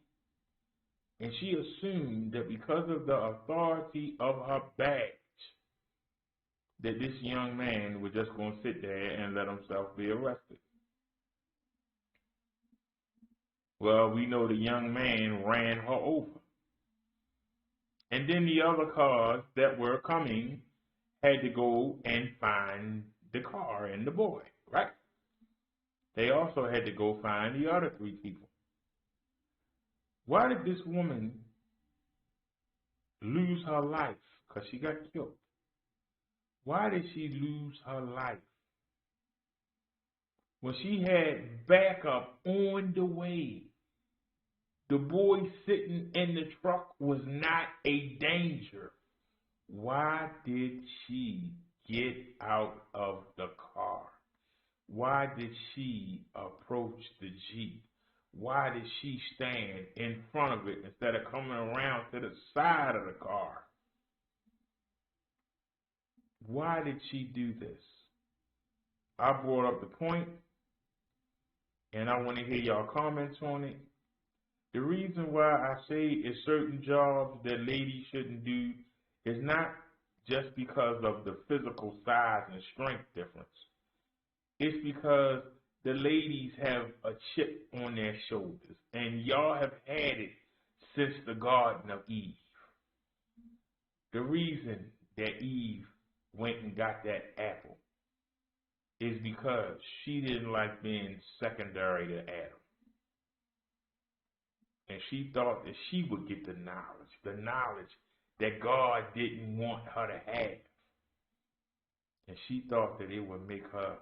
Speaker 1: And she assumed that because of the authority of her badge, that this young man was just going to sit there and let himself be arrested. Well, we know the young man ran her over. And then the other cars that were coming had to go and find the car and the boy, right? They also had to go find the other 3 people. Why did this woman lose her life? Because she got killed. Why did she lose her life? Well, she had backup on the way. The boy sitting in the truck was not a danger. Why did she get out of the car? Why did she approach the Jeep? Why did she stand in front of it instead of coming around to the side of the car? Why did she do this? I brought up the point, and I want to hear y'all comments on it. The reason why I say it's certain jobs that ladies shouldn't do is not just because of the physical size and strength difference. It's because the ladies have a chip on their shoulders, and y'all have had it since the Garden of Eve. The reason that Eve went and got that apple is because she didn't like being secondary to Adam. And she thought that she would get the knowledge that God didn't want her to have. And she thought that it would make her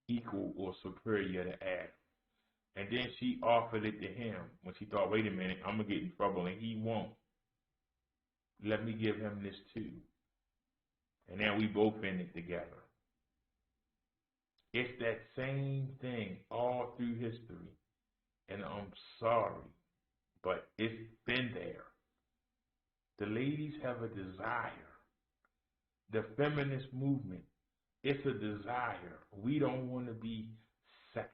Speaker 1: equal or superior to Adam. And then she offered it to him when she thought, wait a minute, I'm going to get in trouble and he won't. Let me give him this too. And then we both in it together. It's that same thing all through history. And I'm sorry, but it's been there. The ladies have a desire. The feminist movement, it's a desire. We don't want to be second.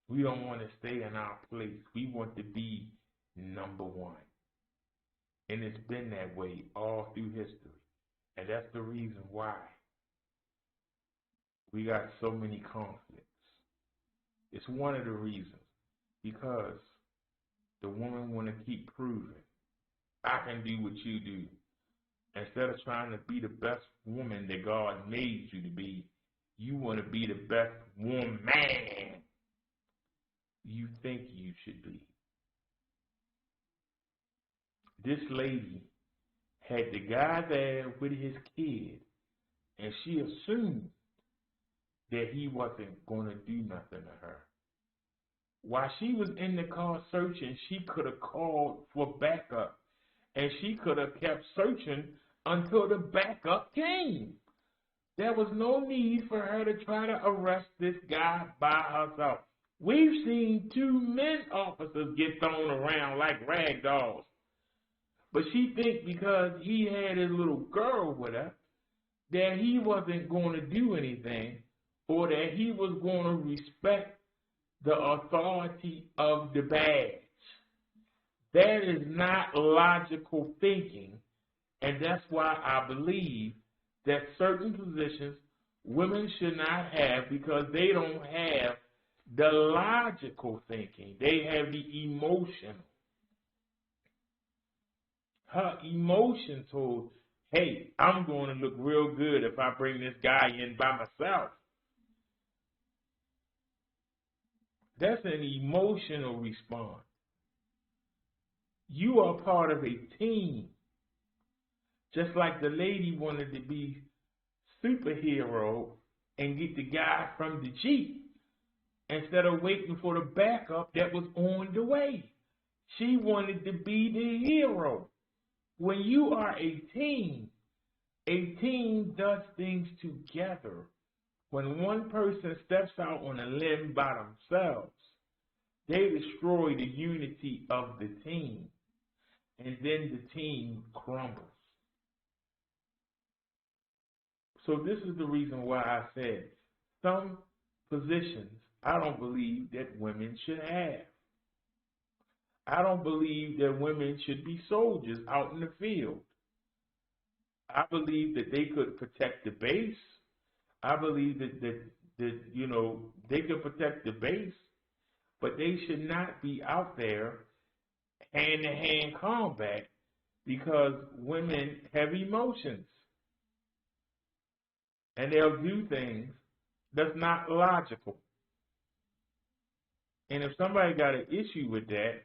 Speaker 1: We don't want to stay in our place. We want to be number one. And it's been that way all through history. And that's the reason why we got so many conflicts. It's one of the reasons. Because the woman want to keep proving, I can do what you do. Instead of trying to be the best woman that God made you to be, you want to be the best woman you think you should be. This lady had the guy there with his kid, and she assumed that he wasn't going to do nothing to her. While she was in the car searching, she could have called for backup, and she could have kept searching until the backup came. There was no need for her to try to arrest this guy by herself. We've seen 2 men officers get thrown around like rag dolls. But she thinks because he had his little girl with her, that he wasn't going to do anything, or that he was going to respect the authority of the badge. That is not logical thinking, and that's why I believe that certain positions women should not have, because they don't have the logical thinking. They have the emotional. Her emotion told, hey, I'm going to look real good if I bring this guy in by myself. That's an emotional response. You are part of a team. Just like the lady wanted to be superhero and get the guy from the Jeep instead of waiting for the backup that was on the way. She wanted to be the hero. When you are a team does things together. When one person steps out on a limb by themselves, they destroy the unity of the team, and then the team crumbles. So this is the reason why I said some positions I don't believe that women should have. I don't believe that women should be soldiers out in the field. I believe that they could protect the base. I believe that they could protect the base, but they should not be out there hand-to-hand combat, because women have emotions. And they'll do things that's not logical. And if somebody got an issue with that,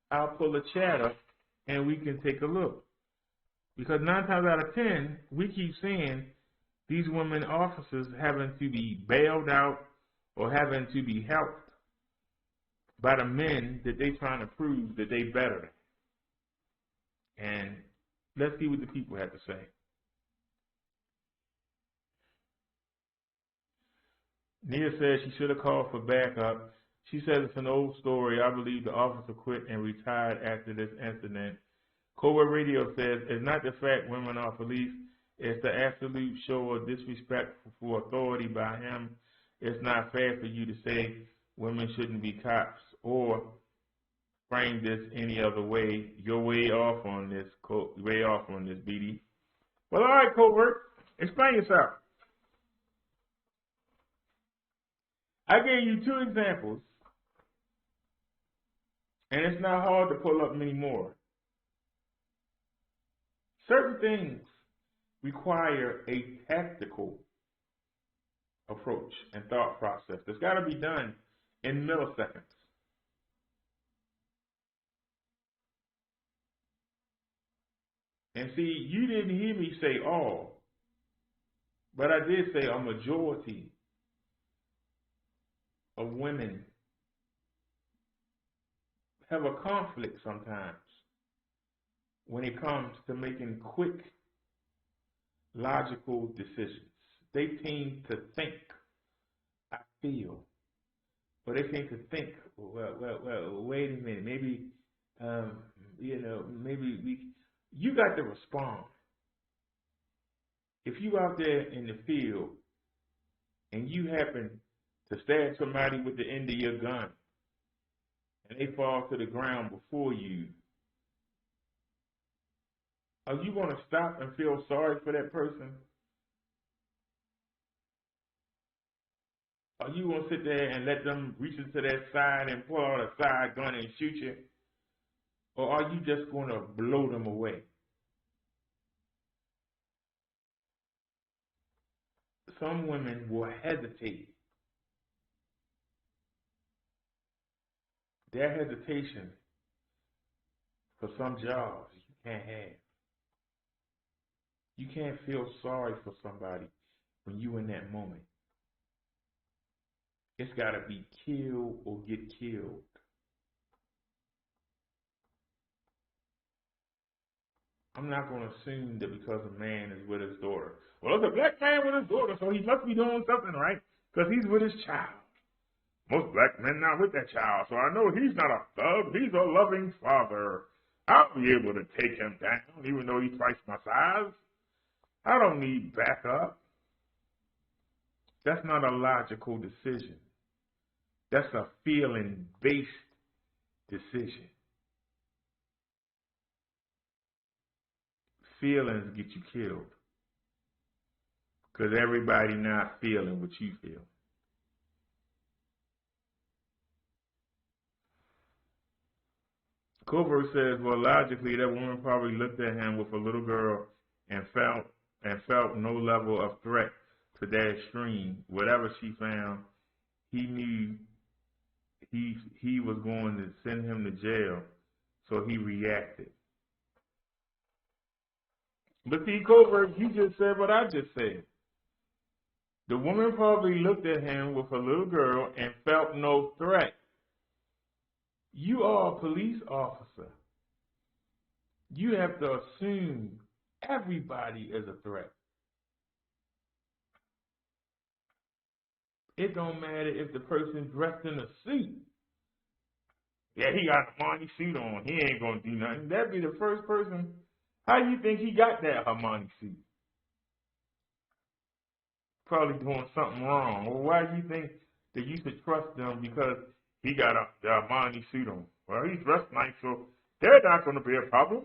Speaker 1: I'll pull a chat up and we can take a look. Because 9 times out of 10, we keep seeing these women officers having to be bailed out or having to be helped by the men that they trying to prove that they better than. And let's see what the people have to say. Nia says she should have called for backup. She says it's an old story. I believe the officer quit and retired after this incident. Covert Radio says it's not the fact women are police, it's the absolute show of disrespect for authority by him. It's not fair for you to say women shouldn't be cops or frame this any other way. You're way off on this, BD. Well, all right, Covert, explain yourself. I gave you 2 examples, and it's not hard to pull up many more. Certain things require a tactical approach and thought process. It's got to be done in milliseconds. And see, you didn't hear me say all, but I did say a majority of women have a conflict sometimes when it comes to making quick, logical decisions. They tend to think, I feel, but they tend to think, well, wait a minute, maybe, you got to respond. If you out there in the field and you happen to stab somebody with the end of your gun and they fall to the ground before you, are you going to stop and feel sorry for that person? Are you going to sit there and let them reach into their side and pull out a side gun and shoot you? Or are you just going to blow them away? Some women will hesitate. Their hesitation for some jobs you can't have. You can't feel sorry for somebody when you're in that moment. It's got to be kill or get killed. I'm not going to assume that because a man is with his daughter. Well, it's a black man with his daughter, so he must be doing something right because he's with his child. Most black men not with that child, so I know he's not a thug. He's a loving father. I'll be able to take him down, even though he's twice my size. I don't need backup. That's not a logical decision. That's a feeling-based decision. Feelings get you killed because everybody not feeling what you feel. Covert says, well, logically, that woman probably looked at him with a little girl and felt no level of threat to that extreme. Whatever she found, he knew he was going to send him to jail, so he reacted. But see, Covert, you just said what I just said. The woman probably looked at him with a little girl and felt no threat. You are a police officer. You have to assume everybody is a threat. It don't matter if the person's dressed in a suit. Yeah, he got a Armani suit on. He ain't gonna do nothing. That'd be the first person. How do you think he got that Armani suit? Probably doing something wrong. Well, why do you think that you should trust them because he got the Armani suit on? Well, he's dressed nice, so they're not going to be a problem.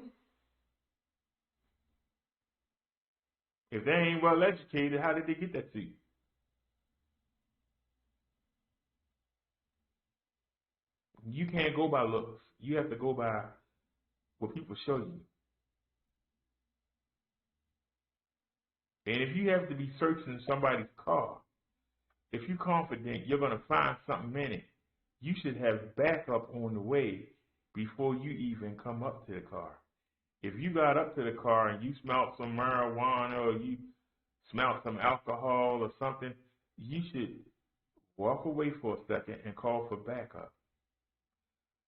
Speaker 1: If they ain't well educated, how did they get that suit? You can't go by looks. You have to go by what people show you. And if you have to be searching somebody's car, if you're confident you're going to find something in it, you should have backup on the way before you even come up to the car. If you got up to the car and you smelled some marijuana or you smelled some alcohol or something, you should walk away for a second and call for backup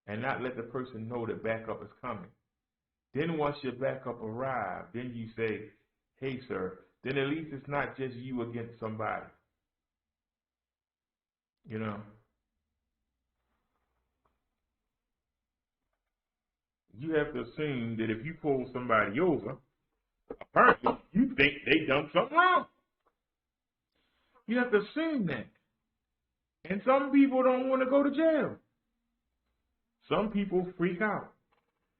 Speaker 1: and not let the person know that backup is coming. Then once your backup arrives, then you say, hey, sir, then at least it's not just you against somebody. You know? You have to assume that if you pull somebody over, apparently you think they done something wrong. You have to assume that. And some people don't want to go to jail. Some people freak out.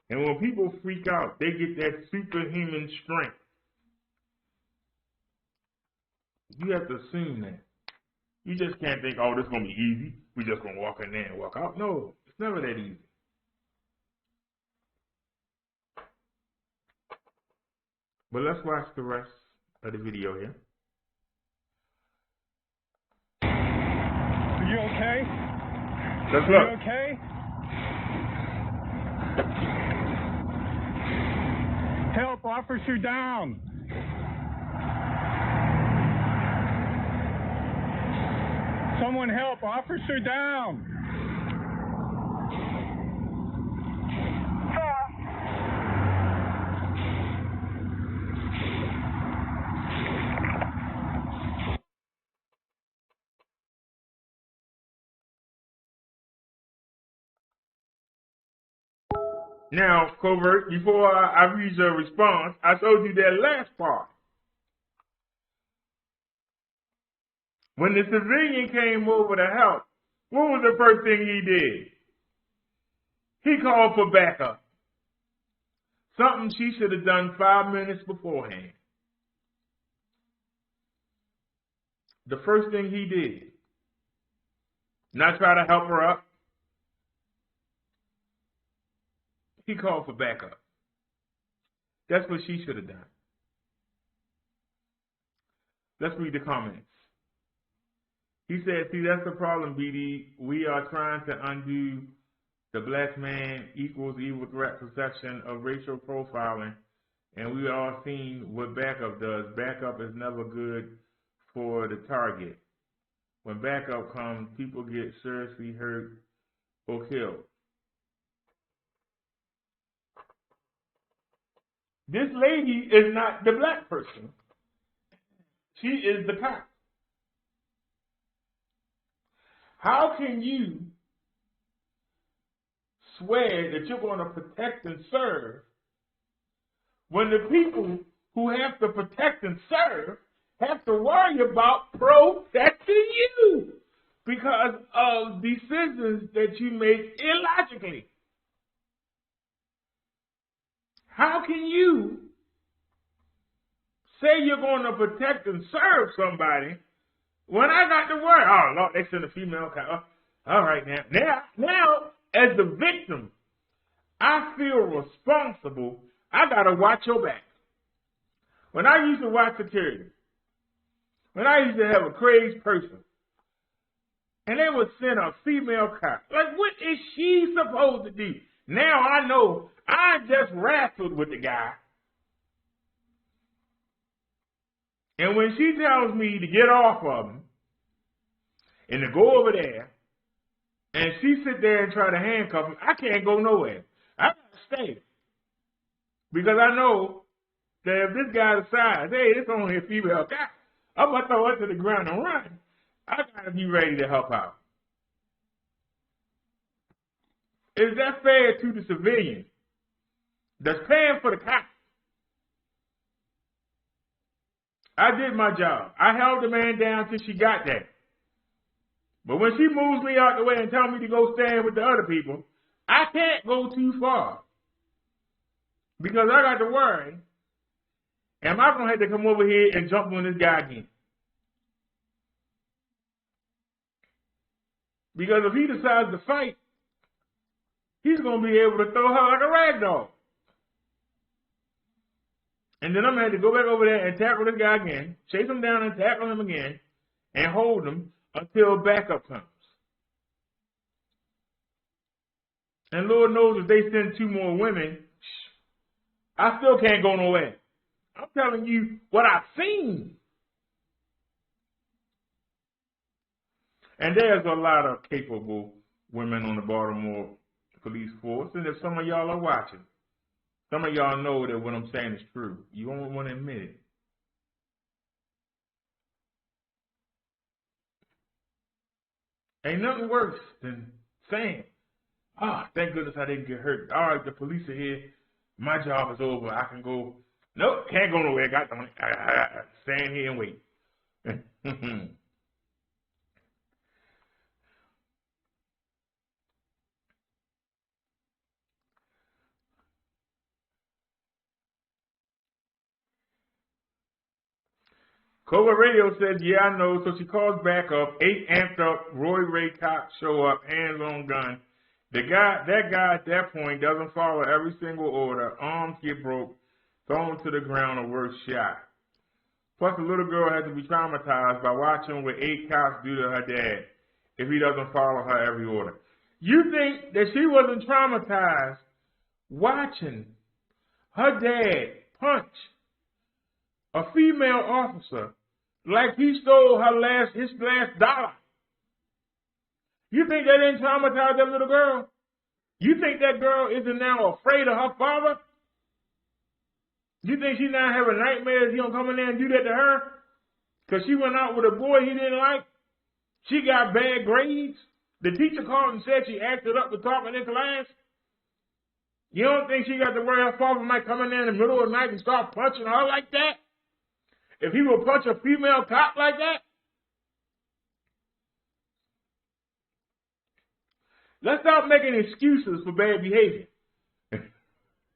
Speaker 1: And when people freak out, they get that superhuman strength. You have to assume that. You just can't think, oh, this is going to be easy. We're just going to walk in there and walk out. No, it's never that easy. But let's watch the rest of the video here.
Speaker 18: Are you okay?
Speaker 1: Let's look.
Speaker 18: Are you okay? Help, officer down. Someone help, officer down.
Speaker 1: Now, Covert, before I read your response, I told you that last part. When the civilian came over to help, what was the first thing he did? He called for backup. Something she should have done 5 minutes beforehand. The first thing he did, not try to help her up, he called for backup. That's what she should have done. Let's read the comments. He said, see, that's the problem, BD. We are trying to undo the black man equals evil threat perception of racial profiling, and we all seen what backup does. Backup is never good for the target. When backup comes, people get seriously hurt or killed. This lady is not the black person. She is the cop. How can you swear that you're going to protect and serve when the people who have to protect and serve have to worry about protecting you because of decisions that you make illogically? How can you say you're going to protect and serve somebody when I got to worry? Oh, Lord, they sent a female cop. All right, now, as the victim, I feel responsible. I got to watch your back. When I used to watch security, when I used to have a crazed person, and they would send a female cop, like, what is she supposed to do? Now I know I just wrestled with the guy. And when she tells me to get off of him and to go over there, and she sit there and try to handcuff him, I can't go nowhere. I gotta stay. Because I know that if this guy decides, hey, it's only a female guy, I'm gonna throw her to the ground and run. I gotta be ready to help out. Is that fair to the civilian that's paying for the cop? I did my job. I held the man down till she got there. But when she moves me out the way and tells me to go stand with the other people, I can't go too far. Because I got to worry, am I going to have to come over here and jump on this guy again? Because if he decides to fight, he's going to be able to throw her like a rag doll. And then I'm going to have to go back over there and tackle this guy again, chase him down and tackle him again, and hold him until backup comes. And Lord knows if they send 2 more women, I still can't go nowhere. I'm telling you what I've seen. And there's a lot of capable women on the Baltimore police force. And if some of y'all are watching, some of y'all know that what I'm saying is true. You don't want to admit it. Ain't nothing worse than saying, thank goodness I didn't get hurt. All right, the police are here. My job is over. I can go. Nope, can't go nowhere. I stand here and wait. Cobra Radio said, yeah, I know. So she calls back up. 8 amped up. Roy Ray cops show up. Hands on gun. That guy at that point doesn't follow every single order. Arms get broke. Thrown to the ground or worse, shot. Plus, the little girl has to be traumatized by watching what 8 cops do to her dad if he doesn't follow her every order. You think that she wasn't traumatized watching her dad punch a female officer like he stole his last dollar? You think that didn't traumatize that little girl? You think that girl isn't now afraid of her father? You think she now having nightmares he don't come in there and do that to her? Because she went out with a boy he didn't like? She got bad grades? The teacher called and said she acted up to talking in class? You don't think she got to worry her father might come in there in the middle of the night and start punching her like that? If he would punch a female cop like that? Let's stop making excuses for bad behavior.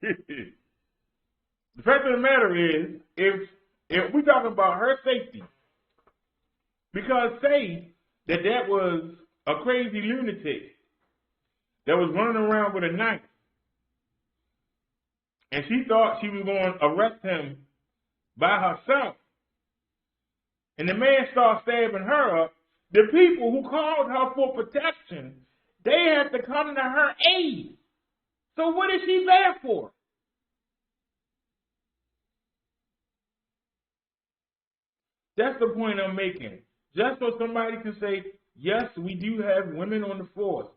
Speaker 1: The fact of the matter is, if we're talking about her safety, because say that was a crazy lunatic that was running around with a knife, and she thought she was going to arrest him by herself, and the man started stabbing her up, the people who called her for protection, they had to come to her aid. So what is she there for? That's the point I'm making. Just so somebody can say, yes, we do have women on the force.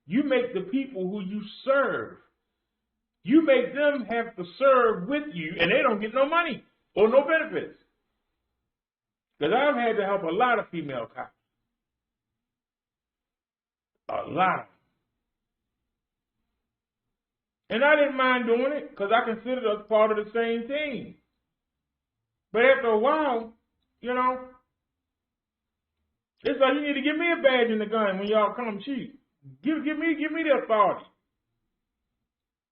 Speaker 1: You make the people who you serve, you make them have to serve with you, and they don't get no money or no benefits. Because I've had to help a lot of female cops. A lot. And I didn't mind doing it because I considered us part of the same team. But after a while, you know, it's like you need to give me a badge and a gun when y'all come cheap. Give me the authority.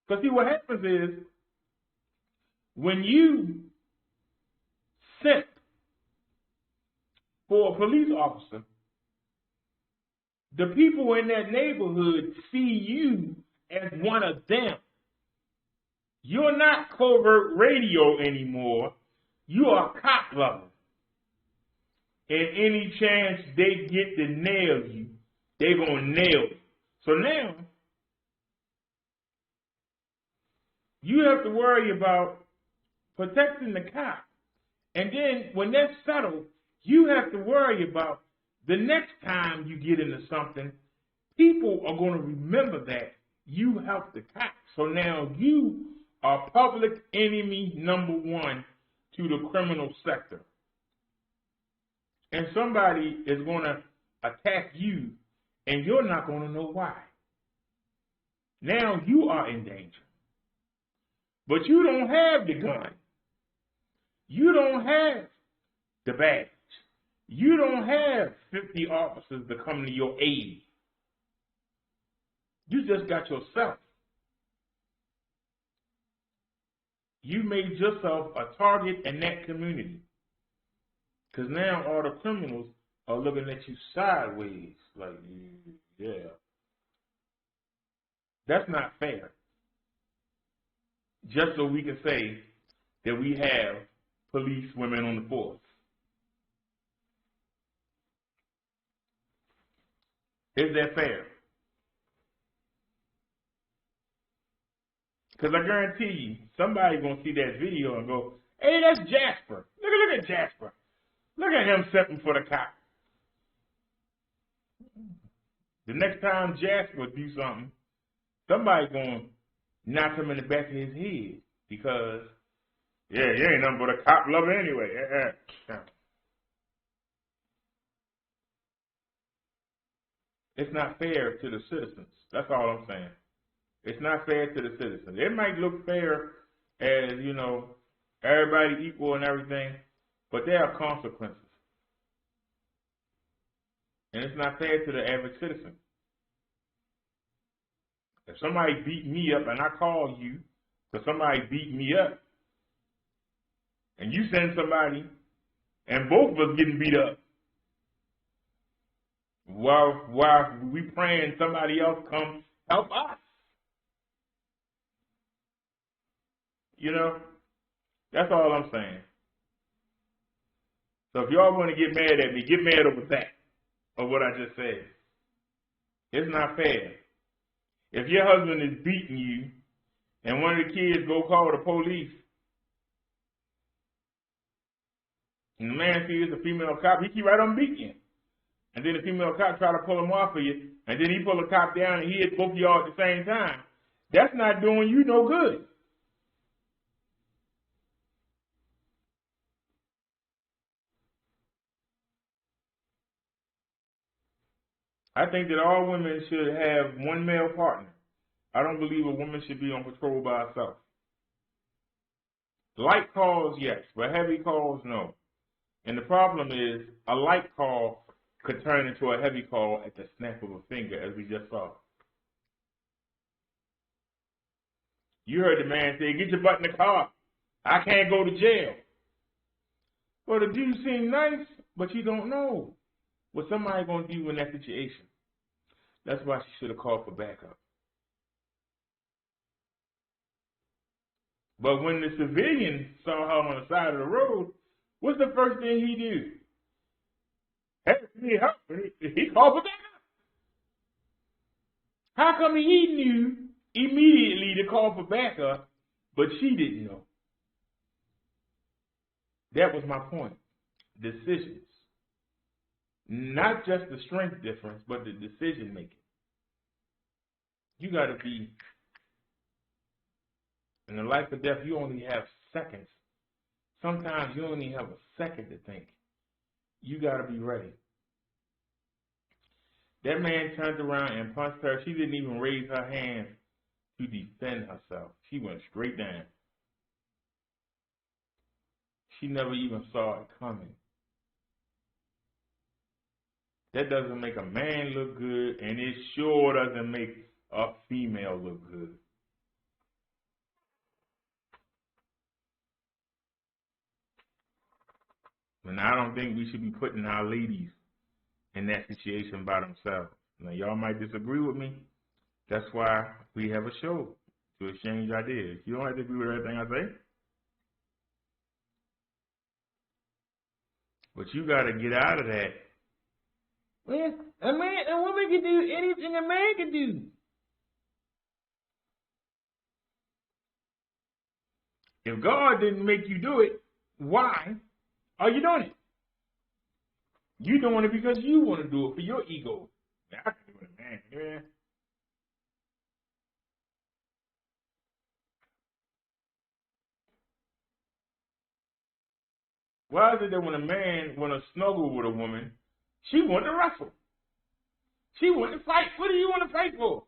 Speaker 1: Because see, what happens is, when you sent for a police officer, the people in that neighborhood see you as one of them. You're not covert radio anymore. You are cop lovers. And any chance they get to nail you, they're going to nail you. So now, you have to worry about protecting the cop. And then when that's settled, you have to worry about the next time you get into something, people are going to remember that you helped the cop. So now you are public enemy number one to the criminal sector. And somebody is going to attack you, and you're not going to know why. Now you are in danger. But you don't have the gun. You don't have the badge. You don't have 50 officers to come to your aid. You just got yourself. You made yourself a target in that community. Because now all the criminals are looking at you sideways. Like, yeah. That's not fair. Just so we can say that we have police women on the force. Is that fair? Because I guarantee you, somebody's going to see that video and go, hey, that's Jasper. Look at Jasper. Look at him stepping for the cop. The next time Jasper do something, somebody's going to knock him in the back of his head because, yeah, you ain't nothing but a cop lover anyway. It's not fair to the citizens. That's all I'm saying. It's not fair to the citizens. It might look fair as, you know, everybody equal and everything, but there are consequences. And it's not fair to the average citizen. If somebody beat me up and I call you because somebody beat me up, and you send somebody and both of us getting beat up, while we praying somebody else come help us. You know, that's all I'm saying. So if y'all want to get mad at me, get mad over that, or what I just said. It's not fair. If your husband is beating you and one of the kids go call the police, and the man sees a female cop, he keep right on beating you. And then the female cop try to pull him off of you, and then he pull the cop down and he hit both of y'all at the same time. That's not doing you no good. I think that all women should have one male partner. I don't believe a woman should be on patrol by herself. Light calls, yes, but heavy calls, no. And the problem is, a light call could turn into a heavy call at the snap of a finger, as we just saw. You heard the man say, get your butt in the car. I can't go to jail. Well, the dude seemed nice, but you don't know what somebody going to do in that situation. That's why she should have called for backup. But when the civilian saw her on the side of the road, what's the first thing he did? Hey, help. He called for backup. How come he knew immediately to call for backup, but she didn't know? That was my point. Decisions. Not just the strength difference, but the decision making. You got to be, in the life or death, you only have seconds. Sometimes you only have a second to think. You got to be ready. That man turned around and punched her. She didn't even raise her hand to defend herself. She went straight down. She never even saw it coming. That doesn't make a man look good, and it sure doesn't make a female look good. And I don't think we should be putting our ladies in that situation by themselves. Now, y'all might disagree with me. That's why we have a show, to exchange ideas. You don't have to agree with everything I say. But you got to get out of that. Man, a woman can do anything a man can do. If God didn't make you do it, why are you doing it? You doing it because you want to do it for your ego. Man, I can do it, man. Yeah. Why is it that when a man want to snuggle with a woman, she want to wrestle? She want to fight. What do you want to fight for?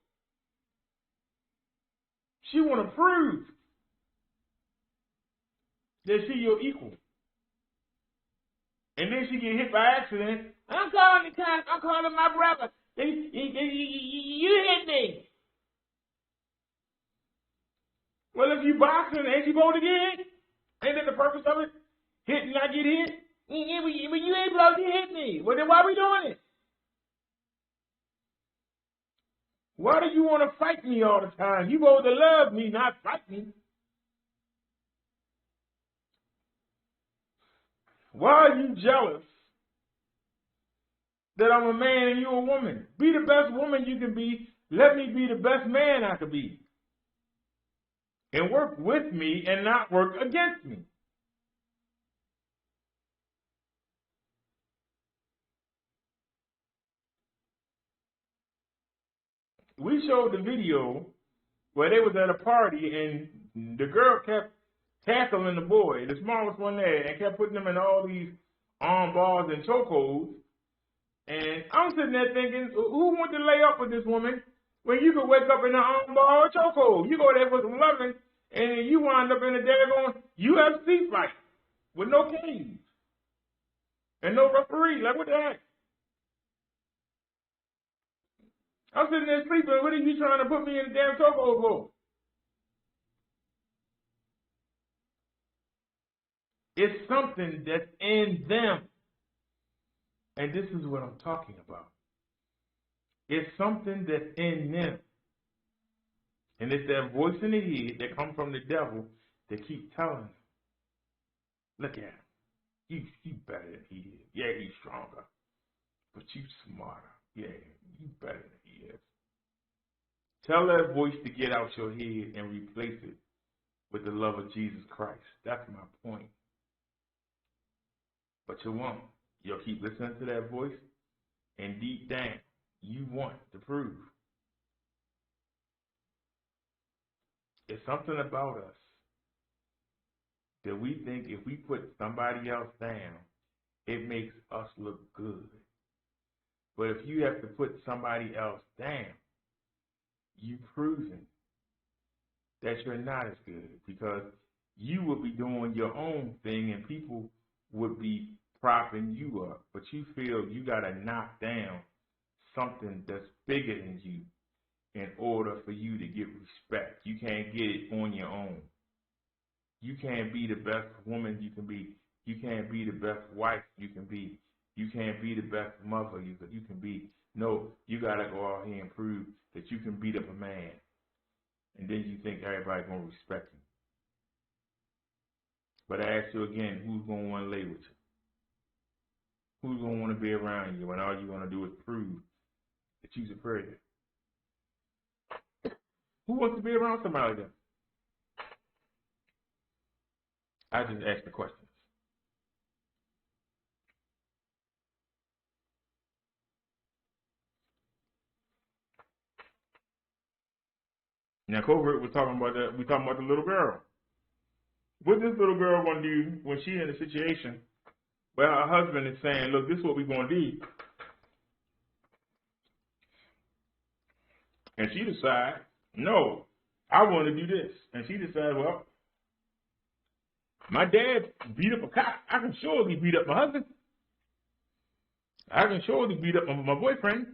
Speaker 1: She want to prove that she your equal. And then she get hit by accident. I'm calling the cops. I'm calling my brother. You hit me. Well, if you boxing, ain't you supposed to get hit? Ain't that the purpose of it? Hit and not get hit? But you ain't supposed to hit me. Well, then why we doing it? Why do you want to fight me all the time? You supposed to love me, not fight me. Why are you jealous that I'm a man and you're a woman? Be the best woman you can be. Let me be the best man I can be. And work with me and not work against me. We showed the video where they was at a party and the girl kept tackling the boy, the smallest one there, and kept putting them in all these arm bars and chokeholds. And I'm sitting there thinking, who want to lay up with this woman when you could wake up in an arm bar or chokehold? You go there for some loving, and you wind up in a daggone UFC fight with no cage and no referee. Like, what the heck? I'm sitting there sleeping. What are you trying to put me in the damn chokehold for? It's something that's in them. And this is what I'm talking about. It's something that's in them. And it's that voice in the head that comes from the devil that keep telling them, look at him. You better than he is. Yeah, he's stronger. But you smarter. Yeah, you better than he is. Tell that voice to get out your head and replace it with the love of Jesus Christ. That's my point. But you won't. You'll keep listening to that voice, and deep down, you want to prove. It's something about us that we think if we put somebody else down, it makes us look good. But if you have to put somebody else down, you proving that you're not as good, because you would be doing your own thing and people would be propping you up. But you feel you got to knock down something that's bigger than you in order for you to get respect. You can't get it on your own. You can't be the best woman you can be. You can't be the best wife you can be. You can't be the best mother you can be. No, you got to go out here and prove that you can beat up a man. And then you think everybody's going to respect you. But I ask you again, who's going to want to lay with you? Who's going to want to be around you when all you want to do is prove that you're superior? Who wants to be around somebody like that? I just ask the questions. Now, Covert was talking about that. We're talking about the little girl. What this little girl want to do when she in a situation where her husband is saying, look, this is what we're going to do. And she decides, no, I want to do this. And she decides, well, my dad beat up a cop. I can surely beat up my husband. I can surely beat up my boyfriend.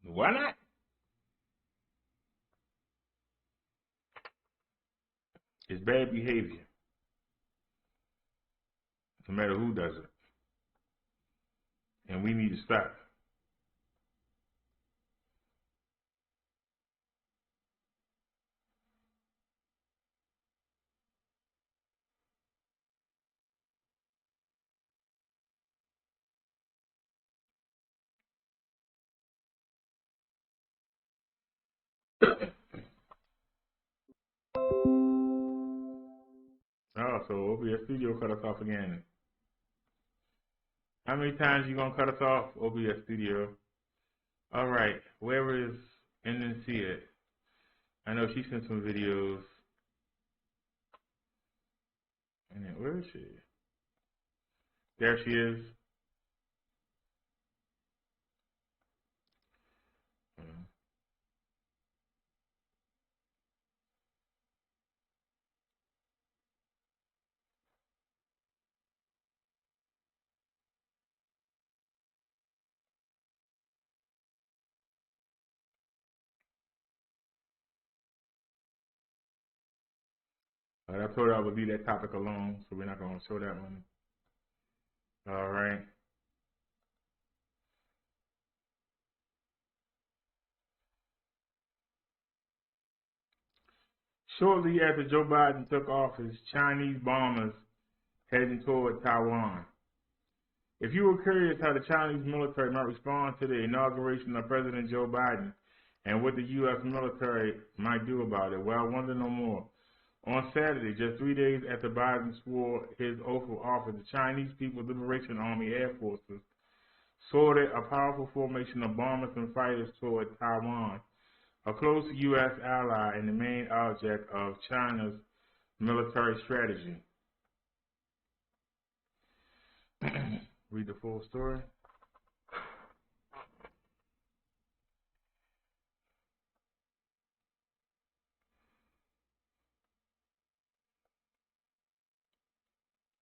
Speaker 1: Why not? It's bad behavior. No matter who does it. And we need to stop. Oh, so OBS Studio cut us off again. How many times you gonna cut us off, OBS Studio? All right, where is NNC at? I know she sent some videos. And then, where is she? There she is. I told her I would leave that topic alone, so we're not going to show that one. All right. Shortly after Joe Biden took office, Chinese bombers heading toward Taiwan. If you were curious how the Chinese military might respond to the inauguration of President Joe Biden and what the U.S. military might do about it, well, wonder no more. On Saturday, just 3 days after Biden swore his oath of office, the Chinese People's Liberation Army Air Forces sorted a powerful formation of bombers and fighters toward Taiwan, a close U.S. ally and the main object of China's military strategy. Read the full story.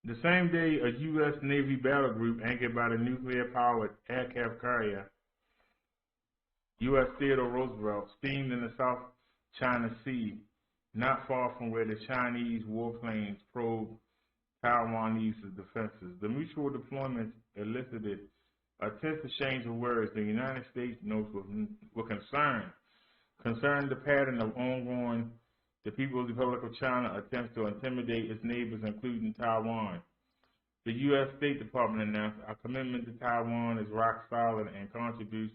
Speaker 1: The same day, a U.S. Navy battle group anchored by the nuclear-powered aircraft carrier U.S. Theodore Roosevelt steamed in the South China Sea, not far from where the Chinese warplanes probed Taiwanese defenses. The mutual deployment elicited a tense exchange of words. The United States notes were concerned the pattern of ongoing the People's Republic of China attempts to intimidate its neighbors, including Taiwan. The U.S. State Department announced our commitment to Taiwan is rock solid and contributes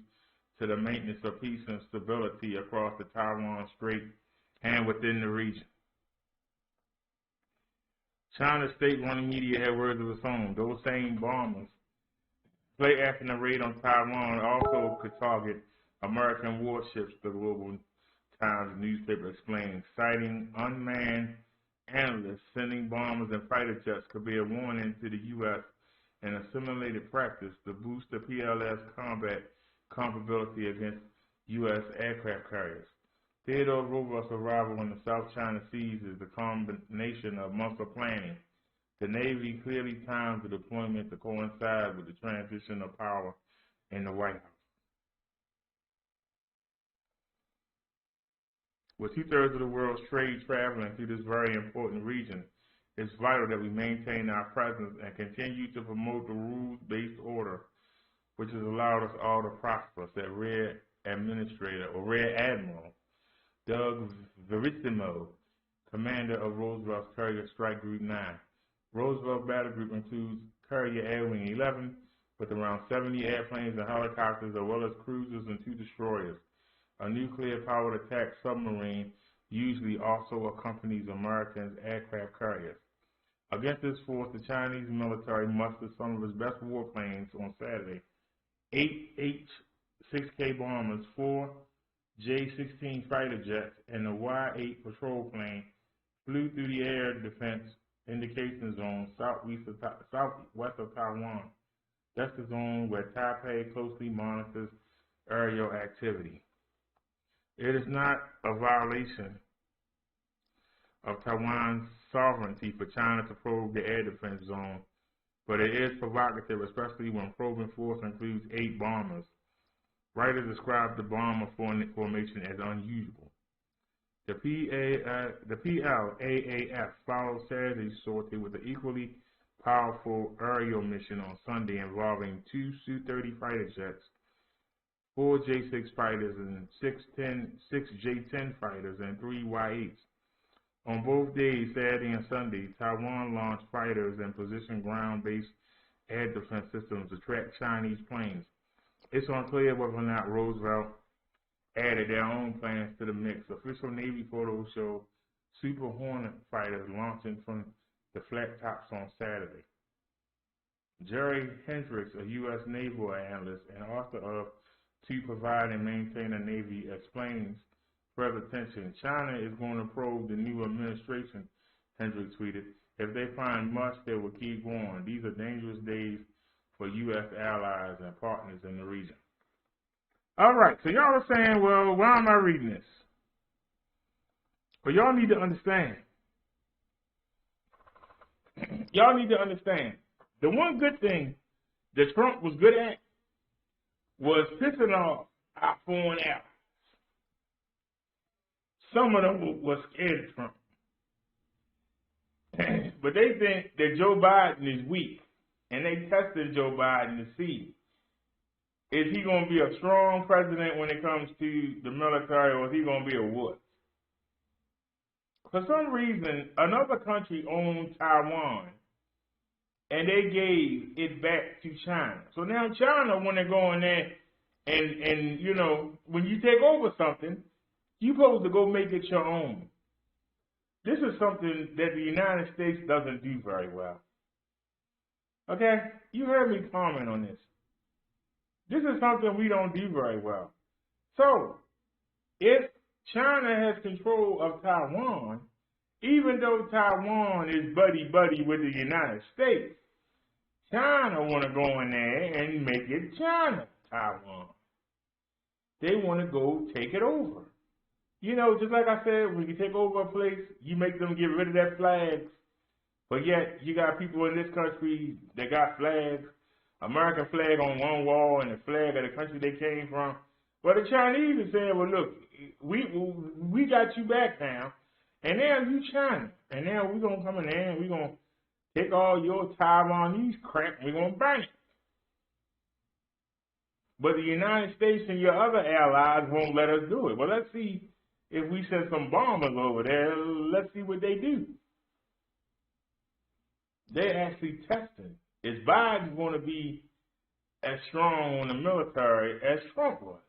Speaker 1: to the maintenance of peace and stability across the Taiwan Strait and within the region. China's state-run media had words of its own. Those same bombers, late after the raid on Taiwan, also could target American warships, the Global Times newspaper explained, citing unmanned analysts sending bombers and fighter jets could be a warning to the U.S. and a simulated practice to boost the PLS combat comparability against U.S. aircraft carriers. Theodore Roosevelt's arrival in the South China Seas is the combination of months of planning, The Navy clearly timed the deployment to coincide with the transition of power in the White House. With 2/3 of the world's trade traveling through this very important region, it's vital that we maintain our presence and continue to promote the rules-based order which has allowed us all to prosper, said Rear Admiral Doug Verissimo, commander of Roosevelt's Carrier Strike Group 9. Roosevelt Battle Group includes Carrier Air Wing 11 with around 70 airplanes and helicopters, as well as cruisers and 2 destroyers. A nuclear-powered attack submarine usually also accompanies American aircraft carriers. Against this force, the Chinese military mustered some of its best warplanes on Saturday. 8 H-6K bombers, 4 J-16 fighter jets, and a Y-8 patrol plane flew through the air defense indication zone southwest of Taiwan. That's the zone where Taipei closely monitors aerial activity. It is not a violation of Taiwan's sovereignty for China to probe the air defense zone, but it is provocative, especially when probing force includes 8 bombers. Writers describe the bomber formation as unusual. The PLAAF followed Saturday's sortie with an equally powerful aerial mission on Sunday involving 2 Su-30 fighter jets, 4 J-6 fighters, and 6 J-10 fighters, and 3 Y-8s. On both days, Saturday and Sunday, Taiwan launched fighters and positioned ground-based air defense systems to track Chinese planes. It's unclear whether or not Roosevelt added their own plans to the mix. Official Navy photos show Super Hornet fighters launching from the flat tops on Saturday. Jerry Hendricks, a U.S. naval analyst and author of To Provide and Maintain a Navy, explains further tension. China is going to probe the new administration, Hendricks tweeted. If they find much, they will keep going. These are dangerous days for U.S. allies and partners in the region. All right, so y'all are saying, well, why am I reading this? Well, y'all need to understand. Y'all need to understand. The one good thing that Trump was good at was pissing off our foreign allies. Some of them were scared of Trump. But they think that Joe Biden is weak. And they tested Joe Biden to see, is he going to be a strong president when it comes to the military, or is he going to be a wuss? For some reason, another country owned Taiwan, and they gave it back to China. So now China want to go in there and, you know, when you take over something, you're supposed to go make it your own. This is something that the United States doesn't do very well. Okay? You heard me comment on this. This is something we don't do very well. So, if China has control of Taiwan, even though Taiwan is buddy-buddy with the United States, China want to go in there and make it China, Taiwan. They want to go take it over. You know, just like I said, when you take over a place, you make them get rid of their flags. But yet, you got people in this country that got flags, American flag on one wall and the flag of the country they came from. But the Chinese are saying, well, look, we got you back now, and now you China. And now we're going to come in there and we're going to take all your Taiwanese crap and we're going to burn it. But the United States and your other allies won't let us do it. Well, let's see if we send some bombers over there. Let's see what they do. They're actually testing. Is Biden going to be as strong on the military as Trump was?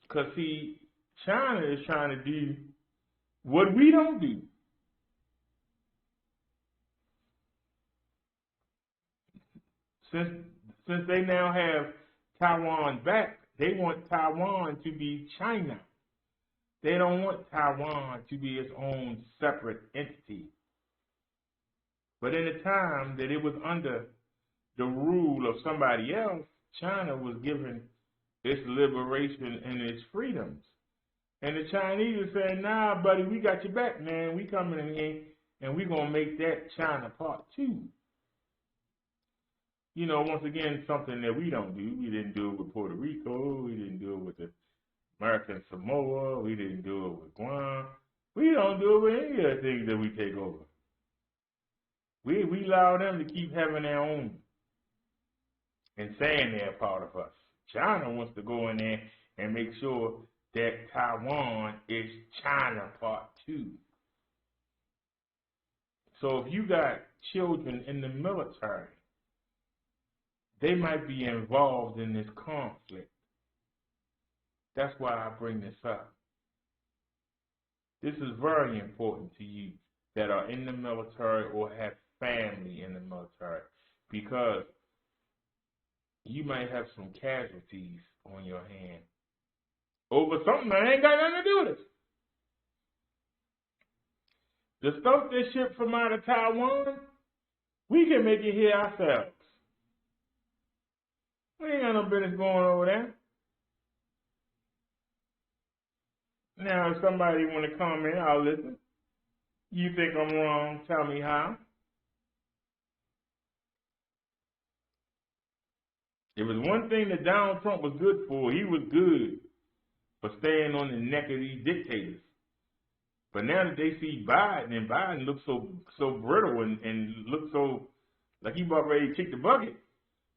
Speaker 1: Because, see, China is trying to do what we don't do. Since they now have Taiwan back, they want Taiwan to be China. They don't want Taiwan to be its own separate entity. But in the time that it was under the rule of somebody else, China was given its liberation and its freedoms. And the Chinese are saying, nah, buddy, we got your back, man. We coming in here, and we going to make that China Part 2. You know, once again, something that we don't do. We didn't do it with Puerto Rico. We didn't do it with the American Samoa. We didn't do it with Guam. We don't do it with any of the things that we take over. We allow them to keep having their own and saying they're part of us. China wants to go in there and make sure that Taiwan is China Part 2. So if you got children in the military, they might be involved in this conflict. That's why I bring this up. This is very important to you that are in the military or have family in the military, because you might have some casualties on your hand over something that ain't got nothing to do with it. The stuff they ship from out of Taiwan, we can make it here ourselves. We ain't got no business going over there. Now, if somebody want to comment, I'll listen. You think I'm wrong, tell me how. It was one thing that Donald Trump was good for. He was good for staying on the neck of these dictators. But now that they see Biden, and Biden looks so brittle and looks so like he about ready to kick the bucket,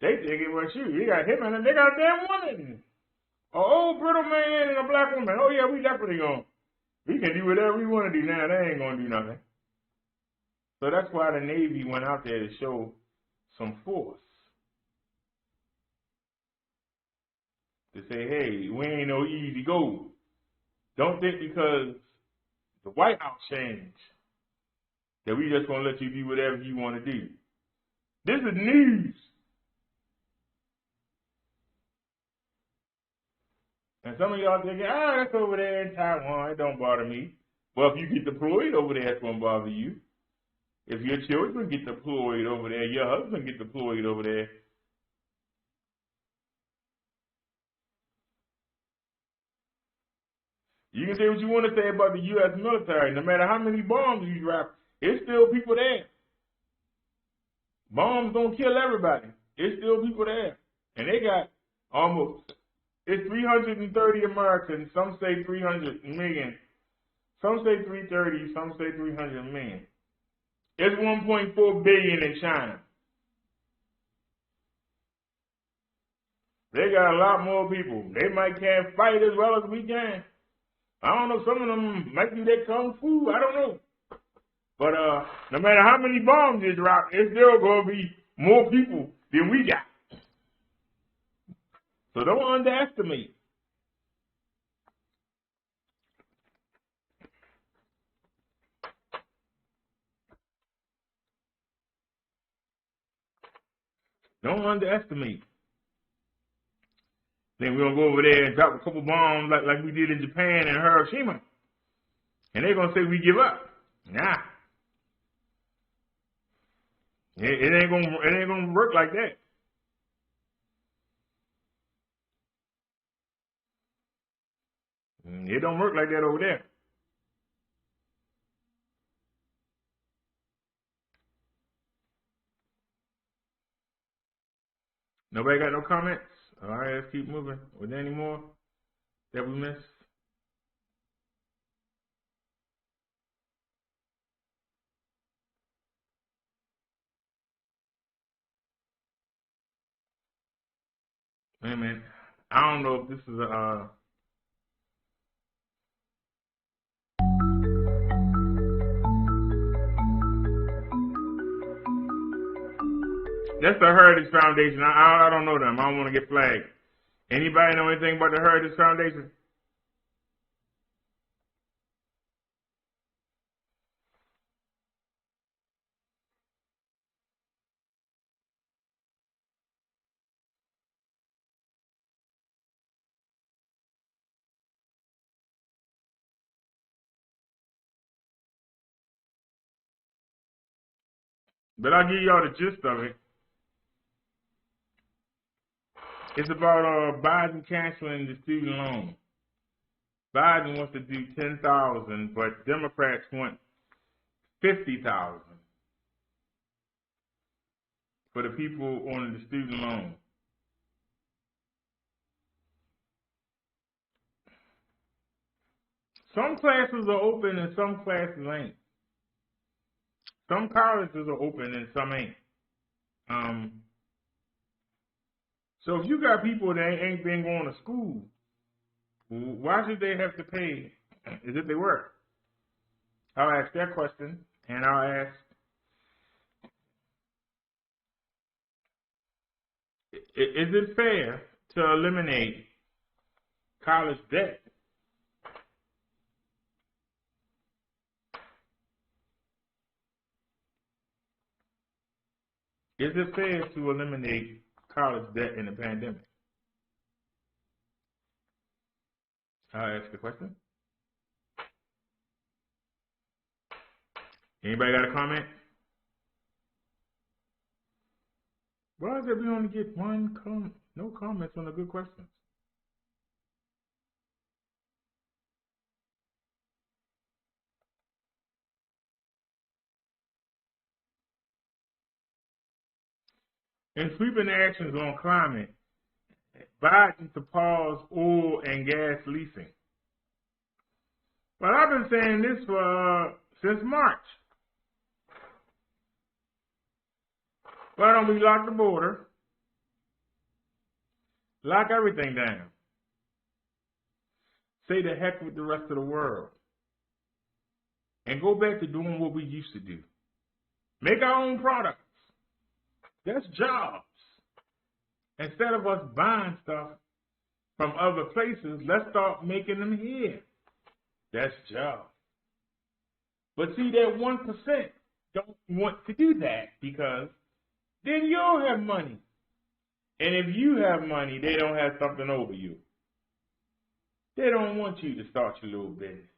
Speaker 1: they thinking, well, shoot, they got him and they got a damn woman. An old brittle man and a black woman. Oh, yeah, we definitely we can do whatever we want to do now. They ain't going to do nothing. So that's why the Navy went out there to show some force. To say, hey, we ain't no easy go. Don't think because the White House changed that we just going to let you do whatever you want to do. This is news. And some of y'all thinking, that's over there in Taiwan. It don't bother me. Well, if you get deployed over there, it's going to bother you. If your children get deployed over there, your husband get deployed over there, you can say what you want to say about the U.S. military. No matter how many bombs you drop, it's still people there. Bombs don't kill everybody. It's still people there. And they got it's 330 Americans. Some say 300 million. Some say 330. Some say 300 million. It's 1.4 billion in China. They got a lot more people. They might can't fight as well as we can. I don't know, some of them might be their kung fu, I don't know. But no matter how many bombs you drop, it's still going to be more people than we got. So don't underestimate. Don't underestimate. Then we're going to go over there and drop a couple bombs like we did in Japan and Hiroshima. And they're going to say we give up. Nah. It ain't gonna work like that. It don't work like that over there. Nobody got no comments? All right, let's keep moving. Was there any more that we missed? Wait a minute. I don't know if this is a... That's the Heritage Foundation. I don't know them. I don't want to get flagged. Anybody know anything about the Heritage Foundation? But I'll give y'all the gist of it. It's about Biden canceling the student loan. Biden wants to do 10,000, but Democrats want 50,000 for the people on the student loan. Some classes are open and some classes ain't. Some colleges are open and some ain't. So if you got people that ain't been going to school, why should they have to pay as if they were? I'll ask that question, and I'll ask, is it fair to eliminate college debt? Is it fair to eliminate college debt in the pandemic? I'll ask the question. Anybody got a comment? Why is it we only get one comment? No comments on the good questions. In sweeping actions on climate, Biden to pause oil and gas leasing. Well, I've been saying this since March. Why don't we lock the border, lock everything down, say the heck with the rest of the world, and go back to doing what we used to do. Make our own products. That's jobs. Instead of us buying stuff from other places, let's start making them here. That's jobs. But see, that 1% don't want to do that because then you don't have money. And if you have money, they don't have something over you. They don't want you to start your little business.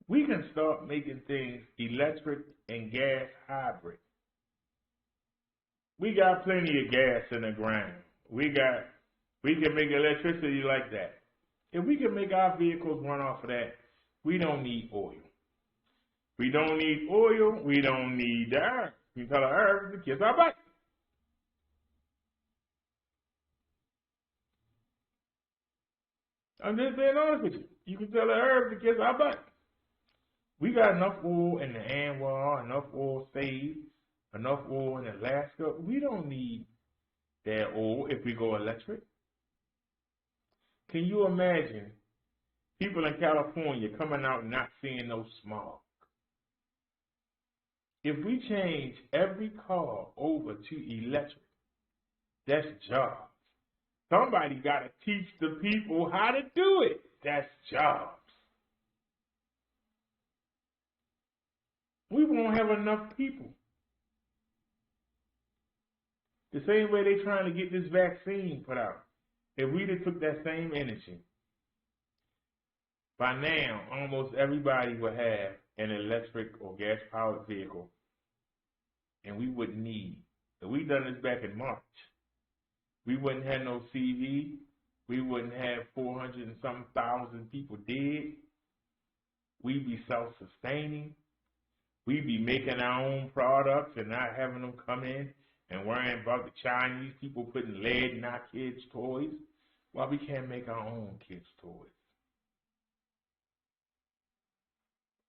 Speaker 1: We can start making things electric and gas hybrid. We got plenty of gas in the ground. We can make electricity like that. If we can make our vehicles run off of that, we don't need oil. We don't need oil. We don't need the earth. We tell the earth to kiss our butt. I'm just being honest with you. You can tell the earth to kiss our butt. We got enough oil in the Anwar, enough oil saved, enough oil in Alaska. We don't need that oil if we go electric. Can you imagine people in California coming out and not seeing no smog? If we change every car over to electric, that's jobs. Somebody got to teach the people how to do it. That's jobs. We won't have enough people. The same way they're trying to get this vaccine put out. If we just took that same energy, by now, almost everybody would have an electric or gas-powered vehicle, and we wouldn't need. If we done this back in March, we wouldn't have no CV. We wouldn't have 400 and some thousand people dead. We'd be self-sustaining. We'd be making our own products and not having them come in and worrying about the Chinese people putting lead in our kids' toys. Why we can't make our own kids' toys?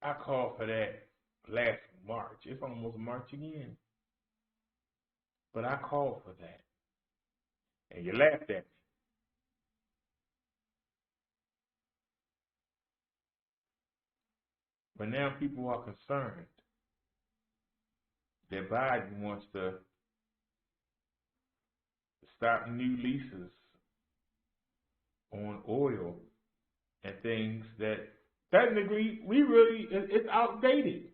Speaker 1: I called for that last March. It's almost March again. But I called for that. And you laughed at me. But now people are concerned that Biden wants to stop new leases on oil and things that technically it's outdated.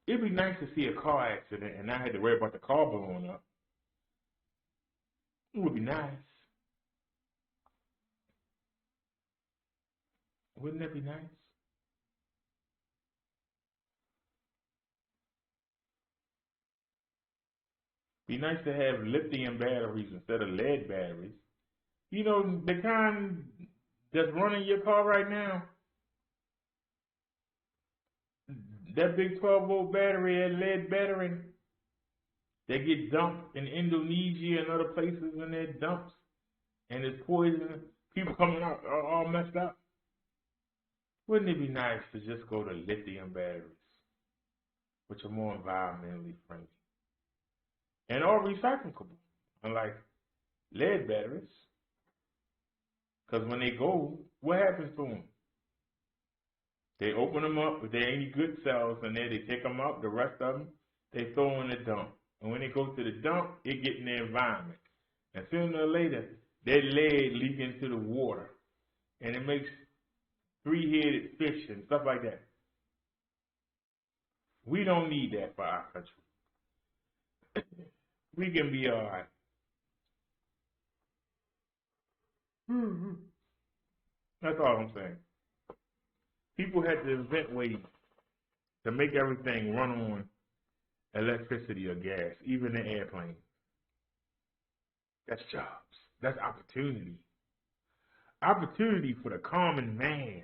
Speaker 1: It'd be nice to see a car accident and not have to worry about the car blowing up. It would be nice. Wouldn't that be nice? Be nice to have lithium batteries instead of lead batteries. You know, the kind that's running your car right now, that big 12-volt battery, that lead battery, they get dumped in Indonesia and other places in their dumps, and it's poison. People coming out all messed up. Wouldn't it be nice to just go to lithium batteries, which are more environmentally friendly and are recyclable, unlike lead batteries? Because when they go, what happens to them? They open them up. If there ain't any good cells in there, they take them out. The rest of them, they throw in the dump. And when they go to the dump, it get in the environment. And sooner or later, that lead leak into the water. And it makes three-headed fish and stuff like that. We don't need that for our country. We can be all right. That's all I'm saying. People had to invent ways to make everything run on electricity or gas, even the airplane. That's jobs. That's opportunity. Opportunity for the common man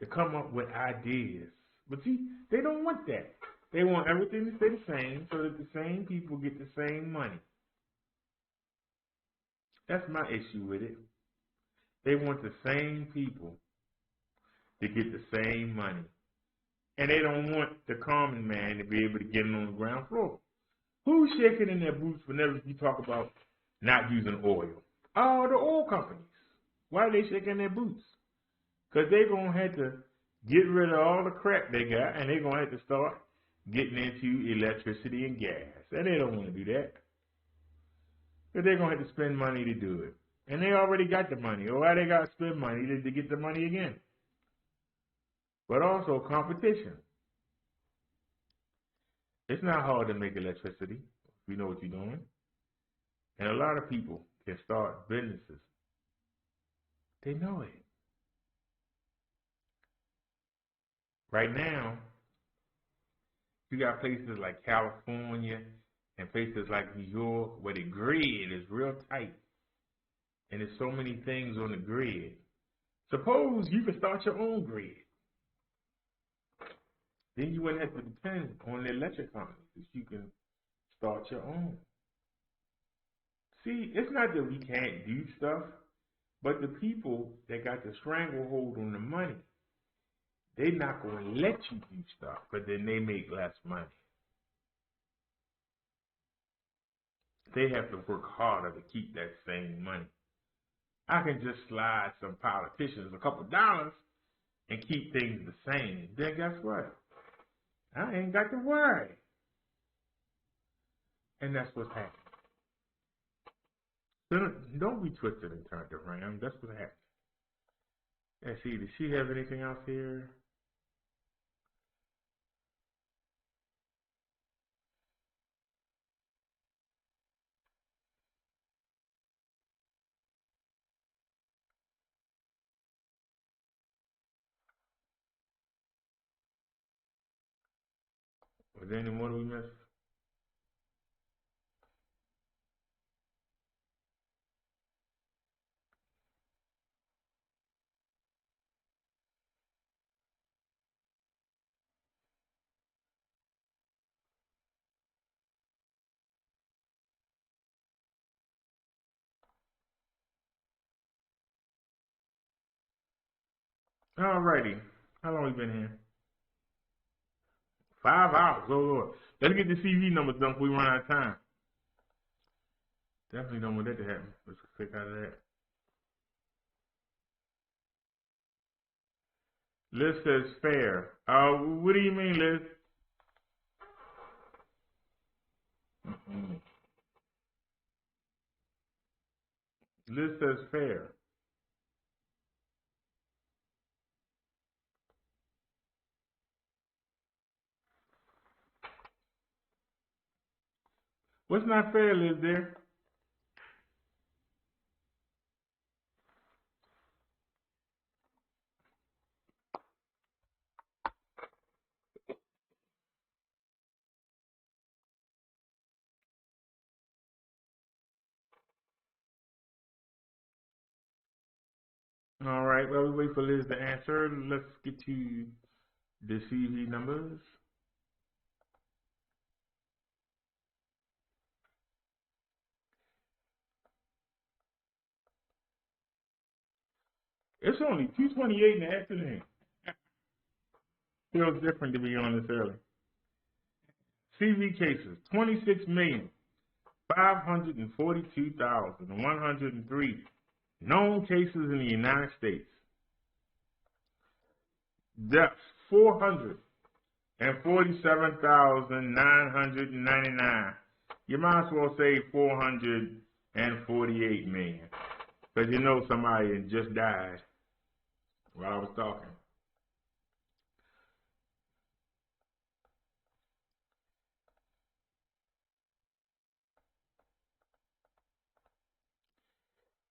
Speaker 1: to come up with ideas. But see, they don't want that. They want everything to stay the same so that the same people get the same money. That's my issue with it. They want the same people to get the same money. And they don't want the common man to be able to get on the ground floor. Who's shaking in their boots whenever you talk about not using oil? Oh, the oil companies. Why are they shaking their boots? Because they're going to have to get rid of all the crap they got, and they're going to have to start getting into electricity and gas. And they don't want to do that. Because they're going to have to spend money to do it. And they already got the money. Or why they got to spend money to get the money again? But also competition. It's not hard to make electricity if you know what you're doing. And a lot of people can start businesses. They know it. Right now, you got places like California and places like New York where the grid is real tight. And there's so many things on the grid. Suppose you could start your own grid. Then you wouldn't have to depend on the electric companies. You can start your own. See, it's not that we can't do stuff, but the people that got the stranglehold on the money, they're not going to let you do stuff, but then they make less money. They have to work harder to keep that same money. I can just slide some politicians a couple dollars and keep things the same. Then guess what? I ain't got to worry. And that's what's happening. So don't be twisted and turned around. That's what's happening. Let's see, does she have anything else here? Was there any more that we missed? Alrighty. How long we been here? 5 hours. Oh, Lord. Let's get the CV numbers done before we run out of time. Definitely don't want that to happen. Let's click out of that. Liz says fair. What do you mean, Liz? Liz says fair. What's not fair, Liz, there? All right, well, we wait for Liz to answer. Let's get to the CV numbers. It's only 2:28 in the afternoon. Feels different to be on this early. CV cases, 26,542,103 known cases in the United States. Deaths, 447,999. You might as well say 448 million, because you know somebody just died while I was talking.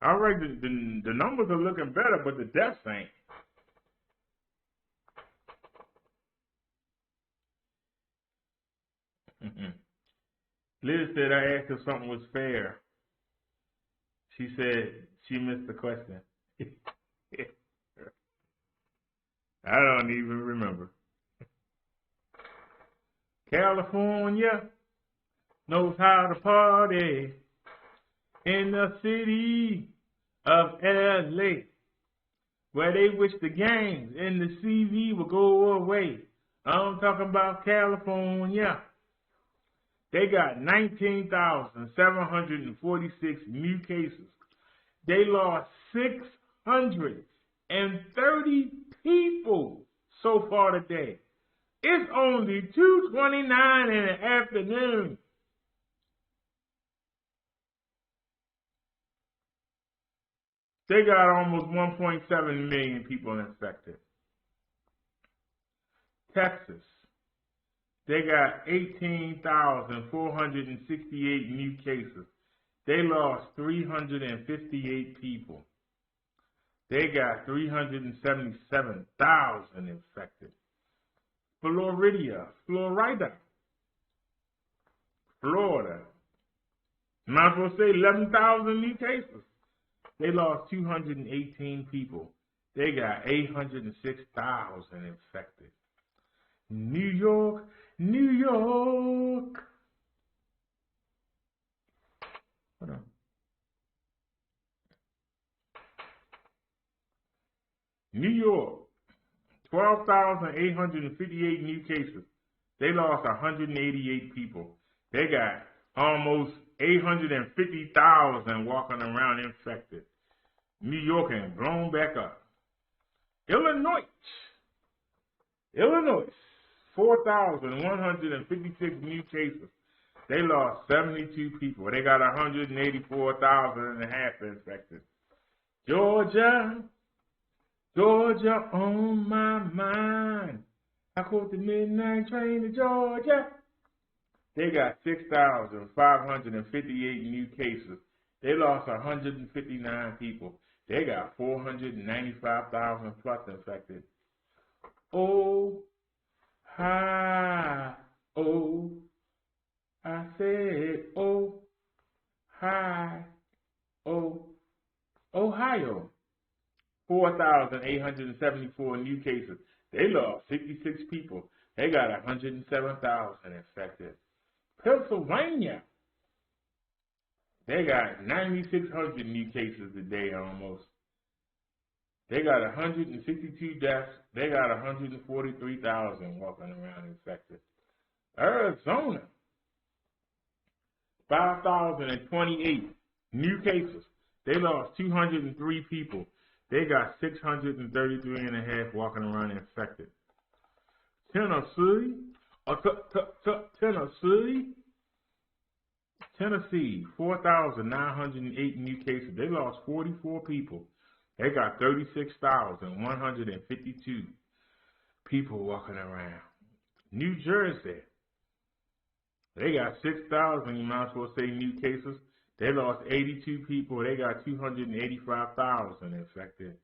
Speaker 1: All right, the numbers are looking better, but the deaths ain't. Liz said I asked if something was fair. She said she missed the question. I don't even remember. California knows how to party in the city of LA, where they wish the gangs in the CV would go away. I'm talking about California. They got 19,746 new cases. They lost 630 people so far today. It's only 2:29 in the afternoon. They got almost 1.7 million people infected. Texas, they got 18,468 new cases. They lost 358 people. They got 377,000 infected. Florida, might as well say 11,000 new cases. They lost 218 people. They got 806,000 infected. New York. Hold on. New York, 12,858 new cases. They lost 188 people. They got almost 850,000 walking around infected. New York ain't blown back up. Illinois, 4,156 new cases. They lost 72 people. They got 184,500 infected. Georgia on my mind. I caught the midnight train to Georgia. They got 6,558 new cases. They lost 159 people. They got 495,000 plus infected. Oh, hi, oh, I said, oh, hi, oh, Ohio, 4,874 new cases. They lost 66 people. They got 107,000 infected. Pennsylvania, they got 9,600 new cases a day almost. They got 162 deaths. They got 143,000 walking around infected. Arizona, 5,028 new cases. They lost 203 people. They got 633.5 walking around infected. Tennessee, 4,908 new cases. They lost 44 people. They got 36,152 people walking around. New Jersey, they got 6,000, you might as well say, new cases. They lost 82 people. They got 285,000 infected.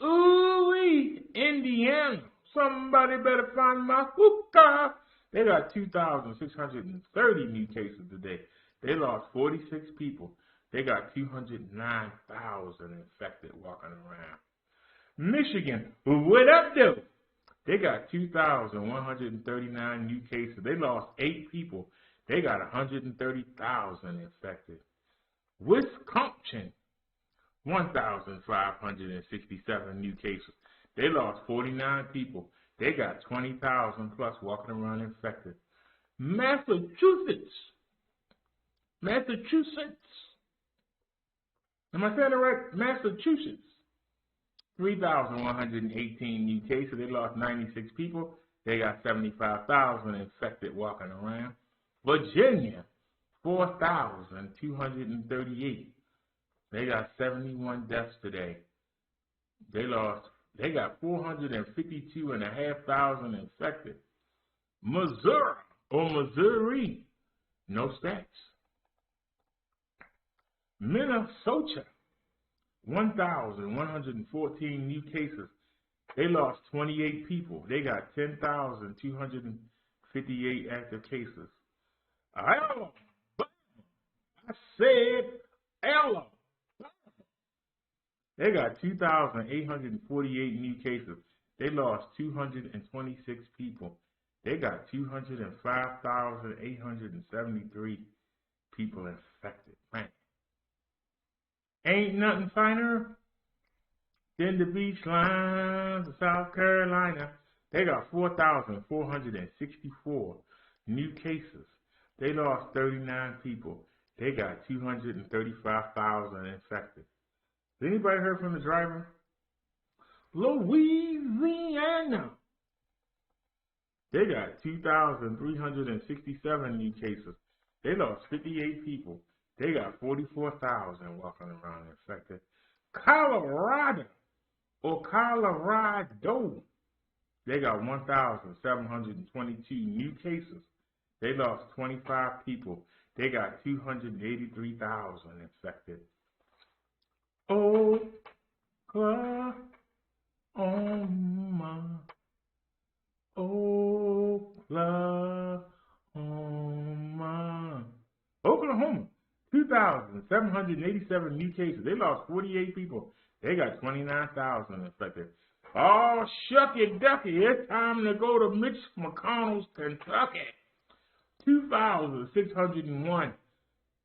Speaker 1: Ooh-wee, Indiana, somebody better find my hookah. They got 2,630 new cases today. They lost 46 people. They got 209,000 infected walking around. Michigan, what up, though? They got 2,139 new cases. They lost 8 people. They got 130,000 infected. Wisconsin, 1,567 new cases. They lost 49 people. They got 20,000 plus walking around infected. Massachusetts. Am I saying it right? Massachusetts. 3,118 new cases. They lost 96 people. They got 75,000 infected walking around. Virginia, 4,238. They got 71 deaths today. They got 452,500 infected. Missouri, no stats. Minnesota, 1,114 new cases. They lost 28 people. They got 10,258 active cases. Alabama. I said Alabama. They got 2,848 new cases. They lost 226 people. They got 205,873 people infected. Man. Ain't nothing finer than the beach lines of South Carolina. They got 4,464 new cases. They lost 39 people. They got 235,000 infected. Has anybody heard from the driver? Louisiana. They got 2,367 new cases. They lost 58 people. They got 44,000 walking around infected. Colorado. They got 1,722 new cases. They lost 25 people. They got 283,000 infected. Oklahoma, 2,787 new cases. They lost 48 people. They got 29,000 infected. Oh, shucky ducky, it's time to go to Mitch McConnell's Kentucky. 2,601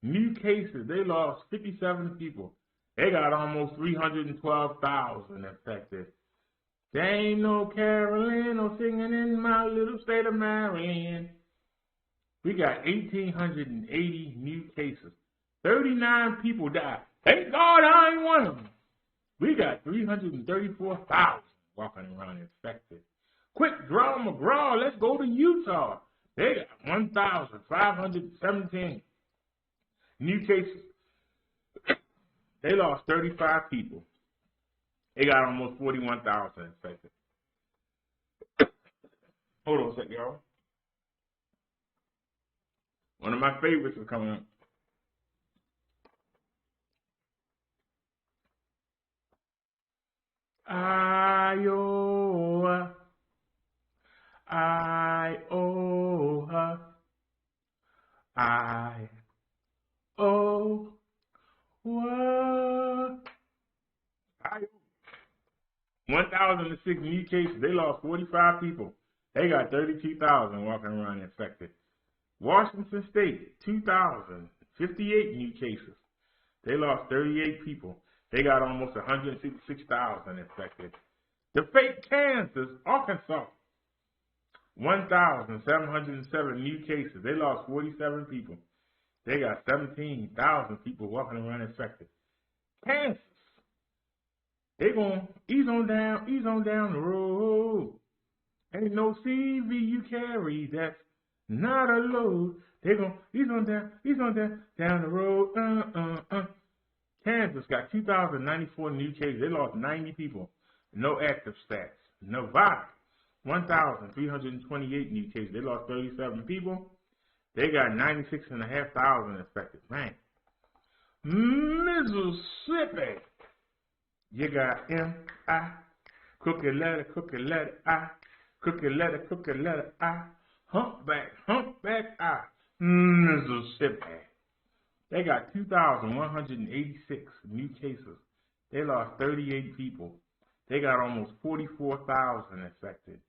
Speaker 1: new cases. They lost 57 people. They got almost 312,000 infected. There ain't no caroling or singing in my little state of Maryland. We got 1,880 new cases. 39 people died. Thank God I ain't one of them. We got 334,000 walking around infected. Quick draw McGraw, let's go to Utah. They got 1,517 new cases. They lost 35 people. They got almost 41,000 infected. Hold on a second, y'all. One of my favorites is coming up. Iowa. Iowa. 1,006 new cases. They lost 45 people. They got 32,000 walking around infected. Washington State, 2,058 new cases. They lost 38 people. They got almost 166,000 infected. The fake Kansas, Arkansas, 1,707 new cases. They lost 47 people. They got 17,000 people walking around infected. Kansas, they gonna ease on down the road. Ain't no CV you carry that's not a load. They gonna ease on down the road. Kansas got 2,094 new cases. They lost 90 people. No active stats. Nevada, 1,328 new cases. They lost 37 people. They got 96,500 infected. Man. Mississippi, you got M-I, crooked letter, I, crooked letter, I, humpback, I, Mississippi. They got 2,186 new cases. They lost 38 people. They got almost 44,000 infected.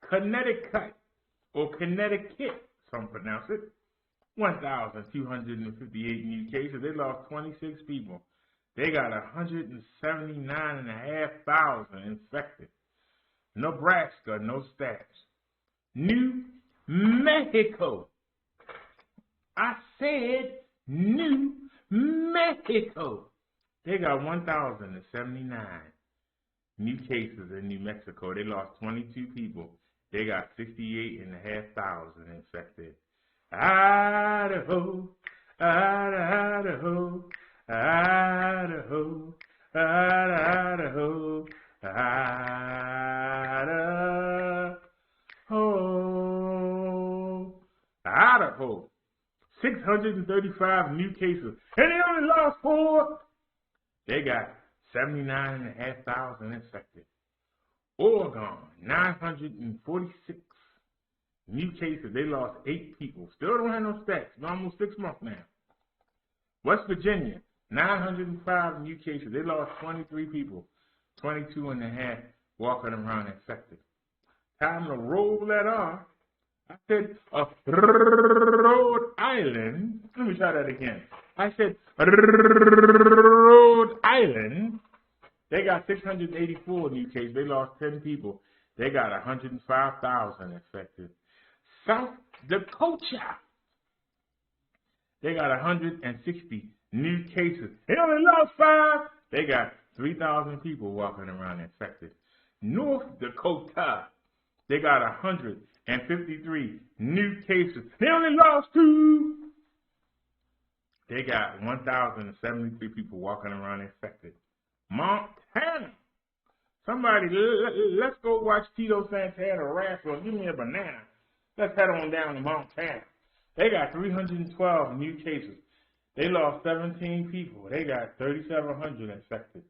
Speaker 1: Connecticut, or Connecticut, some pronounce it, 1,258 new cases. They lost 26 people. They got 179,500 infected. Nebraska, no stats. New Mexico. I said New Mexico. They got 1,079 new cases in New Mexico. They lost 22 people. They got 68,500 infected. Idaho, Idaho, Idaho, Idaho, Idaho, Idaho. 635 new cases, and they only lost 4. They got 79,500 infected. Oregon, 946 new cases. They lost 8 people. Still don't have no stats. It's almost 6 months now. West Virginia, 905 new cases. They lost 23 people. 22.5 walking around infected. Time to roll that R. I said Rhode Island. Let me try that again. I said Rhode Island. They got 684 new cases. They lost 10 people. They got 105,000 infected. South Dakota. They got 160 new cases. They only lost 5. They got 3,000 people walking around infected. North Dakota. They got 153 new cases. They only lost 2. They got 1,073 people walking around infected. Montana. Somebody, let's go watch Tito Santana wrestle. Give me a banana. Let's head on down to Montana. They got 312 new cases. They lost 17 people. They got 3,700 infected.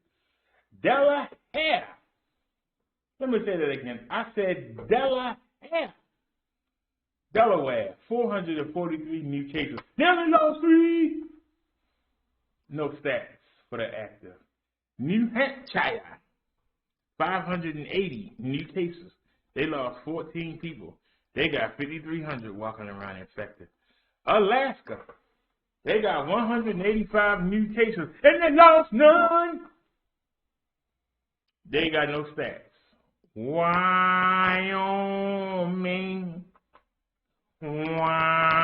Speaker 1: Delaware. Let me say that again. I said Delaware. Delaware, 443 new cases. They only lost 3. No stats for the active. New Hampshire, 580 new cases. They lost 14 people. They got 5,300 walking around infected. Alaska, they got 185 new cases, and they lost none. They got no stats. Wyoming, Wyoming,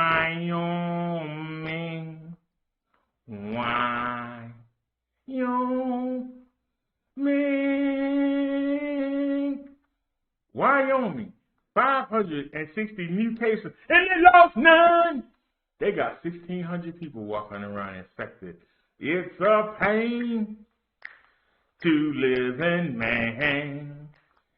Speaker 1: Wyoming, 560 new cases, and they lost none. They got 1,600 people walking around infected. It's a pain to live in man.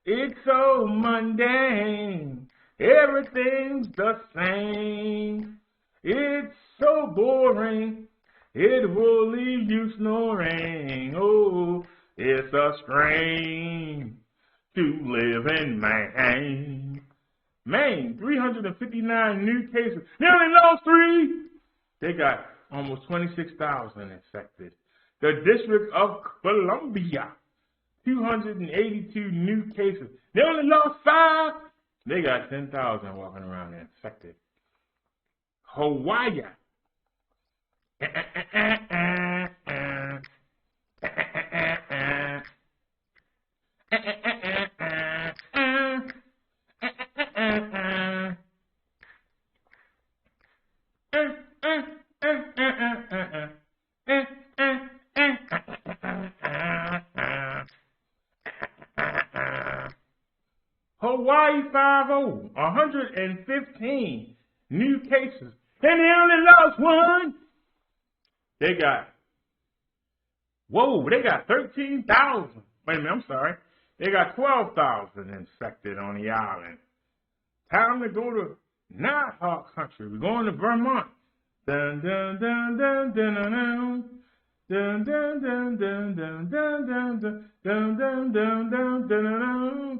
Speaker 1: It's so mundane. Everything's the same. It's so boring. It will leave you snoring. Oh, it's a strain to live in Maine. Maine, 359 new cases. They only lost 3. They got almost 26,000 infected. The District of Columbia, 282 new cases. They only lost 5. They got 10,000 walking around infected. Hawaii. Hawaii 5-0, 115 new cases, and they only lost 1. They got 13,000. Wait a minute, I'm sorry. They got 12,000 infected on the island. Time to go to Nighthawk country. We're going to Vermont. Dun dun dun dun dun dun dun dun dun dun dun dun dun dun dun dun dun.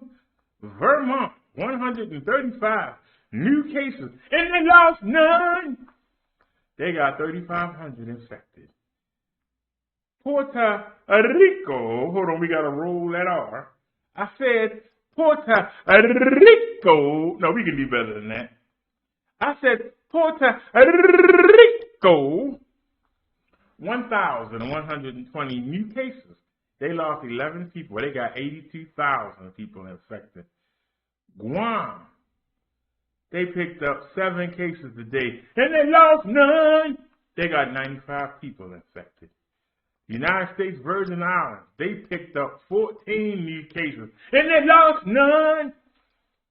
Speaker 1: Vermont, 135 new cases, and they lost none. They got 3,500 infected. Puerto Rico. Hold on, we got to roll that R. I said Puerto Rico. No, we can do better than that. I said Puerto Rico. 1,120 new cases. They lost 11 people. They got 82,000 people infected. Guam. They picked up 7 cases today, and they lost none. They got 95 people infected. United States Virgin Islands, they picked up 14 new cases, and they lost none.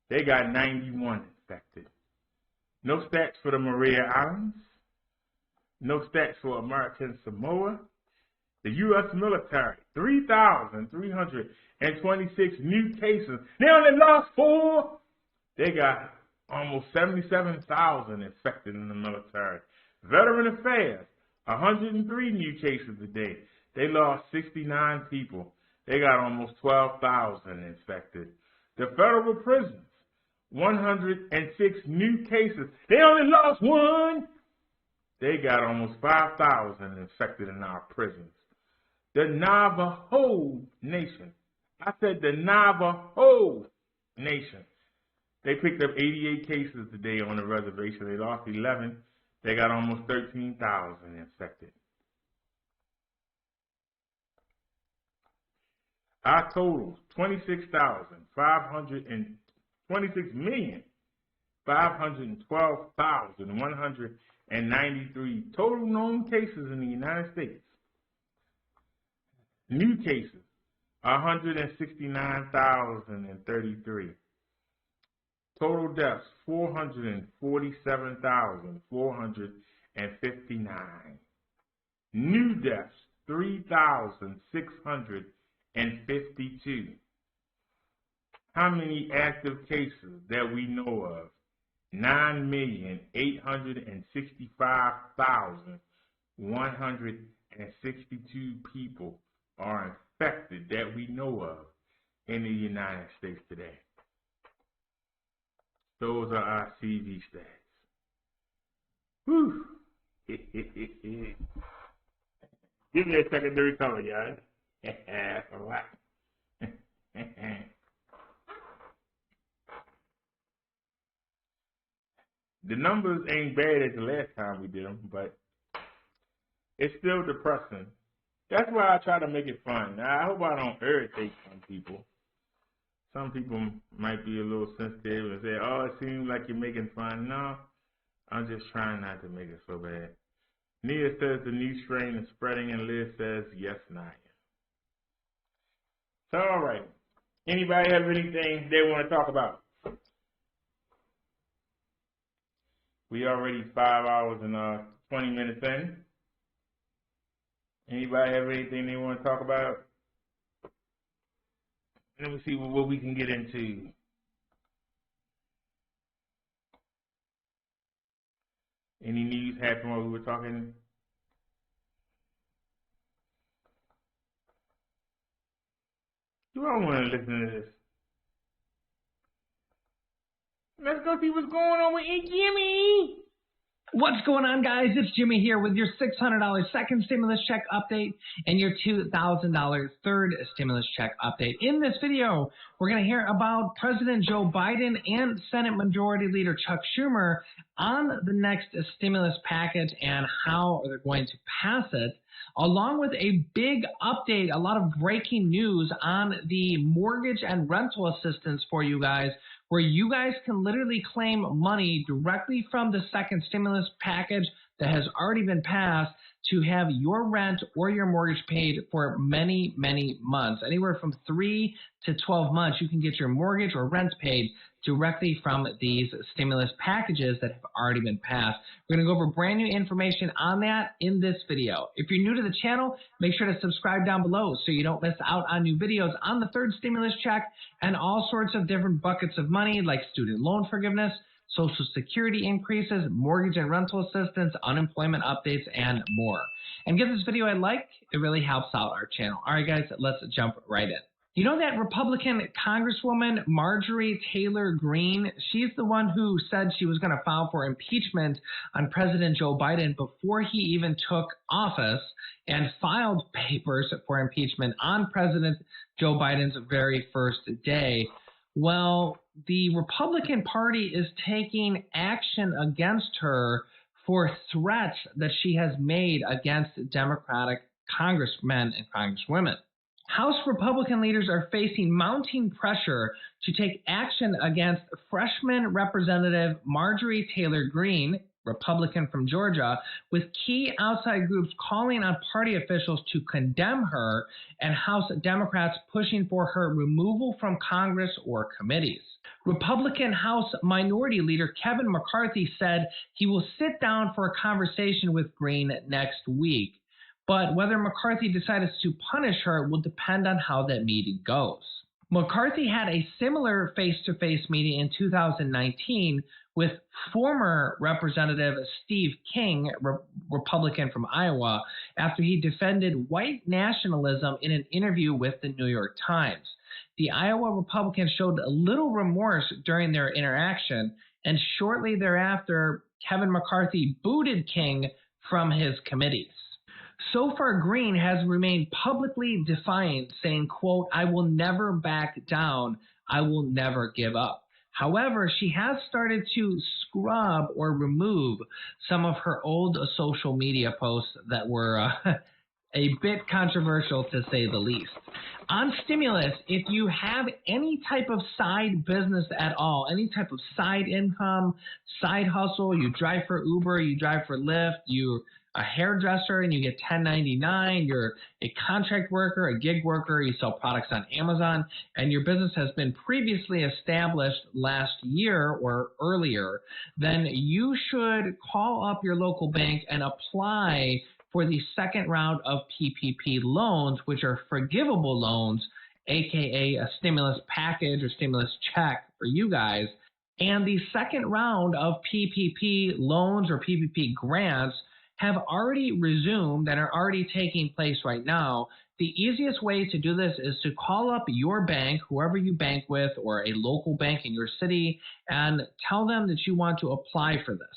Speaker 1: They got 91 infected. No stats for the Maria Islands. No stats for American Samoa. The U.S. military, 3,326 new cases. They only lost 4. They got almost 77,000 infected in the military. Veteran Affairs, 103 new cases today. They lost 69 people. They got almost 12,000 infected. The federal prisons, 106 new cases. They only lost 1. They got almost 5,000 infected in our prisons. The Navajo Nation. I said the Navajo Nation. They picked up 88 cases today on the reservation. They lost 11. They got almost 13,000 infected. Our total, 26,512,193 total known cases in the United States. New cases, 169,033. Total deaths, 447,459. New deaths, 3,652. How many active cases that we know of? 9,865,162 people are infected that we know of in the United States today. Those are our CV stats. Whew. Give me a secondary color, guys. That's a lot. The numbers ain't bad as the last time we did them, but it's still depressing. That's why I try to make it fun. I hope I don't irritate some people. Some people might be a little sensitive and say, oh, it seems like you're making fun. No, I'm just trying not to make it so bad. Nia says the new strain is spreading, and Liz says, yes, Nia. So, all right. Anybody have anything they want to talk about? We already 5 hours and 20 minutes in. Anybody have anything they want to talk about? Let me see what we can get into. Any news happened while we were talking? Do I want to listen to this? Let's go see what's going on with Jimmy.
Speaker 19: What's going on, guys? It's Jimmy here with your $600 second stimulus check update and your $2,000 third stimulus check update. In this video, we're going to hear about President Joe Biden and Senate Majority Leader Chuck Schumer on the next stimulus package and how they're going to pass it, along with a big update, a lot of breaking news on the mortgage and rental assistance for you guys, where you guys can literally claim money directly from the second stimulus package that has already been passed to have your rent or your mortgage paid for many, many months. Anywhere from 3 to 12 months, you can get your mortgage or rent paid directly from these stimulus packages that have already been passed. We're going to go over brand new information on that in this video. If you're new to the channel, make sure to subscribe down below so you don't miss out on new videos on the third stimulus check and all sorts of different buckets of money like student loan forgiveness, Social Security increases, mortgage and rental assistance, unemployment updates, and more. And give this video a like. It really helps out our channel. All right, guys, let's jump right in. You know that Republican Congresswoman Marjorie Taylor Greene? She's the one who said she was going to file for impeachment on President Joe Biden before he even took office, and filed papers for impeachment on President Joe Biden's very first day. Well, the Republican Party is taking action against her for threats that she has made against Democratic congressmen and congresswomen. House Republican leaders are facing mounting pressure to take action against freshman Representative Marjorie Taylor Greene, Republican from Georgia, with key outside groups calling on party officials to condemn her and House Democrats pushing for her removal from Congress or committees. Republican House Minority Leader Kevin McCarthy said he will sit down for a conversation with Greene next week. But whether McCarthy decides to punish her will depend on how that meeting goes. McCarthy had a similar face-to-face meeting in 2019 with former Representative Steve King, Republican from Iowa, after he defended white nationalism in an interview with the New York Times. The Iowa Republican showed little remorse during their interaction, and shortly thereafter, Kevin McCarthy booted King from his committees. So far, Greene has remained publicly defiant, saying, quote, "I will never back down. I will never give up." However, she has started to scrub or remove some of her old social media posts that were a bit controversial, to say the least. On stimulus, if you have any type of side business at all, any type of side income, side hustle, you drive for Uber, you drive for Lyft, you're a hairdresser and you get 1099, you're a contract worker, a gig worker, you sell products on Amazon, and your business has been previously established last year or earlier, then you should call up your local bank and apply for the second round of PPP loans, which are forgivable loans, aka a stimulus package or stimulus check for you guys. And the second round of PPP loans or PPP grants have already resumed and are already taking place right now. The easiest way to do this is to call up your bank, whoever you bank with, or a local bank in your city, and tell them that you want to apply for this.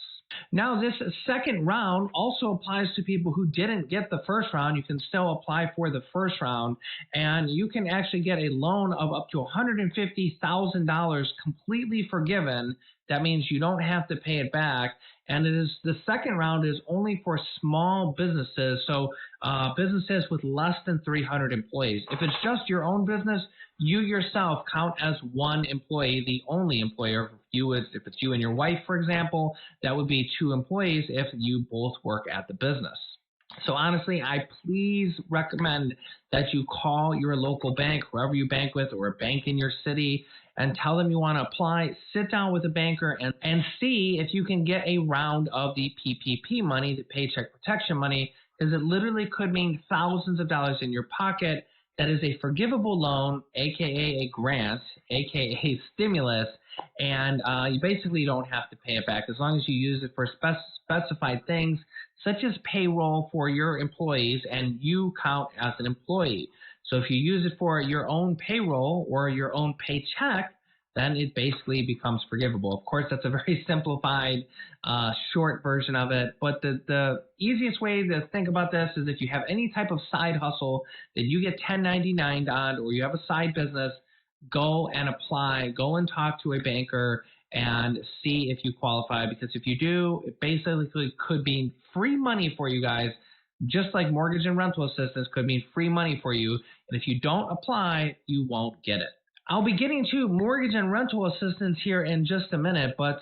Speaker 19: Now, this second round also applies to people who didn't get the first round. You can still apply for the first round, and you can actually get a loan of up to $150,000 completely forgiven. That means you don't have to pay it back. And the second round is only for small businesses, so businesses with less than 300 employees. If it's just your own business, you yourself count as one employee, the only employer. If it's you and your wife, for example, that would be 2 employees if you both work at the business. So honestly, I please recommend that you call your local bank, whoever you bank with, or a bank in your city, and tell them you want to apply. Sit down with a banker and see if you can get a round of the PPP money, the Paycheck Protection money, because it literally could mean thousands of dollars in your pocket. That is a forgivable loan, aka a grant, aka stimulus, and you basically don't have to pay it back as long as you use it for specified things such as payroll for your employees, and you count as an employee. So if you use it for your own payroll or your own paycheck, then it basically becomes forgivable. Of course, that's a very simplified, short version of it. But the easiest way to think about this is if you have any type of side hustle that you get 1099'd on, or you have a side business, go and apply. Go and talk to a banker and see if you qualify. Because if you do, it basically could be free money for you guys, just like mortgage and rental assistance could mean free money for you. And if you don't apply, you won't get it. I'll be getting to mortgage and rental assistance here in just a minute, but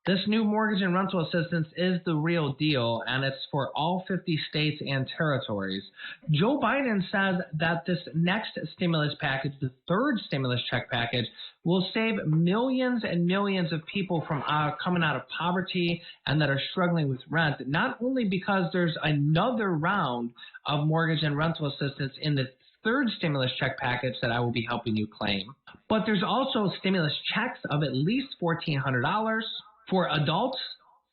Speaker 19: this new mortgage and rental assistance is the real deal, and it's for all 50 states and territories. Joe Biden says that this next stimulus package, the third stimulus check package, will save millions and millions of people from coming out of poverty and that are struggling with rent, not only because there's another round of mortgage and rental assistance in the third stimulus check package that I will be helping you claim, but there's also stimulus checks of at least $1,400 for adults,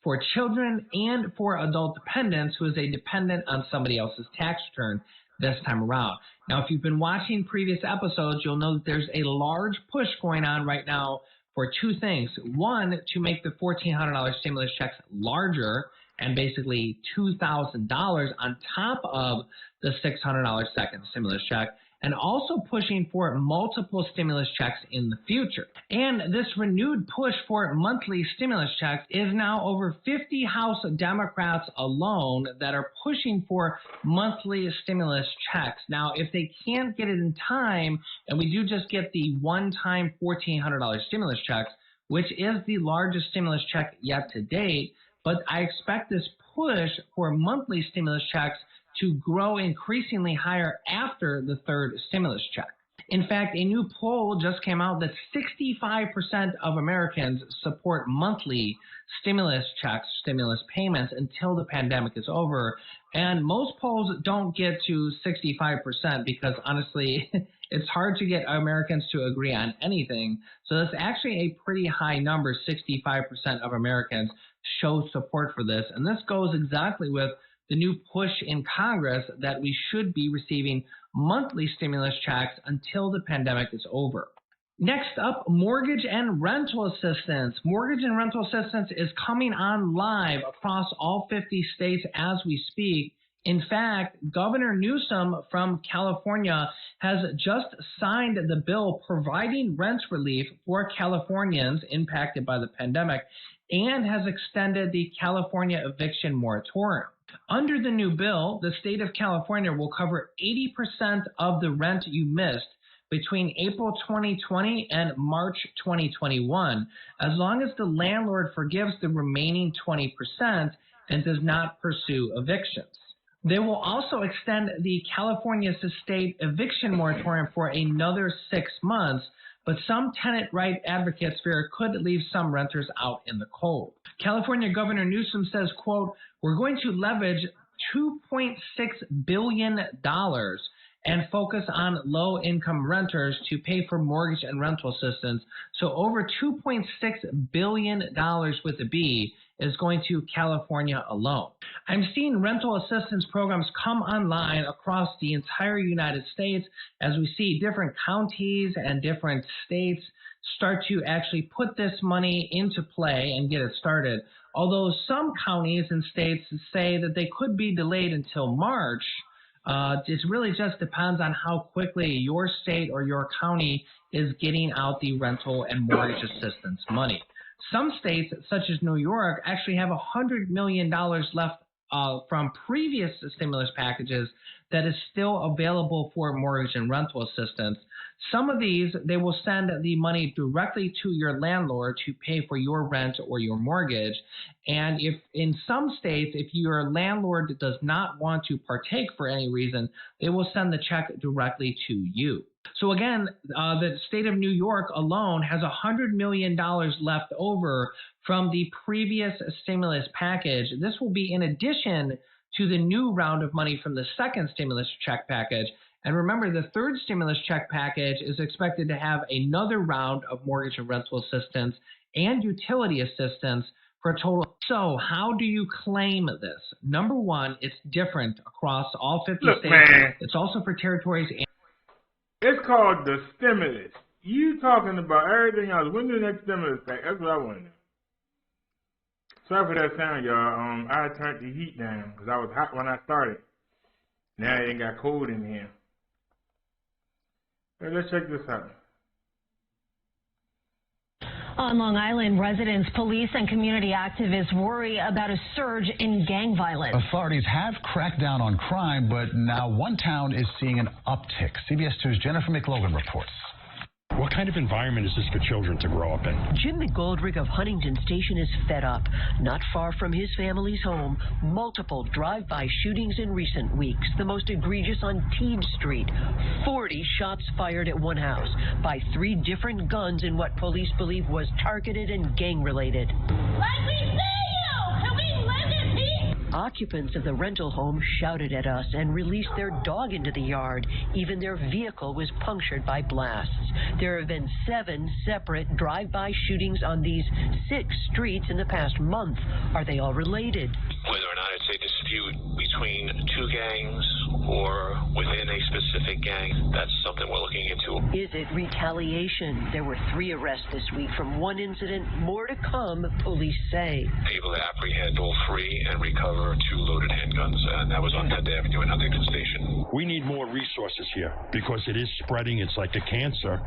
Speaker 19: for children, and for adult dependents who is a dependent on somebody else's tax return. this time around. Now, if you've been watching previous episodes, you'll know that there's a large push going on right now for two things. One, to make the $1,400 stimulus checks larger and basically $2,000 on top of the $600 second stimulus check, and also pushing for multiple stimulus checks in the future. And this renewed push for monthly stimulus checks is now over 50 House Democrats alone that are pushing for monthly stimulus checks. Now, if they can't get it in time, and we do just get the one-time $1,400 stimulus checks, which is the largest stimulus check yet to date, but I expect this push for monthly stimulus checks to grow increasingly higher after the third stimulus check. In fact, a new poll just came out that 65% of Americans support monthly stimulus checks, stimulus payments until the pandemic is over. And most polls don't get to 65% because honestly, it's hard to get Americans to agree on anything. So that's actually a pretty high number. 65% of Americans show support for this. And this goes exactly with the new push in Congress that we should be receiving monthly stimulus checks until the pandemic is over. Next up, mortgage and rental assistance. Mortgage and rental assistance is coming on live across all 50 states as we speak. In fact, Governor Newsom from California has just signed the bill providing rent relief for Californians impacted by the pandemic and has extended the California eviction moratorium. Under the new bill, the state of California will cover 80% of the rent you missed between April 2020 and March 2021, as long as the landlord forgives the remaining 20% and does not pursue evictions. They will also extend the California state eviction moratorium for another 6 months, but some tenant right advocates fear it could leave some renters out in the cold. California Governor Newsom says, quote, "We're going to leverage $2.6 billion and focus on low-income renters to pay for mortgage and rental assistance. So over $2.6 billion with a B is going to California alone." I'm seeing rental assistance programs come online across the entire United States as we see different counties and different states start to actually put this money into play and get it started. Although some counties and states say that they could be delayed until March, it really just depends on how quickly your state or your county is getting out the rental and mortgage assistance money. Some states, such as New York, actually have $100 million left from previous stimulus packages that is still available for mortgage and rental assistance. Some of these, they will send the money directly to your landlord to pay for your rent or your mortgage. And if in some states, if your landlord does not want to partake for any reason, they will send the check directly to you. So again, the state of New York alone has $100 million left over from the previous stimulus package. This will be in addition to the new round of money from the second stimulus check package. And remember, the third stimulus check package is expected to have another round of mortgage and rental assistance and utility assistance for a total. So how do you claim this? Number one, it's different across all 50 states.
Speaker 1: Man.
Speaker 19: It's also for territories.
Speaker 1: It's called the stimulus. You talking about everything else. When the next stimulus pack? That's what I want to know. Sorry for that sound, y'all. I turned the heat down because I was hot when I started. Now it ain't got cold in here. Hey, let's check this out.
Speaker 20: On Long Island, residents, police, and community activists worry about a surge in gang violence.
Speaker 21: Authorities have cracked down on crime, but now one town is seeing an uptick. CBS 2's Jennifer McLogan reports.
Speaker 22: What kind of environment is this for children to grow up in?
Speaker 23: Jim McGoldrick of Huntington Station is fed up. Not far from his family's home, multiple drive-by shootings in recent weeks. The most egregious on Teed Street. 40 shots fired at one house by 3 different guns in what police believe was targeted and gang-related.
Speaker 24: Let me see you! Can we live in peace?
Speaker 23: Occupants of the rental home shouted at us and released their dog into the yard. Even their vehicle was punctured by blasts. There have been 7 separate drive-by shootings on these 6 streets in the past month. Are they all related?
Speaker 25: Whether or not it's a dispute between 2 gangs or within
Speaker 2: fake gang. That's something we're looking into.
Speaker 23: Is it retaliation? There were 3 arrests this week from one incident. More to come, police say.
Speaker 2: Able to apprehend all 3 and recover 2 loaded handguns, and that was on 10th Avenue in Huntington Station.
Speaker 22: We need more resources here because it is spreading. It's like a cancer,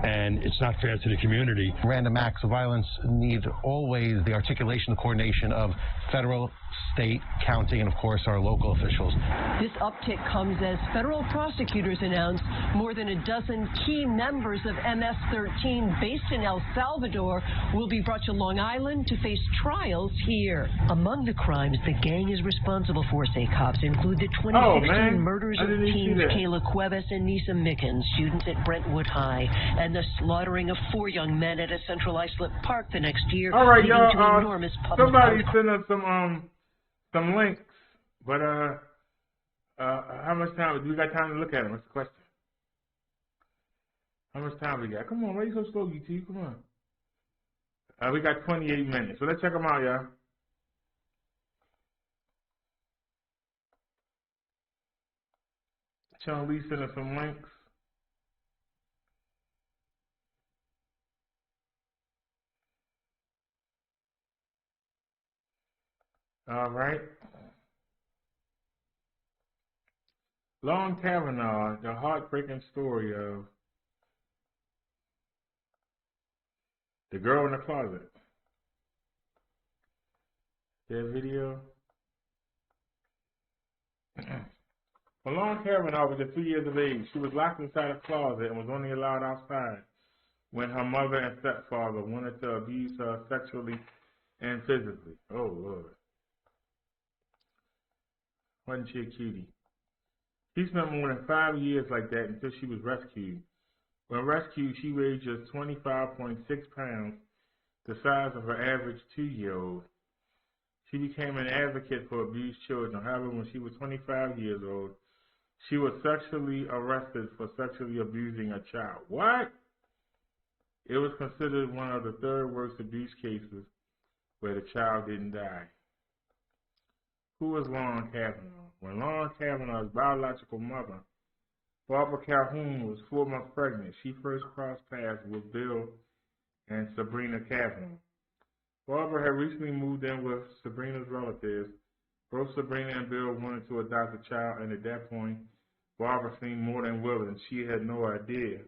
Speaker 22: and it's not fair to the community.
Speaker 3: Random acts of violence need always the articulation, the coordination of federal, state, county, and of course our local officials.
Speaker 23: This uptick comes as federal prosecutors announce more than a dozen key members of MS-13 based in El Salvador will be brought to Long Island to face trials here. Among the crimes the gang is responsible for, say cops, include the 2016 murders of teens Kayla Cuevas and Nisa Mickens, students at Brentwood High, and the slaughtering of 4 young men at a Central Islip Park the next year.
Speaker 1: All right,
Speaker 23: leading to
Speaker 1: y'all.
Speaker 23: Enormous public
Speaker 1: Somebody send us some links, but how much time do we got time to look at them? That's the question. How much time we got? Come on, why are you so slow, UT? Come on. We got 28 minutes, so let's check them out, y'all. Sean Lee sent us some links. All right. Long Kavanaugh, the heartbreaking story of the girl in the closet. That video. When Long Kavanaugh was just 3 years of age, she was locked inside a closet and was only allowed outside when her mother and stepfather wanted to abuse her sexually and physically. Oh, Lord. Wasn't she a cutie? She spent more than 5 years like that until she was rescued. When rescued, she weighed just 25.6 pounds, the size of her average 2-year-old. She became an advocate for abused children. However, when she was 25 years old, she was sexually arrested for sexually abusing a child. What? It was considered one of the 3rd worst abuse cases where the child didn't die. Who was Long Kavanaugh? When Long Kavanaugh's biological mother, Barbara Calhoun, was 4 months pregnant, she first crossed paths with Bill and Sabrina Kavanaugh. Barbara had recently moved in with Sabrina's relatives. Both Sabrina and Bill wanted to adopt a child, and at that point, Barbara seemed more than willing. She had no idea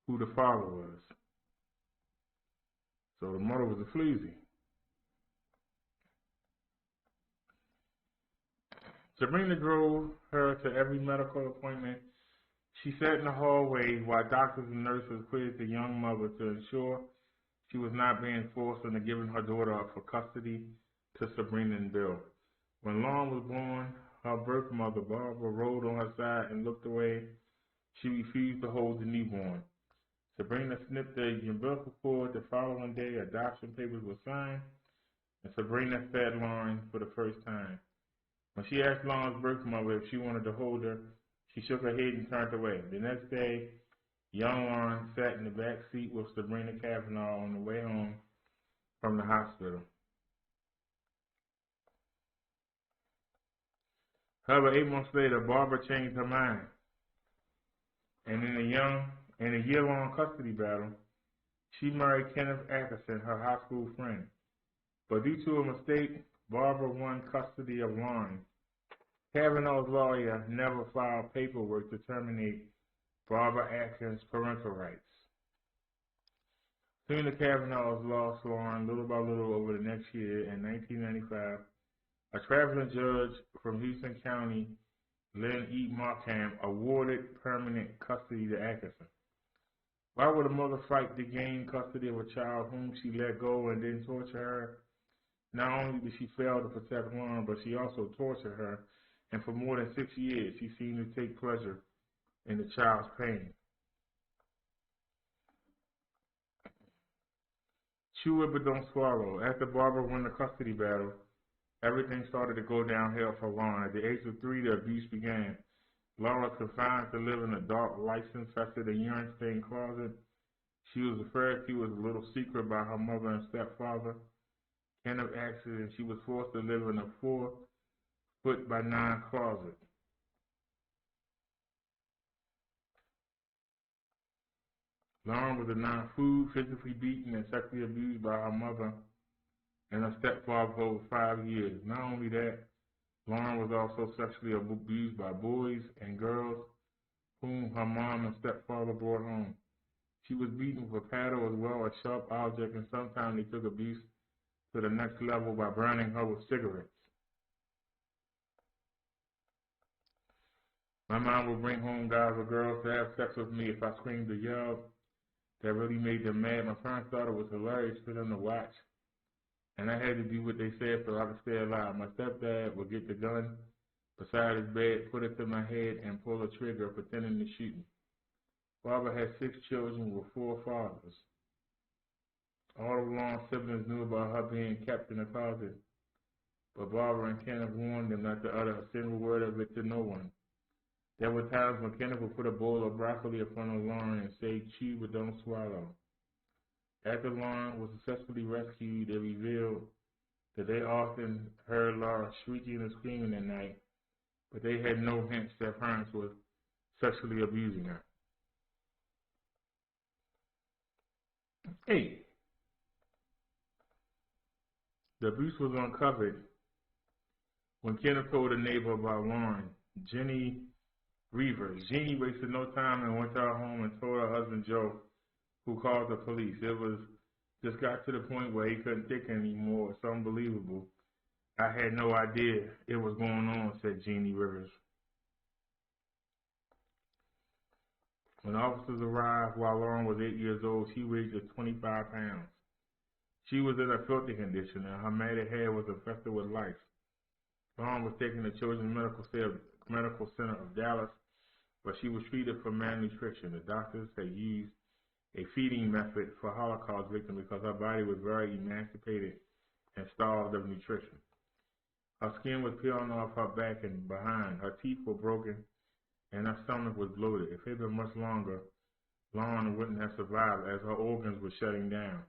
Speaker 1: who the father was. So the mother was a floozy. Sabrina drove her to every medical appointment. She sat in the hallway while doctors and nurses quizzed the young mother to ensure she was not being forced into giving her daughter up for custody to Sabrina and Bill. When Long was born, her birth mother, Barbara, rolled on her side and looked away. She refused to hold the newborn. Sabrina snipped the umbilical cord. The following day, adoption papers were signed, and Sabrina fed Lauren for the first time. When she asked Lauren's birth mother if she wanted to hold her, she shook her head and turned away. The next day, young Lauren sat in the back seat with Sabrina Kavanaugh on the way home from the hospital. However, 8 months later, Barbara changed her mind. And in a year-long custody battle, she married Kenneth Atkinson, her high school friend. But due to a mistake, Barbara won custody of Lauren. Kavanaugh's lawyer never filed paperwork to terminate Barbara Atkins' parental rights. Soon the Kavanaughs lost Lauren little by little over the next year. In 1995, a traveling judge from Houston County, Lynn E. Markham, awarded permanent custody to Atkinson. Why would a mother fight to gain custody of a child whom she let go and then torture her? Not only did she fail to protect Lauren, but she also tortured her, and for more than 6 years, she seemed to take pleasure in the child's pain. Chew it but don't swallow. After Barbara won the custody battle, everything started to go downhill for Lauren. At the age of 3, the abuse began. Lauren was confined to live in a dark, lice-infested and urine-stained closet. She was referred to as a little secret by her mother and stepfather, Kenneth Atkinson, and she was forced to live in a 4-foot by 9 closet. Lauren was denied food, physically beaten, and sexually abused by her mother and her stepfather for over 5 years. Not only that, Lauren was also sexually abused by boys and girls whom her mom and stepfather brought home. She was beaten with a paddle as well as sharp objects, and sometimes they took abuse to the next level by burning her with cigarettes. My mom would bring home guys or girls to have sex with me if I screamed or yelled. That really made them mad. My parents thought it was hilarious for them to watch, and I had to do what they said so I could stay alive. My stepdad would get the gun beside his bed, put it to my head, and pull the trigger, pretending to shoot me. Barbara had 6 children with 4 fathers. All of Lauren's siblings knew about her being kept in the closet, but Barbara and Kenneth warned them not to utter a single word of it to no one. There were times when Kenneth would put a bowl of broccoli in front of Lauren and say, "Chew but don't swallow." After Lauren was successfully rescued, they revealed that they often heard Laura shrieking and screaming at night, but they had no hints that parents were sexually abusing her. 8. The abuse was uncovered when Kenneth told a neighbor about Lauren, Jenny Reavers. Jeannie wasted no time and went to her home and told her husband Joe, who called the police. It was just got to the point where he couldn't take it anymore. It's unbelievable. I had no idea it was going on, said Jeannie Rivers. When officers arrived while Lauren was 8 years old, she weighed just 25 pounds. She was in a filthy condition, and her matted hair was infested with lice. Lauren was taken to Children's Medical Center of Dallas, where she was treated for malnutrition. The doctors had used a feeding method for Holocaust victims because her body was very emancipated and starved of nutrition. Her skin was peeling off her back and behind. Her teeth were broken, and her stomach was bloated. If it had been much longer, Lauren wouldn't have survived as her organs were shutting down.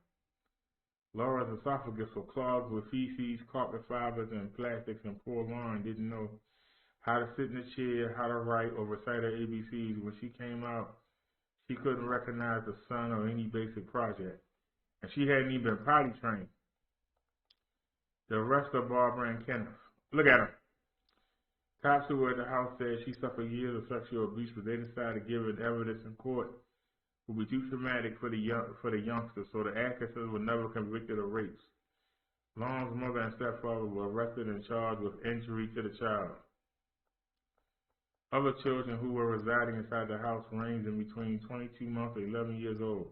Speaker 1: Laura's esophagus was clogged with feces, carpet fibers, and plastics, and poor Lauren didn't know how to sit in a chair, how to write, or recite her ABCs. When she came out, she couldn't recognize the sun or any basic project, and she hadn't even been potty trained. The arrest of Barbara and Kenneth. Look at her. Cops who were at the house said she suffered years of sexual abuse, but they decided to give her evidence in court would be too traumatic for the youngsters, so the accusers were never convicted of rapes. Lauren's mother and stepfather were arrested and charged with injury to the child. Other children who were residing inside the house ranged in between 22 months and 11 years old.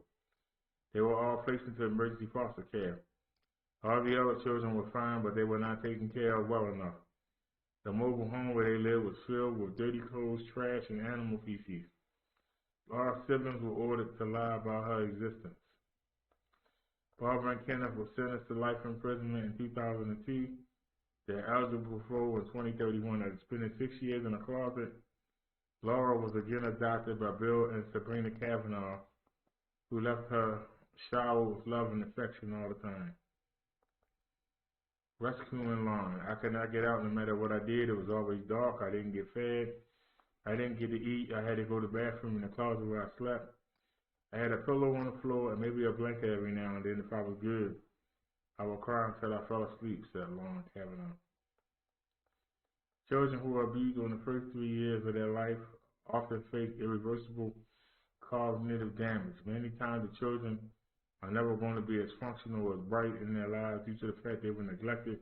Speaker 1: They were all placed into emergency foster care. All the other children were fine, but they were not taken care of well enough. The mobile home where they lived was filled with dirty clothes, trash, and animal feces. Laura's siblings were ordered to lie about her existence. Barbara and Kenneth were sentenced to life imprisonment in 2002. They're eligible for parole in 2031. After spending 6 years in a closet, Laura was again adopted by Bill and Sabrina Kavanaugh, who left her shower with love and affection all the time. Rescuing Lauren. I could not get out no matter what I did. It was always dark. I didn't get fed. I didn't get to eat. I had to go to the bathroom in the closet where I slept. I had a pillow on the floor and maybe a blanket every now and then if I was good. I would cry until I fell asleep, said Lauren Kavanaugh. Children who are abused in the first 3 years of their life often face irreversible cognitive damage. Many times the children are never going to be as functional or as bright in their lives due to the fact they were neglected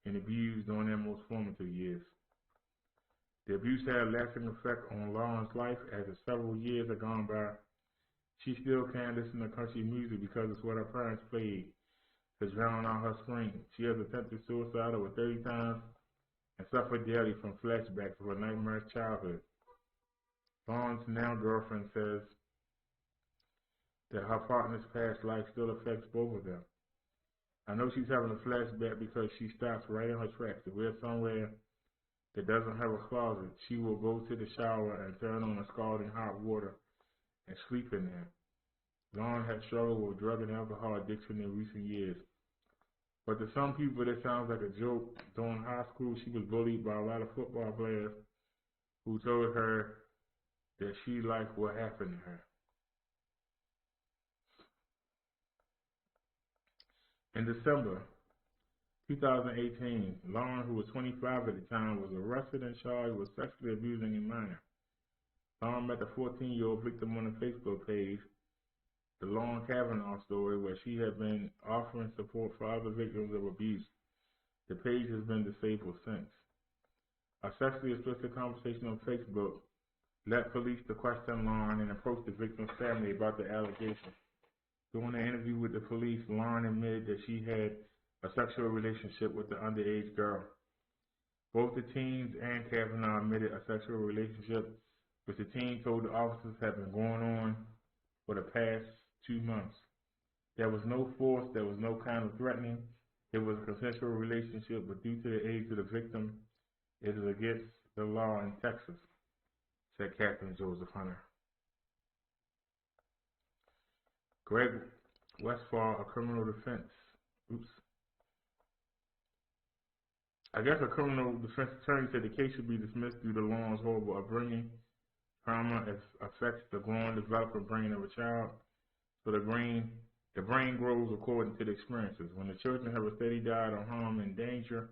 Speaker 1: and abused during their most formative years. The abuse had a lasting effect on Lauren's life. As the several years have gone by, she still can't listen to country music because it's what her parents played to drown out her screams. She has attempted suicide over 30 times and suffered daily from flashbacks of her nightmare childhood. Lauren's now girlfriend says that her partner's past life still affects both of them. I know she's having a flashback because she stops right in her tracks. If we're somewhere that doesn't have a closet, she will go to the shower and turn on the scalding hot water and sleep in there. Lauren has struggled with drug and alcohol addiction in recent years. But to some people, this sounds like a joke. During high school, she was bullied by a lot of football players who told her that she liked what happened to her. In December 2018, Lauren, who was 25 at the time, was arrested and charged with sexually abusing a minor. Lauren met the 14-year-old victim on the Facebook page, The Lauren Kavanaugh Story, where she had been offering support for other victims of abuse. The page has been disabled since. A sexually explicit conversation on Facebook led police to question Lauren and approach the victim's family about the allegations. During an interview with the police, Lauren admitted that she had a sexual relationship with the underage girl. Both the teens and Kavanaugh admitted a sexual relationship, which the teen told the officers had been going on for the past 2 months. There was no force, there was no kind of threatening. It was a consensual relationship, but due to the age of the victim, it is against the law in Texas, said Captain Joseph Hunter. Greg Westfall, a criminal defense. I guess a criminal defense attorney said the case should be dismissed due to Lauren's horrible upbringing. Trauma affects the growing, developing brain of a child. So the brain grows according to the experiences. When the children have a steady diet of harm and danger,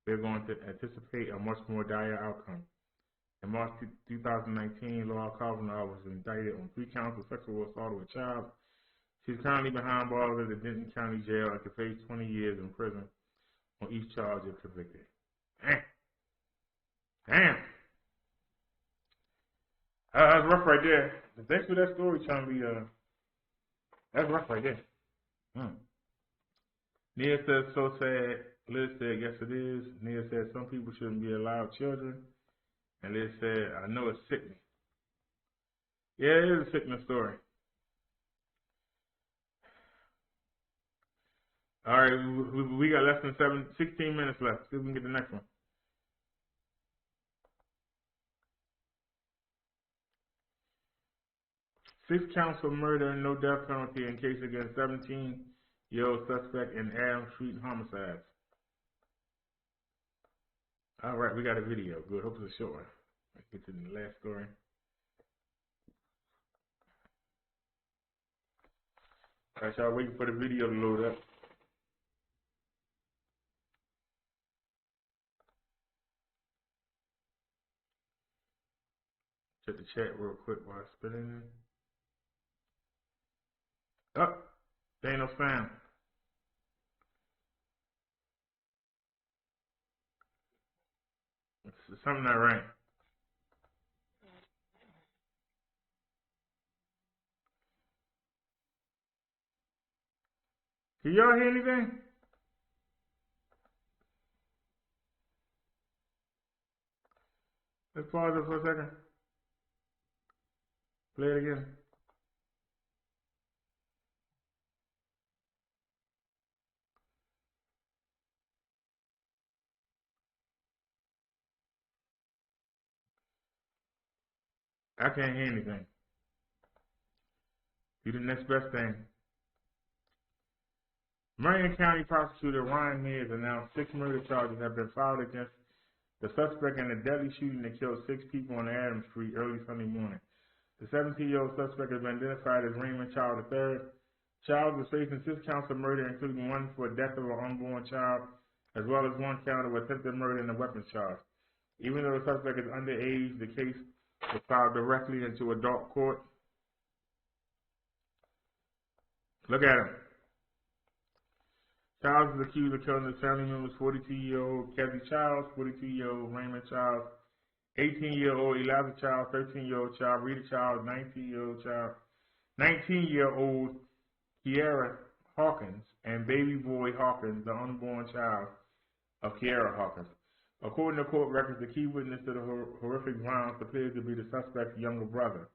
Speaker 1: they're going to anticipate a much more dire outcome. In March 2019, Laura Kavanaugh was indicted on 3 counts of sexual assault of a child. She's currently behind bars at the Denton County Jail and could face 20 years in prison on each charge if convicted. Damn. That's rough right there. Thanks for that story, trying to be, that's rough right there. Nia says, so sad. Liz said, yes it is. Nia said, some people shouldn't be allowed children. And Liz said, I know it's sickening. Yeah, it is a sickening story. All right, we got less than 16 minutes left. See if we can get the next one. Six counts of murder and no death penalty in case against 17-year-old suspect in Adams Street homicides. All right, we got a video. Good. Hope it's a short one. Let's get to the last story. All right, y'all waiting for the video to load up. Check the chat real quick while I spit in. Oh, there ain't no sound. It's something not right. Can y'all hear anything? Let's pause it for a second. Play it again. I can't hear anything. Do the next best thing. Marion County prosecutor Ryan Mears announced 6 murder charges have been filed against the suspect in the deadly shooting that killed 6 people on Adams Street early Sunday morning. The 17-year-old suspect has been identified as Raymond Child III. Child is facing 6 counts of murder, including 1 for death of an unborn child, as well as 1 count of attempted murder and a weapons charge. Even though the suspect is underage, the case was filed directly into adult court. Look at him. Childs is accused of killing his family members, 42-year-old Kevin Childs, 42-year-old Raymond Childs, 18-year-old Eliza Childs, 13-year-old child Rita Childs, 19-year-old child, 19-year-old Kiara Hawkins, and baby boy Hawkins, the unborn child of Kiara Hawkins. According to court records, the key witness to the horrific violence appears to be the suspect's younger brother.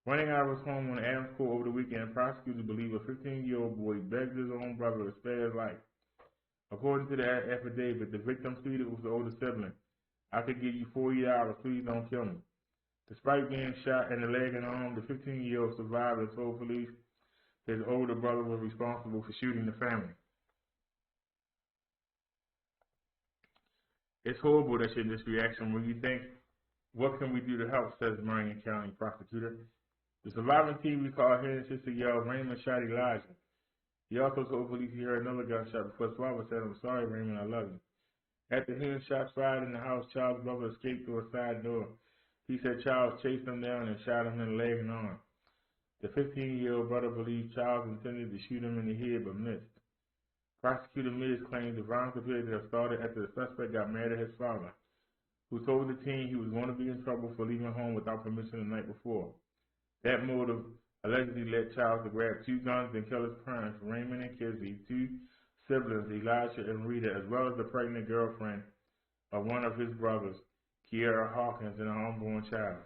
Speaker 1: Running out of his home on Adams Court over the weekend, prosecutors believe a 15-year-old boy begged his own brother to spare his life. According to the affidavit, the victim pleaded with the older sibling. I could give you $40, please don't kill me. Despite being shot in the leg and arm, the 15-year-old survived and told police his older brother was responsible for shooting the family. It's horrible that you're in this reaction when you think, what can we do to help, says Marion County prosecutor. The surviving teen we call here and sister yelled, Raymond shot Elijah. He also told police he heard another gunshot before his father said, "I'm sorry, Raymond, I love you." After hearing shots fired in the house, Child's brother escaped through a side door. He said Child chased him down and shot him in the leg and arm. The 15-year-old brother believed Child intended to shoot him in the head but missed. Prosecutor Mills claimed the violence appeared to have started after the suspect got mad at his father, who told the teen he was going to be in trouble for leaving home without permission the night before. That motive allegedly led Child to grab 2 guns and kill his parents, Raymond and Kizzy, 2 siblings, Elijah and Rita, as well as the pregnant girlfriend of one of his brothers, Kiera Hawkins, and an unborn child.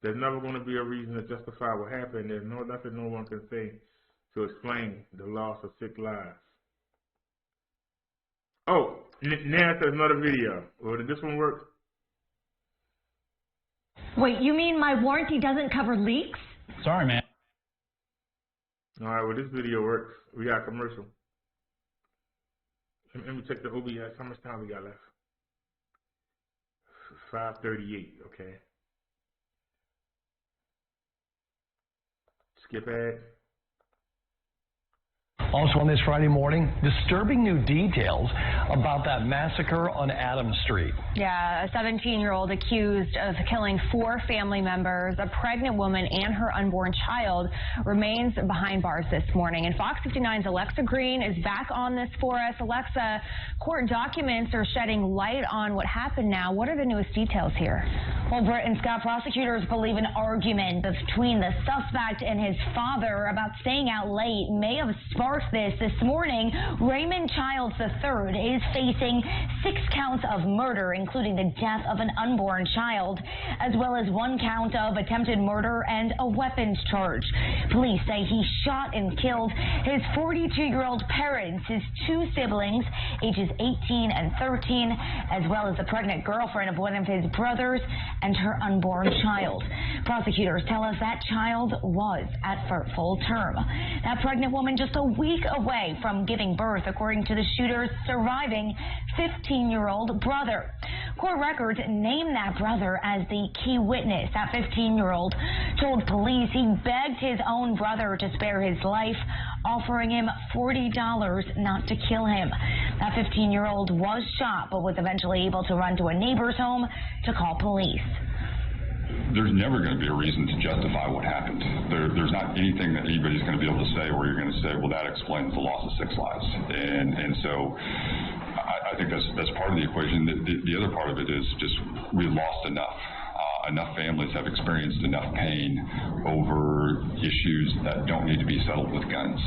Speaker 1: There's never going to be a reason to justify what happened. There's nothing no one can say to explain the loss of 6 lives. Oh, now there's another video. Well, did this one work?
Speaker 20: Wait, you mean my warranty doesn't cover leaks?
Speaker 21: Sorry, man.
Speaker 1: All right, well, this video works. We got a commercial. Let me check the OBS. How much time we got left? 5:38, okay. Skip ad.
Speaker 5: Also on this Friday morning, disturbing new details about that massacre on Adams Street.
Speaker 7: Yeah, a 17-year-old accused of killing 4 family members, a pregnant woman, and her unborn child remains behind bars this morning. And Fox 59's Alexa Green is back on this for us. Alexa, court documents are shedding light on what happened now. What are the newest details here?
Speaker 20: Well, Britt and Scott, prosecutors believe an argument between the suspect and his father about staying out late may have sparked this morning. Raymond Childs III is facing 6 counts of murder, including the death of an unborn child, as well as 1 count of attempted murder and a weapons charge. Police say he shot and killed his 42-year-old parents, his 2 siblings, ages 18 and 13, as well as the pregnant girlfriend of one of his brothers and her unborn child. Prosecutors tell us that child was at full term. That pregnant woman just a week away from giving birth, according to the shooter's surviving 15-year-old brother. Court records name that brother as the key witness. That 15-year-old told police he begged his own brother to spare his life, offering him $40 not to kill him. That 15-year-old was shot, but was eventually able to run to a neighbor's home to call police.
Speaker 9: There's never going to be a reason to justify what happened. There's not anything that anybody's going to be able to say where you're going to say, well, that explains the loss of 6 lives. And so I think that's part of the equation. The other part of it is just we lost enough. Enough families have experienced enough pain over issues that don't need to be settled with guns.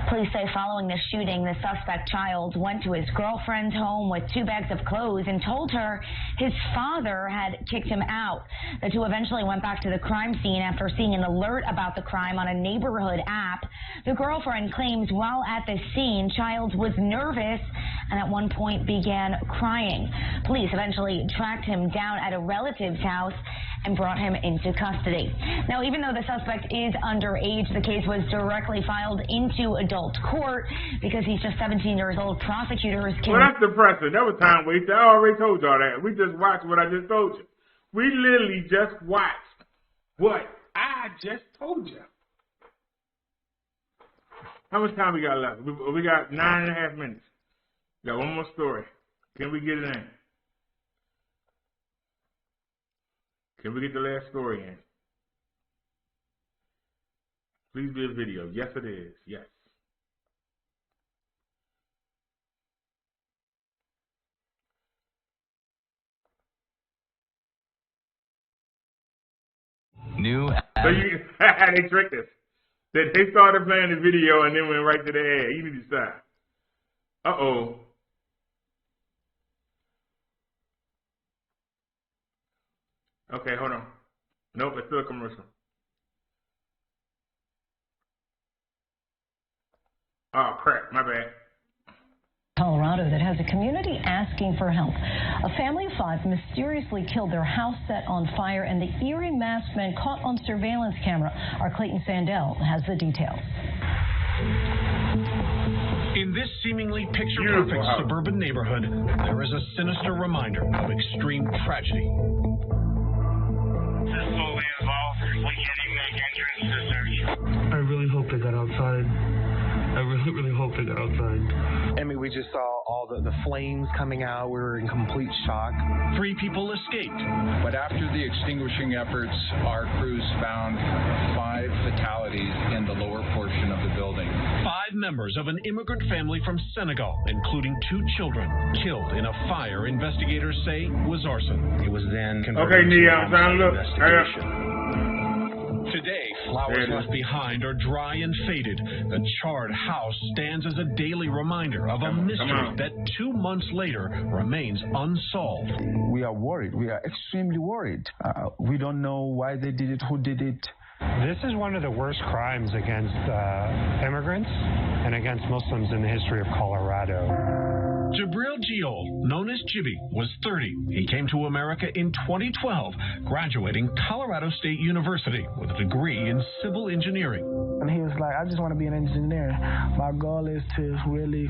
Speaker 20: Police say following the shooting, the suspect Childs went to his girlfriend's home with 2 bags of clothes and told her his father had kicked him out. The 2 eventually went back to the crime scene after seeing an alert about the crime on a neighborhood app. The girlfriend claims while at the scene, Childs was nervous and at one point began crying. Police eventually tracked him down at a relative's house and brought him into custody. Now, even though the suspect is underage, the case was directly filed into adult court because he's just 17 years old. Prosecutors can...
Speaker 1: Well, that's depressing. That was time wasted. I already told y'all that. We just watched what I just told you. We literally just watched what I just told you. How much time we got left? We got 9.5 minutes. We got one more story. Can we get it in? Can we get the last story in? Please be a video. Yes, it is. Yes.
Speaker 5: New.
Speaker 1: So they tricked us. They started playing the video and then went right to the ad. You need to stop. Uh-oh. Okay, hold on. Nope, it's still a commercial. Oh, crap. My bad.
Speaker 10: Colorado that has a community asking for help. A family of 5 mysteriously killed their house set on fire, and the eerie masked man caught on surveillance camera. Our Clayton Sandell has the details.
Speaker 25: In this seemingly picture-perfect suburban neighborhood, there is a sinister reminder of extreme tragedy.
Speaker 17: This is fully involved. We can't even make entrance to search. I really hope they got outside.
Speaker 4: I really hope they got outside.
Speaker 6: I mean, we just saw all the flames coming out. We were in complete shock.
Speaker 25: 3 people escaped.
Speaker 8: But after the extinguishing efforts, our crews found 5 fatalities in the lower portion of the building.
Speaker 25: 5 members of an immigrant family from Senegal, including 2 children, killed in a fire investigators say was arson. It was then converted to a homicide investigation. Today, flowers left behind are dry and faded. The charred house stands as a daily reminder of a mystery that 2 months later remains unsolved.
Speaker 12: We are worried. We are extremely worried. We don't know why they did it, who did it.
Speaker 14: This is one of the worst crimes against immigrants and against Muslims in the history of Colorado.
Speaker 25: Jabril Giol, known as Jibby, was 30. He came to America in 2012, graduating Colorado State University with a degree in civil engineering.
Speaker 26: And he was like, I just want to be an engineer. My goal is to really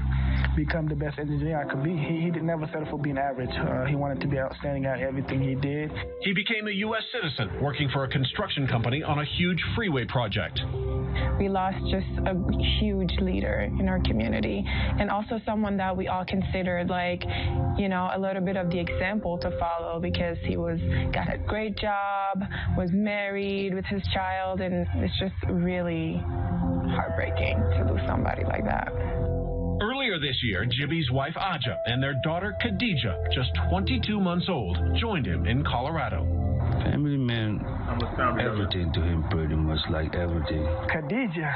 Speaker 26: become the best engineer I could be. He did never settle for being average. He wanted to be outstanding at everything he did.
Speaker 25: He became a U.S. citizen, working for a construction company on a huge freeway project.
Speaker 27: We lost just a huge leader in our community, and also someone that we all considered like, you know, a little bit of the example to follow, because he got a great job, was married with his child, and it's just really heartbreaking to lose somebody like that.
Speaker 25: Earlier this year, Jibby's wife Aja and their daughter Khadija, just 22 months old, joined him in Colorado.
Speaker 12: Family meant everything to him, pretty much, like everything.
Speaker 26: Khadija,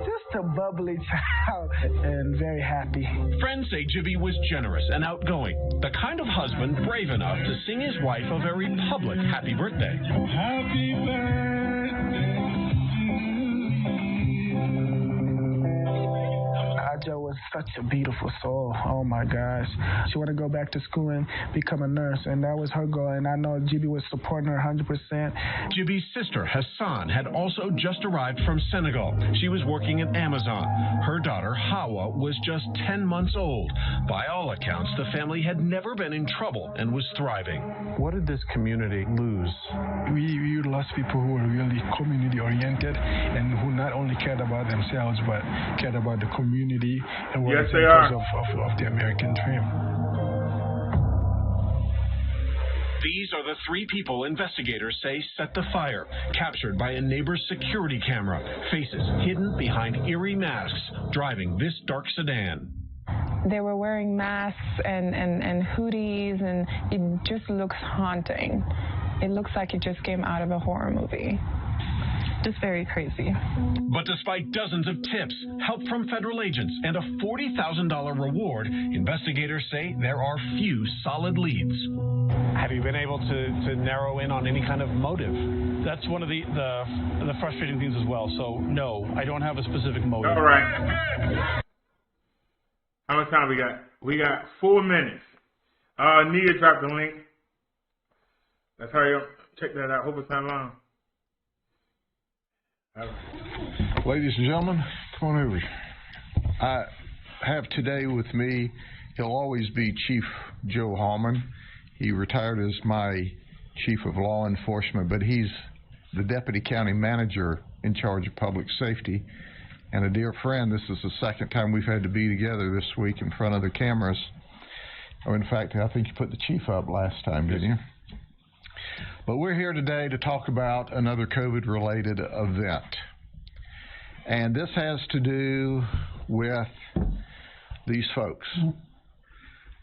Speaker 26: just a bubbly child and very happy.
Speaker 25: Friends say Jibby was generous and outgoing, the kind of husband brave enough to sing his wife a very public happy birthday.
Speaker 26: Happy birthday. Aja was such a beautiful soul. Oh my gosh. She wanted to go back to school and become a nurse, and that was her goal, and I know Jibby was supporting her 100%.
Speaker 25: Jibby's sister, Hassan, had also just arrived from Senegal. She was working at Amazon. Her daughter, Hawa, was just 10 months old. By all accounts, the family had never been in trouble and was thriving.
Speaker 12: What did this community lose?
Speaker 26: We lost people who were really community-oriented and who not only cared about themselves, but cared about the community and were examples of the American dream.
Speaker 25: These are the 3 people investigators say set the fire, captured by a neighbor's security camera, faces hidden behind eerie masks, driving this dark sedan.
Speaker 27: They were wearing masks and hoodies, and it just looks haunting. It looks like it just came out of a horror movie. Just very crazy.
Speaker 25: But despite dozens of tips, help from federal agents, and a $40,000 reward, investigators say there are few solid leads.
Speaker 14: Have you been able to narrow in on any kind of motive? That's one of the frustrating things as well. So, no, I don't have a specific motive.
Speaker 1: All right. How much time we got? We got 4 minutes. Nia dropped the link. Let's hurry up. Check that out. Hope it's not long.
Speaker 28: Ladies and gentlemen, come on over. I have today with me, he'll always be Chief Joe Hallman. He retired as my Chief of Law Enforcement, but he's the Deputy County Manager in charge of Public Safety. And a dear friend, this is the second time we've had to be together this week in front of the cameras. Oh, in fact, I think you put the Chief up last time, didn't you? But we're here today to talk about another COVID-related event. And this has to do with these folks.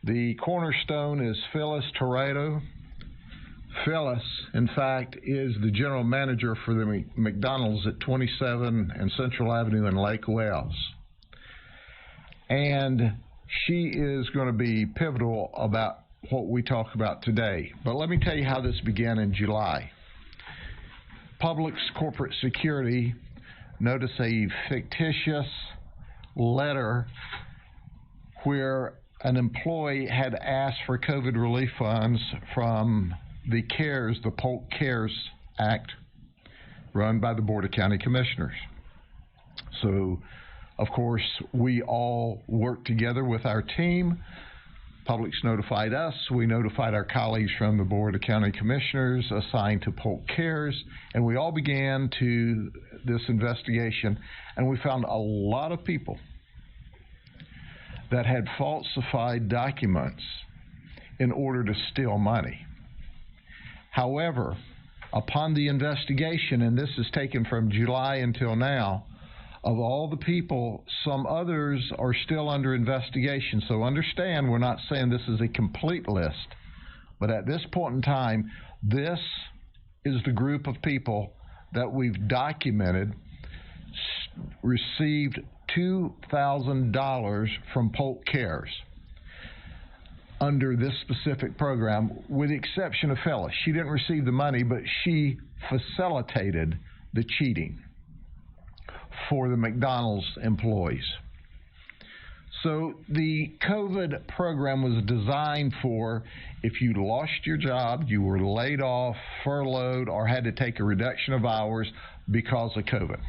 Speaker 28: The cornerstone is Phyllis Torrado. Phyllis, in fact, is the general manager for the McDonald's at 27 and Central Avenue in Lake Wales. And she is going to be pivotal about what we talk about today. But let me tell you how this began in July. Publix Corporate Security noticed a fictitious letter where an employee had asked for COVID relief funds from the Polk CARES Act run by the Board of County Commissioners. So, of course, we all worked together with our team, Public's notified us. We notified our colleagues from the Board of County Commissioners assigned to Polk Cares, and we all began to this investigation, and we found a lot of people that had falsified documents in order to steal money. However, upon the investigation, and this is taken from July until now, of all the people, some others are still under investigation. So understand, we're not saying this is a complete list, but at this point in time, this is the group of people that we've documented received $2,000 from Polk Cares under this specific program, with the exception of Phyllis. She didn't receive the money, but she facilitated the cheating for the McDonald's employees. So the COVID program was designed for if you lost your job, you were laid off, furloughed, or had to take a reduction of hours because of COVID.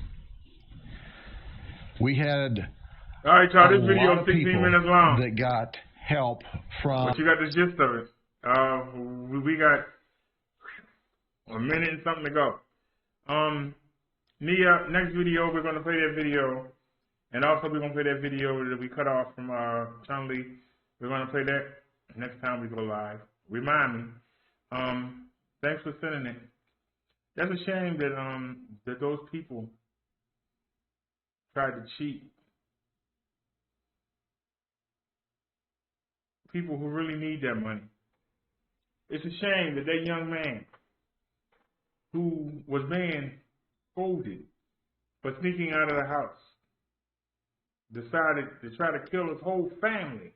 Speaker 28: We had
Speaker 1: all right, y'all, this video is 16 minutes long.
Speaker 28: That got help from...
Speaker 1: But you got the gist of it. We got a minute and something to go. Nia, next video, we're going to play that video. And also, we're going to play that video that we cut off from Chun-Li. We're going to play that next time we go live. Remind me. Thanks for sending it. That's a shame that that those people tried to cheat. People who really need that money. It's a shame that that young man who was being scolded for sneaking out of the house decided to try to kill his whole family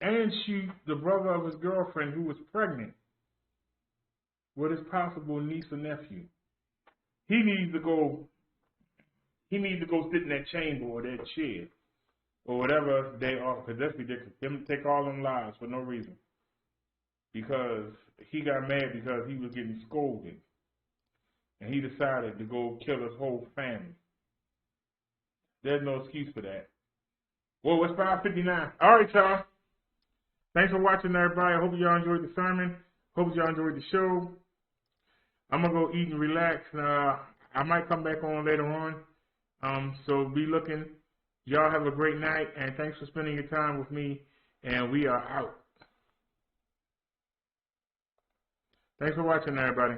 Speaker 1: and shoot the brother of his girlfriend who was pregnant with his possible niece or nephew. He needs to go sit in that chamber or that chair or whatever they are, because that's ridiculous. Them take all them lives for no reason. Because he got mad because he was getting scolded. And he decided to go kill his whole family. There's no excuse for that. Well, it's 5:59. All right, y'all. Thanks for watching, everybody. I hope y'all enjoyed the sermon. Hope y'all enjoyed the show. I'm going to go eat and relax. I might come back on later on. So be looking. Y'all have a great night, and thanks for spending your time with me. And we are out. Thanks for watching, everybody.